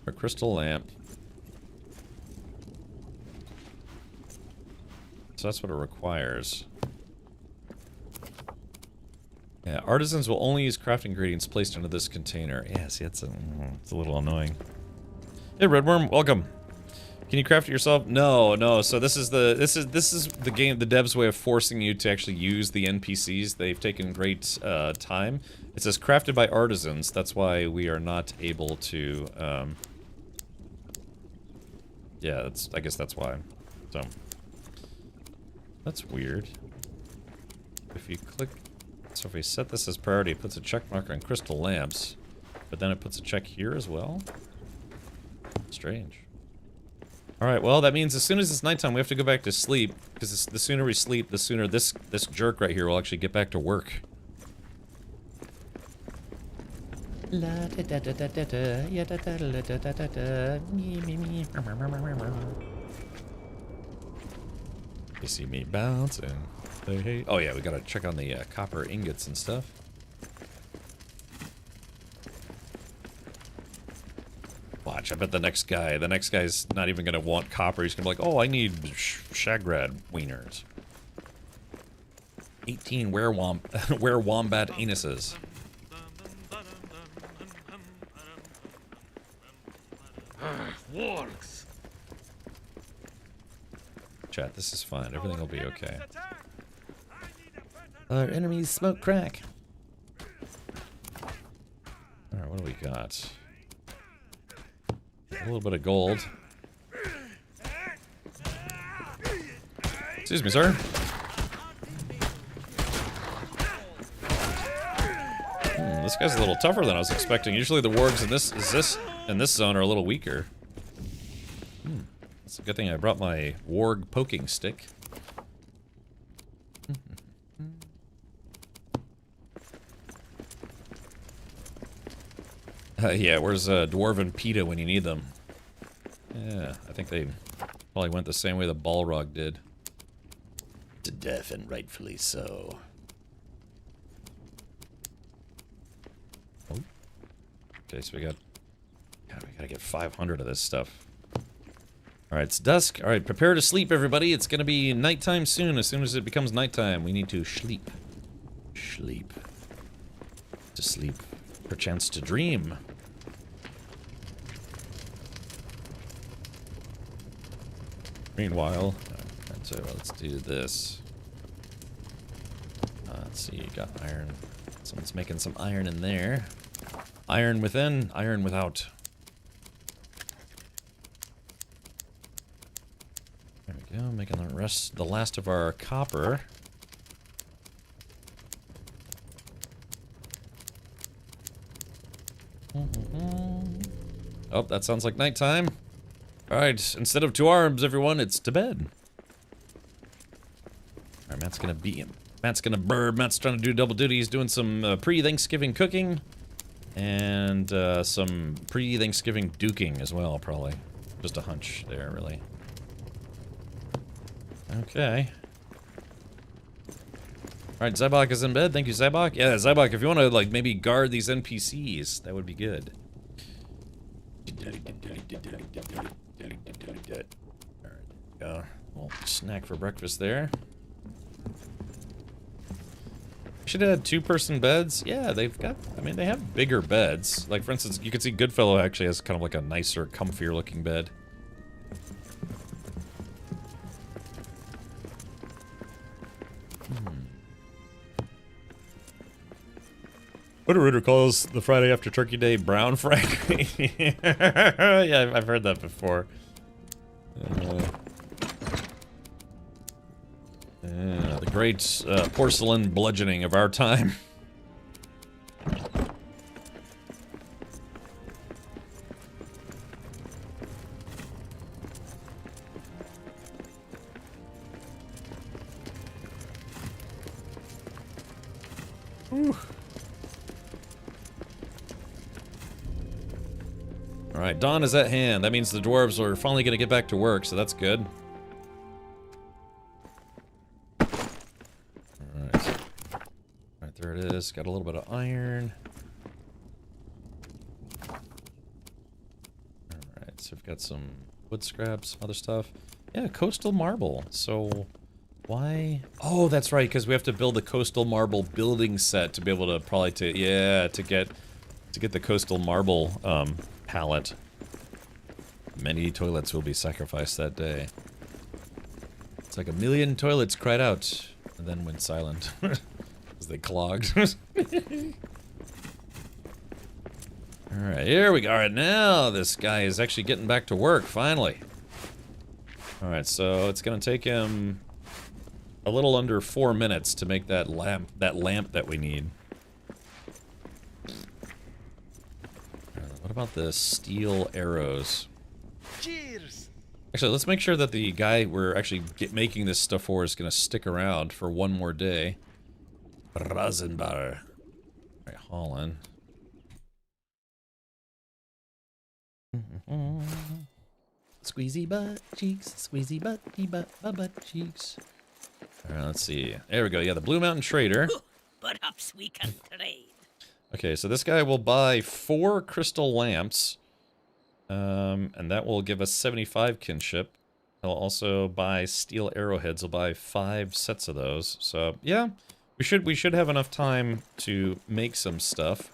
A crystal lamp. So that's what it requires. Yeah, artisans will only use crafting ingredients placed into this container. Yeah, see, it's a little annoying. Hey, Redworm, welcome. Can you craft it yourself? No. So this is the game, the devs' way of forcing you to actually use the NPCs. They've taken great time. It says crafted by artisans. That's why we are not able to. Yeah, I guess that's why. So. That's weird. If you click... So if we set this as priority, it puts a check mark on crystal lamps. But then it puts a check here as well? Strange. Alright, well, that means as soon as it's nighttime, we have to go back to sleep. Because the sooner we sleep, the sooner this jerk right here will actually get back to work. You see me bouncing. Hey. Oh yeah, we gotta check on the copper ingots and stuff. Watch, I bet the next guy's not even gonna want copper. He's gonna be like, oh, I need shagrad wieners. 18 were-wombat anuses. Wargs. Chat, this is fine. Everything will be okay. Our enemies smoke crack. Alright, what do we got? A little bit of gold. Excuse me, sir. This guy's a little tougher than I was expecting. Usually the wargs in this zone are a little weaker. It's a good thing I brought my warg poking stick. Yeah, where's Dwarven PETA when you need them? Yeah, I think they probably went the same way the Balrog did. To death, and rightfully so. Oh. Okay, so we got... God, we gotta get 500 of this stuff. Alright, it's dusk. Alright, prepare to sleep, everybody. It's gonna be nighttime soon. As soon as it becomes nighttime, we need to sleep. Sleep. To sleep. Perchance to dream. Meanwhile, so let's do this. Let's see, you got iron. Someone's making some iron in there. Iron within, iron without. There we go, making the last of our copper. Oh, that sounds like nighttime. Alright, instead of 2 arms, everyone, it's to bed. Alright, Matt's gonna beat him. Matt's gonna burb. Matt's trying to do double duty. He's doing some pre-Thanksgiving cooking. And some pre-Thanksgiving duking as well, probably. Just a hunch there, really. Okay. Alright, Zybok is in bed. Thank you, Zybok. Yeah, Zybok, if you want to, like, maybe guard these NPCs, that would be good. Alright, go. Well, snack for breakfast there. Should have had 2-person beds. Yeah, they've got, I mean, they have bigger beds. Like, for instance, you can see Goodfellow actually has kind of like a nicer, comfier looking bed. Ritter calls the Friday after Turkey Day Brown Friday. Yeah, I've heard that before. The great porcelain bludgeoning of our time. Whew. Alright, dawn is at hand. That means the dwarves are finally gonna get back to work, so that's good. Alright. Alright, there it is. Got a little bit of iron. Alright, so we've got some wood scraps, other stuff. Yeah, coastal marble. So, why? Oh, that's right, because we have to build a coastal marble building set to be able to probably to get the coastal marble, palette. Many toilets will be sacrificed that day. It's like 1,000,000 toilets cried out, and then went silent. As they clogged. Alright, here we go. Alright, now this guy is actually getting back to work, finally. Alright, so it's gonna take him a little under 4 minutes to make that lamp that we need. What about the steel arrows? Cheers! Actually, let's make sure that the guy we're actually making this stuff for is going to stick around for one more day. Rasenbar. Alright, Holland. Squeezy butt cheeks, squeezy butt cheeks. Alright, let's see. There we go. Yeah, the Blue Mountain Trader. Perhaps we can trade. Okay, so this guy will buy 4 crystal lamps, and that will give us 75 kinship. He'll also buy steel arrowheads. He'll buy 5 sets of those. So yeah, we should have enough time to make some stuff.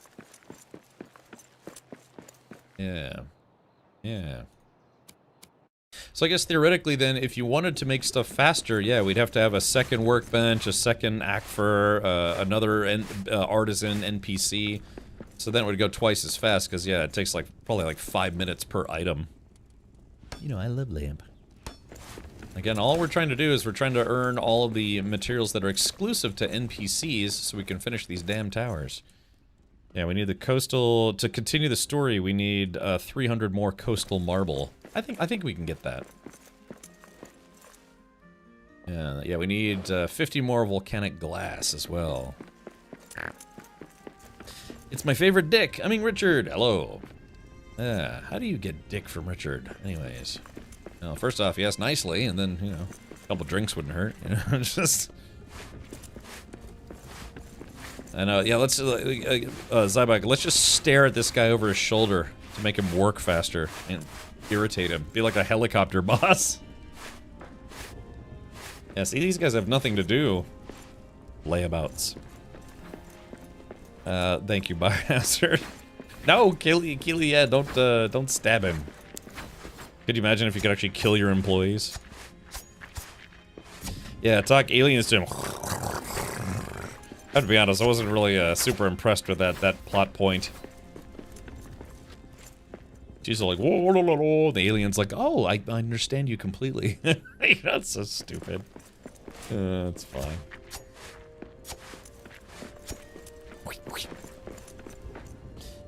Yeah, yeah. So I guess theoretically then, if you wanted to make stuff faster, yeah, we'd have to have a second workbench, a second Akfer, another artisan NPC. So then it would go twice as fast, because yeah, it takes like probably like 5 minutes per item. You know, I love lamp. Again, all we're trying to do is we're trying to earn all of the materials that are exclusive to NPCs so we can finish these damn towers. Yeah, we need the coastal, to continue the story, we need 300 more coastal marble. I think we can get that. Yeah, we need 50 more volcanic glass as well. It's my favorite Dick. I mean, Richard. Hello. How do you get Dick from Richard? Anyways. Well, first off, he asked nicely, and then, you know, a couple drinks wouldn't hurt. You know, just... I know, yeah, let's, Zybok, let's just stare at this guy over his shoulder to make him work faster and irritate him. Be like a helicopter boss. Yeah, see, these guys have nothing to do. Layabouts. Thank you, Biohazard. No, Keely, yeah, don't stab him. Could you imagine if you could actually kill your employees? Yeah, talk aliens to him. I have to be honest, I wasn't really super impressed with that plot point. She's like, whoa, whoa, whoa, whoa. The alien's like, oh, I understand you completely. That's so stupid. That's fine.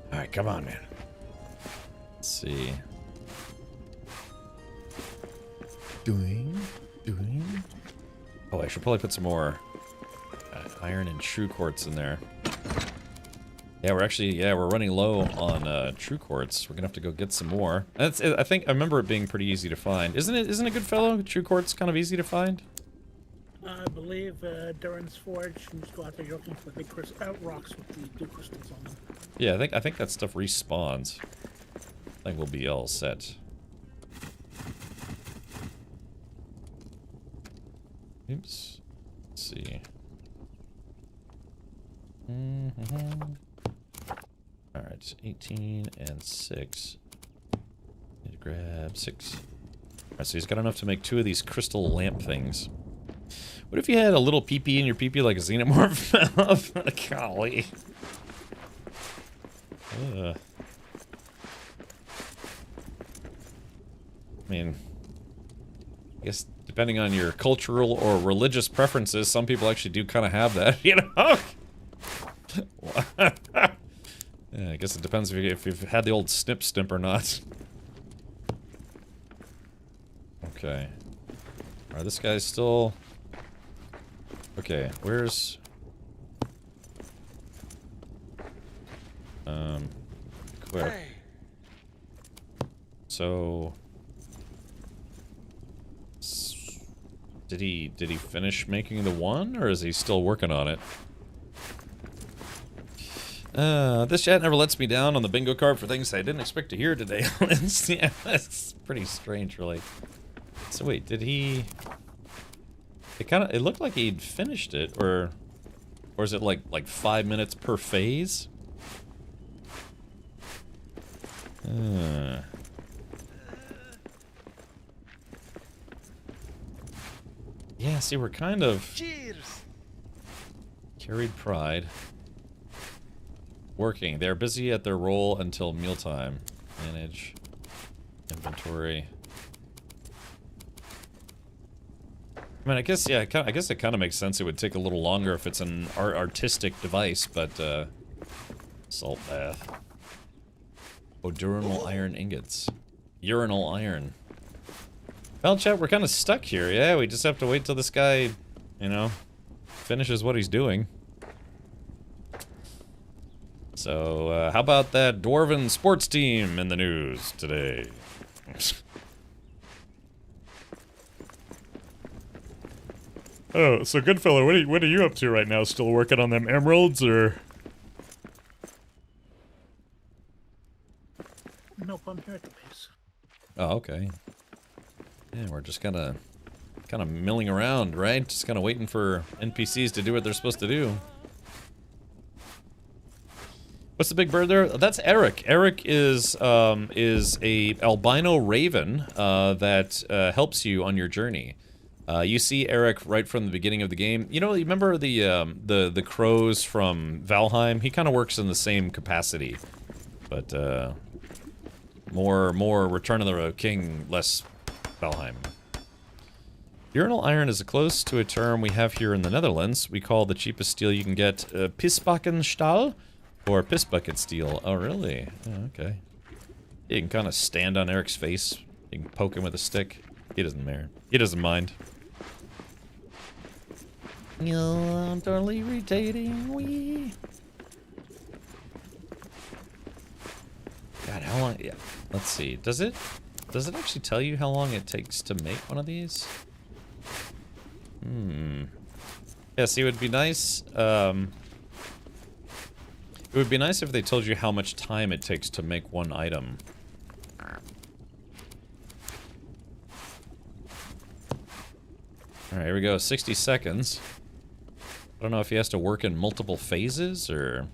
Alright, come on, man. Let's see. Doing. Oh, I should probably put some more iron and true quartz in there. Yeah, we're running low on true quartz. We're gonna have to go get some more. I remember it being pretty easy to find. Isn't it, good fellow? True quartz kind of easy to find? I believe DURIN'S Forge, you just go out there, you're looking for the big rocks with the blue crystals on them. Yeah, I think that stuff respawns. I think we'll be all set. Oops. Let's see. Alright, 18 and 6. Need to grab 6. Alright, so he's got enough to make 2 of these crystal lamp things. What if you had a little PP in your PP like a xenomorph? Golly. I mean, I guess depending on your cultural or religious preferences, some people actually do kind of have that, you know? Yeah, I guess it depends if you've had the old snip or not. Okay. Alright, this guy's still... Okay, where's... Equip. So... Did he finish making the one, or is he still working on it? This chat never lets me down on the bingo card for things I didn't expect to hear today. Yeah, that's pretty strange, really. So wait, did he... It looked like he'd finished it, or is it like 5 minutes per phase? Yeah, see, we're kind of... Cheers! Carried pride. Working. They're busy at their role until mealtime. Manage. Inventory. I mean, I guess, yeah, I guess it kind of makes sense it would take a little longer if it's an artistic device, but, salt bath. Diurnal iron ingots. Urinal iron. Well, chat, we're kind of stuck here. Yeah, we just have to wait till this guy, you know, finishes what he's doing. So, how about that Dwarven sports team in the news today? Oh, so Goodfellow, what are you up to right now? Still working on them emeralds, or...? Nope, I'm here at the base. Oh, okay. Yeah, we're just kind of milling around, right? Just kind of waiting for NPCs to do what they're supposed to do. What's the big bird there? That's Eric. Eric is a albino raven that helps you on your journey. You see Eric right from the beginning of the game. You know, you remember the crows from Valheim? He kind of works in the same capacity, but more Return of the King, less Valheim. Urinal iron is close to a term we have here in the Netherlands. We call the cheapest steel you can get Pisbakkenstahl, or piss bucket steel. Oh, really? Oh, okay. You can kind of stand on Eric's face. You can poke him with a stick. He doesn't care. He doesn't mind. I'm totally irritating. Wee. How long? Yeah. Let's see. Does it actually tell you how long it takes to make one of these? Yeah, see, it would be nice. It would be nice if they told you how much time it takes to make one item. Alright, here we go. 60 seconds. I don't know if he has to work in multiple phases, or...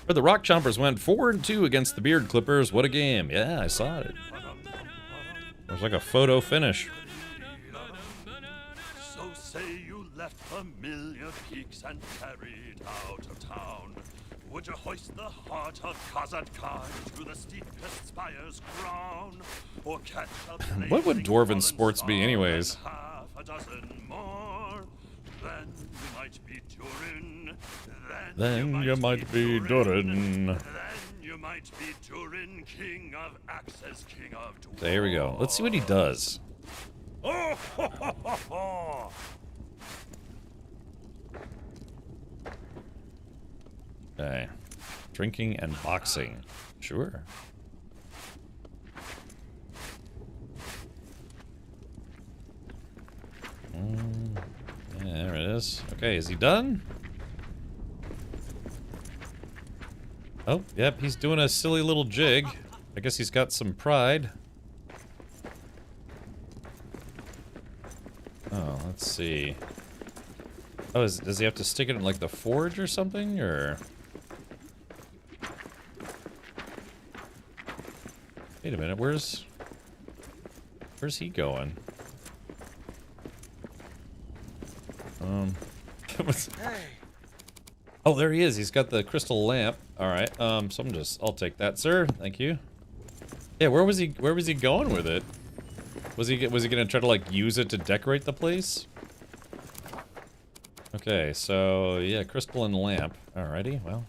But the Rock Chompers went 4-2 against the Beard Clippers. What a game. Yeah, I saw it. It was like a photo finish. So say you left familiar peaks and carried out of town. Would you hoist the heart of Khazad Khan to the steepest spire's crown? Or catch a What would dwarven sports be anyways? half a dozen more? Then you might be Durin. Then you might be Durin. Then you might be Durin, king of axes, king of dwarves. So here we go. Let's see what he does. Oh, ho, ho, ho, ho. Okay. Drinking and boxing. Sure. Yeah, there it is. Okay, is he done? Oh, yep, he's doing a silly little jig. I guess he's got some pride. Oh, let's see. Oh, does he have to stick it in, like, the forge or something, or...? Wait a minute, where's he going? Oh, there he is. He's got the crystal lamp. All right. So I'll take that, sir. Thank you. Yeah, where was he going with it? Was he gonna try to, like, use it to decorate the place? Okay, so yeah, crystal and lamp. Alrighty, well.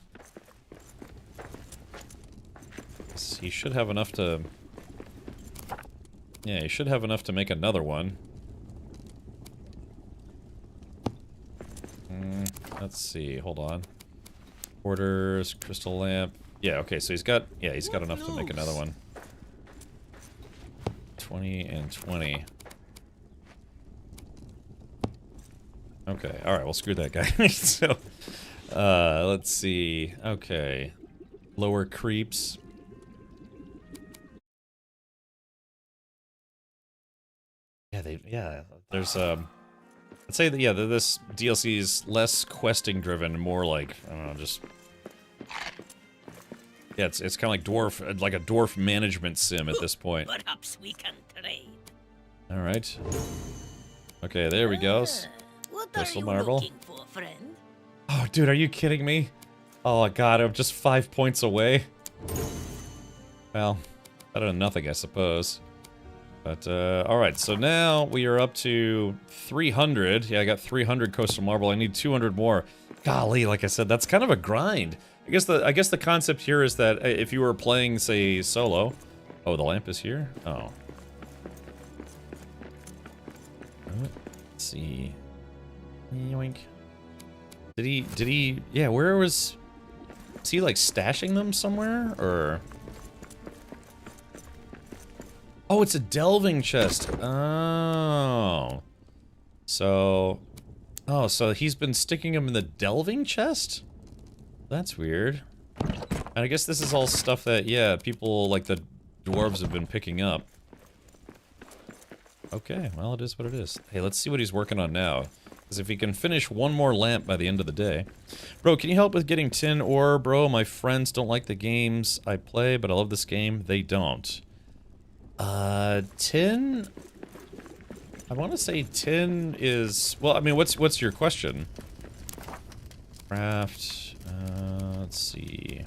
He should have enough to... Yeah, he should have enough to make another one. Let's see, hold on. Orders, crystal lamp. Yeah, okay, so he's got enough to make another one. 20 and 20. Okay, alright, well, screw that guy. So, let's see. Okay. Lower creeps. Yeah, there's, I'd say that, yeah, this DLC is less questing driven, more like, I don't know, just... Yeah, it's kind of like a dwarf management sim at this point. Perhaps we can trade. Alright. Okay, there we go. What Crystal are you marble. looking for, friend? Oh, dude, are you kidding me? Oh, God, I'm just 5 points away. Well, better than nothing, I suppose. But, alright, so now we are up to 300. Yeah, I got 300 coastal marble. I need 200 more. Golly, like I said, that's kind of a grind. I guess the concept here is that if you were playing, say, solo... Oh, the lamp is here? Oh. Let's see... Yoink. Did he... Yeah, where was... Is he, like, stashing them somewhere? Or... Oh, it's a delving chest. Oh. So... Oh, so he's been sticking them in the delving chest? That's weird. And I guess this is all stuff that, yeah, people like the dwarves have been picking up. Okay, well, it is what it is. Hey, let's see what he's working on now. Because if he can finish one more lamp by the end of the day... Bro, can you help with getting tin ore? Bro, my friends don't like the games I play, but I love this game. They don't. Tin... I want to say tin is... Well, I mean, what's your question? Craft... let's see...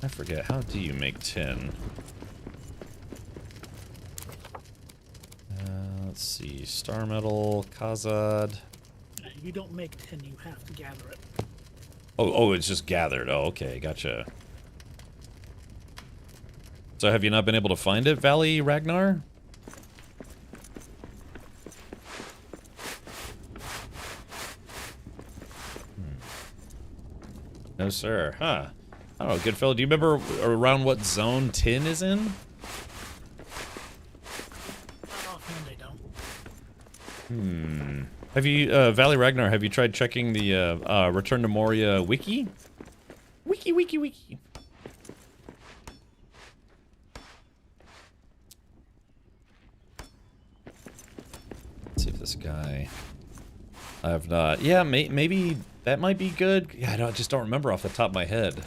I forget, how do you make tin? Let's see, star metal, Khazad... You don't make tin, you have to gather it. Oh, it's just gathered. Oh, okay, gotcha. So have you not been able to find it, Valley Ragnar? No, sir. Huh. I don't know, good fellow. Do you remember around what zone tin is in? Not offhand, I don't. Have you, Valley Ragnar, have you tried checking the, Return to Moria wiki? Wiki. Let's see if this guy... I have not. Yeah, maybe that might be good. Yeah, I just don't remember off the top of my head.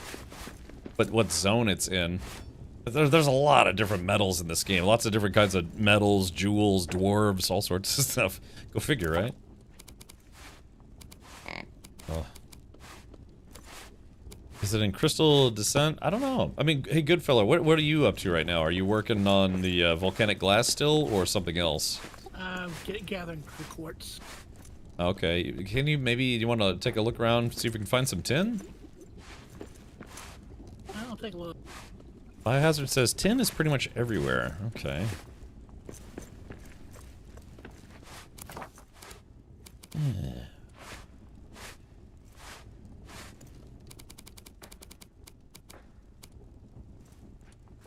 But what zone it's in. There's a lot of different metals in this game. Lots of different kinds of metals, jewels, dwarves, all sorts of stuff. Go figure, right? Oh. Is it in Crystal Descent? I don't know. I mean, hey, good fella, what are you up to right now? Are you working on the volcanic glass still, or something else? Gathering quartz. Okay, can you you want to take a look around, see if we can find some tin? I'll take a look. Biohazard says tin is pretty much everywhere. Okay. Yeah.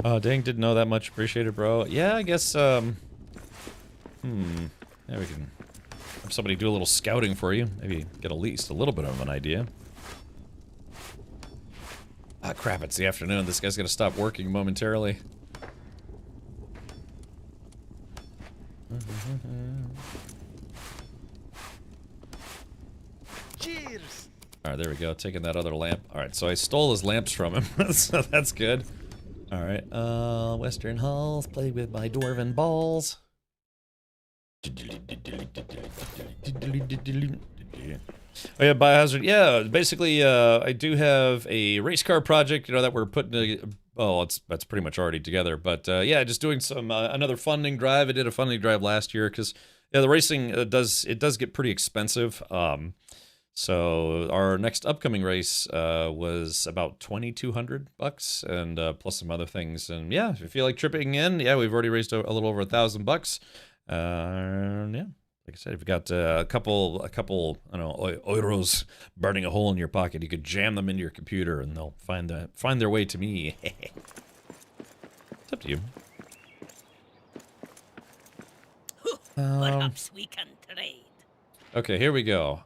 Oh, dang, didn't know that much. Appreciate it, bro. Yeah, I guess, yeah, we can have somebody do a little scouting for you. Maybe get at least a little bit of an idea. Ah, crap, it's the afternoon. This guy's gonna stop working momentarily. Cheers! Alright, there we go. Taking that other lamp. Alright, so I stole his lamps from him, so that's good. Alright, Western Halls, play with my dwarven balls. Oh yeah, Biohazard. Yeah, basically, I do have a race car project, you know, that we're putting. That's pretty much already together. But yeah, just doing some another funding drive. I did a funding drive last year because yeah, the racing does get pretty expensive. So our next upcoming race was about $2,200 and plus some other things. And yeah, if you feel like tripping in, yeah, we've already raised a little over $1,000. Yeah. Like I said, if you've got a couple, I don't know, euros burning a hole in your pocket, you could jam them into your computer and they'll find their way to me. It's up to you. Perhaps we can trade. Okay, here we go.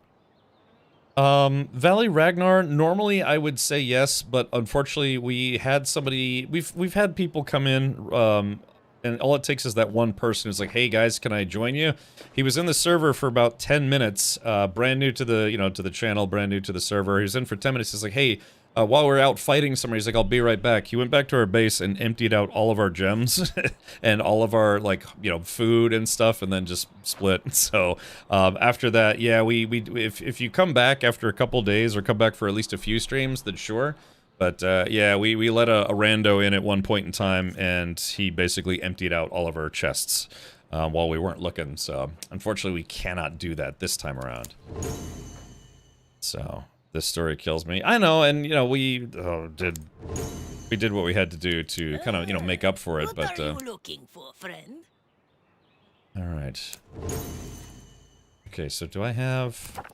Valley Ragnar, normally I would say yes, but unfortunately we had somebody, we've had people come in, and all it takes is that one person who's like, hey guys, can I join you? He was in the server for about 10 minutes, brand new to the, to the channel, brand new to the server. He was in for 10 minutes. He's like, hey, while we're out fighting somebody, he's like, I'll be right back. He went back to our base and emptied out all of our gems and all of our, like, food and stuff, and then just split. So, after that, yeah, if you come back after a couple days or come back for at least a few streams, then sure. But, yeah, we let a rando in at one point in time, and he basically emptied out all of our chests while we weren't looking. So, unfortunately, we cannot do that this time around. So, this story kills me. I know, and, we did what we had to do to kind of, make up for it, but... What are you looking for, friend? Alright. Okay, so do I have...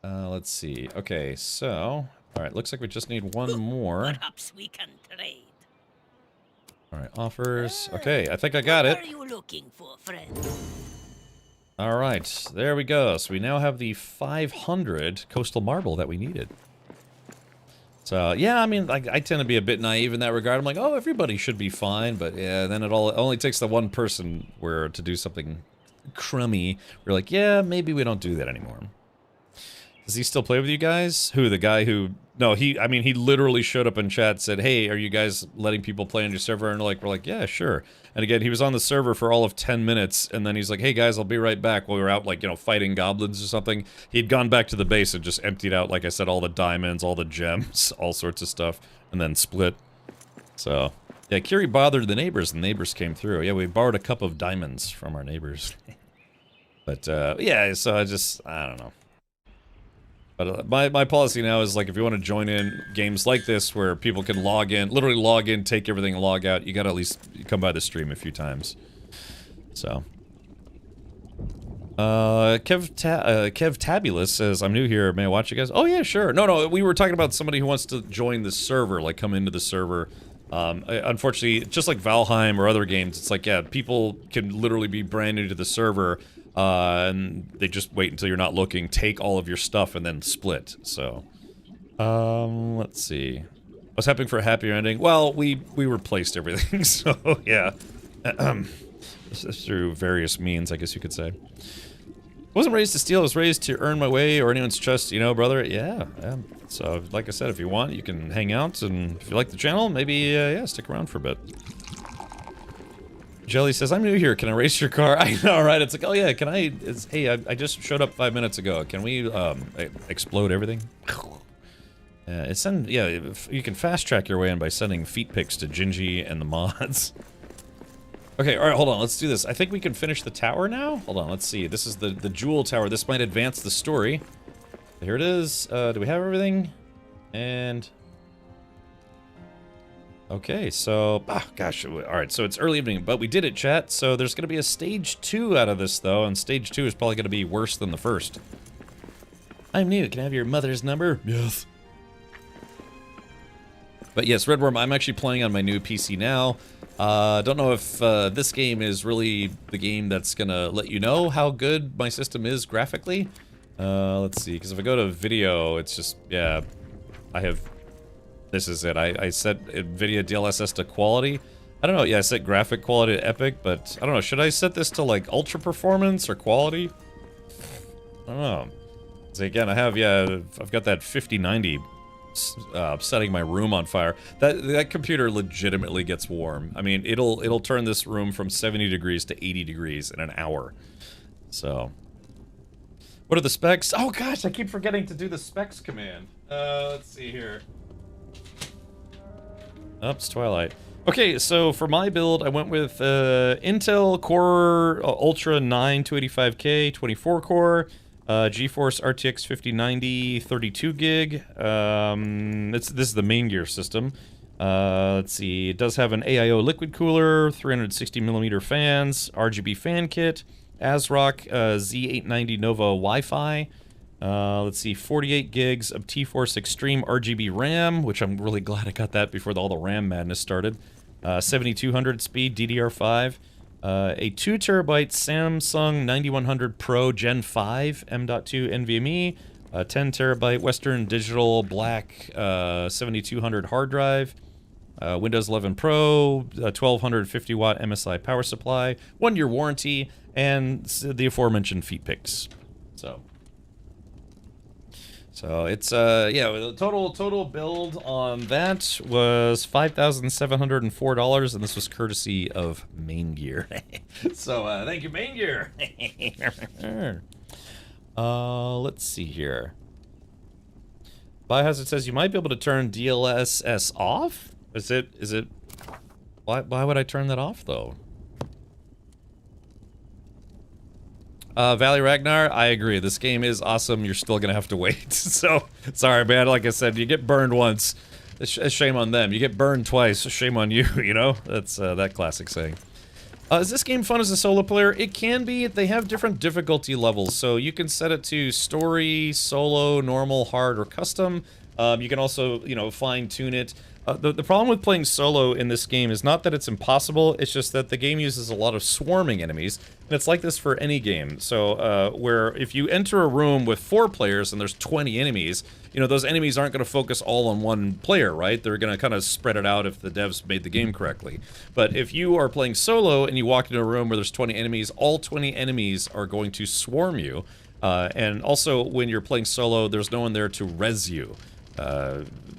let's see. Okay, so... Alright, looks like we just need one more. Perhaps we can trade. Alright, offers. Okay, I think I got it. What are you looking for, friend? Alright, there we go. So we now have the 500 coastal marble that we needed. So, yeah, I mean, I tend to be a bit naive in that regard. I'm like, oh, everybody should be fine. But, yeah, then it only takes the one person to do something crummy. We're like, yeah, maybe we don't do that anymore. Does he still play with you guys? Who, the guy who... No, he literally showed up in chat, said, hey, are you guys letting people play on your server? And we're like, yeah, sure. And again, he was on the server for all of 10 minutes, and then he's like, hey guys, I'll be right back. While we were out, like, fighting goblins or something. He'd gone back to the base and just emptied out, like I said, all the diamonds, all the gems, all sorts of stuff, and then split. So, yeah, Kiri bothered the neighbors, and the neighbors came through. Yeah, we borrowed a cup of diamonds from our neighbors. But, yeah, so I don't know. But my policy now is, like, if you want to join in games like this where people can literally log in, take everything, and log out, you gotta at least come by the stream a few times. So. Kev Tabulous says, I'm new here, may I watch you guys? Oh yeah, sure. No, we were talking about somebody who wants to join the server, like come into the server. Unfortunately, just like Valheim or other games, it's like, yeah, people can literally be brand new to the server, and they just wait until you're not looking, take all of your stuff, and then split, so. Let's see. I was hoping for a happier ending. Well, we replaced everything, so yeah. Through various means, I guess you could say. I wasn't raised to steal, I was raised to earn my way or anyone's trust, you know, brother? Yeah. So, like I said, if you want, you can hang out, and if you like the channel, maybe, yeah, stick around for a bit. Jelly says, I'm new here, can I race your car? I know, right? It's like, oh yeah, can I, hey, I just showed up 5 minutes ago, can we, explode everything? Yeah, you can fast track your way in by sending feet pics to Gingy and the mods. Okay, alright, hold on, let's do this. I think we can finish the tower now? Hold on, let's see. This is the jewel tower. This might advance the story. Here it is. Do we have everything? And... okay, so... gosh, alright, so it's early evening, but we did it, chat. So there's gonna be a stage 2 out of this, though, and stage 2 is probably gonna be worse than the first. I'm new, can I have your mother's number? Yes. But yes, Redworm, I'm actually playing on my new PC now. Don't know if this game is really the game that's gonna let you know how good my system is graphically. Let's see, because if I go to video, it's just, yeah, I have, this is it. I set NVIDIA DLSS to quality. I don't know, yeah, I set graphic quality to epic, but I don't know, should I set this to like ultra performance or quality? I don't know. So again, I have, yeah, I've got that 5090 setting my room on fire. That computer legitimately gets warm. I mean, it'll turn this room from 70 degrees to 80 degrees in an hour. So, what are the specs? Oh gosh, I keep forgetting to do the specs command. Let's see here. Oops, Twilight. Okay, so for my build, I went with Intel Core Ultra 9 285K 24 core. GeForce RTX 5090 32 gig. This is the main gear system. Let's see, it does have an AIO liquid cooler, 360mm fans, RGB fan kit, ASRock Z890 Nova Wi-Fi. Let's see, 48 gigs of T-Force Extreme RGB RAM, which I'm really glad I got that before all the RAM madness started. 7200 speed DDR5. A 2TB Samsung 9100 Pro Gen 5 M.2 NVMe, a 10TB Western Digital Black 7200 hard drive, Windows 11 Pro, a 1250 watt MSI power supply, 1-year warranty, and the aforementioned feet pics. So it's yeah, the total build on that was $5,704, and this was courtesy of Main Gear. So thank you, Main Gear. Let's see here. Biohazard says you might be able to turn DLSS off. Is it? Why would I turn that off though? Valley Ragnar, I agree. This game is awesome. You're still gonna have to wait. So, sorry, man. Like I said, you get burned once. Shame on them. You get burned twice. Shame on you, you know? That's that classic saying. Is this game fun as a solo player? It can be. They have different difficulty levels. So you can set it to story, solo, normal, hard, or custom. You can also, you know, fine-tune it. The problem with playing solo in this game is not that it's impossible, it's just that the game uses a lot of swarming enemies, and it's like this for any game. So, where if you enter a room with 4 players and there's 20 enemies, you know, those enemies aren't going to focus all on one player, right? They're going to kind of spread it out if the devs made the game correctly. But if you are playing solo and you walk into a room where there's 20 enemies, all 20 enemies are going to swarm you. And also, when you're playing solo, there's no one there to res you.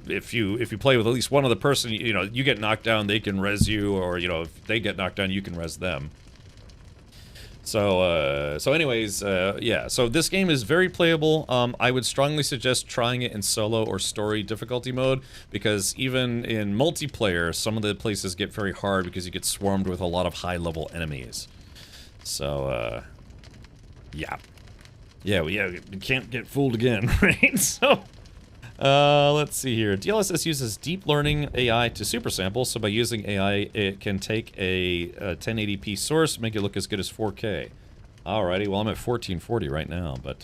If you play with at least one other person, you know, you get knocked down, they can res you, or, you know, if they get knocked down, you can res them. So, anyways, yeah, so this game is very playable. I would strongly suggest trying it in solo or story difficulty mode, because even in multiplayer, some of the places get very hard because you get swarmed with a lot of high-level enemies. So, yeah. Yeah, well, yeah, you can't get fooled again, right? So... let's see here. DLSS uses deep learning AI to super sample, so by using AI, it can take a 1080p source, make it look as good as 4K. Alrighty, well I'm at 1440 right now, but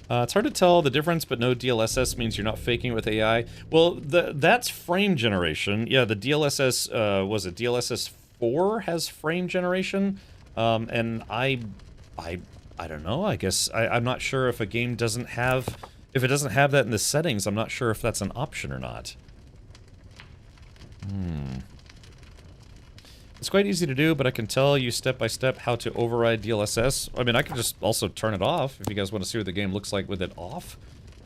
it's hard to tell the difference, but no DLSS means you're not faking it with AI. Well, that's frame generation. Yeah, the DLSS, was it DLSS 4 has frame generation? And I don't know, I guess, I'm not sure if a game doesn't have, if it doesn't have that in the settings, I'm not sure if that's an option or not. It's quite easy to do, but I can tell you step by step how to override DLSS. I mean, I can just also turn it off if you guys want to see what the game looks like with it off.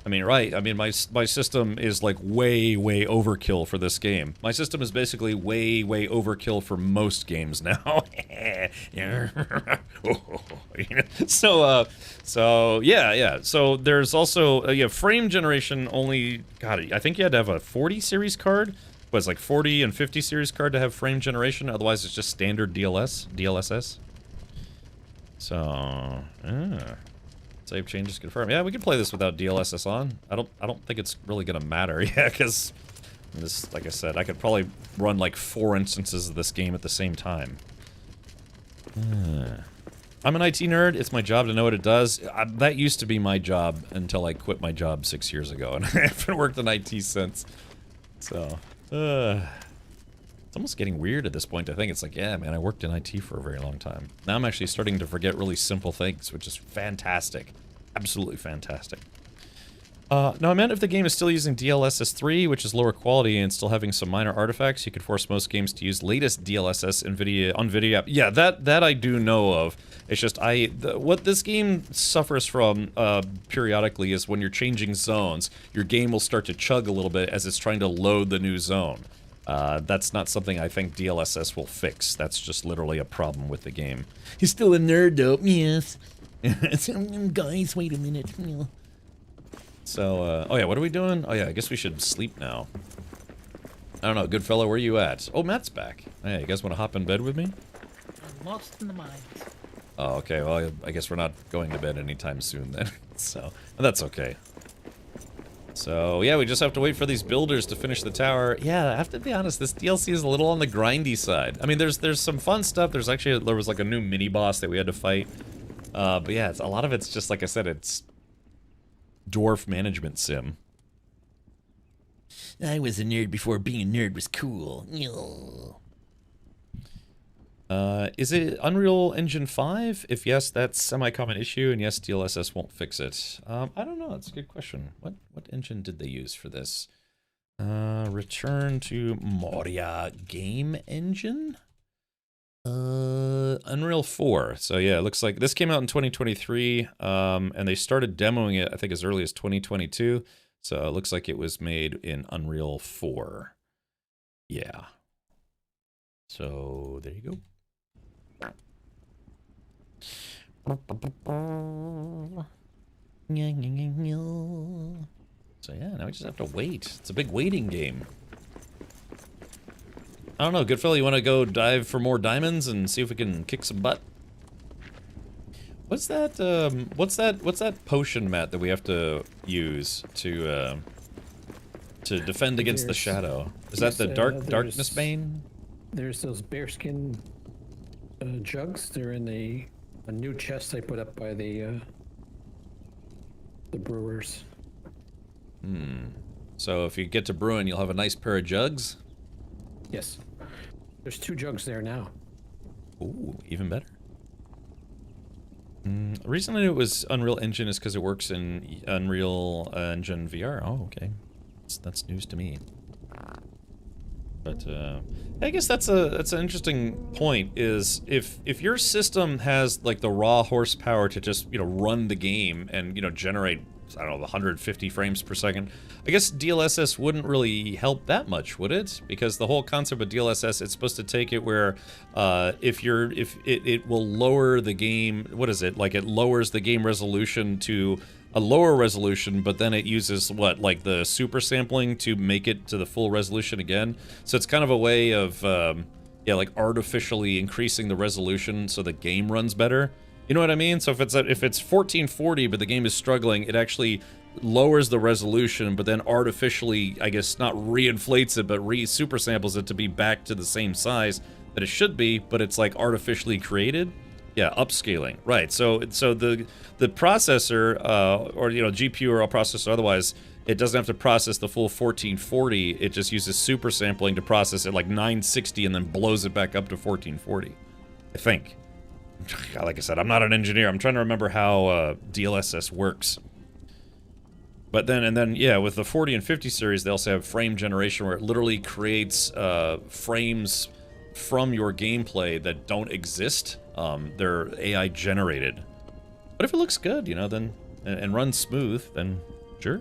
I mean, right, I mean, my system is like way overkill for this game. My system is basically way overkill for most games now. So yeah. So there's also, yeah, frame generation only, God, I think you had to have a 40 series card. Was like 40 and 50 series card to have frame generation, otherwise it's just standard DLSS. So, save changes confirmed. Yeah, we can play this without DLSS on. I don't think it's really gonna matter, yeah, because this, like I said, I could probably run like 4 instances of this game at the same time. I'm an IT nerd. It's my job to know what it does. That used to be my job until I quit my job 6 years ago, and I haven't worked in IT since. So. It's almost getting weird at this point. I think it's like, yeah, man, I worked in IT for a very long time. Now I'm actually starting to forget really simple things, which is fantastic. Absolutely fantastic. No, I meant if the game is still using DLSS 3, which is lower quality and still having some minor artifacts, you could force most games to use latest DLSS on video app. Yeah, that I do know of. It's just what this game suffers from periodically is when you're changing zones, your game will start to chug a little bit as it's trying to load the new zone. That's not something I think DLSS will fix. That's just literally a problem with the game. He's still a nerd though. Yes. Guys, wait a minute. So, oh yeah, what are we doing? Oh yeah, I guess we should sleep now. I don't know, good fellow, where are you at? Oh, Matt's back. Hey, you guys want to hop in bed with me? I'm lost in the mines. Oh, okay, well, I guess we're not going to bed anytime soon then. So, that's okay. So, yeah, we just have to wait for these builders to finish the tower. Yeah, I have to be honest, this DLC is a little on the grindy side. I mean, there's some fun stuff. There was like a new mini-boss that we had to fight. But yeah, a lot of it's just, like I said, it's dwarf management sim. I was a nerd before being a nerd was cool. Is it Unreal Engine 5? If yes, that's semi-common issue, and yes, DLSS won't fix it. I don't know, that's a good question. What engine did they use for this? Return to Moria game engine? Unreal 4. So yeah, it looks like this came out in 2023, and they started demoing it, I think, as early as 2022. So it looks like it was made in Unreal 4. Yeah. So there you go. So yeah, now we just have to wait. It's a big waiting game. I don't know, good fellow, you want to go dive for more diamonds and see if we can kick some butt? What's that potion, Matt, that we have to use to defend against the shadow? Is that the darkness bane? There's those bearskin jugs. They're in a new chest I put up by the brewers. So if you get to brewing, you'll have a nice pair of jugs? Yes. There's 2 jugs there now. Ooh, even better. The reason I knew it was Unreal Engine is because it works in Unreal Engine VR. Oh, okay. That's news to me. But I guess that's an interesting point. Is if your system has like the raw horsepower to just run the game and generate, I don't know, 150 frames per second, I guess DLSS wouldn't really help that much, would it? Because the whole concept of DLSS, it's supposed to take it where if it will lower the game, what is it? Like it lowers the game resolution to a lower resolution, but then it uses what, like the super sampling to make it to the full resolution again. So it's kind of a way of yeah, like artificially increasing the resolution so the game runs better. You know what I mean? So if it's 1440 but the game is struggling, it actually lowers the resolution, but then artificially, I guess, not re-inflates it, but super samples it to be back to the same size that it should be, but it's like artificially created. Yeah, upscaling. Right. So the processor or GPU or a processor otherwise, it doesn't have to process the full 1440. It just uses super sampling to process it like 960 and then blows it back up to 1440. I think. Like I said, I'm not an engineer. I'm trying to remember how DLSS works. But then, yeah, with the 40 and 50 series, they also have frame generation where it literally creates frames from your gameplay that don't exist. They're AI generated. But if it looks good, then and runs smooth, then sure.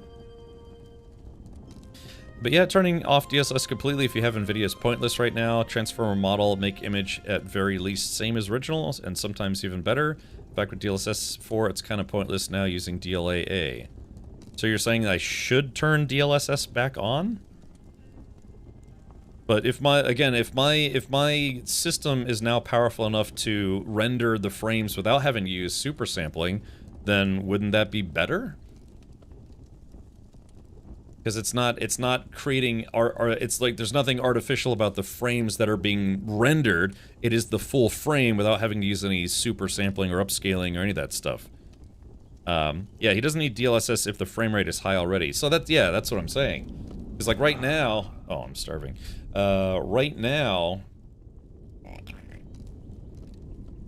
But yeah, turning off DLSS completely if you have NVIDIA is pointless right now. Transformer model, make image at very least same as original, and sometimes even better. Back with DLSS 4, it's kind of pointless now using DLAA. So you're saying that I should turn DLSS back on? But if my system is now powerful enough to render the frames without having to use super sampling, then wouldn't that be better? Because it's not creating it's like there's nothing artificial about the frames that are being rendered. It is the full frame without having to use any super sampling or upscaling or any of that stuff. Yeah, he doesn't need DLSS if the frame rate is high already. So that's what I'm saying. Because like right now, oh, I'm starving. Right now,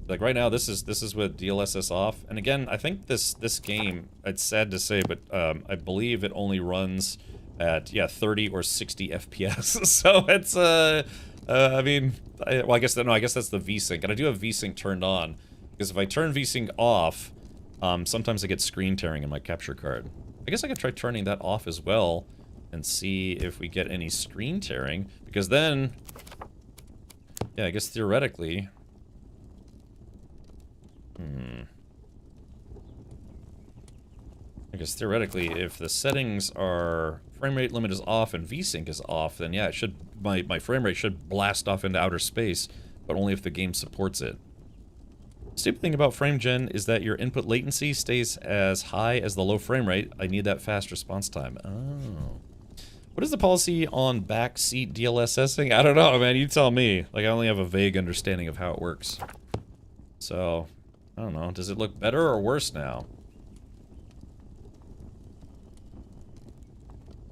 this is with DLSS off. And again, I think this game, it's sad to say, but I believe it only runs at 30 or 60 FPS. So it's I mean, I guess that's the VSync, and I do have VSync turned on because if I turn VSync off, sometimes I get screen tearing in my capture card. I guess I could try turning that off as well and see if we get any screen tearing, because then, yeah, I guess theoretically, I guess theoretically, if the settings are frame rate limit is off and VSync is off, then yeah, it should my frame rate should blast off into outer space, but only if the game supports it. Stupid thing about frame gen is that your input latency stays as high as the low frame rate. I need that fast response time. Oh. What is the policy on backseat DLSSing? I don't know, man. You tell me. Like, I only have a vague understanding of how it works. So, I don't know. Does it look better or worse now?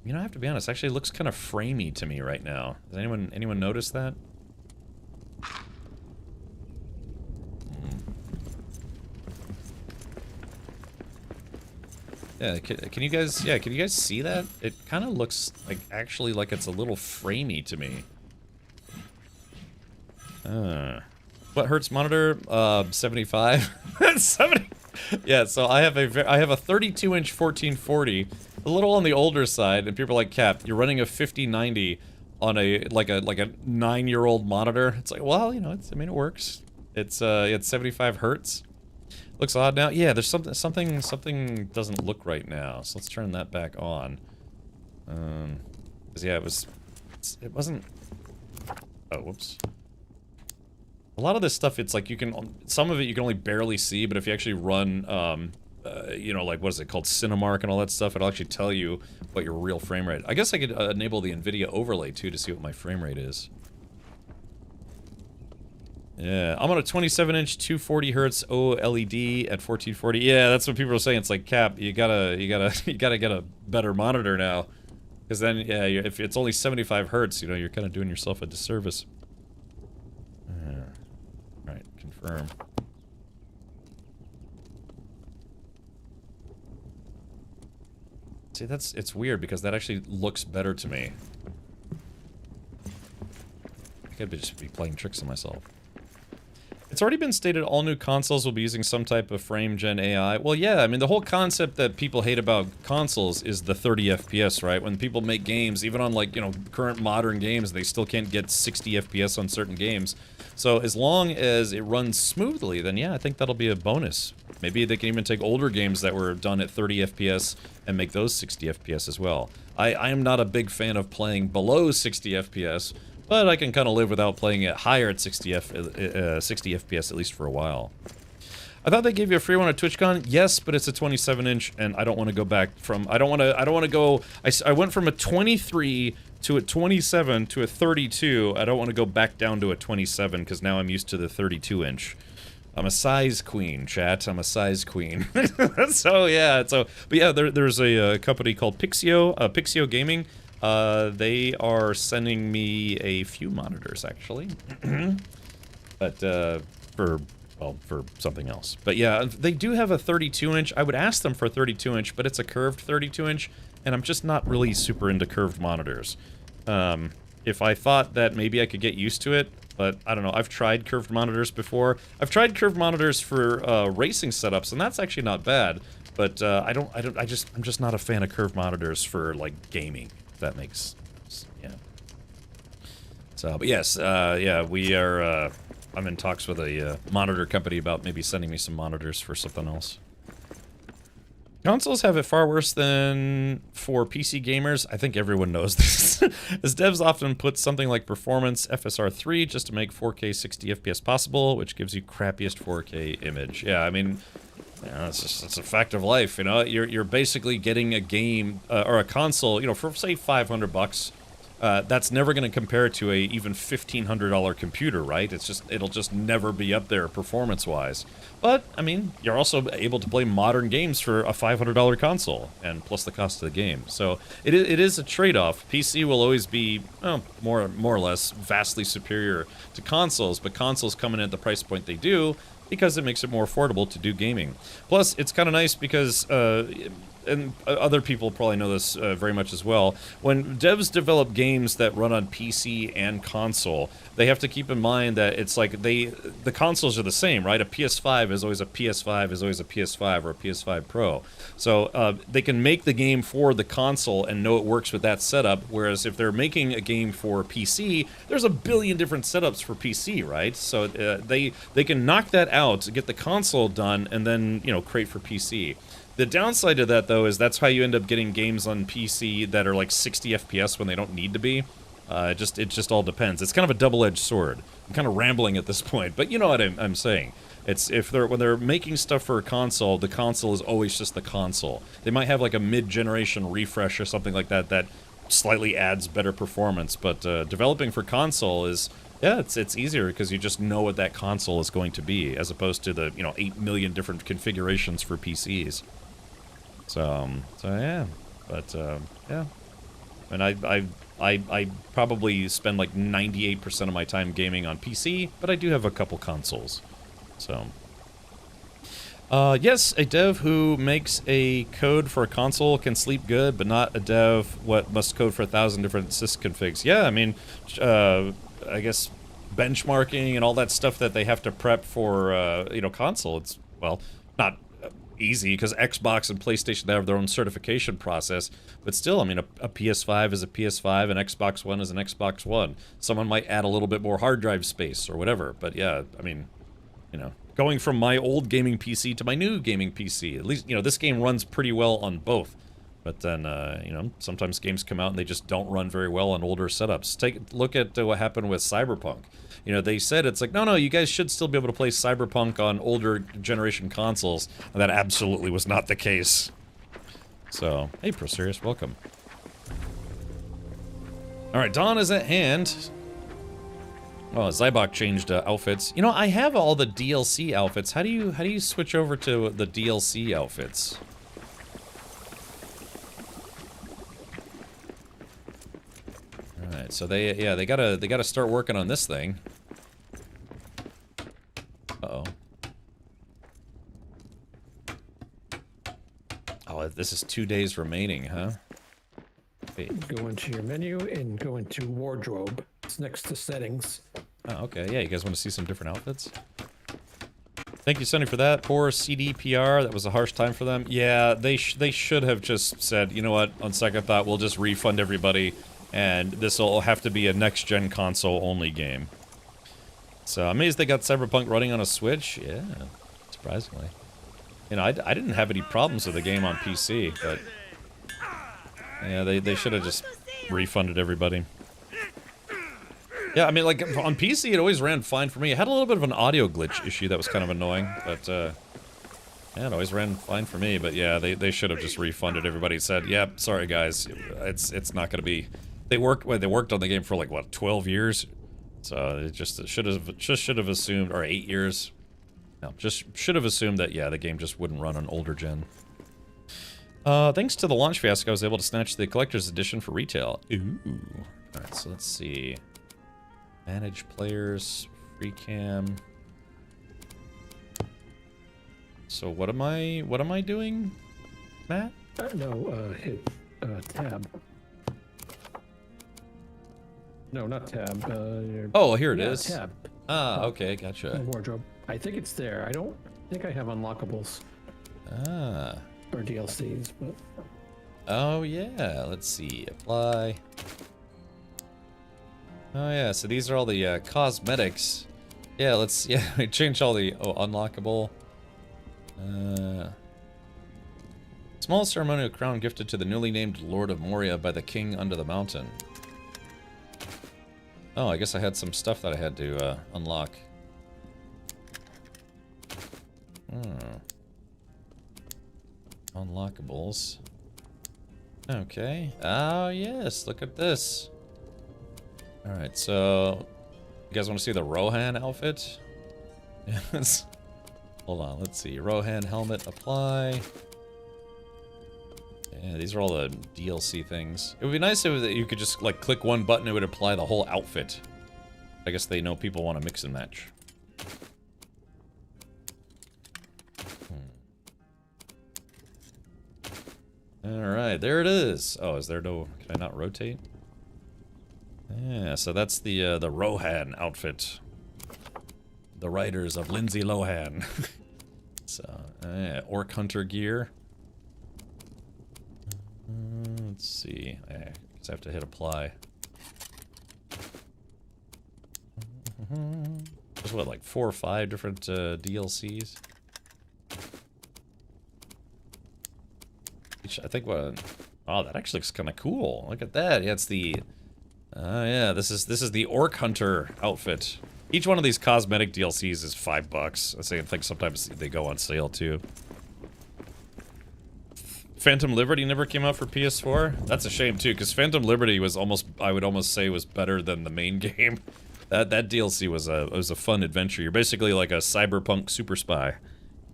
I have to be honest. Actually, it looks kind of framey to me right now. Does anyone notice that? Yeah, can you guys see that? It kind of looks like actually like it's a little framey to me. What hertz monitor? 75. 70. Yeah, so I have a 32-inch 1440, a little on the older side, and people are like, Cap, you're running a 5090 on a 9-year-old monitor. It's like, well, it works. It's 75 hertz. Looks odd now. Yeah, there's something doesn't look right now. So let's turn that back on. 'Cause yeah, it wasn't. Oh, whoops. A lot of this stuff, it's like some of it you can only barely see, but if you actually run, like what is it called, Cinemark and all that stuff, it'll actually tell you what your real frame rate. I guess I could enable the NVIDIA overlay too to see what my frame rate is. Yeah, I'm on a 27-inch 240 hertz OLED at 1440. Yeah, that's what people are saying. It's like, Cap, you gotta get a better monitor now, because then, yeah, if it's only 75 hertz, you're kind of doing yourself a disservice. All right, confirm. See, it's weird because that actually looks better to me. I could just be playing tricks on myself. It's already been stated all new consoles will be using some type of frame gen AI. Well, yeah, I mean, the whole concept that people hate about consoles is the 30 FPS, right? When people make games, even on, like, current modern games, they still can't get 60 FPS on certain games. So as long as it runs smoothly, then yeah, I think that'll be a bonus. Maybe they can even take older games that were done at 30 FPS and make those 60 FPS as well. I am not a big fan of playing below 60 FPS, but I can kind of live without playing it higher at 60 FPS at least for a while. I thought they gave you a free one at TwitchCon. Yes, but it's a 27-inch, and I don't want to go back from. I don't want to go. I went from a 23 to a 27 to a 32. I don't want to go back down to a 27 because now I'm used to the 32-inch. I'm a size queen, chat. I'm a size queen. So yeah, but yeah, there's a company called Pixio Gaming. They are sending me a few monitors actually, but for something else. But yeah, they do have a 32-inch. I would ask them for a 32-inch, but it's a curved 32-inch, and I'm just not really super into curved monitors. If I thought that maybe I could get used to it, but I don't know. I've tried curved monitors before. I've tried curved monitors for racing setups, and that's actually not bad. But I'm just not a fan of curved monitors for like gaming. If that makes sense. Yeah. So, but yes, yeah, we are. I'm in talks with a monitor company about maybe sending me some monitors for something else. Consoles have it far worse than for PC gamers. I think everyone knows this. As devs often put something like performance FSR 3 just to make 4K 60 FPS possible, which gives you crappiest 4K image. Yeah, I mean, it's a fact of life, you know? You're basically getting a game, or a console, you know, for say $500, that's never going to compare to a even $1,500 computer, right? It'll just never be up there performance-wise. But, I mean, you're also able to play modern games for a $500 console, and plus the cost of the game. So, it is a trade-off. PC will always be, well, more or less vastly superior to consoles, but consoles come in at the price point they do because it makes it more affordable to do gaming. Plus, it's kind of nice because, and other people probably know this very much as well, when devs develop games that run on PC and console, they have to keep in mind that it's like the consoles are the same, right? A PS5 is always a PS5 is always a PS5 or a PS5 Pro. So they can make the game for the console and know it works with that setup, whereas if they're making a game for PC, there's a billion different setups for PC, right? So they can knock that out, get the console done, and then, you know, create for PC. The downside of that, though, is that's how you end up getting games on PC that are like 60 FPS when they don't need to be. It just all depends. It's kind of a double-edged sword. I'm kind of rambling at this point, but you know what I'm saying. It's when they're making stuff for a console, the console is always just the console. They might have like a mid-generation refresh or something like that that slightly adds better performance, but developing for console is, yeah, it's easier because you just know what that console is going to be, as opposed to the, you know, 8 million different configurations for PCs. So yeah, but yeah, and I probably spend like 98% of my time gaming on PC, but I do have a couple consoles. So yes, a dev who makes a code for a console can sleep good, but not a dev what must code for 1,000 different sysconfigs. Yeah, I mean, I guess benchmarking and all that stuff that they have to prep for, you know, console. It's, well, not easy because Xbox and PlayStation, they have their own certification process, but still, I mean, a PS5 is a PS5 and Xbox One is an Xbox One. Someone might add a little bit more hard drive space or whatever, but yeah, I mean, you know, going from my old gaming PC to my new gaming PC, at least, you know, this game runs pretty well on both. But then, you know, sometimes games come out and they just don't run very well on older setups. Take a look at what happened with Cyberpunk. You know, they said it's like, no, you guys should still be able to play Cyberpunk on older generation consoles. And that absolutely was not the case. So, hey, ProSerious, welcome. Alright, dawn is at hand. Oh, Zybok changed outfits. You know, I have all the DLC outfits. How do you switch over to the DLC outfits? Alright, so they gotta start working on this thing. Uh-oh. Oh, this is 2 days remaining, huh? Wait. Go into your menu and go into wardrobe. It's next to settings. Oh, okay. Yeah, you guys want to see some different outfits? Thank you, Sonny, for that. Poor CDPR. That was a harsh time for them. Yeah, they should have just said, you know what, on second thought, we'll just refund everybody, and this will have to be a next-gen console-only game. So, I'm amazed they got Cyberpunk running on a Switch. Yeah, surprisingly. You know, I didn't have any problems with the game on PC, but... yeah, they should have just refunded everybody. Yeah, I mean, like, on PC, it always ran fine for me. It had a little bit of an audio glitch issue that was kind of annoying, but, yeah, it always ran fine for me, but yeah, they should have just refunded everybody. Said, yep, yeah, sorry guys, it's not gonna be... They worked on the game for, like, what, 12 years? So, it should have assumed, or 8 years. No, just should have assumed that, yeah, the game just wouldn't run on older gen. Thanks to the launch fiasco, I was able to snatch the collector's edition for retail. Ooh. Alright, so let's see. Manage players, free cam. So what am I doing, Matt? Hit tab. No, not tab. Oh, here it yeah, is. Tab. Ah, okay, gotcha. Wardrobe. I think it's there. I don't think I have unlockables. Ah. Or DLCs, but. Oh yeah, let's see. Apply. Oh yeah, so these are all the cosmetics. Yeah, let's we change all the unlockable. Small ceremonial crown gifted to the newly named Lord of Moria by the king under the mountain. Oh, I guess I had some stuff that I had to unlock. Unlockables. Okay. Oh, yes. Look at this. Alright, so... You guys want to see the Rohan outfit? Yes. Hold on, let's see. Rohan helmet, apply. Yeah, these are all the DLC things. It would be nice if you could just, like, click one button, it would apply the whole outfit. I guess they know people want to mix and match. Alright, there it is. Oh, is there no... Can I not rotate? Yeah, so that's the Rohan outfit. The writers of Lindsay Lohan. So, yeah, Orc Hunter gear. Let's see. I guess I have to hit apply. There's what, like 4 or 5 different DLCs? I think what... Oh, that actually looks kind of cool. Look at that. Yeah, it's the... yeah, this is the Orc Hunter outfit. Each one of these cosmetic DLCs is $5. I think sometimes they go on sale too. Phantom Liberty never came out for PS4. That's a shame too, because Phantom Liberty was almost, I would almost say, was better than the main game. That DLC was a fun adventure. You're basically like a cyberpunk super spy.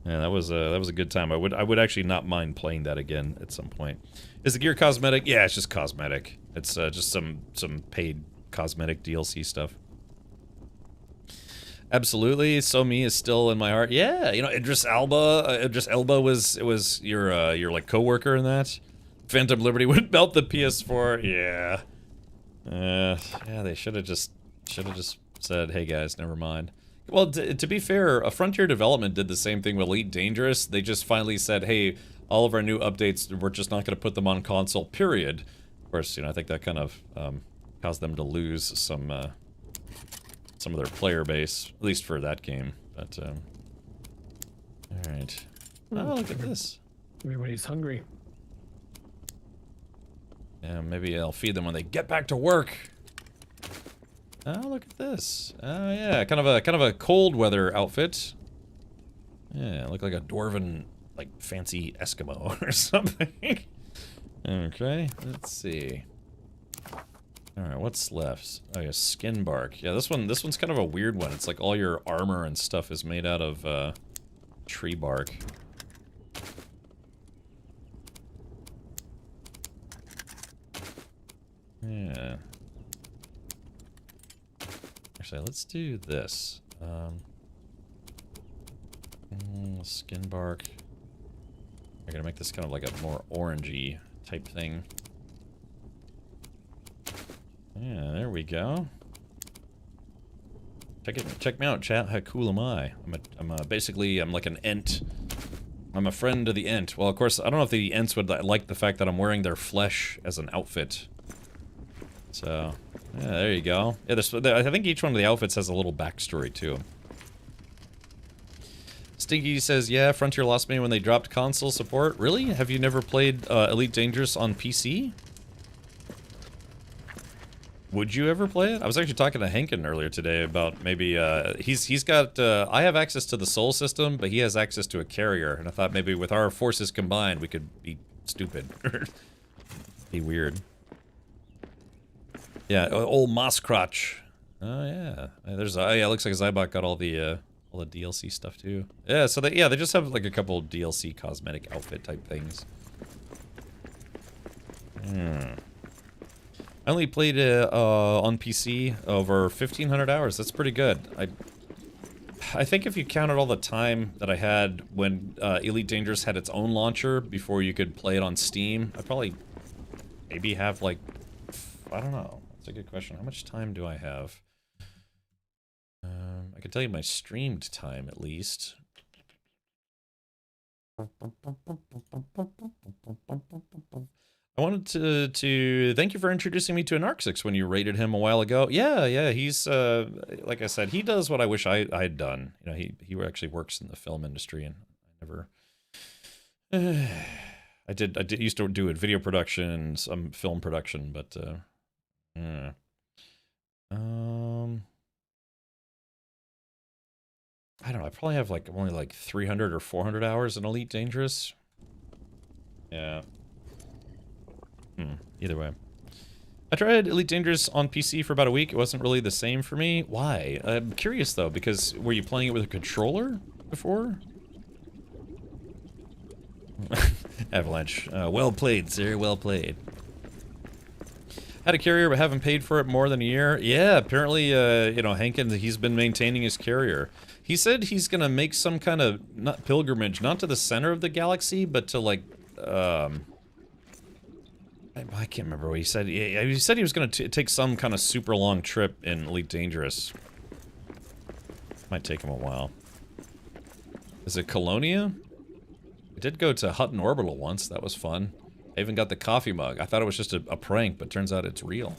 Yeah, that was a good time. I would actually not mind playing that again at some point. Is the gear cosmetic? Yeah, it's just cosmetic. It's just some paid cosmetic DLC stuff. Absolutely, So Me is still in my heart. Yeah, you know, Idris Elba was your like coworker in that. Phantom Liberty would melt the PS4. Yeah. Yeah, they should have just said, "Hey guys, never mind." Well, to be fair, Frontier Development did the same thing with Elite Dangerous. They just finally said, "Hey, all of our new updates, we're just not going to put them on console." Period. Of course, you know, I think that kind of caused them to lose some of their player base, at least for that game. But all right. Oh, look at this. Everybody's hungry. Yeah, maybe I'll feed them when they get back to work. Oh, look at this. Oh yeah, kind of a cold weather outfit. Yeah, look like a dwarven, like fancy Eskimo or something. Okay, let's see. All right, what's left? Oh yeah, skin bark. Yeah, this one's kind of a weird one. It's like all your armor and stuff is made out of tree bark. Yeah. Actually, let's do this. Skin bark. I'm gonna make this kind of like a more orangey type thing. Yeah, there we go. Check me out, chat. How cool am I? I'm basically like an Ent. I'm a friend of the Ent. Well, of course, I don't know if the Ents would like the fact that I'm wearing their flesh as an outfit. So, yeah, there you go. Yeah, I think each one of the outfits has a little backstory too. Stinky says, yeah, Frontier lost me when they dropped console support. Really? Have you never played Elite Dangerous on PC? Would you ever play it? I was actually talking to Henkin earlier today about maybe, he's got, I have access to the Soul system, but he has access to a carrier, and I thought maybe with our forces combined, we could be stupid. Be weird. Yeah, old Mosscrotch. Oh, yeah. There's, yeah, it looks like Zybot got all the All the DLC stuff too. Yeah, so they just have like a couple DLC cosmetic outfit type things. I only played it on PC over 1,500 hours. That's pretty good. I think if you counted all the time that I had when Elite Dangerous had its own launcher before you could play it on Steam, I probably maybe have like, I don't know. That's a good question. How much time do I have? I can tell you my streamed time at least. I wanted to thank you for introducing me to Anarxix when you rated him a while ago. Yeah, he's like I said, he does what I wish I had done. You know, he actually works in the film industry, and I never. I did used to do it video production and some film production, but I don't know. I probably have like only like 300 or 400 hours in Elite Dangerous. Yeah. Either way. I tried Elite Dangerous on PC for about a week. It wasn't really the same for me. Why? I'm curious though, because were you playing it with a controller before? Avalanche. Well played, sir. Well played. Had a carrier but haven't paid for it more than a year. Yeah, apparently, you know, Hankin, he's been maintaining his carrier. He said he's gonna make some kind of, not pilgrimage, not to the center of the galaxy, but to like, I can't remember what he said. He said he was gonna take some kind of super long trip in Elite Dangerous. Might take him a while. Is it Colonia? I did go to Hutton Orbital once. That was fun. I even got the coffee mug. I thought it was just a prank, but turns out it's real.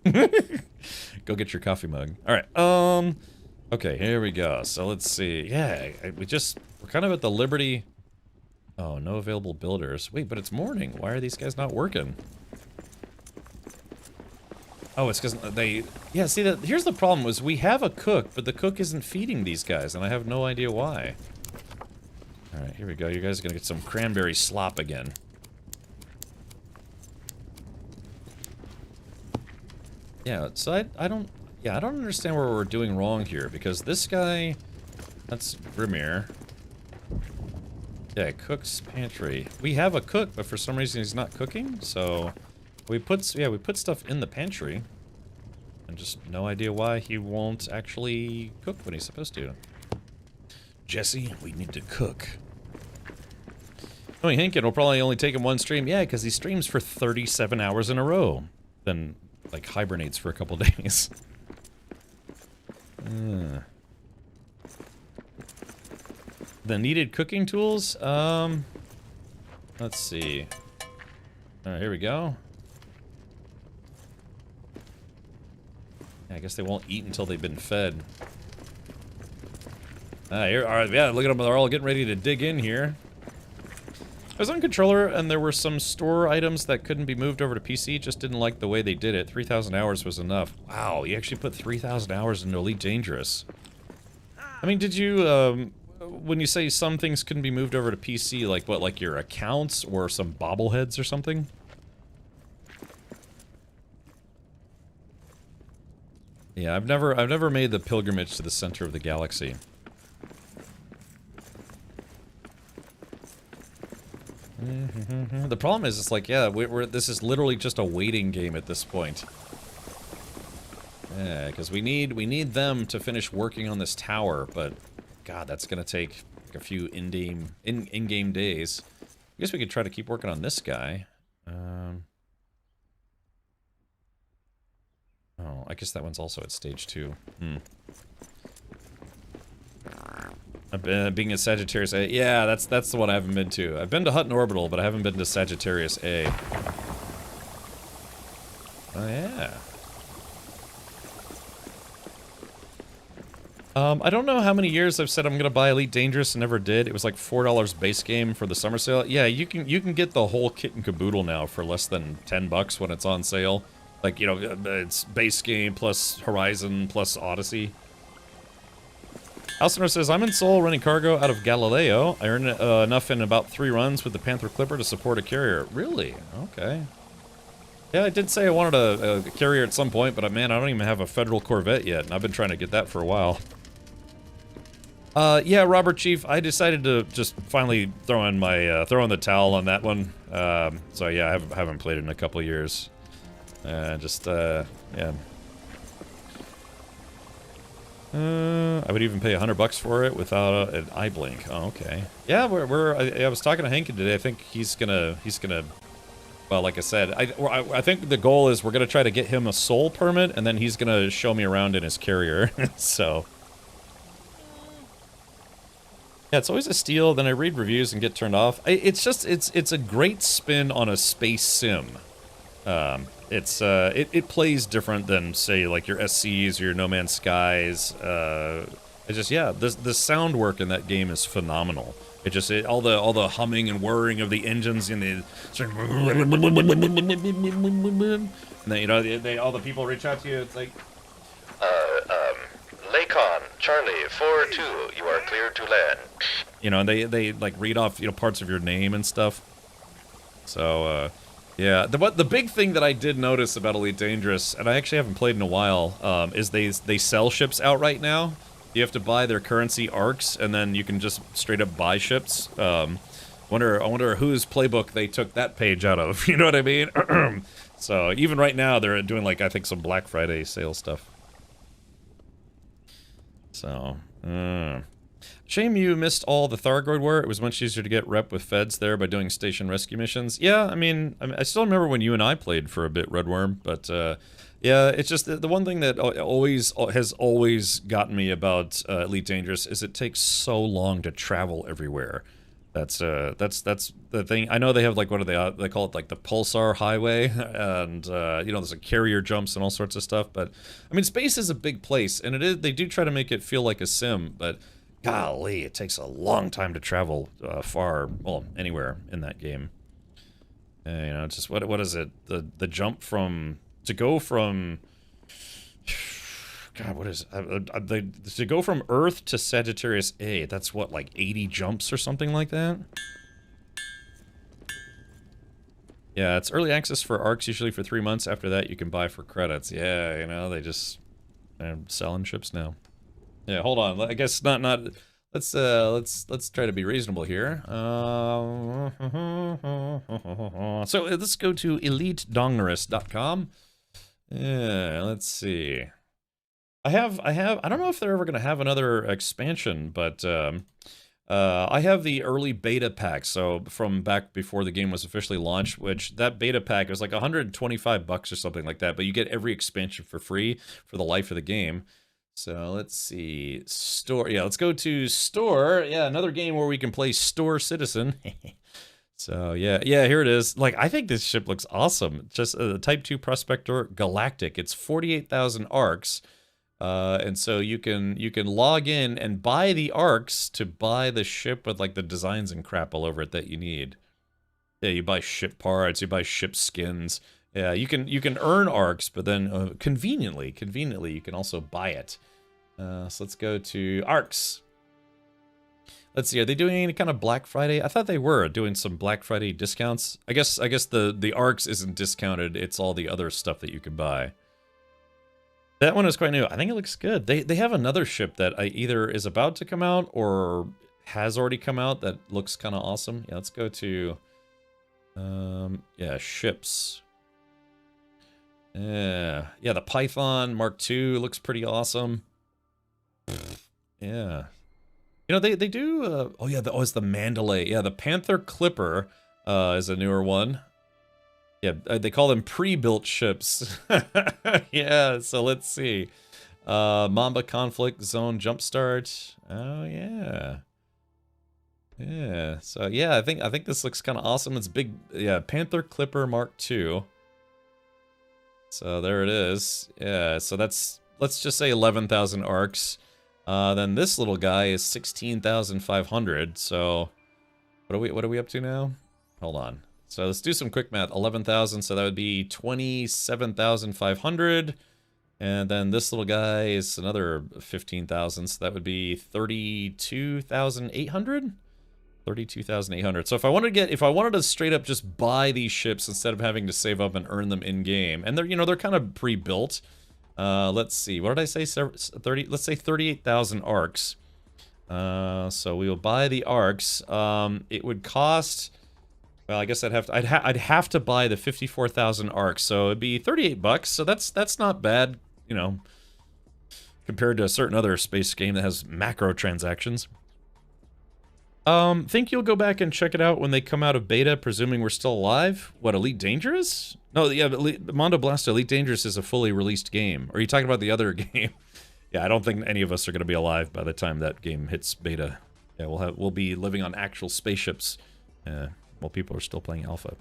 Go get your coffee mug. Alright, okay, here we go. So let's see. Yeah, we're kind of at the Liberty... Oh, no available builders. Wait, but it's morning. Why are these guys not working? Oh, it's because they... Yeah, see, here's the problem, was we have a cook, but the cook isn't feeding these guys, and I have no idea why. Alright, here we go. You guys are gonna get some cranberry slop again. Yeah, so I don't understand what we're doing wrong here, because this guy... That's Grimir. Yeah, cook's pantry. We have a cook, but for some reason he's not cooking, so... We put stuff in the pantry. And just no idea why he won't actually cook when he's supposed to. Jesse, we need to cook. Knowing Hankin will probably only take him one stream. Yeah, because he streams for 37 hours in a row. Then, like, hibernates for a couple days. The needed cooking tools? Let's see. Alright, here we go. Yeah, I guess they won't eat until they've been fed. Here, alright, yeah, look at them, they're all getting ready to dig in here. I was on controller, and there were some store items that couldn't be moved over to PC, just didn't like the way they did it. 3,000 hours was enough. Wow, you actually put 3,000 hours into Elite Dangerous. I mean, did you, when you say some things couldn't be moved over to PC, like what, like your accounts or some bobbleheads or something? Yeah, I've never made the pilgrimage to the center of the galaxy. The problem is, it's like, yeah, this is literally just a waiting game at this point. Yeah, because we need them to finish working on this tower, but God, that's gonna take like a few in-game days. I guess we could try to keep working on this guy. Oh, I guess that one's also at stage 2. Being a Sagittarius A. Yeah, that's the one I haven't been to. I've been to Hutton Orbital, but I haven't been to Sagittarius A. Oh, yeah. I don't know how many years I've said I'm gonna buy Elite Dangerous and never did. It was like $4 base game for the summer sale. Yeah, you can get the whole kit and caboodle now for less than $10 when it's on sale. Like, you know, it's base game plus Horizon plus Odyssey. Alciner says, I'm in Seoul running cargo out of Galileo. I earned enough in about 3 runs with the Panther Clipper to support a carrier. Really? Okay. Yeah, I did say I wanted a carrier at some point, but man, I don't even have a Federal Corvette yet, and I've been trying to get that for a while. Yeah, Robert Chief, I decided to just finally throw in my throw in the towel on that one. So yeah, I haven't played it in a couple of years. Yeah. I would even pay $100 for it without an eye blink. Oh, okay. Yeah, I was talking to Hankin today. I think he's gonna. Well, like I said, I think the goal is we're gonna try to get him a soul permit, and then he's gonna show me around in his carrier. So. Yeah, it's always a steal. Then I read reviews and get turned off. It's a great spin on a space sim. It plays different than, say, like your SCs or your No Man's Skies. The sound work in that game is phenomenal. All the humming and whirring of the engines and the, and then all the people reach out to you. It's like, Lakon, Charlie, 4-2, you are clear to land. And they like read off parts of your name and stuff. So yeah, the big thing that I did notice about Elite Dangerous, and I actually haven't played in a while, is they sell ships outright now. You have to buy their currency arcs, and then you can just straight up buy ships. I wonder whose playbook they took that page out of. You know what I mean? So even right now, they're doing like I think some Black Friday sale stuff. So, shame you missed all the Thargoid war. It was much easier to get rep with feds there by doing station rescue missions. Yeah, I mean, I still remember when you and I played for a bit, Redworm, but yeah, it's just the one thing that has always gotten me about Elite Dangerous is it takes so long to travel everywhere. That's the thing. I know they have like what do they call it, like the Pulsar Highway, and there's like carrier jumps and all sorts of stuff. But I mean, space is a big place, and they do try to make it feel like a sim. But golly, it takes a long time to travel anywhere in that game. Just what is it? The jump to go from. God, what is it? To go from Earth to Sagittarius A, that's what, like 80 jumps or something like that? Yeah, it's early access for ARCs, usually for 3 months. After that, you can buy for credits. Yeah, they're selling ships now. Yeah, hold on. I guess not. Let's try to be reasonable here. So let's go to elitedongnerous.com. Yeah, let's see. I don't know if they're ever going to have another expansion, but I have the early beta pack, so from back before the game was officially launched, which that beta pack was like $125 or something like that, but you get every expansion for free for the life of the game. So let's see, store, yeah, let's go to store, yeah, another game where we can play Store Citizen. So yeah, here it is. Like, I think this ship looks awesome. Just Type 2 Prospector Galactic. It's 48,000 arcs. And so you can log in and buy the arcs to buy the ship with like the designs and crap all over it that you need. Yeah, you buy ship parts, you buy ship skins. Yeah, you can earn arcs, but then conveniently you can also buy it. So let's go to arcs. Let's see, are they doing any kind of Black Friday? I thought they were doing some Black Friday discounts. I guess the arcs isn't discounted, it's all the other stuff that you can buy. That one is quite new. I think it looks good. They have another ship that either is about to come out or has already come out that looks kind of awesome. Yeah, let's go to ships. Yeah, the Python Mark II looks pretty awesome. Yeah. They do it's the Mandalay. Yeah, the Panther Clipper is a newer one. Yeah, they call them pre-built ships. Yeah, so let's see. Mamba Conflict Zone Jumpstart. Oh yeah. Yeah. So yeah, I think this looks kind of awesome. It's big. Yeah, Panther Clipper Mark II. So there it is. Yeah. So let's just say 11,000 arcs. Then this little guy is 16,500. So what are we up to now? Hold on. So let's do some quick math. 11,000, so that would be 27,500. And then this little guy is another 15,000, so that would be 32,800? 32,800. So if I wanted to straight up just buy these ships instead of having to save up and earn them in game, and they're kind of pre-built. Let's see. What did I say? 30. Let's say 38,000 arcs. So we will buy the arcs. It would cost... Well, I guess I'd have to buy the 54,000 arcs, so it'd be 38 bucks. So that's not bad, you know, compared to a certain other space game that has macro transactions. Think you'll go back and check it out when they come out of beta, presuming we're still alive? What, Elite Dangerous? No, yeah, Mondo Blaster Elite Dangerous is a fully released game. Or are you talking about the other game? Yeah, I don't think any of us are going to be alive by the time that game hits beta. Yeah, we'll be living on actual spaceships. While people are still playing alpha.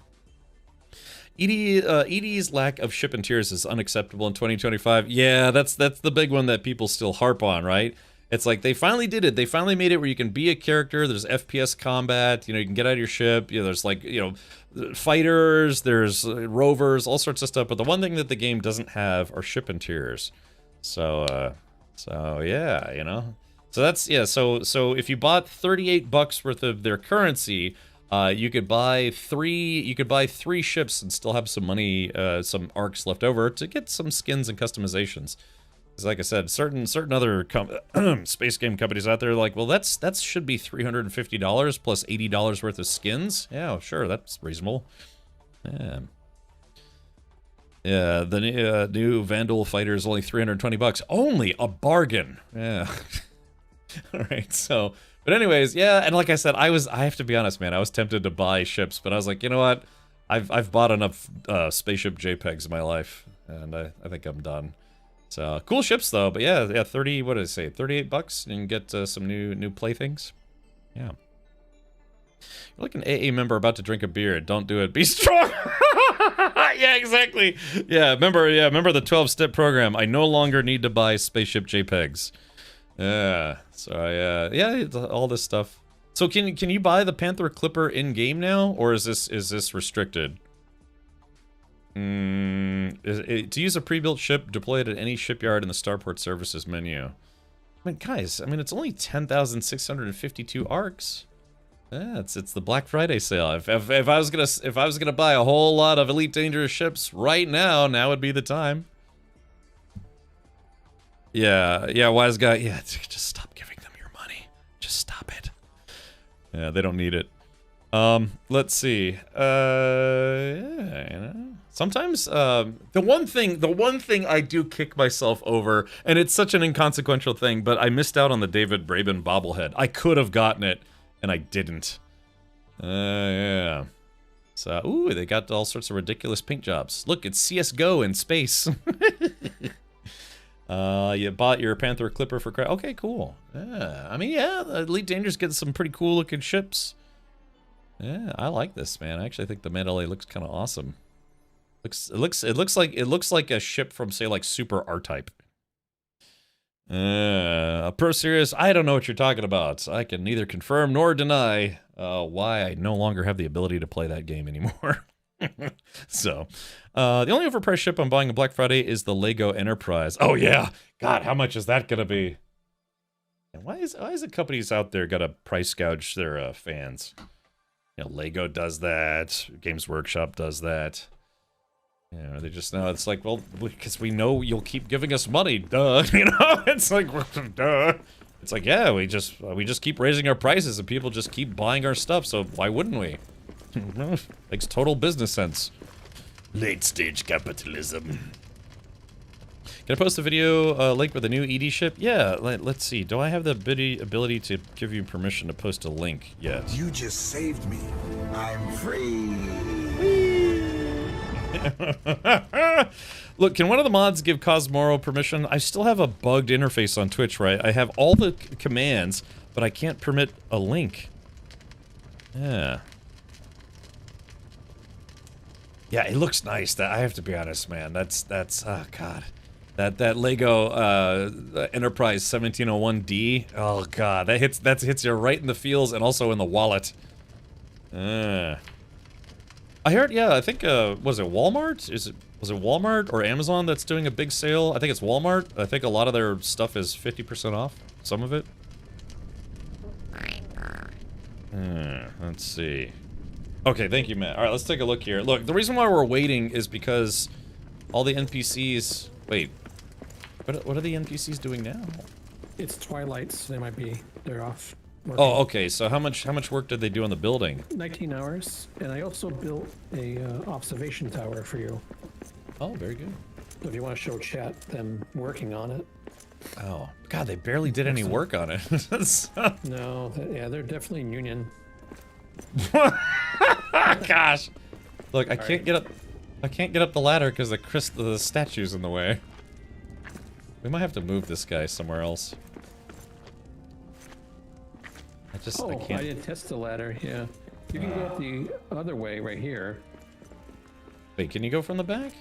ED's lack of ship and tiers is unacceptable in 2025. Yeah, that's the big one that people still harp on, right? It's like they finally did it. They finally made it where you can be a character. There's FPS combat. You know, you can get out of your ship. You know, there's like, you know, fighters. There's rovers, all sorts of stuff. But the one thing that the game doesn't have are ship and tiers. So yeah, you know. So that's So if you bought 38 bucks worth of their currency. You could buy three ships and still have some money, some arcs left over to get some skins and customizations. Because like I said, certain other space game companies out there like, well, that should be $350 plus $80 worth of skins. Yeah, sure, that's reasonable. Yeah. Yeah, the new Vandal fighter is only 320 bucks. Only a bargain. Yeah. All right, so. But anyways, yeah, and like I said, I have to be honest, man, I was tempted to buy ships, but I was like, you know what? I've bought enough spaceship JPEGs in my life, and I think I'm done. So, cool ships though, but yeah, 30, what did I say, 38 bucks, and you can get some new playthings. Yeah. You're like an AA member about to drink a beer. Don't do it. Be strong! Yeah, exactly. Yeah, remember the 12-step program. I no longer need to buy spaceship JPEGs. Yeah, so yeah, all this stuff. So can you buy the Panther Clipper in game now, or is this restricted? To use a pre-built ship, deploy it at any shipyard in the Starport Services menu. I mean, guys, it's only 10,652 arcs. Yeah, it's the Black Friday sale. If I was gonna buy a whole lot of Elite Dangerous ships right now would be the time. Yeah, wise guy. Yeah, just stop giving them your money. Just stop it. Yeah, they don't need it. Let's see. Yeah, you know. Sometimes, the one thing I do kick myself over, and it's such an inconsequential thing, but I missed out on the David Braben bobblehead. I could have gotten it, and I didn't. Yeah. So, ooh, they got all sorts of ridiculous paint jobs. Look, it's CSGO in space. You bought your Panther Clipper for credit. Okay, cool. Yeah, I mean, yeah, Elite Dangerous gets some pretty cool looking ships. Yeah, I like this, man. I actually think the Mandalay looks kind of awesome. It looks like a ship from, say, like Super R-Type. Pro Serious, I don't know what you're talking about. I can neither confirm nor deny why I no longer have the ability to play that game anymore. So, the only overpriced ship I'm buying on Black Friday is the Lego Enterprise. Oh yeah, God, how much is that gonna be? And why is it companies out there gotta price gouge their fans? You know, Lego does that. Games Workshop does that. Yeah, they just know it's like, well, because we know you'll keep giving us money, duh. You know, it's like, duh. It's like, yeah, we just keep raising our prices and people just keep buying our stuff. So why wouldn't we? Makes total business sense. Late stage capitalism. Can I post a video link with a new ED ship? Yeah, let's see. Do I have the ability to give you permission to post a link yet? You just saved me. I'm free. Look, can one of the mods give Cosmoro permission? I still have a bugged interface on Twitch, right? I have all the commands, but I can't permit a link. Yeah. Yeah, it looks nice. That I have to be honest, man. That's oh god. That Lego Enterprise 1701D. Oh god, that hits you right in the feels and also in the wallet. I heard, yeah, I think was it Walmart? Was it Walmart or Amazon that's doing a big sale? I think it's Walmart. I think a lot of their stuff is 50% off. Some of it. Let's see. Okay, thank you, Matt. All right, let's take a look here. Look, the reason why we're waiting is because all the NPCs... Wait. What are the NPCs doing now? It's Twilight's. They're off. Working. Oh, okay. So how much work did they do on the building? 19 hours, and I also built a observation tower for you. Oh, very good. So if you want to show chat them working on it. Oh, God, they barely did any work on it. No, yeah, they're definitely in union. Gosh. Look, I can't get up. I can't get up the ladder because the statue's in the way. We might have to move this guy somewhere else. I can't. I didn't test the ladder. Yeah, you can go up the other way right here. Wait, can you go from the back?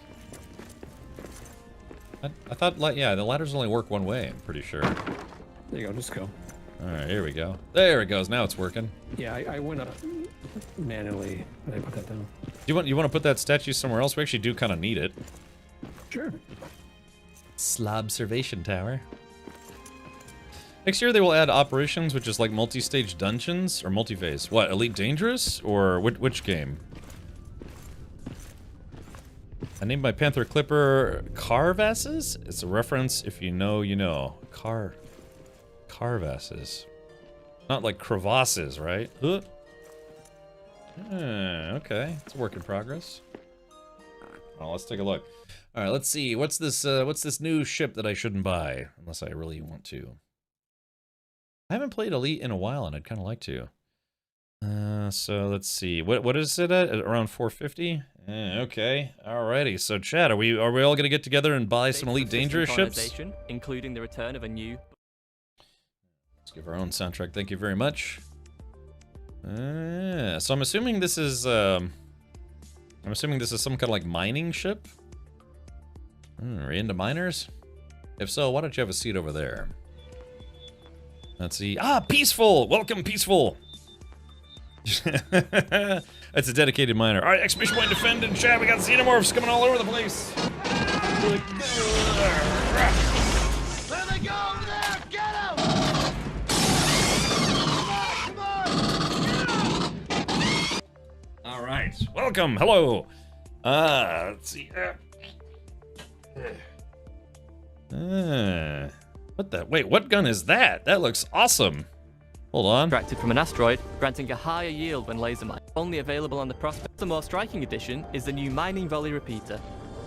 I thought, yeah, the ladders only work one way. I'm pretty sure. There you go. Just go. All right, here we go. There it goes. Now it's working. Yeah, I went up manually when I put that down. You want to put that statue somewhere else? We actually do kind of need it. Sure. Slobservation tower. Next year they will add operations, which is like multi-stage dungeons or multi-phase. What, Elite Dangerous or which game? I named my Panther Clipper Carvasses. It's a reference. If you know, you know. Carvasses. Not like crevasses, right? Okay, it's a work in progress. Oh, let's take a look. All right, let's see. What's this new ship that I shouldn't buy unless I really want to? I haven't played Elite in a while, and I'd kind of like to. So let's see. What is it at? Around 450? Okay. Alrighty. So, chat, are we all gonna get together and buy some Elite Dangerous ships? Including the return of a new. Let's give our own soundtrack. Thank you very much. So I'm assuming this is some kind of like mining ship. Are you into miners? If so, why don't you have a seat over there? Let's see. Ah, Peaceful! Welcome, Peaceful! That's a dedicated miner. Alright, exclamation point defend and chat. We got xenomorphs coming all over the place. There they go over there! Get them! Come on! Alright, welcome, hello. Let's see. What the? Wait, what gun is that? That looks awesome. Hold on. Extracted from an asteroid, granting a higher yield when laser mined. Only available on the Prospect. The more striking addition is the new Mining Volley Repeater.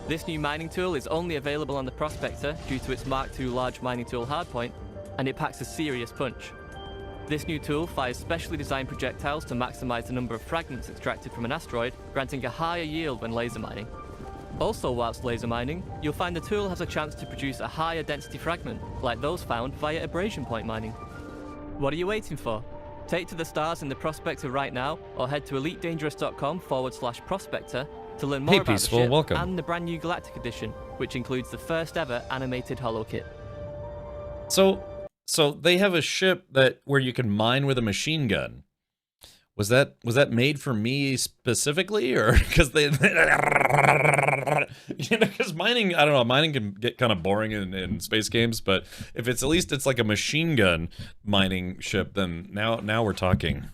This new mining tool is only available on the Prospector due to its Mark II large mining tool hardpoint, and it packs a serious punch. This new tool fires specially designed projectiles to maximize the number of fragments extracted from an asteroid, granting a higher yield when laser mining. Also, whilst laser mining, you'll find the tool has a chance to produce a higher density fragment, like those found via abrasion point mining. What are you waiting for? Take to the stars in the Prospector right now, or head to elitedangerous.com/prospector to learn more about Peaceful, the ship welcome. and the brand new Galactic Edition, which includes the first ever animated holo kit. So they have a ship where you can mine with a machine gun. Was that made for me specifically, or because because mining, I don't know, mining can get kind of boring in space games, but if it's at least it's like a machine gun mining ship, then now we're talking.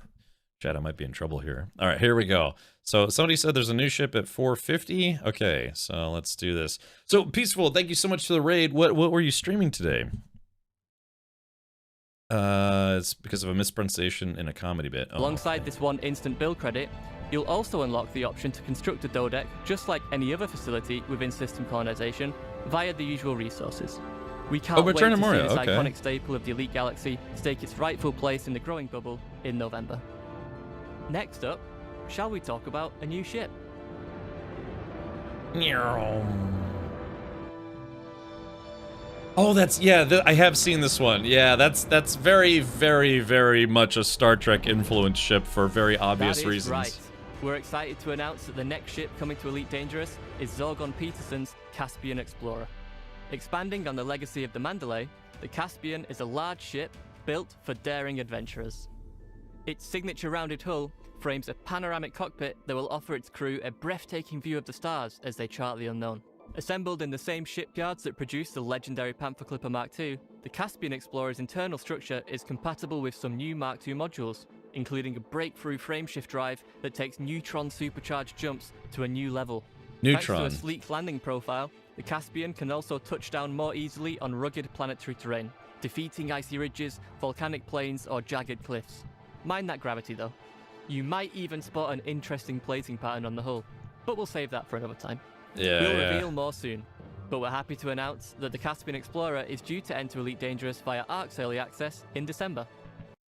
Chad, I might be in trouble here. All right, here we go. So somebody said there's a new ship at 450. Okay, so let's do this. So Peaceful, thank you so much for the raid. What were you streaming today? It's because of a mispronunciation in a comedy bit. Oh, Alongside this one instant build credit, you'll also unlock the option to construct a dodeck just like any other facility within system colonization via the usual resources. We can't wait to see this iconic staple of the Elite Galaxy stake its rightful place in the growing bubble in November. Next up, shall we talk about a new ship? Oh, I have seen this one. Yeah, that's very, very, very much a Star Trek influenced ship for very obvious reasons. Right. We're excited to announce that the next ship coming to Elite Dangerous is Zorgon Peterson's Caspian Explorer. Expanding on the legacy of the Mandalay, the Caspian is a large ship built for daring adventurers. Its signature rounded hull frames a panoramic cockpit that will offer its crew a breathtaking view of the stars as they chart the unknown. Assembled in the same shipyards that produced the legendary Panther Clipper Mark II, the Caspian Explorer's internal structure is compatible with some new Mark II modules, including a breakthrough frameshift drive that takes neutron supercharged jumps to a new level. Neutron. Thanks to a sleek landing profile, the Caspian can also touch down more easily on rugged planetary terrain. defeating icy ridges, volcanic plains, or jagged cliffs. Mind that gravity though. You might even spot an interesting plating pattern on the hull, but we'll save that for another time. We'll reveal more soon, but we're happy to announce that the Caspian Explorer is due to enter Elite Dangerous via ARC's Early Access in December.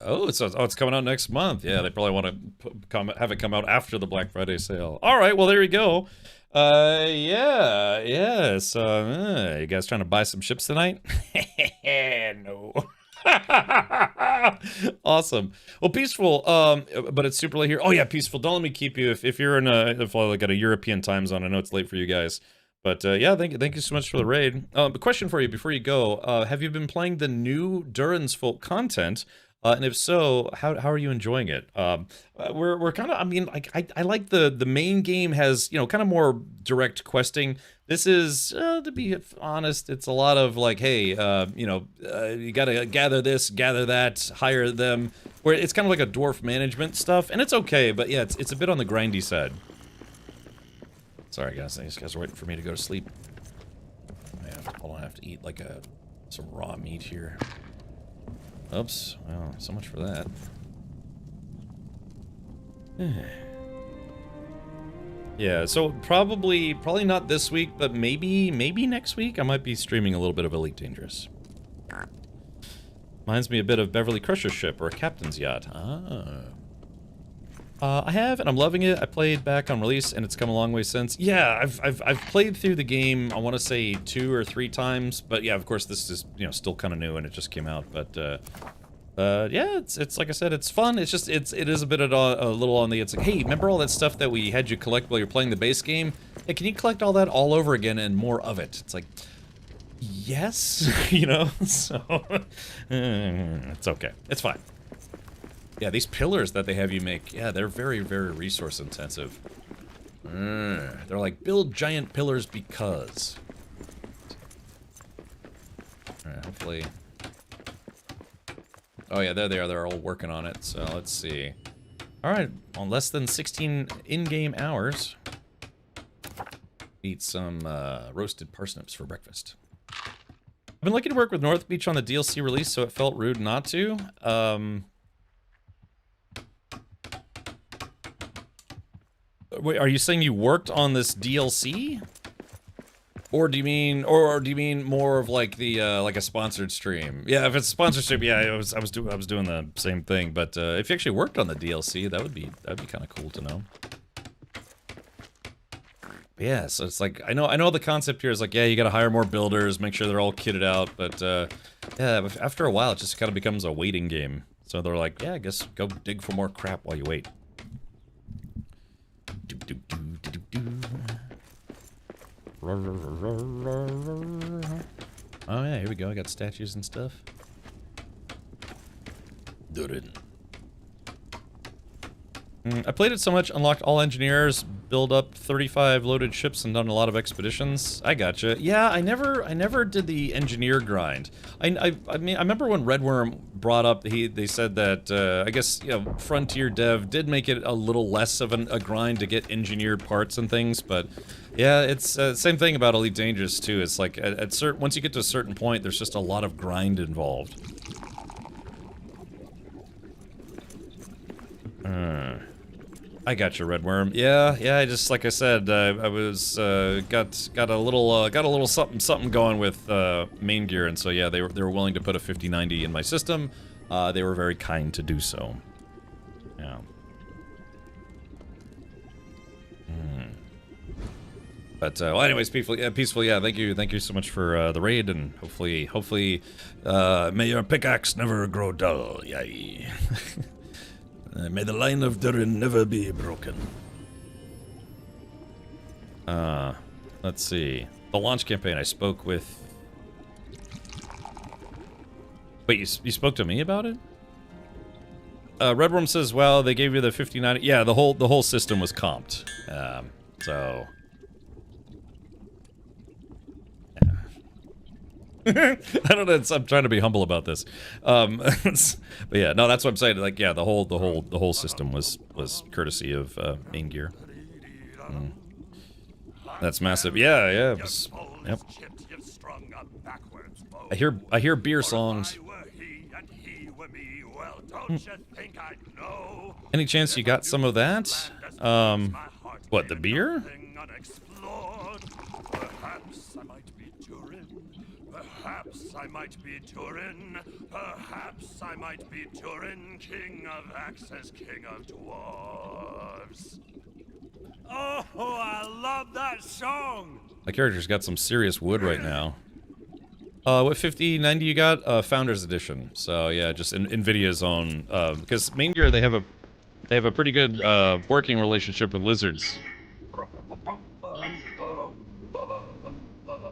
Oh, it's coming out next month. Yeah, they probably want to have it come out after the Black Friday sale. All right, well, there you go. You guys trying to buy some ships tonight? No. Awesome. Well, Peaceful, but it's super late here. Oh yeah, Peaceful, don't let me keep you if you're in like at a European time zone. I know it's late for you guys. But yeah, thank you so much for the raid. A question for you before you go. Have you been playing the new DURIN'S folk content? And if so, how are you enjoying it? We're kind of, I mean, I like the main game has, you know, kind of more direct questing. This is, to be honest, it's a lot of like, hey, you know, you gotta gather this, gather that, hire them. Where it's kind of like a dwarf management stuff, and it's okay, but yeah, it's a bit on the grindy side. Sorry guys, these guys are waiting for me to go to sleep. Hold on, I have to eat like some raw meat here. Oops, well, so much for that. Yeah, so probably not this week, but maybe next week I might be streaming a little bit of Elite Dangerous. Reminds me a bit of Beverly Crusher's ship or a captain's yacht. I have, and I'm loving it. I played back on release, and it's come a long way since. Yeah, I've played through the game, I want to say 2 or 3 times, but yeah, of course, this is, you know, still kind of new, and it just came out, but, yeah, it's like I said, it's fun. It's just, it is a bit of a little on the, it's like, hey, remember all that stuff that we had you collect while you're playing the base game? Hey, can you collect all that all over again and more of it? It's like, yes, you know, so, it's okay. It's fine. Yeah, these pillars that they have you make, yeah, they're very, very resource intensive. They're like, build giant pillars because. Alright, hopefully. Oh yeah, there they are, they're all working on it, so let's see. Alright, on less than 16 in-game hours. Eat some roasted parsnips for breakfast. I've been looking to work with North Beach on the DLC release, so it felt rude not to. Wait, are you saying you worked on this DLC? Or do you mean more of like the like a sponsored stream? Yeah, if it's a sponsored stream, yeah, I was doing the same thing. But if you actually worked on the DLC, that'd be kind of cool to know. But yeah, so it's like I know the concept here is like, yeah, you got to hire more builders, make sure they're all kitted out. But yeah, after a while, it just kind of becomes a waiting game. So they're like, yeah, I guess go dig for more crap while you wait. Oh yeah, here we go. I got statues and stuff. Durin. I played it so much, unlocked all engineers, build up 35 loaded ships, and done a lot of expeditions. I gotcha. Yeah, I never did the engineer grind. I mean, I remember when Redworm brought up, they said that, I guess, you know, Frontier Dev did make it a little less of a grind to get engineered parts and things, but yeah, it's same thing about Elite Dangerous too. It's like, once you get to a certain point, there's just a lot of grind involved. I got you, Redworm. Yeah, I just, like I said, I was, got a little something going with, main gear, and so yeah, they were willing to put a 5090 in my system. They were very kind to do so. Yeah. But, well, anyways, Peaceful, yeah, thank you so much for, the raid, and hopefully, may your pickaxe never grow dull, yay. May the line of Durin never be broken. Let's see. The launch campaign, I spoke with... Wait, you spoke to me about it? Redworm says, well, they gave you the 59... Yeah, the whole system was comped. So... I don't know. I'm trying to be humble about this, but yeah, no, that's what I'm saying. Like, yeah, the whole system was courtesy of main gear. That's massive. Yeah, yeah. It was, yep. I hear beer songs. Any chance you got some of that? What, the beer? Perhaps I might be Durin. Perhaps I might be Durin. Perhaps I might be Durin, king of axes, king of dwarves. Oh, I love that song! My character's got some serious wood right now. What 5090 you got? Founders Edition. So yeah, just NVIDIA's own. Because Main Gear, they have a pretty good working relationship with Lizards.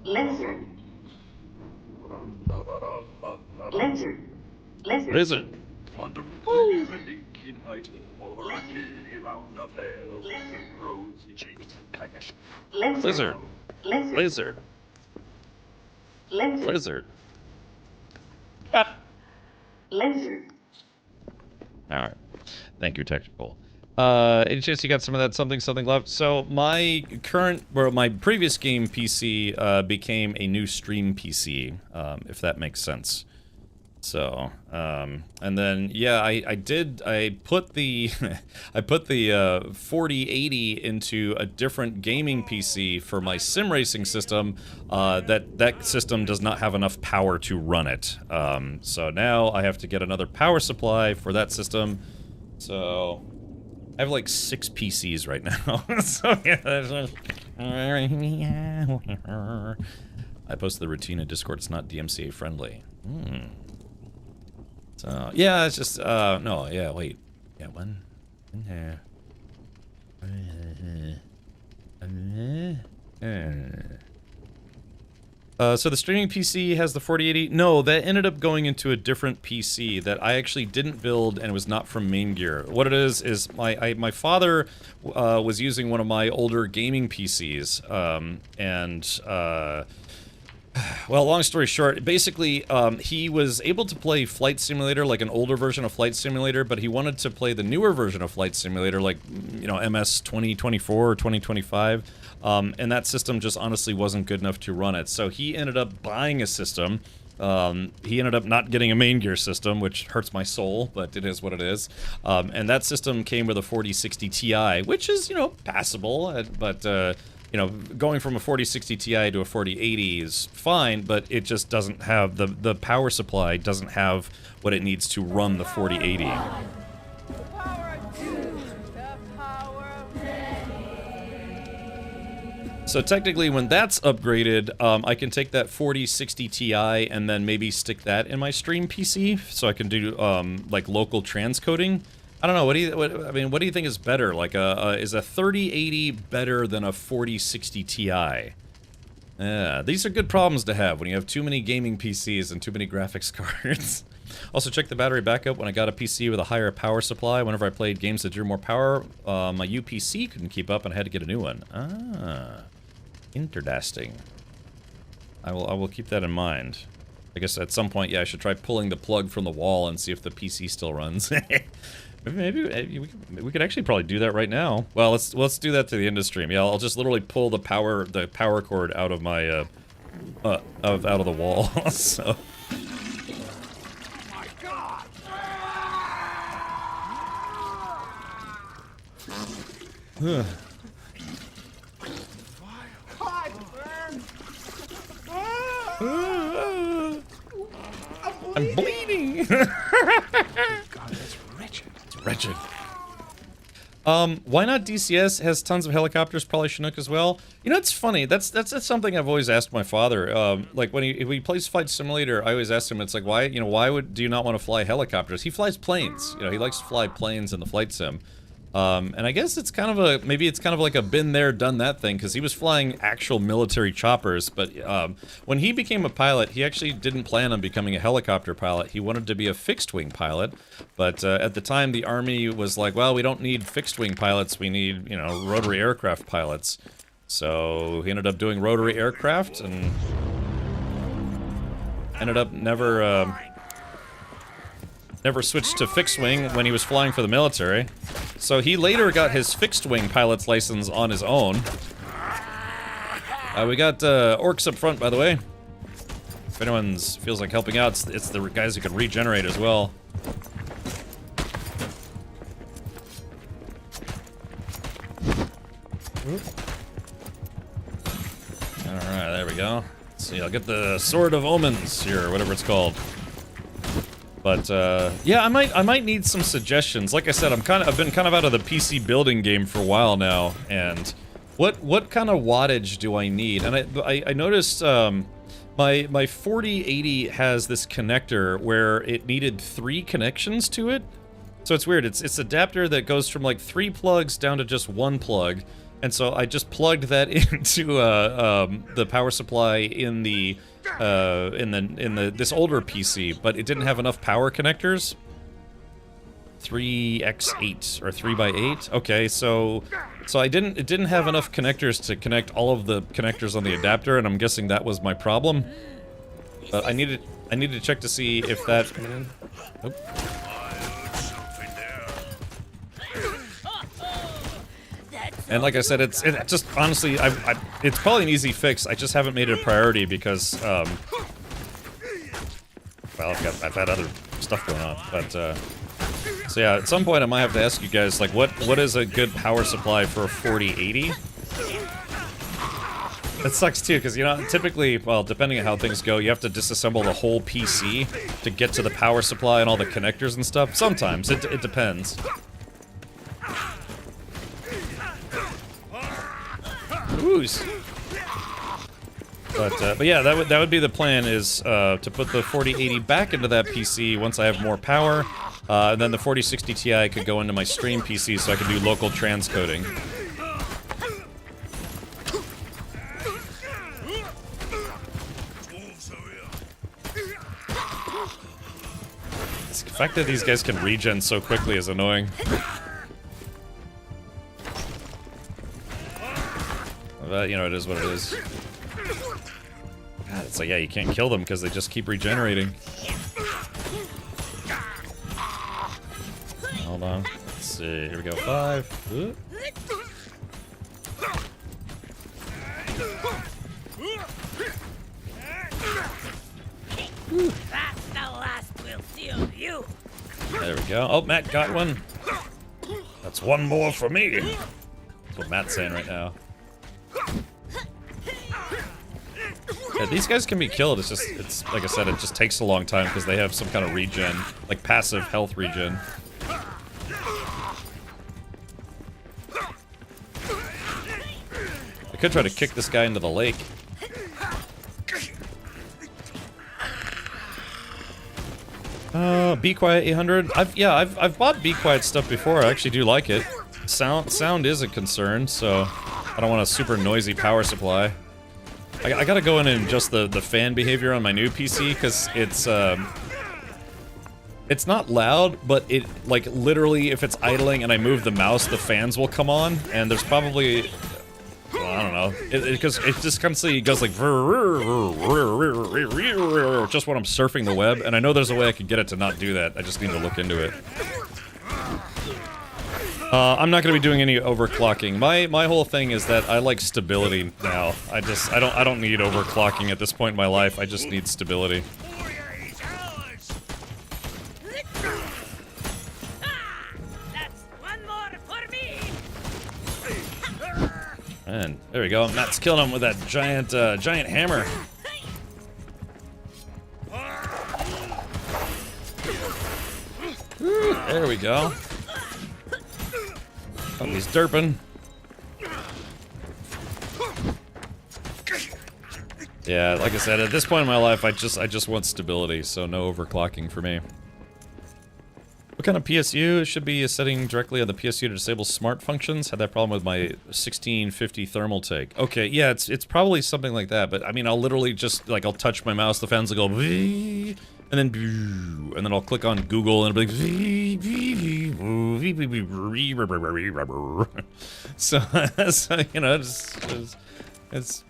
Lizard. Lizard. Lizard. Lizard. Lizard. Lizard. Lizard. Lizard. Lizard. Alright. Thank you, Technical. Any chance you got some of that something left? So my previous game PC became a new stream PC, if that makes sense. So, and then yeah, I put the I put the 4080 into a different gaming PC for my sim racing system. That system does not have enough power to run it. So now I have to get another power supply for that system. So I have like 6 PCs right now. So yeah, I posted the routine in Discord. It's not DMCA friendly. So yeah, it's just no, yeah, wait, yeah, one in there. So the streaming PC has the 4080. No, that ended up going into a different PC that I actually didn't build and was not from Main Gear. What it is my father was using one of my older gaming PCs, well, long story short, basically, he was able to play Flight Simulator, like an older version of Flight Simulator, but he wanted to play the newer version of Flight Simulator, like, you know, MS 2024 or 2025, and that system just honestly wasn't good enough to run it. So he ended up buying a system. He ended up not getting a Main Gear system, which hurts my soul, but it is what it is. And that system came with a 4060 Ti, which is, you know, passable, but, you know, going from a 4060 Ti to a 4080 is fine, but it just doesn't have, the power supply doesn't have what it needs to run the 4080. So technically, when that's upgraded, I can take that 4060 Ti and then maybe stick that in my stream PC, so I can do like local transcoding. I don't know. What do you think is better? Like is a 3080 better than a 4060 Ti? Yeah, these are good problems to have when you have too many gaming PCs and too many graphics cards. Also, check the battery backup. When I got a PC with a higher power supply, whenever I played games that drew more power, my UPC couldn't keep up and I had to get a new one. Ah, interesting. I will keep that in mind. I guess at some point, yeah, I should try pulling the plug from the wall and see if the PC still runs. Maybe we could actually probably do that right now. Well, let's do that to the end of stream. Yeah, I'll just literally pull the power cord out of my out of the wall. So. I'm bleeding. God, that's wretched. It's wretched. Why not DCS? Has tons of helicopters, probably Chinook as well. You know, it's funny. That's something I've always asked my father. Like when he plays Flight Simulator, I always ask him, it's like, why do you not want to fly helicopters? He flies planes. You know, he likes to fly planes in the flight sim. And I guess it's kind of maybe it's kind of like a been there, done that thing, because he was flying actual military choppers, but when he became a pilot, he actually didn't plan on becoming a helicopter pilot. He wanted to be a fixed-wing pilot, but at the time, the Army was like, well, we don't need fixed-wing pilots, we need, you know, rotary aircraft pilots. So he ended up doing rotary aircraft, and ended up never switched to fixed-wing when he was flying for the military. So he later got his fixed-wing pilot's license on his own. We got orcs up front, by the way. If anyone feels like helping out, it's the guys who can regenerate as well. Alright, there we go. Let's see, I'll get the Sword of Omens here, or whatever it's called. But yeah, I might need some suggestions. Like I said, I've been kind of out of the PC building game for a while now, and what kind of wattage do I need? And I noticed my 4080 has this connector where it needed 3 connections to it. So it's weird. It's adapter that goes from like 3 plugs down to just 1 plug. And so I just plugged that into the power supply in this older PC, but it didn't have enough power connectors. 3x8 or 3x8. Okay, so it didn't have enough connectors to connect all of the connectors on the adapter, and I'm guessing that was my problem. But I needed to check to see if that. Oop. And like I said, it just honestly, it's probably an easy fix. I just haven't made it a priority because, well, I've had other stuff going on. But so yeah, at some point I might have to ask you guys, like, what is a good power supply for a 4080? That sucks too, because you know, typically, well, depending on how things go, you have to disassemble the whole PC to get to the power supply and all the connectors and stuff. Sometimes it depends. Ooze. But yeah, that would be the plan, is to put the 4080 back into that PC once I have more power, and then the 4060 Ti could go into my stream PC so I could do local transcoding. The fact that these guys can regen so quickly is annoying. But, you know, it is what it is. God, it's like, yeah, you can't kill them because they just keep regenerating. Hold on. Let's see. Here we go. 5. Ooh. That's the last we'll see of you. There we go. Oh, Matt got one. That's one more for me. That's what Matt's saying right now. Yeah, these guys can be killed. It's just, it's like I said, it just takes a long time because they have some kind of regen, like passive health regen. I could try to kick this guy into the lake. Be Quiet 800. I've bought Be Quiet stuff before. I actually do like it. Sound is a concern, so I don't want a super noisy power supply. I gotta go in and adjust the fan behavior on my new PC because it's not loud, but it, like, literally if it's idling and I move the mouse, the fans will come on, and there's probably, well, I don't know, because it just constantly goes like just when I'm surfing the web, and I know there's a way I could get it to not do that. I just need to look into it. I'm not going to be doing any overclocking. My whole thing is that I like stability now. I don't need overclocking at this point in my life. I just need stability. That's one more for me. And there we go. Matt's killing him with that giant hammer. There we go. Oh, he's derping. Yeah, like I said, at this point in my life, I just want stability, so no overclocking for me. What kind of PSU? It should be a setting directly on the PSU to disable smart functions. Had that problem with my 1650 thermal take. Okay, yeah, it's probably something like that, but I mean, I'll literally just, like, I'll touch my mouse, the fans will go, and then I'll click on Google and it'll be like, so you know, it's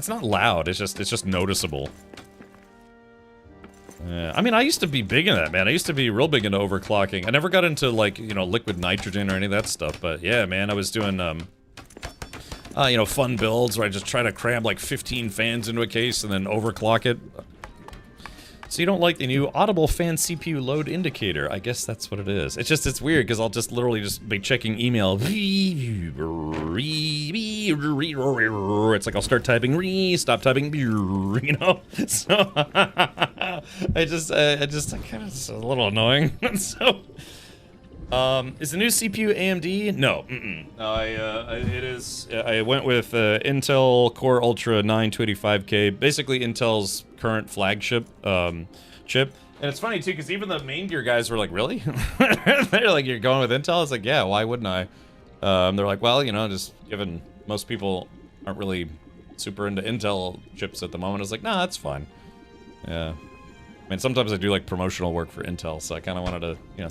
not loud. It's just noticeable. I mean, I used to be big in that, man. I used to be real big into overclocking. I never got into, like, you know, liquid nitrogen or any of that stuff, but yeah, man, I was doing you know, fun builds where I just try to cram like 15 fans into a case and then overclock it. So you don't like the new Audible fan CPU load indicator? I guess that's what it is. It's just, it's weird because I'll just literally just be checking email. It's like I'll start typing, stop typing, you know? So I just kind of, it's a little annoying. So, is the new CPU AMD? No, it is. I went with Intel Core Ultra 9 285K, basically Intel's current flagship chip. And it's funny too, because even the main gear guys were like, "Really?" They're like, "You're going with Intel?" I was like, "Yeah, why wouldn't I?" They're like, "Well, you know, just given most people aren't really super into Intel chips at the moment." I was like, "Nah, that's fine." Yeah. I mean, sometimes I do like promotional work for Intel, so I kind of wanted to, you know,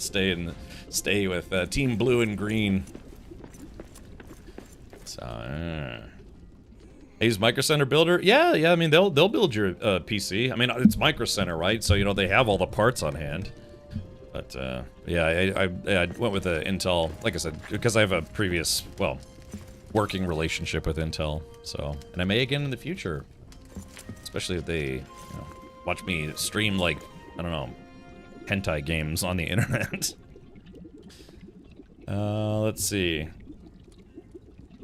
stay with Team Blue and Green. So, I use Micro Center Builder. Yeah. I mean, they'll build your PC. I mean, it's Micro Center, right? So you know they have all the parts on hand. But yeah, I went with the Intel, like I said, because I have a previous, well, working relationship with Intel. So, and I may again in the future, especially if they. Watch me stream, like, I don't know, hentai games on the internet. Let's see.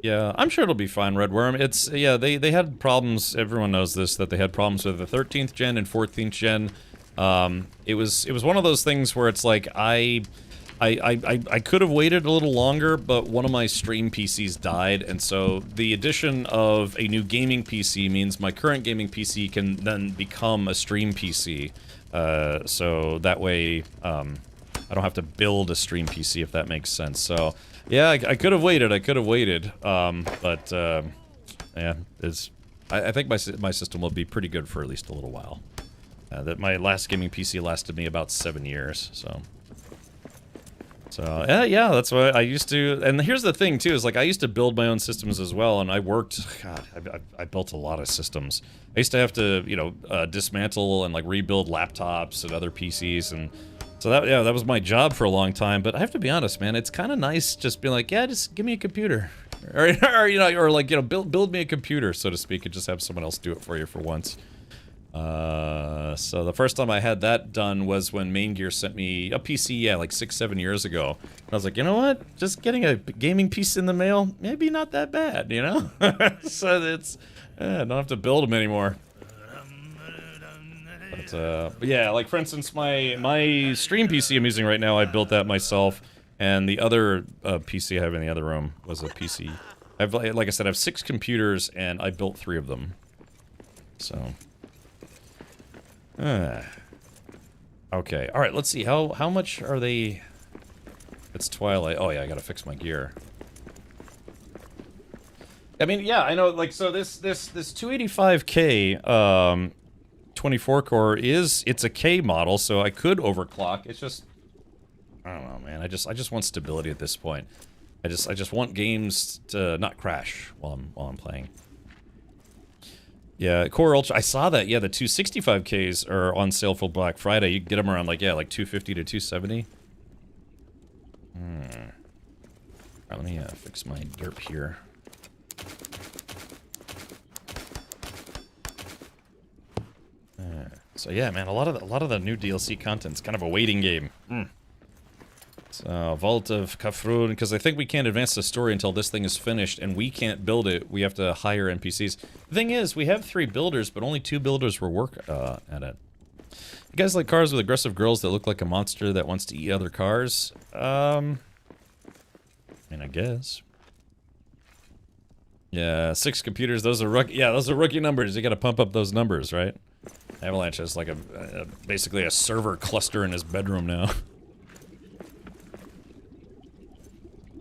Yeah, I'm sure it'll be fine, Red Worm. It's, yeah, they had problems, everyone knows this, that they had problems with the 13th gen and 14th gen. It was one of those things where it's like, I could have waited a little longer, but one of my stream PCs died, and so the addition of a new gaming PC means my current gaming PC can then become a stream PC. So that way, I don't have to build a stream PC, if that makes sense. So, yeah, I could have waited, but, yeah, I think my system will be pretty good for at least a little while. That my last gaming PC lasted me about 7 years, so... So, yeah, that's what I used to, and here's the thing, too, is, like, I used to build my own systems as well, and I worked, God, I built a lot of systems. I used to have to, you know, dismantle and, like, rebuild laptops and other PCs, and so that was my job for a long time, but I have to be honest, man, it's kind of nice just being like, yeah, just give me a computer, or you know, or, like, you know, build me a computer, so to speak, and just have someone else do it for you for once. So the first time I had that done was when Main Gear sent me a PC, yeah, like 6-7 years ago. And I was like, you know what? Just getting a gaming piece in the mail, maybe not that bad, you know? So it's, I don't have to build them anymore. But yeah, like for instance, my stream PC I'm using right now, I built that myself, and the other PC I have in the other room was a PC. I've, like I said, I have 6 computers, and I built 3 of them. So... Okay, alright, let's see, how much are they... It's twilight. Oh yeah, I gotta fix my gear. I mean, yeah, I know, like, so this 285K, 24 core it's a K model, so I could overclock, it's just... I don't know, man, I just want stability at this point. I just want games to not crash while I'm playing. Yeah, Core Ultra, I saw that, yeah, the 265Ks are on sale for Black Friday. You can get them around, like, yeah, like 250 to 270. Alright, let me fix my derp here. So yeah, man, a lot of the new DLC content's kind of a waiting game. So, Vault of Kafrun, because I think we can't advance the story until this thing is finished, and we can't build it. We have to hire NPCs. The thing is, we have 3 builders, but only 2 builders will work at it. You guys like cars with aggressive girls that look like a monster that wants to eat other cars? I mean, I guess. Yeah, 6 computers, those are rookie numbers. You gotta pump up those numbers, right? Avalanche has like basically a server cluster in his bedroom now.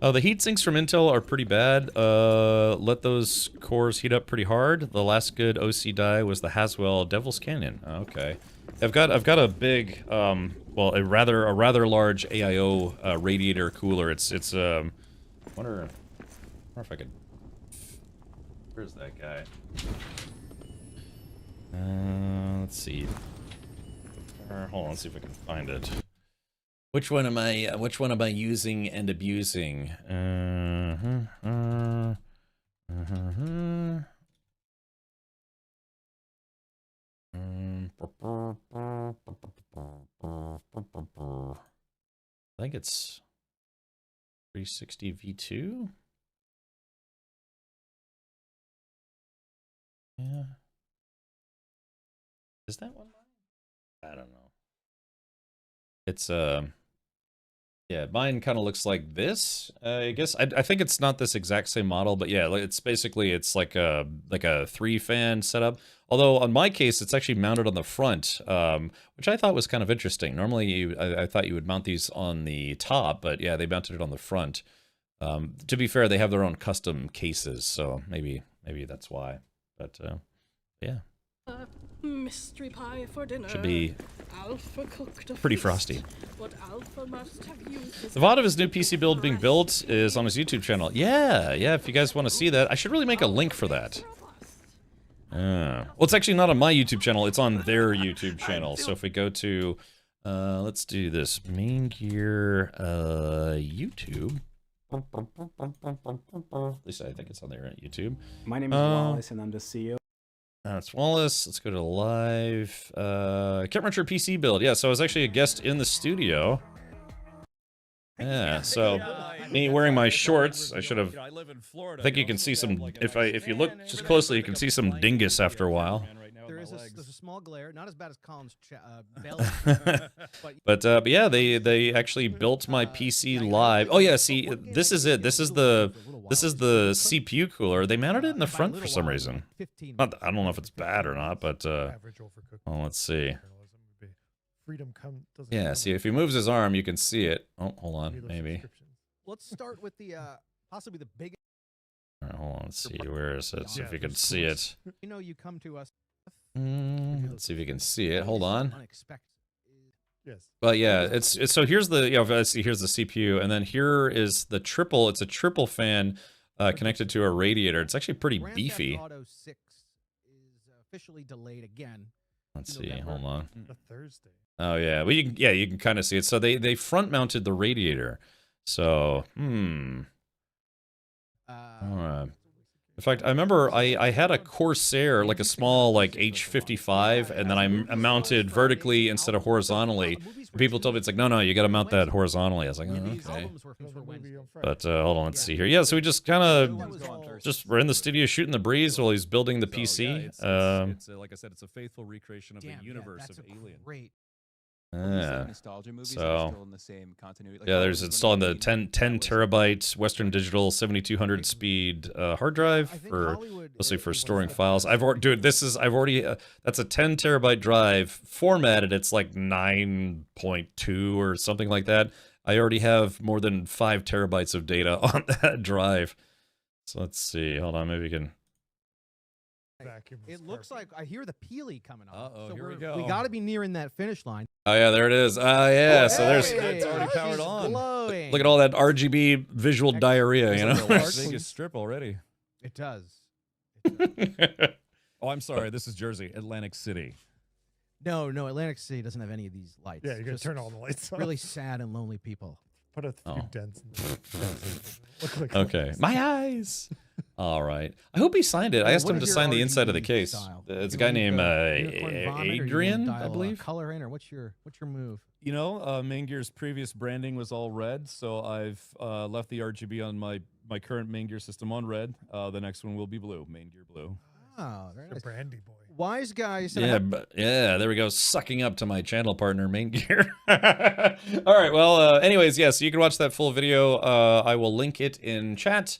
Oh, the heat sinks from Intel are pretty bad. Let those cores heat up pretty hard. The last good OC die was the Haswell Devil's Canyon. Oh, okay. I've got a big, well, a rather large AIO radiator cooler. It's I wonder if I could. Where's that guy? Let's see. Hold on, let's see if I can find it. Which one am I using and abusing? I think it's 360 V2. Yeah. Is that one? I don't know. It's yeah, mine kind of looks like this. I guess I think it's not this exact same model, but yeah, it's basically it's like a 3-fan setup. Although on my case, it's actually mounted on the front, which I thought was kind of interesting. Normally, I thought you would mount these on the top, but yeah, they mounted it on the front. To be fair, they have their own custom cases, so maybe that's why. But yeah. Mystery pie for dinner. Should be Alpha cooked a pretty feast. frosty. What Alpha must have used The VOD of his new PC build being built is on his YouTube channel. Yeah, if you guys want to see that, I should really make a link for that. Well, it's actually not on my YouTube channel, it's on their YouTube channel. So if we go to, let's do this, Main Gear YouTube. At least I think it's on there at YouTube. My name is Wallace, and I'm the CEO. That's Wallace. Let's go to live. Can't remember your PC build. Yeah, so I was actually a guest in the studio. Yeah, so me wearing my shorts, I should have. I think you can see some. If you look just closely, you can see some dingus after a while. There's a small glare, not as bad as Colin's belly. But yeah, they actually built my PC live. Oh yeah, see, this is it. This is the CPU cooler. They mounted it in the front for some reason. I don't know if it's bad or not, but well, let's see. Yeah, see, if he moves his arm, you can see it. Oh, hold on, maybe. Let's start with the possibly the biggest. All right, hold on, let's see. Where is it? See if you can see it. You know, you come to us. Let's see if you can see it. Hold on. Yes. But yeah, it's so here's the let's see, here's the CPU, and then here is the triple. It's a triple fan connected to a radiator. It's actually pretty beefy. Auto 6 is officially delayed again. Let's see. Hold on. The Thursday. Oh yeah, well you can kind of see it. So they front mounted the radiator. So in fact, I remember I had a Corsair, like a small like H55, and then I mounted vertically instead of horizontally. And people told me it's like, no, you got to mount that horizontally. I was like, oh, okay. But hold on, let's see here. Yeah, so we just kind of we're in the studio shooting the breeze while he's building the PC. It's like I said, it's a faithful recreation of the universe of Alien. Yeah. Nostalgia movies So are still in the same continuity. Like, yeah, there's installing the 10 terabyte Western Digital 7200 speed hard drive for mostly for storing files. That's a 10 terabyte drive formatted. It's like 9.2 or something like that. I already have more than 5 terabytes of data on that drive. So let's see. Hold on, maybe we can. It looks like I hear the peely coming on. So here we go. We got to be nearing that finish line. Oh yeah, there it is. Yeah, so there's. It's already powered on. Glowing. Look at all that RGB visual diarrhea, you know? Las Vegas Strip already. It does. Oh, I'm sorry. This is Jersey, Atlantic City. No, Atlantic City doesn't have any of these lights. Yeah, you're gonna turn all the lights off. Really sad and lonely people. Put a few dents in there. Okay. My eyes. All right. I hope he signed it. I asked him to sign the inside of the case. It's a guy named Adrian, I believe. Color in, or what's your move? You know, Main Gear's previous branding was all red, so I've left the RGB on my current Main Gear system on red. The next one will be blue, Main Gear blue. Oh, very nice. The brandy boy. Wise guys. Yeah, there we go. Sucking up to my channel partner, Main Gear. All right. Well, anyways, yes, you can watch that full video. I will link it in chat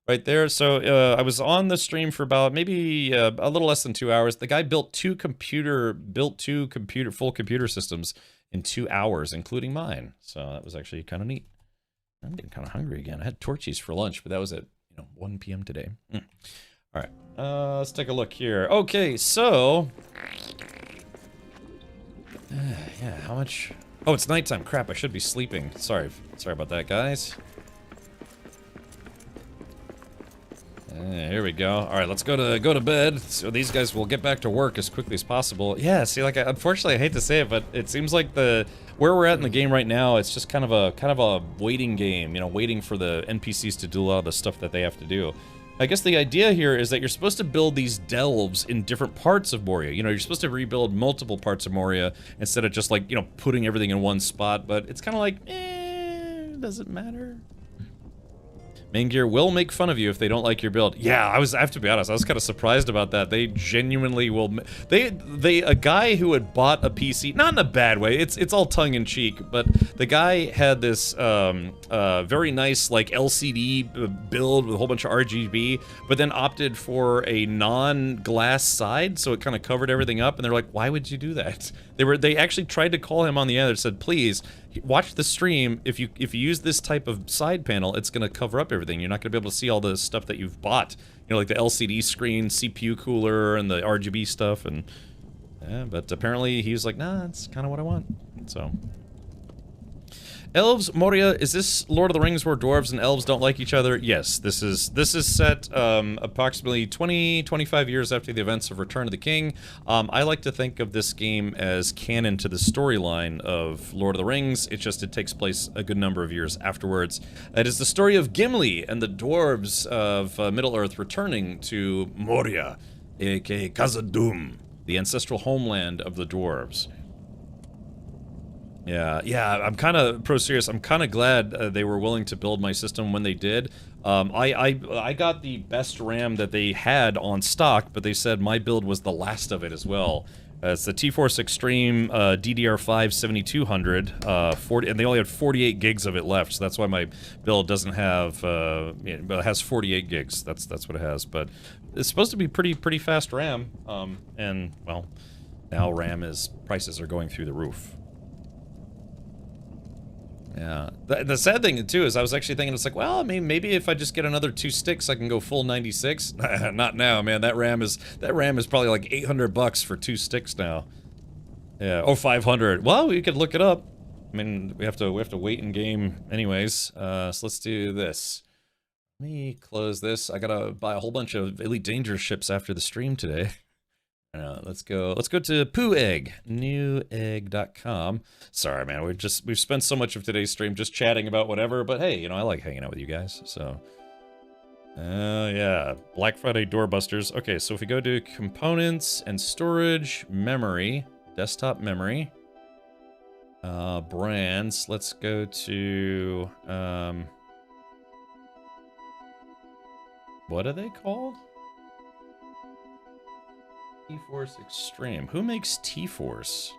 right there. So I was on the stream for about maybe a little less than 2 hours. The guy built two full computer systems in 2 hours, including mine. So that was actually kind of neat. I'm getting kind of hungry again. I had Torchies for lunch, but that was at 1 p.m. today. All right, let's take a look here. Okay, so yeah, how much? Oh, it's nighttime. Crap, I should be sleeping. Sorry about that, guys. Here we go. All right, let's go to bed. So these guys will get back to work as quickly as possible. Yeah, see, like, unfortunately, I hate to say it, but it seems like where we're at in the game right now, it's just kind of a waiting game. Waiting for the NPCs to do a lot of the stuff that they have to do. I guess the idea here is that you're supposed to build these delves in different parts of Moria. You know, you're supposed to rebuild multiple parts of Moria instead of just like, you know, putting everything in one spot, but it's kind of like, does it matter? Main Gear will make fun of you if they don't like your build. Yeah, I have to be honest, I was kind of surprised about that. They genuinely will. A guy who had bought a PC, not in a bad way, it's all tongue-in-cheek, but the guy had this very nice like LCD build with a whole bunch of RGB, but then opted for a non-glass side, so it kind of covered everything up, and they're like, why would you do that? They actually tried to call him on the end and said, please, watch the stream. If you use this type of side panel, it's going to cover up everything. You're not going to be able to see all the stuff that you've bought. You know, like the LCD screen, CPU cooler, and the RGB stuff. And yeah, but apparently he was like, nah, that's kind of what I want. So. Elves, Moria, is this Lord of the Rings where dwarves and elves don't like each other? Yes, this is set approximately 25 years after the events of Return of the King. I like to think of this game as canon to the storyline of Lord of the Rings. It takes place a good number of years afterwards. It is the story of Gimli and the dwarves of Middle-earth returning to Moria, aka Khazad-dûm, the ancestral homeland of the dwarves. Yeah, I'm kind of pro-serious. I'm kind of glad they were willing to build my system when they did. I got the best RAM that they had on stock, but they said my build was the last of it as well. It's the T-Force Extreme DDR5 7200, and they only had 48 gigs of it left, so that's why my build doesn't have, but it has 48 gigs. That's what it has, but it's supposed to be pretty fast RAM, and well, now prices are going through the roof. Yeah. The sad thing, too, is I was actually thinking, it's like, well, I mean, maybe if I just get another 2 sticks, I can go full 96. Not now, man. That RAM is probably like $800 for 2 sticks now. Yeah. Oh, 500. Well, we could look it up. I mean, we have to wait in game anyways. So let's do this. Let me close this. I gotta buy a whole bunch of Elite Dangerous ships after the stream today. Let's go to Poo Egg, newegg.com. Sorry, man, we've spent so much of today's stream just chatting about whatever, but hey, you know, I like hanging out with you guys, so. Yeah, Black Friday doorbusters. Okay, so if we go to components and storage, memory, desktop memory, brands, let's go to, what are they called? T-Force Extreme. Who makes T-Force?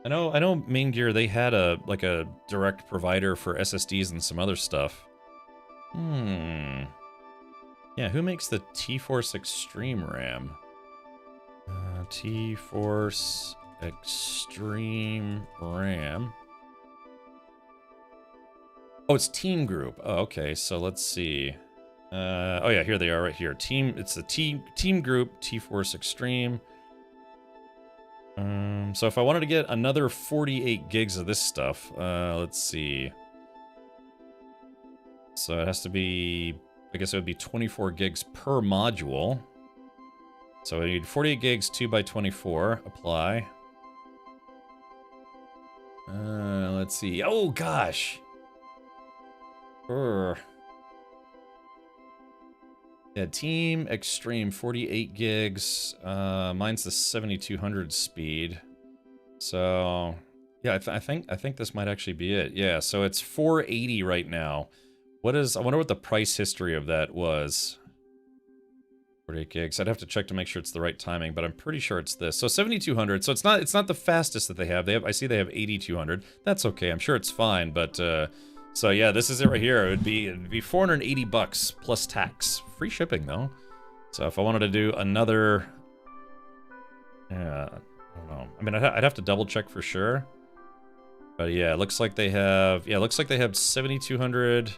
I know Main Gear, they had a direct provider for SSDs and some other stuff. Yeah, who makes the T-Force Extreme RAM? T-Force Extreme RAM. Oh, it's Team Group. Oh, okay, so let's see. Oh yeah, here they are right here. It's the Team Group T-Force Extreme. So if I wanted to get another 48 gigs of this stuff, let's see. So it has to be, I guess it would be 24 gigs per module. So I need 48 gigs, 2x24, apply. Let's see. Oh gosh. Yeah, Team Extreme, 48 gigs. Mine's the 7200 speed. So, yeah, I think this might actually be it. Yeah, so it's 480 right now. I wonder what the price history of that was. 48 gigs. I'd have to check to make sure it's the right timing, but I'm pretty sure it's this. So 7200. So it's not the fastest that they have. I see they have 8200. That's okay. I'm sure it's fine, but so yeah, this is it right here. It'd be $480 plus tax. Free shipping though. So if I wanted to do another, yeah, I don't know. I mean, I'd have to double check for sure. But yeah, it looks like they have. Yeah, it looks like they have 7200,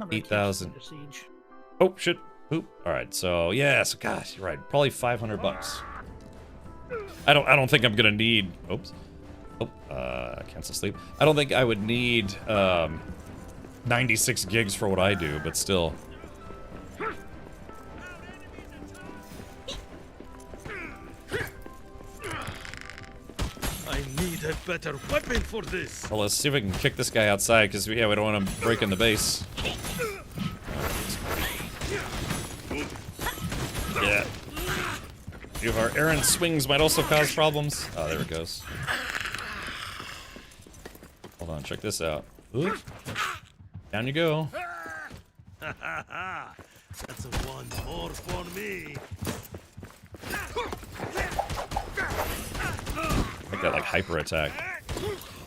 8000. Oh shit! Oop. All right. So yeah. So gosh, you're right. Probably $500. I don't think I'm gonna need. Oops. Oh, cancel sleep. I don't think I would need 96 gigs for what I do, but still. I need a better weapon for this. Well, let's see if we can kick this guy outside, because yeah, we don't want him breaking the base. Yeah. Few of our errant swings might also cause problems. Oh, there it goes. Hold on, check this out. Oop. Down you go. That's a one more for me. I got like hyper attack.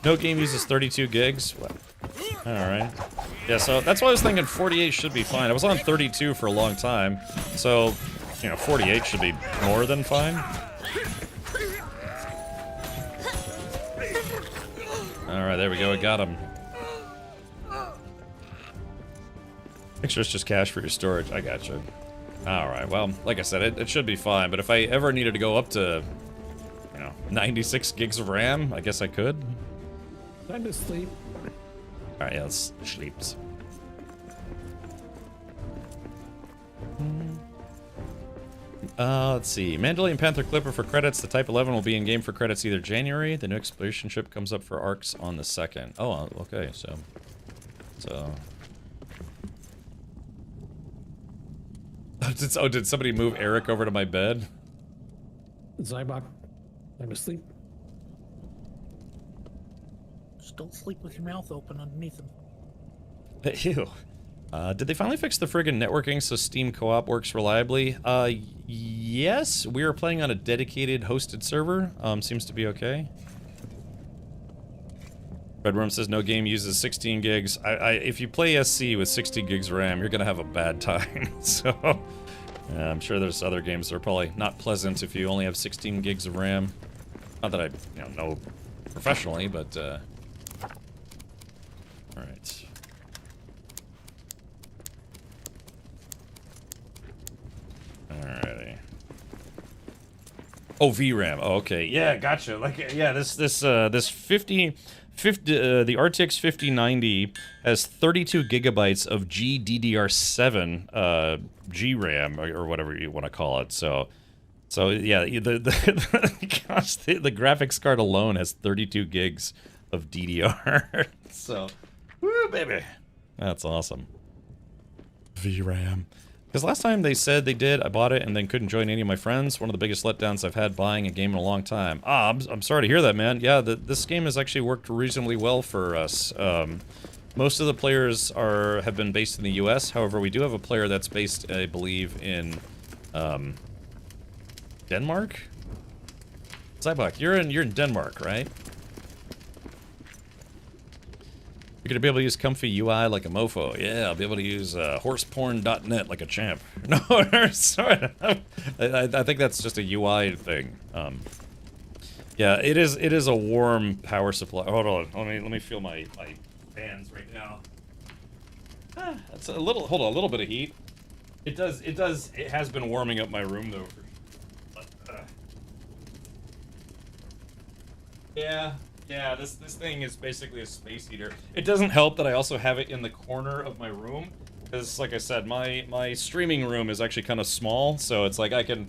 No game uses 32 gigs. What? All right. Yeah, so that's why I was thinking 48 should be fine. I was on 32 for a long time, so 48 should be more than fine. All right, there we go. I got him. Make sure it's just cache for your storage. I got you. All right. Well, like I said, it should be fine. But if I ever needed to go up to 96 gigs of RAM, I guess I could. Time to sleep. All right, yeah, let's sleep. Let's see. Mandalorian Panther Clipper for credits. The Type 11 will be in game for credits either January. The new exploration ship comes up for arcs on the 2nd. Oh, okay. So. Did somebody move Eric over to my bed? Zybok, I'm asleep. Still sleep with your mouth open underneath him. Ew. Did they finally fix the friggin' networking so Steam Co-op works reliably? Yes. We are playing on a dedicated hosted server. Seems to be okay. Red Worm says no game uses 16 gigs. If you play SC with 60 gigs RAM, you're gonna have a bad time. So, I'm sure there's other games that are probably not pleasant if you only have 16 gigs of RAM. Not that I, know professionally, but, alright. Alrighty. Oh, VRAM. Oh, okay. Yeah, gotcha. Like, yeah, this 50, the RTX 5090 has 32 gigabytes of GDDR7 GRAM or whatever you want to call it. So yeah, gosh, the graphics card alone has 32 gigs of DDR. So, woo, baby, that's awesome. VRAM. Because last time they said they did, I bought it and then couldn't join any of my friends. One of the biggest letdowns I've had buying a game in a long time. I'm sorry to hear that, man. Yeah, this game has actually worked reasonably well for us. Most of the players have been based in the U.S. However, we do have a player that's based, I believe, in Denmark. Zybok, you're in Denmark, right? You're gonna be able to use comfy UI like a mofo. Yeah, I'll be able to use horseporn.net like a champ. No, sorry. I think that's just a UI thing. Yeah, it is a warm power supply. Hold on, let me feel my fans right now. That's a little. Hold on, a little bit of heat. It has been warming up my room though. Yeah, this thing is basically a space heater. It doesn't help that I also have it in the corner of my room, because like I said, my streaming room is actually kind of small, so it's like I can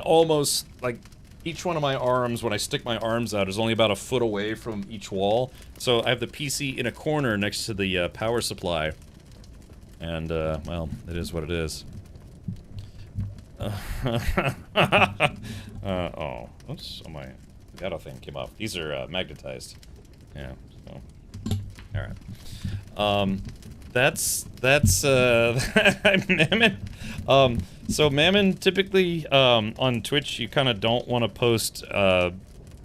almost, like, each one of my arms, when I stick my arms out, is only about a foot away from each wall. So I have the PC in a corner next to the power supply, and well, it is what it is. Oh, oops, oh my. The auto thing came off. These are magnetized. Yeah. So, all right. That's Mammon. So Mammon, typically on Twitch, you kind of don't want to post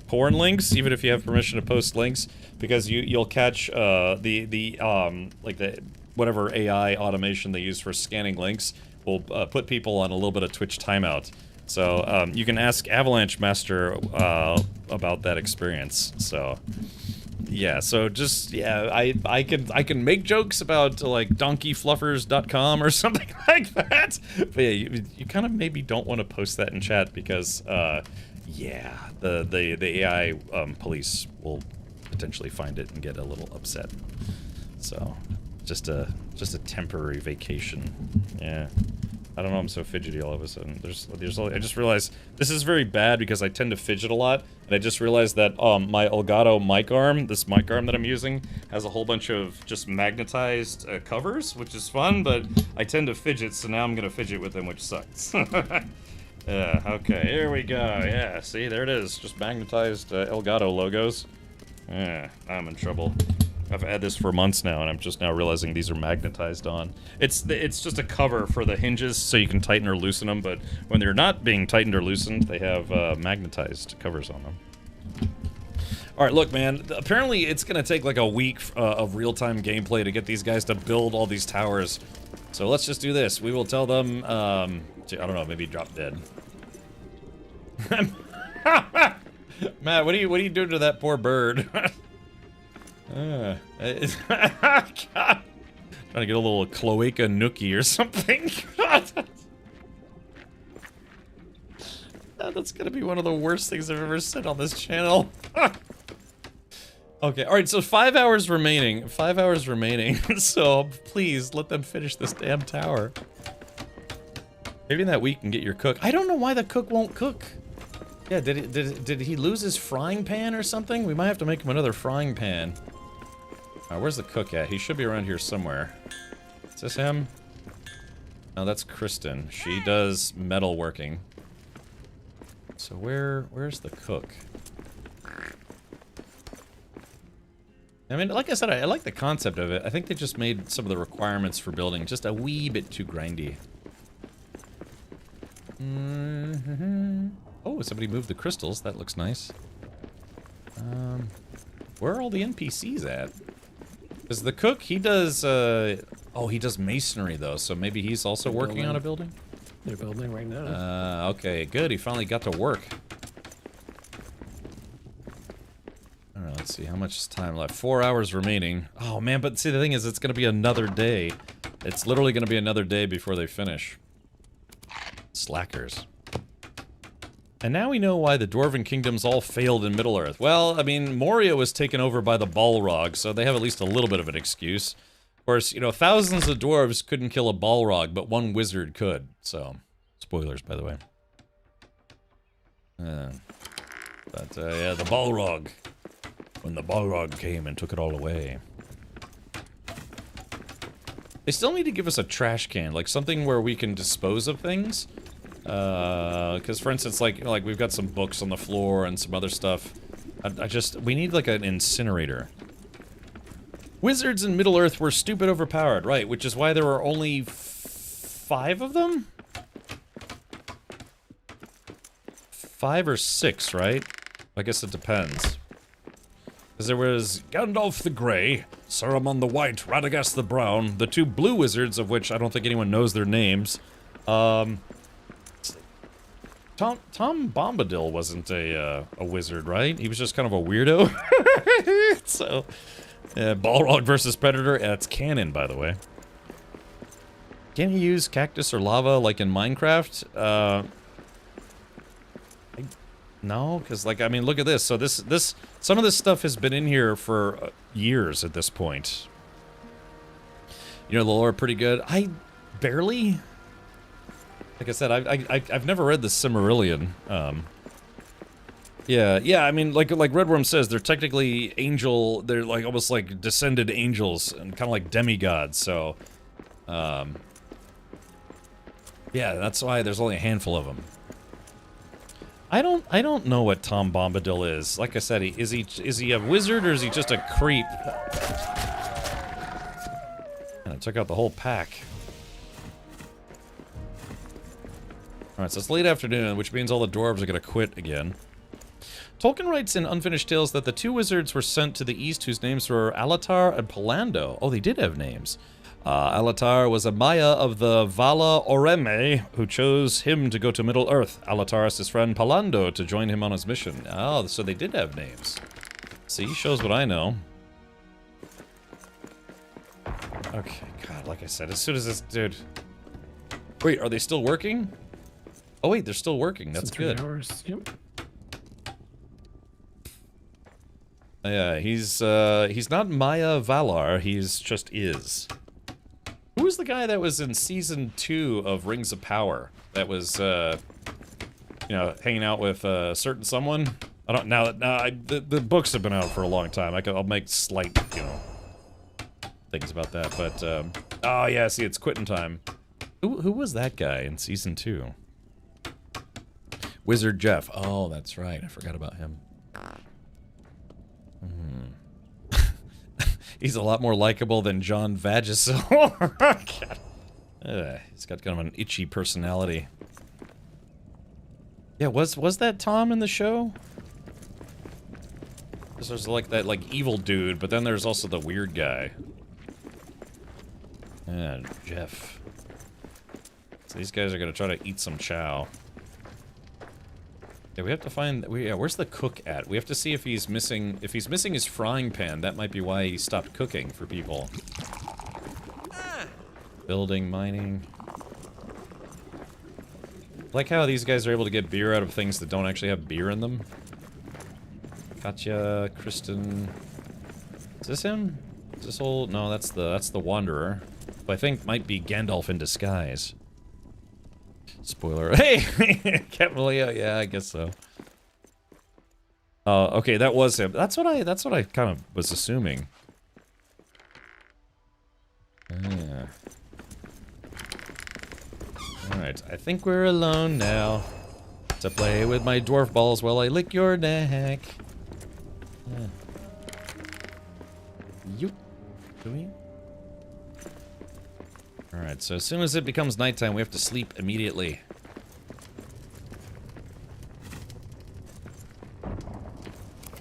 porn links, even if you have permission to post links, because you'll catch like the whatever AI automation they use for scanning links will put people on a little bit of Twitch timeout. So you can ask Avalanche Master about that experience. So yeah, so just I can make jokes about like donkeyfluffers.com or something like that. But yeah, you kind of maybe don't want to post that in chat because yeah, the AI police will potentially find it and get a little upset. So just a temporary vacation. Yeah. I don't know, I'm so fidgety all of a sudden. I just realized this is very bad because I tend to fidget a lot, and I just realized that my Elgato mic arm, this mic arm that I'm using, has a whole bunch of just magnetized covers, which is fun, but I tend to fidget, so now I'm gonna fidget with them, which sucks. Yeah, okay, here we go. Yeah, see, there it is. Just magnetized Elgato logos. Yeah, I'm in trouble. I've had this for months now, and I'm just now realizing these are magnetized on. It's just a cover for the hinges, so you can tighten or loosen them, but when they're not being tightened or loosened, they have magnetized covers on them. Alright, look, man, apparently it's gonna take like a week of real-time gameplay to get these guys to build all these towers. So let's just do this. We will tell them, I don't know, maybe drop dead. Matt, what are you doing to that poor bird? God. Trying to get a little cloaca nookie or something. That's gonna be one of the worst things I've ever said on this channel. Okay, alright, so 5 hours remaining. 5 hours remaining, so please let them finish this damn tower. Maybe in that week you can get your cook. I don't know why the cook won't cook. Yeah, did he lose his frying pan or something? We might have to make him another frying pan. Where's the cook at? He should be around here somewhere. Is this him? No, that's Kristen. She does metalworking. So where's the cook? I mean, like I said, I like the concept of it. I think they just made some of the requirements for building just a wee bit too grindy. Oh, somebody moved the crystals. That looks nice. Where are all the NPCs at? Because the cook, he does, oh, he does masonry, though, so maybe he's also working on a building? They're building right now. Okay, good. He finally got to work. Alright, let's see. How much is time left? 4 hours remaining. Oh, man, but see, the thing is, it's going to be another day. It's literally going to be another day before they finish. Slackers. And now we know why the Dwarven Kingdoms all failed in Middle-earth. Well, I mean, Moria was taken over by the Balrog, so they have at least a little bit of an excuse. Of course, you know, thousands of dwarves couldn't kill a Balrog, but one wizard could. So, spoilers, by the way. Yeah, the Balrog. When the Balrog came and took it all away. They still need to give us a trash can, like something where we can dispose of things. Because for instance, like we've got some books on the floor and some other stuff. We need like an incinerator. Wizards in Middle-earth were stupid overpowered, right, which is why there were only 5 of them? 5 or 6, right? I guess it depends. Because there was Gandalf the Grey, Saruman the White, Radagast the Brown, the 2 blue wizards, of which I don't think anyone knows their names. Tom Bombadil wasn't a wizard, right? He was just kind of a weirdo. So, Balrog versus Predator, that's canon, by the way. Can you use cactus or lava like in Minecraft? No, because, like, I mean, look at this. So some of this stuff has been in here for years at this point. You know the lore pretty good. I barely... Like I said, I've never read the Silmarillion. Yeah, I mean, like Redworm says, they're technically they're like almost like descended angels and kind of like demigods, so... yeah, that's why there's only a handful of them. I don't know what Tom Bombadil is. Like I said, is he a wizard or is he just a creep? And I took out the whole pack. Alright, so it's late afternoon, which means all the dwarves are gonna quit again. Tolkien writes in Unfinished Tales that the 2 wizards were sent to the east whose names were Alatar and Palando. Oh, they did have names. Alatar was a Maya of the Vala Oreme, who chose him to go to Middle-earth. Alatar asked his friend Palando to join him on his mission. Oh, so they did have names. See, shows what I know. Okay, God, like I said, as soon as this dude... Wait, are they still working? Oh wait, they're still working, that's good. 3 hours, yep. Yeah, he's not Maya Valar, he's just is. Who was the guy that was in season 2 of Rings of Power? That was, you know, hanging out with a certain someone. I don't now. The books have been out for a long time. I'll make slight, you know, things about that. But oh yeah, see, it's quitting time. Who was that guy in season 2? Wizard Jeff. Oh, that's right. I forgot about him. He's a lot more likable than John Vagisil. He's got kind of an itchy personality. Yeah, was that Tom in the show? There's like that evil dude, but then there's also the weird guy. And Jeff. So these guys are gonna try to eat some chow. Yeah, we have to find. Yeah, where's the cook at? We have to see if he's missing. If he's missing his frying pan, that might be why he stopped cooking for people. Building, mining. Like how these guys are able to get beer out of things that don't actually have beer in them. Katya, Kristen. Is this him? Is this old? No, that's the Wanderer. Who I think might be Gandalf in disguise. Spoiler. Hey! Captain Leo, yeah, I guess so. Okay, that was him. That's what I kind of was assuming. Yeah. Alright, I think we're alone now. To play with my dwarf balls while I lick your neck. Yeah. Yoop. Do we? Alright, so as soon as it becomes nighttime, we have to sleep immediately.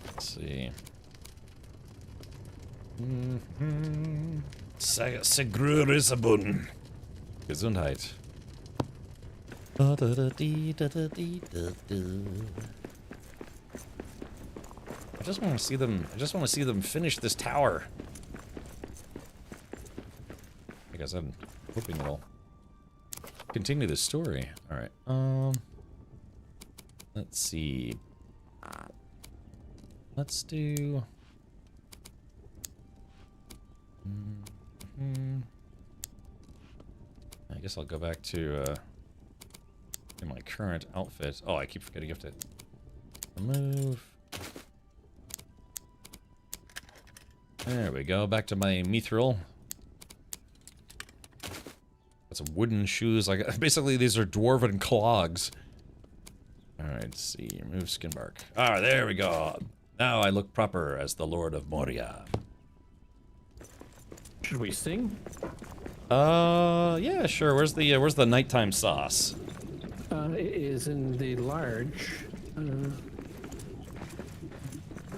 Let's see. Segrurisabun. Gesundheit. I just want to see them. I just want to see them finish this tower. I guess I'm hoping it'll continue the story. All right. Let's see. Let's do. I guess I'll go back to in my current outfit. Oh, I keep forgetting you have to remove. There we go. Back to my mithril. Got some wooden shoes. Like basically, these are dwarven clogs. All right. Let's see. Remove skin bark. Ah, there we go. Now I look proper as the Lord of Moria. Should we sing? Yeah, sure. Where's the nighttime sauce? It is in the large.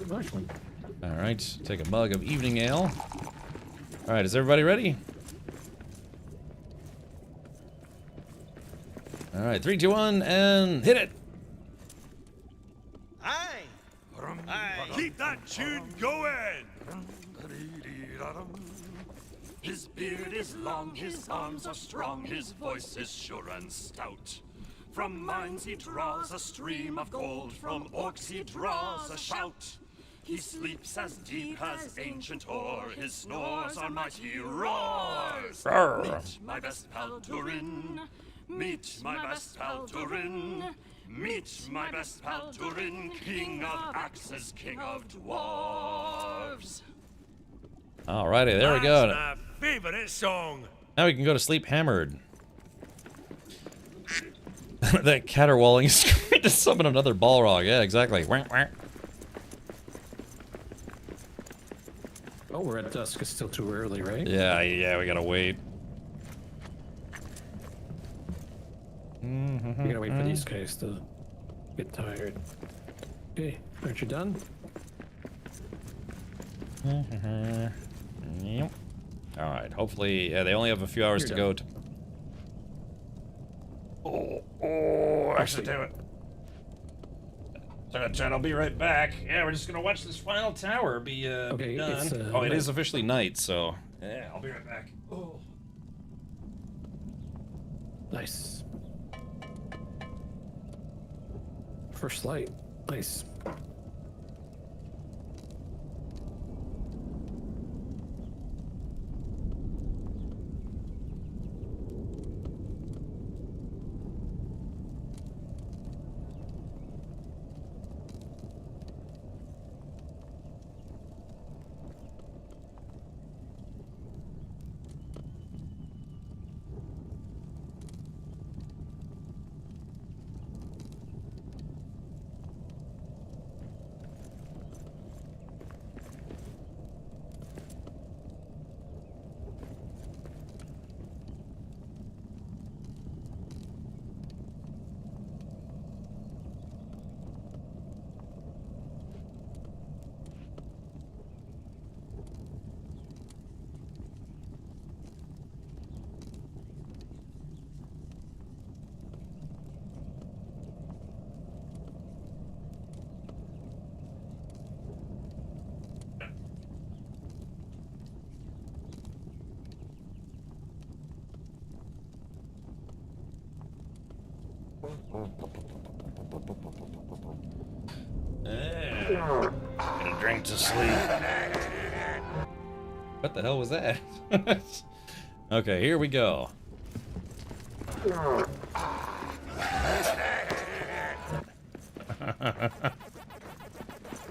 Large one. All right. Take a mug of evening ale. All right. Is everybody ready? All right. 3, 2, 1, and hit it. Aye. Keep that tune going. His beard is long, his arms are strong, his voice is sure and stout. From mines he draws a stream of gold, from orcs he draws a shout. He sleeps as deep as ancient ore, his snores are mighty roars. Meet my best pal Durin, meet my best pal Durin, meet my best pal Durin, king of axes, king of dwarves. Alrighty, there we go. That's my favorite song. Now we can go to sleep hammered. That caterwauling is going to summon another Balrog. Yeah, exactly. Oh, we're at dusk. It's still too early, right? Yeah, we gotta wait. We gotta wait for these guys to get tired. Okay, aren't you done? Yep. All right. Hopefully, yeah, they only have a few hours to go. Actually, damn it. I'll be right back. Yeah, we're just gonna watch this final tower be done. It is officially night, so yeah, I'll be right back. Oh. Nice. First light. Nice. Get a drink to sleep. What the hell was that? Okay, here we go.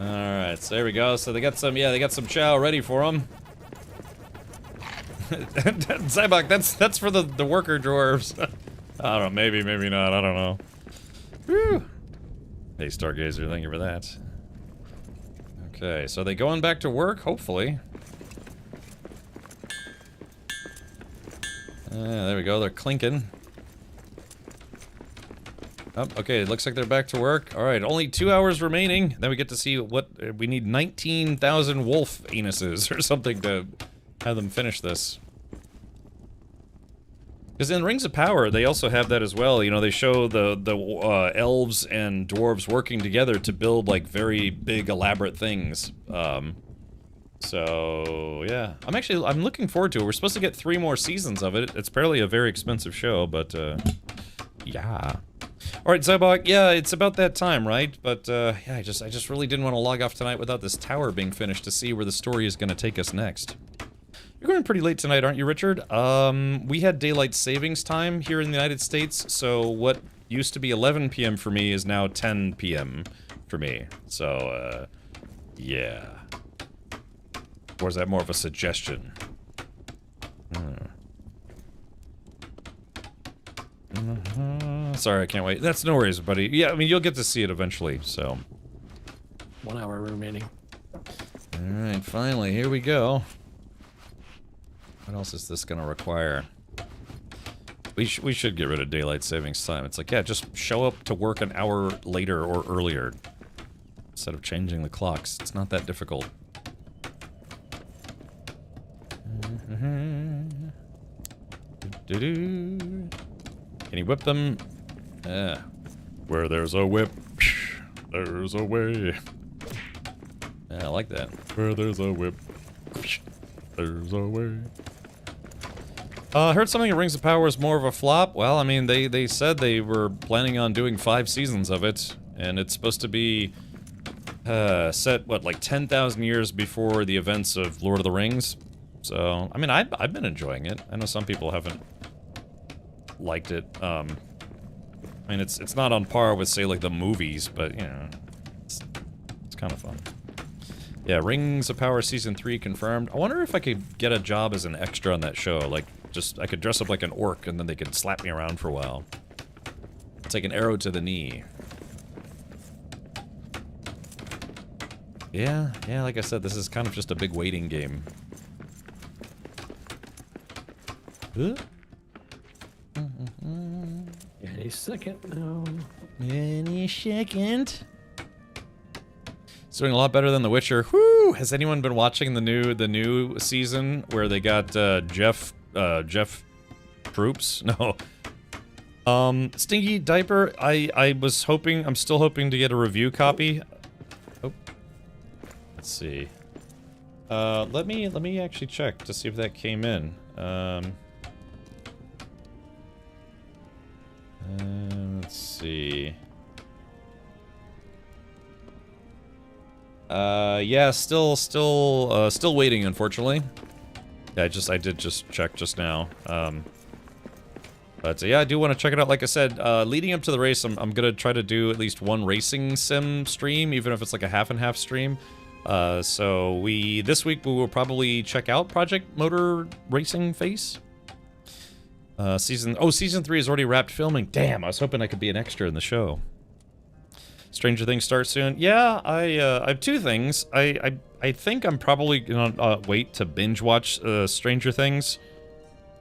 Alright, so there we go. So they got some, yeah, they got some chow ready for them. Zybok, that's for the worker dwarves. I don't know, maybe not, I don't know. Whew. Hey, Stargazer, thank you for that. Okay, so they going back to work, hopefully. There we go, they're clinking. Oh, okay, it looks like they're back to work. Alright, only 2 hours remaining. Then we get to see what... we need 19,000 wolf anuses or something to have them finish this. Because in Rings of Power, they also have that as well. You know, they show the elves and dwarves working together to build, like, very big, elaborate things. So, yeah. I'm looking forward to it. We're supposed to get 3 more seasons of it. It's apparently a very expensive show, but, yeah. Alright, Zybok, yeah, it's about that time, right? But, yeah, I just really didn't want to log off tonight without this tower being finished to see where the story is going to take us next. You're going pretty late tonight, aren't you, Richard? We had daylight savings time here in the United States, so what used to be 11 p.m. for me is now 10 p.m. for me. So, yeah. Or is that more of a suggestion? Sorry, I can't wait. That's no worries, buddy. Yeah, I mean, you'll get to see it eventually, so. 1 hour remaining. Alright, finally, here we go. What else is this gonna require? We should get rid of daylight savings time. It's like, yeah, just show up to work an hour later or earlier. Instead of changing the clocks. It's not that difficult. Can you whip them? Yeah. Where there's a whip, there's a way. Yeah, I like that. Where there's a whip, there's a way. I heard something in Rings of Power is more of a flop. Well, I mean, they said they were planning on doing 5 seasons of it, and it's supposed to be set, what, like 10,000 years before the events of Lord of the Rings. So, I mean, I've been enjoying it. I know some people haven't liked it. I mean, it's not on par with, say, like the movies, but, you know, it's kind of fun. Yeah, Rings of Power Season 3 confirmed. I wonder if I could get a job as an extra on that show. Like, just, I could dress up like an orc and then they could slap me around for a while. It's like an arrow to the knee. Yeah, like I said, this is kind of just a big waiting game. Any second now. Any second. It's doing a lot better than The Witcher. Whoo! Has anyone been watching the new season where they got Jeff Troops? No. Stinky Diaper. I'm still hoping to get a review copy. Oh. Let's see. Let me actually check to see if that came in. Let's see. Yeah, still waiting, unfortunately. Yeah, I did just check just now. But yeah, I do want to check it out. Like I said, leading up to the race, I'm gonna try to do at least one racing sim stream, even if it's like a half and half stream. So this week we will probably check out Project Motor Racing Face. Season 3 is already wrapped filming. Damn, I was hoping I could be an extra in the show. Stranger Things starts soon. Yeah, I have 2 things. I think I'm probably gonna wait to binge watch Stranger Things.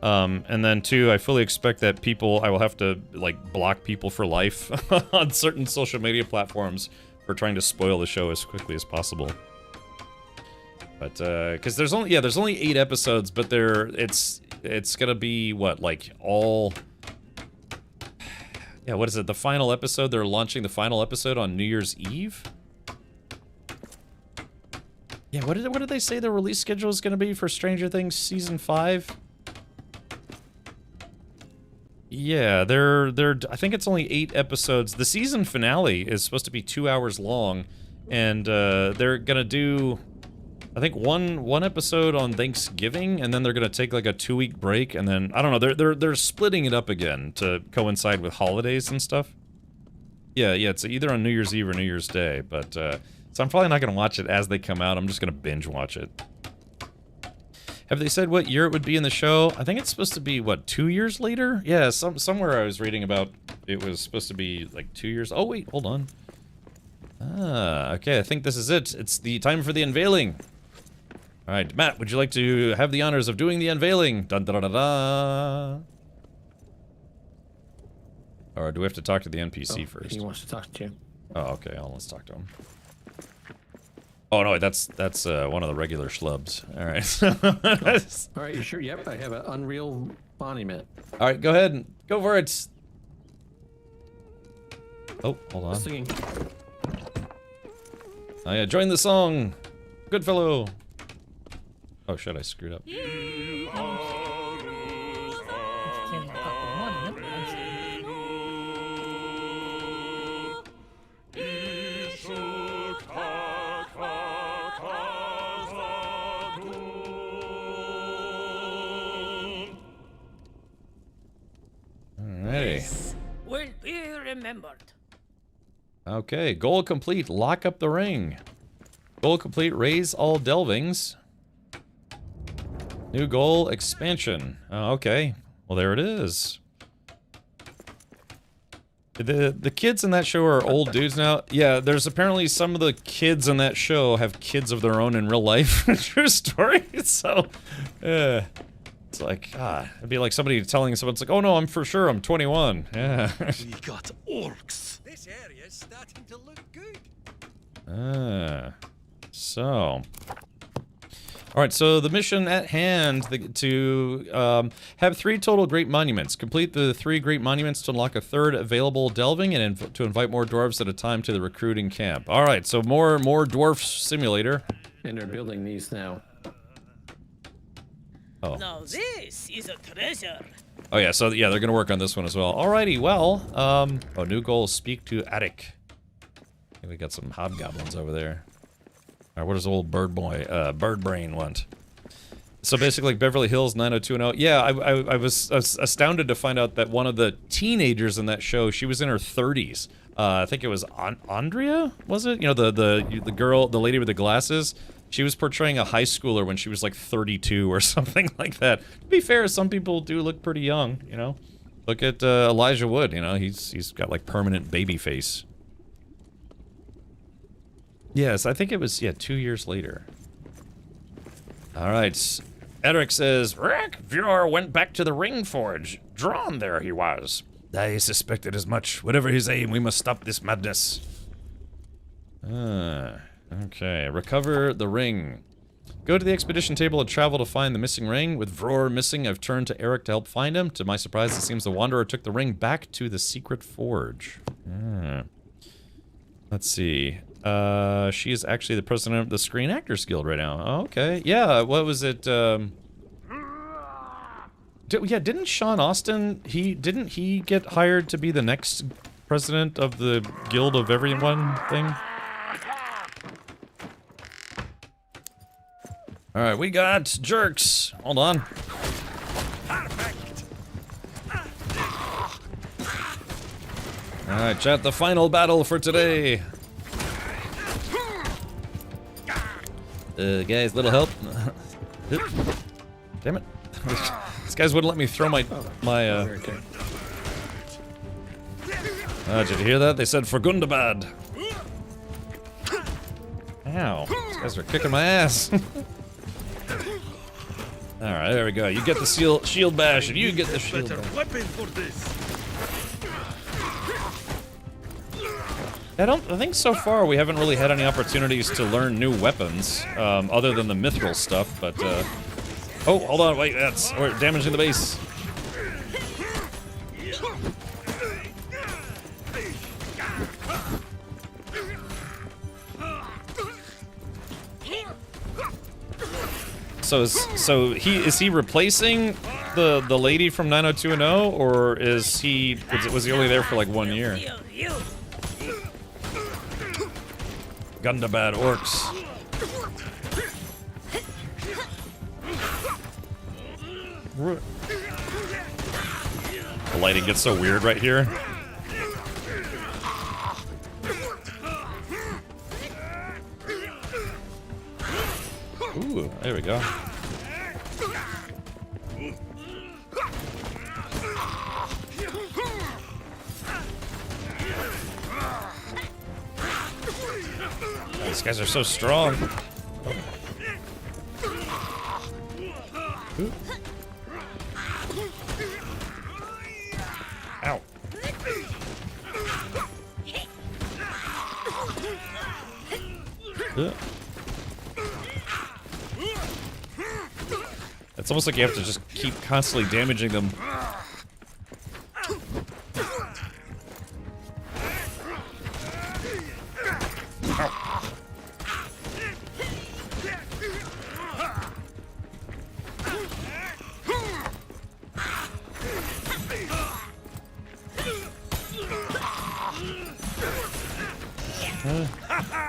And then 2, I fully expect that I will have to like block people for life on certain social media platforms for trying to spoil the show as quickly as possible. But because there's only 8 episodes, but it's gonna be what, like all. Yeah, what is it? The final episode? They're launching the final episode on New Year's Eve? Yeah, what did they say the release schedule is going to be for Stranger Things Season 5? Yeah, I think it's only 8 episodes. The season finale is supposed to be 2 hours long, and they're gonna do, I think, one episode on Thanksgiving, and then they're gonna take like a 2-week break, and then I don't know. They're splitting it up again to coincide with holidays and stuff. Yeah, it's either on New Year's Eve or New Year's Day, but so I'm probably not gonna watch it as they come out. I'm just gonna binge watch it. Have they said what year it would be in the show? I think it's supposed to be, what, 2 years later? Yeah, somewhere I was reading about it was supposed to be like 2 years. Oh, wait, hold on. Ah, okay, I think this is it. It's the time for the unveiling. All right, Matt, would you like to have the honors of doing the unveiling? Dun da da da da. Or do we have to talk to the NPC first? He wants to talk to you. Oh, okay, let's talk to him. Oh no, that's one of the regular schlubs. All right. All right, you sure? Yep, I have an Unreal monument. All right, go ahead and go for it. Oh, hold on. Singing. Oh yeah, join the song. Good fellow. Oh shit, I screwed up. This will be remembered. Okay, goal complete. Lock up the ring. Goal complete. Raise all delvings. New goal. Expansion. Oh, okay. Well, there it is. The kids in that show are old dudes now. Yeah, there's apparently some of the kids in that show have kids of their own in real life. True story. So, it's like, it'd be like somebody telling someone, it's like, oh no, I'm 21. Yeah. We got orcs. This area is starting to look good. So. Alright, so the mission at hand to have 3 total Great Monuments. Complete the 3 Great Monuments to unlock a 3rd available delving and to invite more dwarves at a time to the recruiting camp. Alright, so more Dwarf Simulator. And they're building these now. Oh. Now this is a treasure. Oh yeah, so yeah, they're gonna work on this one as well. Alrighty, well, oh, new goal, speak to Attic. Okay, we got some hobgoblins over there. Alright, what does old Bird Brain want? So basically, like Beverly Hills 90210. Yeah, I was astounded to find out that one of the teenagers in that show, she was in her 30s. I think it was Andrea, was it? You know, the girl, the lady with the glasses. She was portraying a high schooler when she was like 32 or something like that. To be fair, some people do look pretty young, you know? Look at Elijah Wood, you know? He's got like permanent baby face. Yes, I think it was, 2 years later. Alright. Edric says, Rick, Vjor went back to the Ring Forge. Drawn there he was. I suspected as much. Whatever his aim, we must stop this madness. Okay, recover the ring. Go to the expedition table and travel to find the missing ring. With Vror missing, I've turned to Eric to help find him. To my surprise, it seems the Wanderer took the ring back to the secret forge. Let's see. She is actually the president of the Screen Actors Guild right now. Oh, okay. Yeah, what was it? Didn't Sean Austin, didn't he get hired to be the next president of the Guild of Everyone thing? Alright, we got jerks. Hold on. Perfect. Alright, chat, the final battle for today. Guys, little help. Damn it. These guys wouldn't let me throw my did you hear that? They said for Gundabad. Ow. These guys are kicking my ass. Alright, there we go. You get the shield bash, and you get the shield bash. Weapon for this. I think so far we haven't really had any opportunities to learn new weapons, other than the mithril stuff, but, oh, hold on, wait, we're damaging the base. So is he replacing the lady from 90210, or is he was he only there for like 1 year? Gundabad orcs. The lighting gets so weird right here. Ooh, there we go. These guys are so strong. Ooh. Ow. It's almost like you have to just keep constantly damaging them.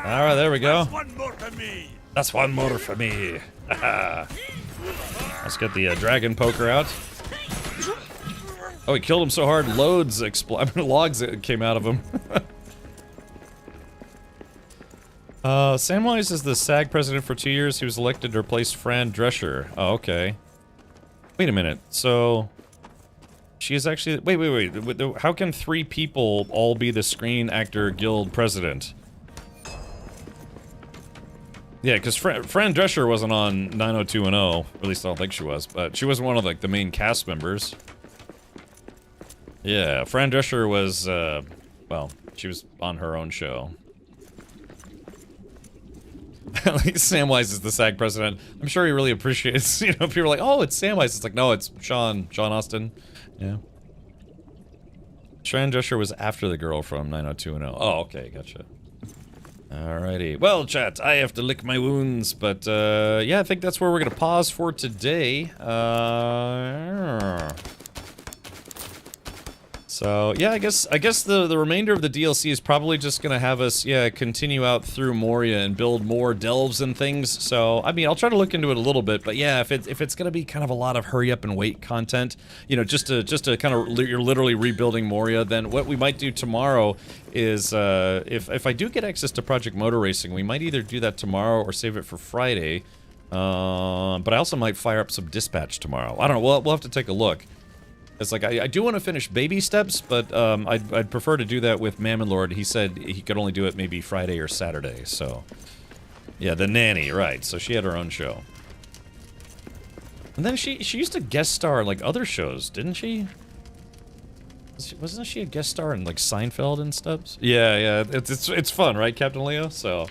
Alright, there we go. That's one more for me. That's one more for me. Let's get the dragon poker out. Oh, he killed him so hard, logs came out of him. Samwise is the SAG president for 2 years. He was elected to replace Fran Drescher. Oh, okay. Wait a minute. So, she is actually... Wait. How can 3 people all be the Screen Actor Guild president? Yeah, because Fran Drescher wasn't on 90210. Or at least I don't think she was. But she wasn't one of like the main cast members. Yeah, Fran Drescher was, well, she was on her own show. At least Samwise is the SAG president. I'm sure he really appreciates, you know, people are like, oh, it's Samwise. It's like, no, it's Sean Austin. Yeah. Fran Drescher was after the girl from 90210. Oh, okay, gotcha. Alrighty. Well, chat, I have to lick my wounds, but, yeah, I think that's where we're gonna pause for today. So, yeah, I guess the remainder of the DLC is probably just gonna have us, yeah, continue out through Moria and build more delves and things. So, I mean, I'll try to look into it a little bit, but yeah, if it's gonna be kind of a lot of hurry up and wait content, you know, just to kind of, you're literally rebuilding Moria, then what we might do tomorrow is, if I do get access to Project Motor Racing, we might either do that tomorrow or save it for Friday. But I also might fire up some Dispatch tomorrow. I don't know, we'll have to take a look. It's like, I do want to finish Baby Steps, but I'd prefer to do that with Mammon Lord. He said he could only do it maybe Friday or Saturday, so... Yeah, the nanny, right. So she had her own show. And then she used to guest star in, like, other shows, didn't she? Wasn't she a guest star in, like, Seinfeld and stuff? Yeah, it's fun, right, Captain Leo? So...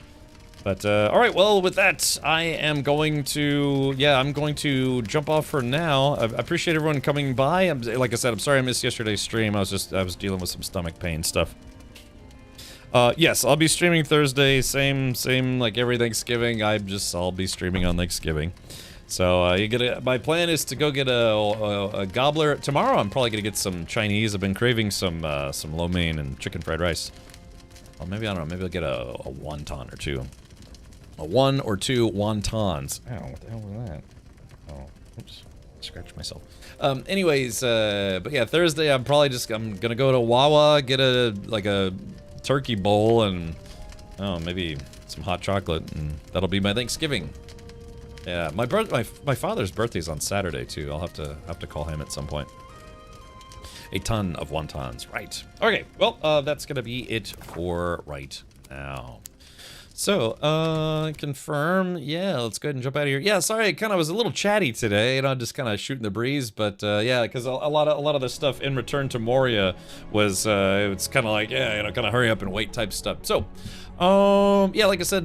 But, alright, well, with that, I am going to, yeah, I'm going to jump off for now. I appreciate everyone coming by. Like I said, I'm sorry I missed yesterday's stream. I was dealing with some stomach pain stuff. Yes, I'll be streaming Thursday, same, like every Thanksgiving. I'll be streaming on Thanksgiving. So, my plan is to go get a gobbler. Tomorrow, I'm probably gonna get some Chinese. I've been craving some lo mein and chicken fried rice. Well, maybe, I don't know, maybe I'll get a wonton or two. 1 or 2 wontons. Ow, what the hell was that? Oh, oops. Scratched myself. Anyways, but yeah, Thursday I'm gonna go to Wawa, get a turkey bowl and, oh, maybe some hot chocolate, and that'll be my Thanksgiving. Yeah, my father's birthday's on Saturday too. I'll have to call him at some point. A ton of wontons, right. Okay, well, that's gonna be it for right now. So, confirm, yeah, let's go ahead and jump out of here. Yeah, sorry, I kind of was a little chatty today, you know, just kind of shooting the breeze, but, yeah, because a lot of the stuff in Return to Moria was, it's kind of like, yeah, you know, kind of hurry up and wait type stuff. So, yeah, like I said,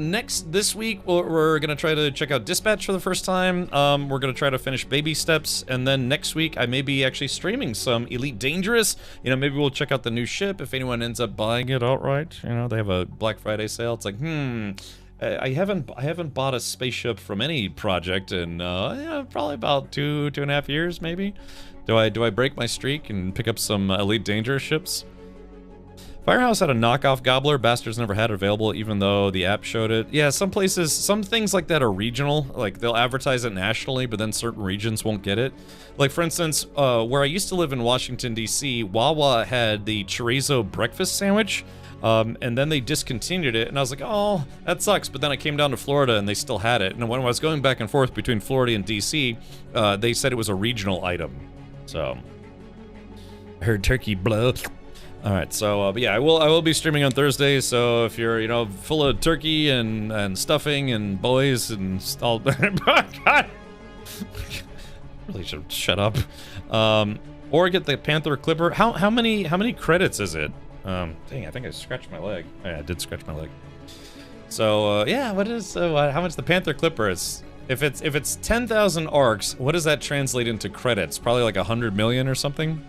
this week, we're gonna try to check out Dispatch for the first time. We're gonna try to finish Baby Steps, and then next week, I may be actually streaming some Elite Dangerous. You know, maybe we'll check out the new ship if anyone ends up buying it outright. You know, they have a Black Friday sale. It's like, I haven't bought a spaceship from any project in yeah, probably about 2.5 years, maybe. Do I break my streak and pick up some Elite Dangerous ships? Firehouse had a knockoff Gobbler. Bastards never had it available, even though the app showed it. Yeah, some places, some things like that are regional. Like, they'll advertise it nationally, but then certain regions won't get it. Like, for instance, where I used to live in Washington, D.C., Wawa had the chorizo breakfast sandwich, and then they discontinued it, and I was like, oh, that sucks. But then I came down to Florida, and they still had it. And when I was going back and forth between Florida and D.C., they said it was a regional item. So, I heard turkey blow. All right, so but yeah, I will be streaming on Thursday. So if you're full of turkey and stuffing and boys and all, God, really should shut up. Or get the Panther Clipper. How many credits is it? Dang, I think I scratched my leg. Yeah, I did scratch my leg. So yeah, what is how much the Panther Clipper is? If it's 10,000 arcs, what does that translate into credits? Probably like 100 million or something.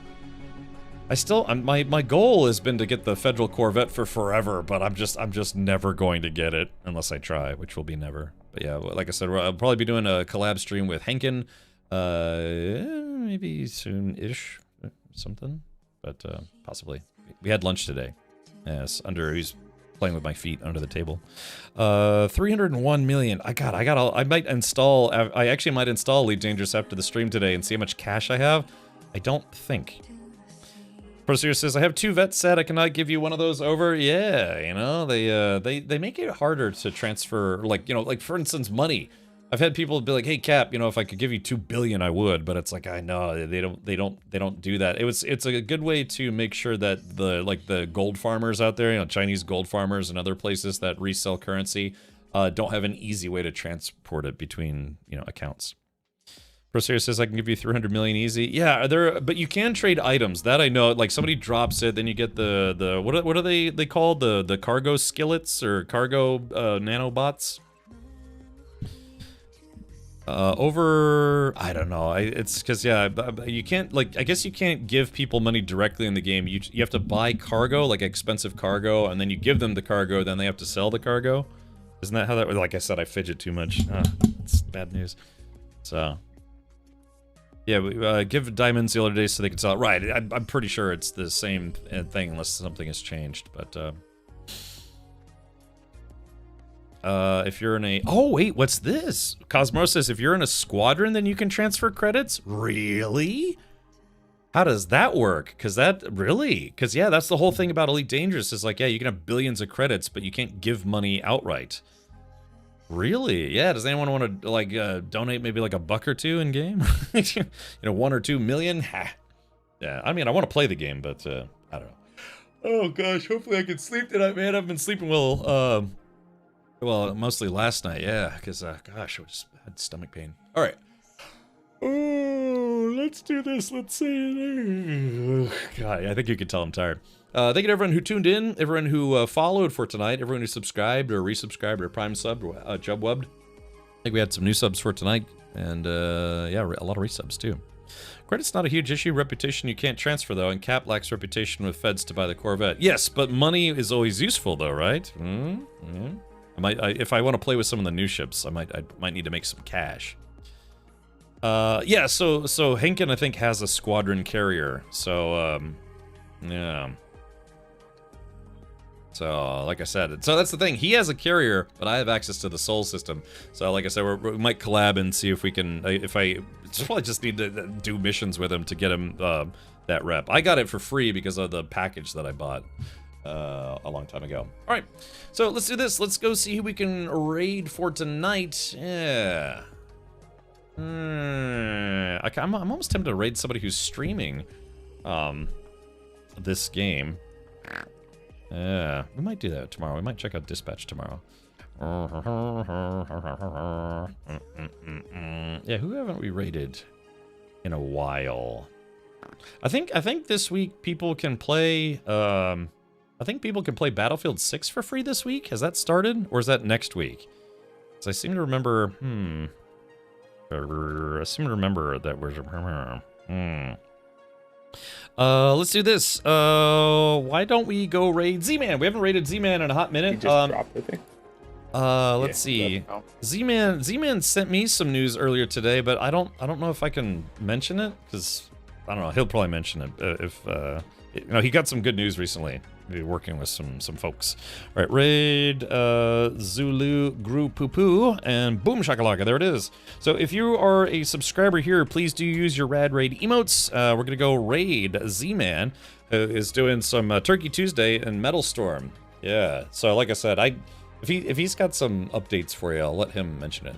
I still, my goal has been to get the Federal Corvette for forever, but I'm just never going to get it unless I try, which will be never. But yeah, like I said, I'll probably be doing a collab stream with Henkin, maybe soon-ish, something, but possibly. We had lunch today. Yes, he's playing with my feet under the table. 301 million. I actually might install Elite Dangerous after the stream today and see how much cash I have. I don't think. Proseer says, I have 2 vet set. I cannot give you one of those over. Yeah, they make it harder to transfer, like for instance, money. I've had people be like, hey Cap, if I could give you 2 billion, I would, but it's like, I know they don't do that. It's a good way to make sure that the gold farmers out there, Chinese gold farmers and other places that resell currency, don't have an easy way to transport it between, accounts. Proseer says I can give you 300 million easy. Yeah, but you can trade items. That I know. Like somebody drops it, then you get the what are they called? The cargo skillets or cargo nanobots. I don't know. It's because yeah, you can't I guess you can't give people money directly in the game. You have to buy cargo, like expensive cargo, and then you give them the cargo. Then they have to sell the cargo. Isn't that how that? Like I said, I fidget too much. It's bad news. So. Yeah, we give diamonds the other day so they can sell it. Right, I'm pretty sure it's the same thing unless something has changed. But if you're in a... Oh, wait, what's this? Cosmo says if you're in a squadron, then you can transfer credits? Really? How does that work? Because yeah, that's the whole thing about Elite Dangerous is like, yeah, you can have billions of credits, but you can't give money outright. Really? Yeah, does anyone want to, donate maybe like $1 or $2 in game? 1 or 2 million? Ha. Yeah, I mean, I want to play the game, but, I don't know. Oh, gosh, hopefully I can sleep tonight, man. I've been sleeping well, mostly last night, yeah, because, gosh, I just had stomach pain. All right. Oh, let's do this. Let's see. God, I think you can tell I'm tired. Thank you to everyone who tuned in, everyone who followed for tonight, everyone who subscribed or resubscribed or prime subbed or jubwubbed. I think we had some new subs for tonight, and yeah, a lot of resubs too. Credit's not a huge issue. Reputation you can't transfer though, and Cap lacks reputation with feds to buy the Corvette. Yes, but money is always useful though, right? If I want to play with some of the new ships, I might need to make some cash. Yeah, so Henkin I think has a squadron carrier, so yeah. So, like I said, so that's the thing. He has a carrier, but I have access to the Soul system. So, like I said, we might collab and see if we can. I probably just need to do missions with him to get him that rep. I got it for free because of the package that I bought a long time ago. All right, so let's do this. Let's go see who we can raid for tonight. Yeah. I'm almost tempted to raid somebody who's streaming this game. Yeah, we might do that tomorrow. We might check out Dispatch tomorrow. Yeah, who haven't we raided in a while? I think this week people can play. I think people can play Battlefield 6 for free this week. Has that started, or is that next week? Because I seem to remember. I seem to remember that was. Let's do this. Why don't we go raid Z-Man? We haven't raided Z-Man in a hot minute. He just dropped, I think. Let's see. Z-Man sent me some news earlier today, but I don't know if I can mention it because I don't know. He'll probably mention it if he got some good news recently. Be working with some folks. All right, Raid, Zulu, Gru Poo Poo, and Boom Shakalaka. There it is. So if you are a subscriber here, please do use your Rad Raid emotes. We're gonna go raid Z-Man, who is doing some Turkey Tuesday and Metal Storm. Yeah. So like I said, if he's got some updates for you, I'll let him mention it.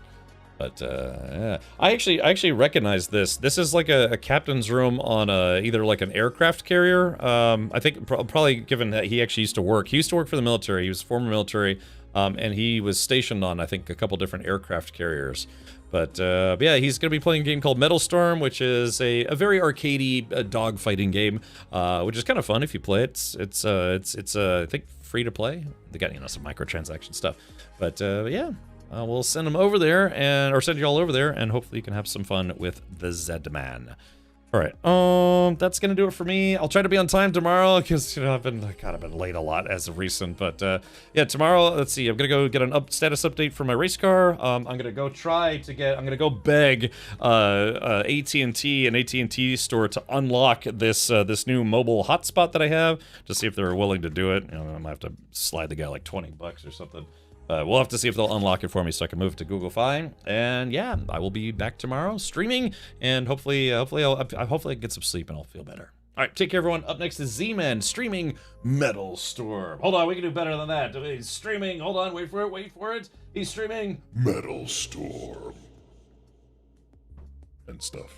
But yeah, I actually recognize this. This is like a captain's room on either like an aircraft carrier. I think probably given that he actually used to work. He used to work for the military. He was former military, and he was stationed on I think a couple different aircraft carriers. But yeah, he's gonna be playing a game called Metal Storm, which is a very arcadey dogfighting game, which is kind of fun if you play it. It's I think free to play. They got some microtransaction stuff. But yeah. We'll send them over there, or send you all over there, and hopefully you can have some fun with the Z-Man. All right, that's gonna do it for me. I'll try to be on time tomorrow because I've been late a lot as of recent. But yeah, tomorrow, let's see. I'm gonna go get an status update for my race car. I'm gonna go beg AT&T and AT&T store to unlock this new mobile hotspot that I have to see if they're willing to do it. I might have to slide the guy like $20 or something. We'll have to see if they'll unlock it for me so I can move it to Google Fi. And yeah, I will be back tomorrow streaming, and hopefully I can get some sleep and I'll feel better. All right, take care, everyone. Up next is Z-Man streaming Metal Storm. Hold on, we can do better than that. He's streaming. Hold on, wait for it. He's streaming Metal Storm and stuff.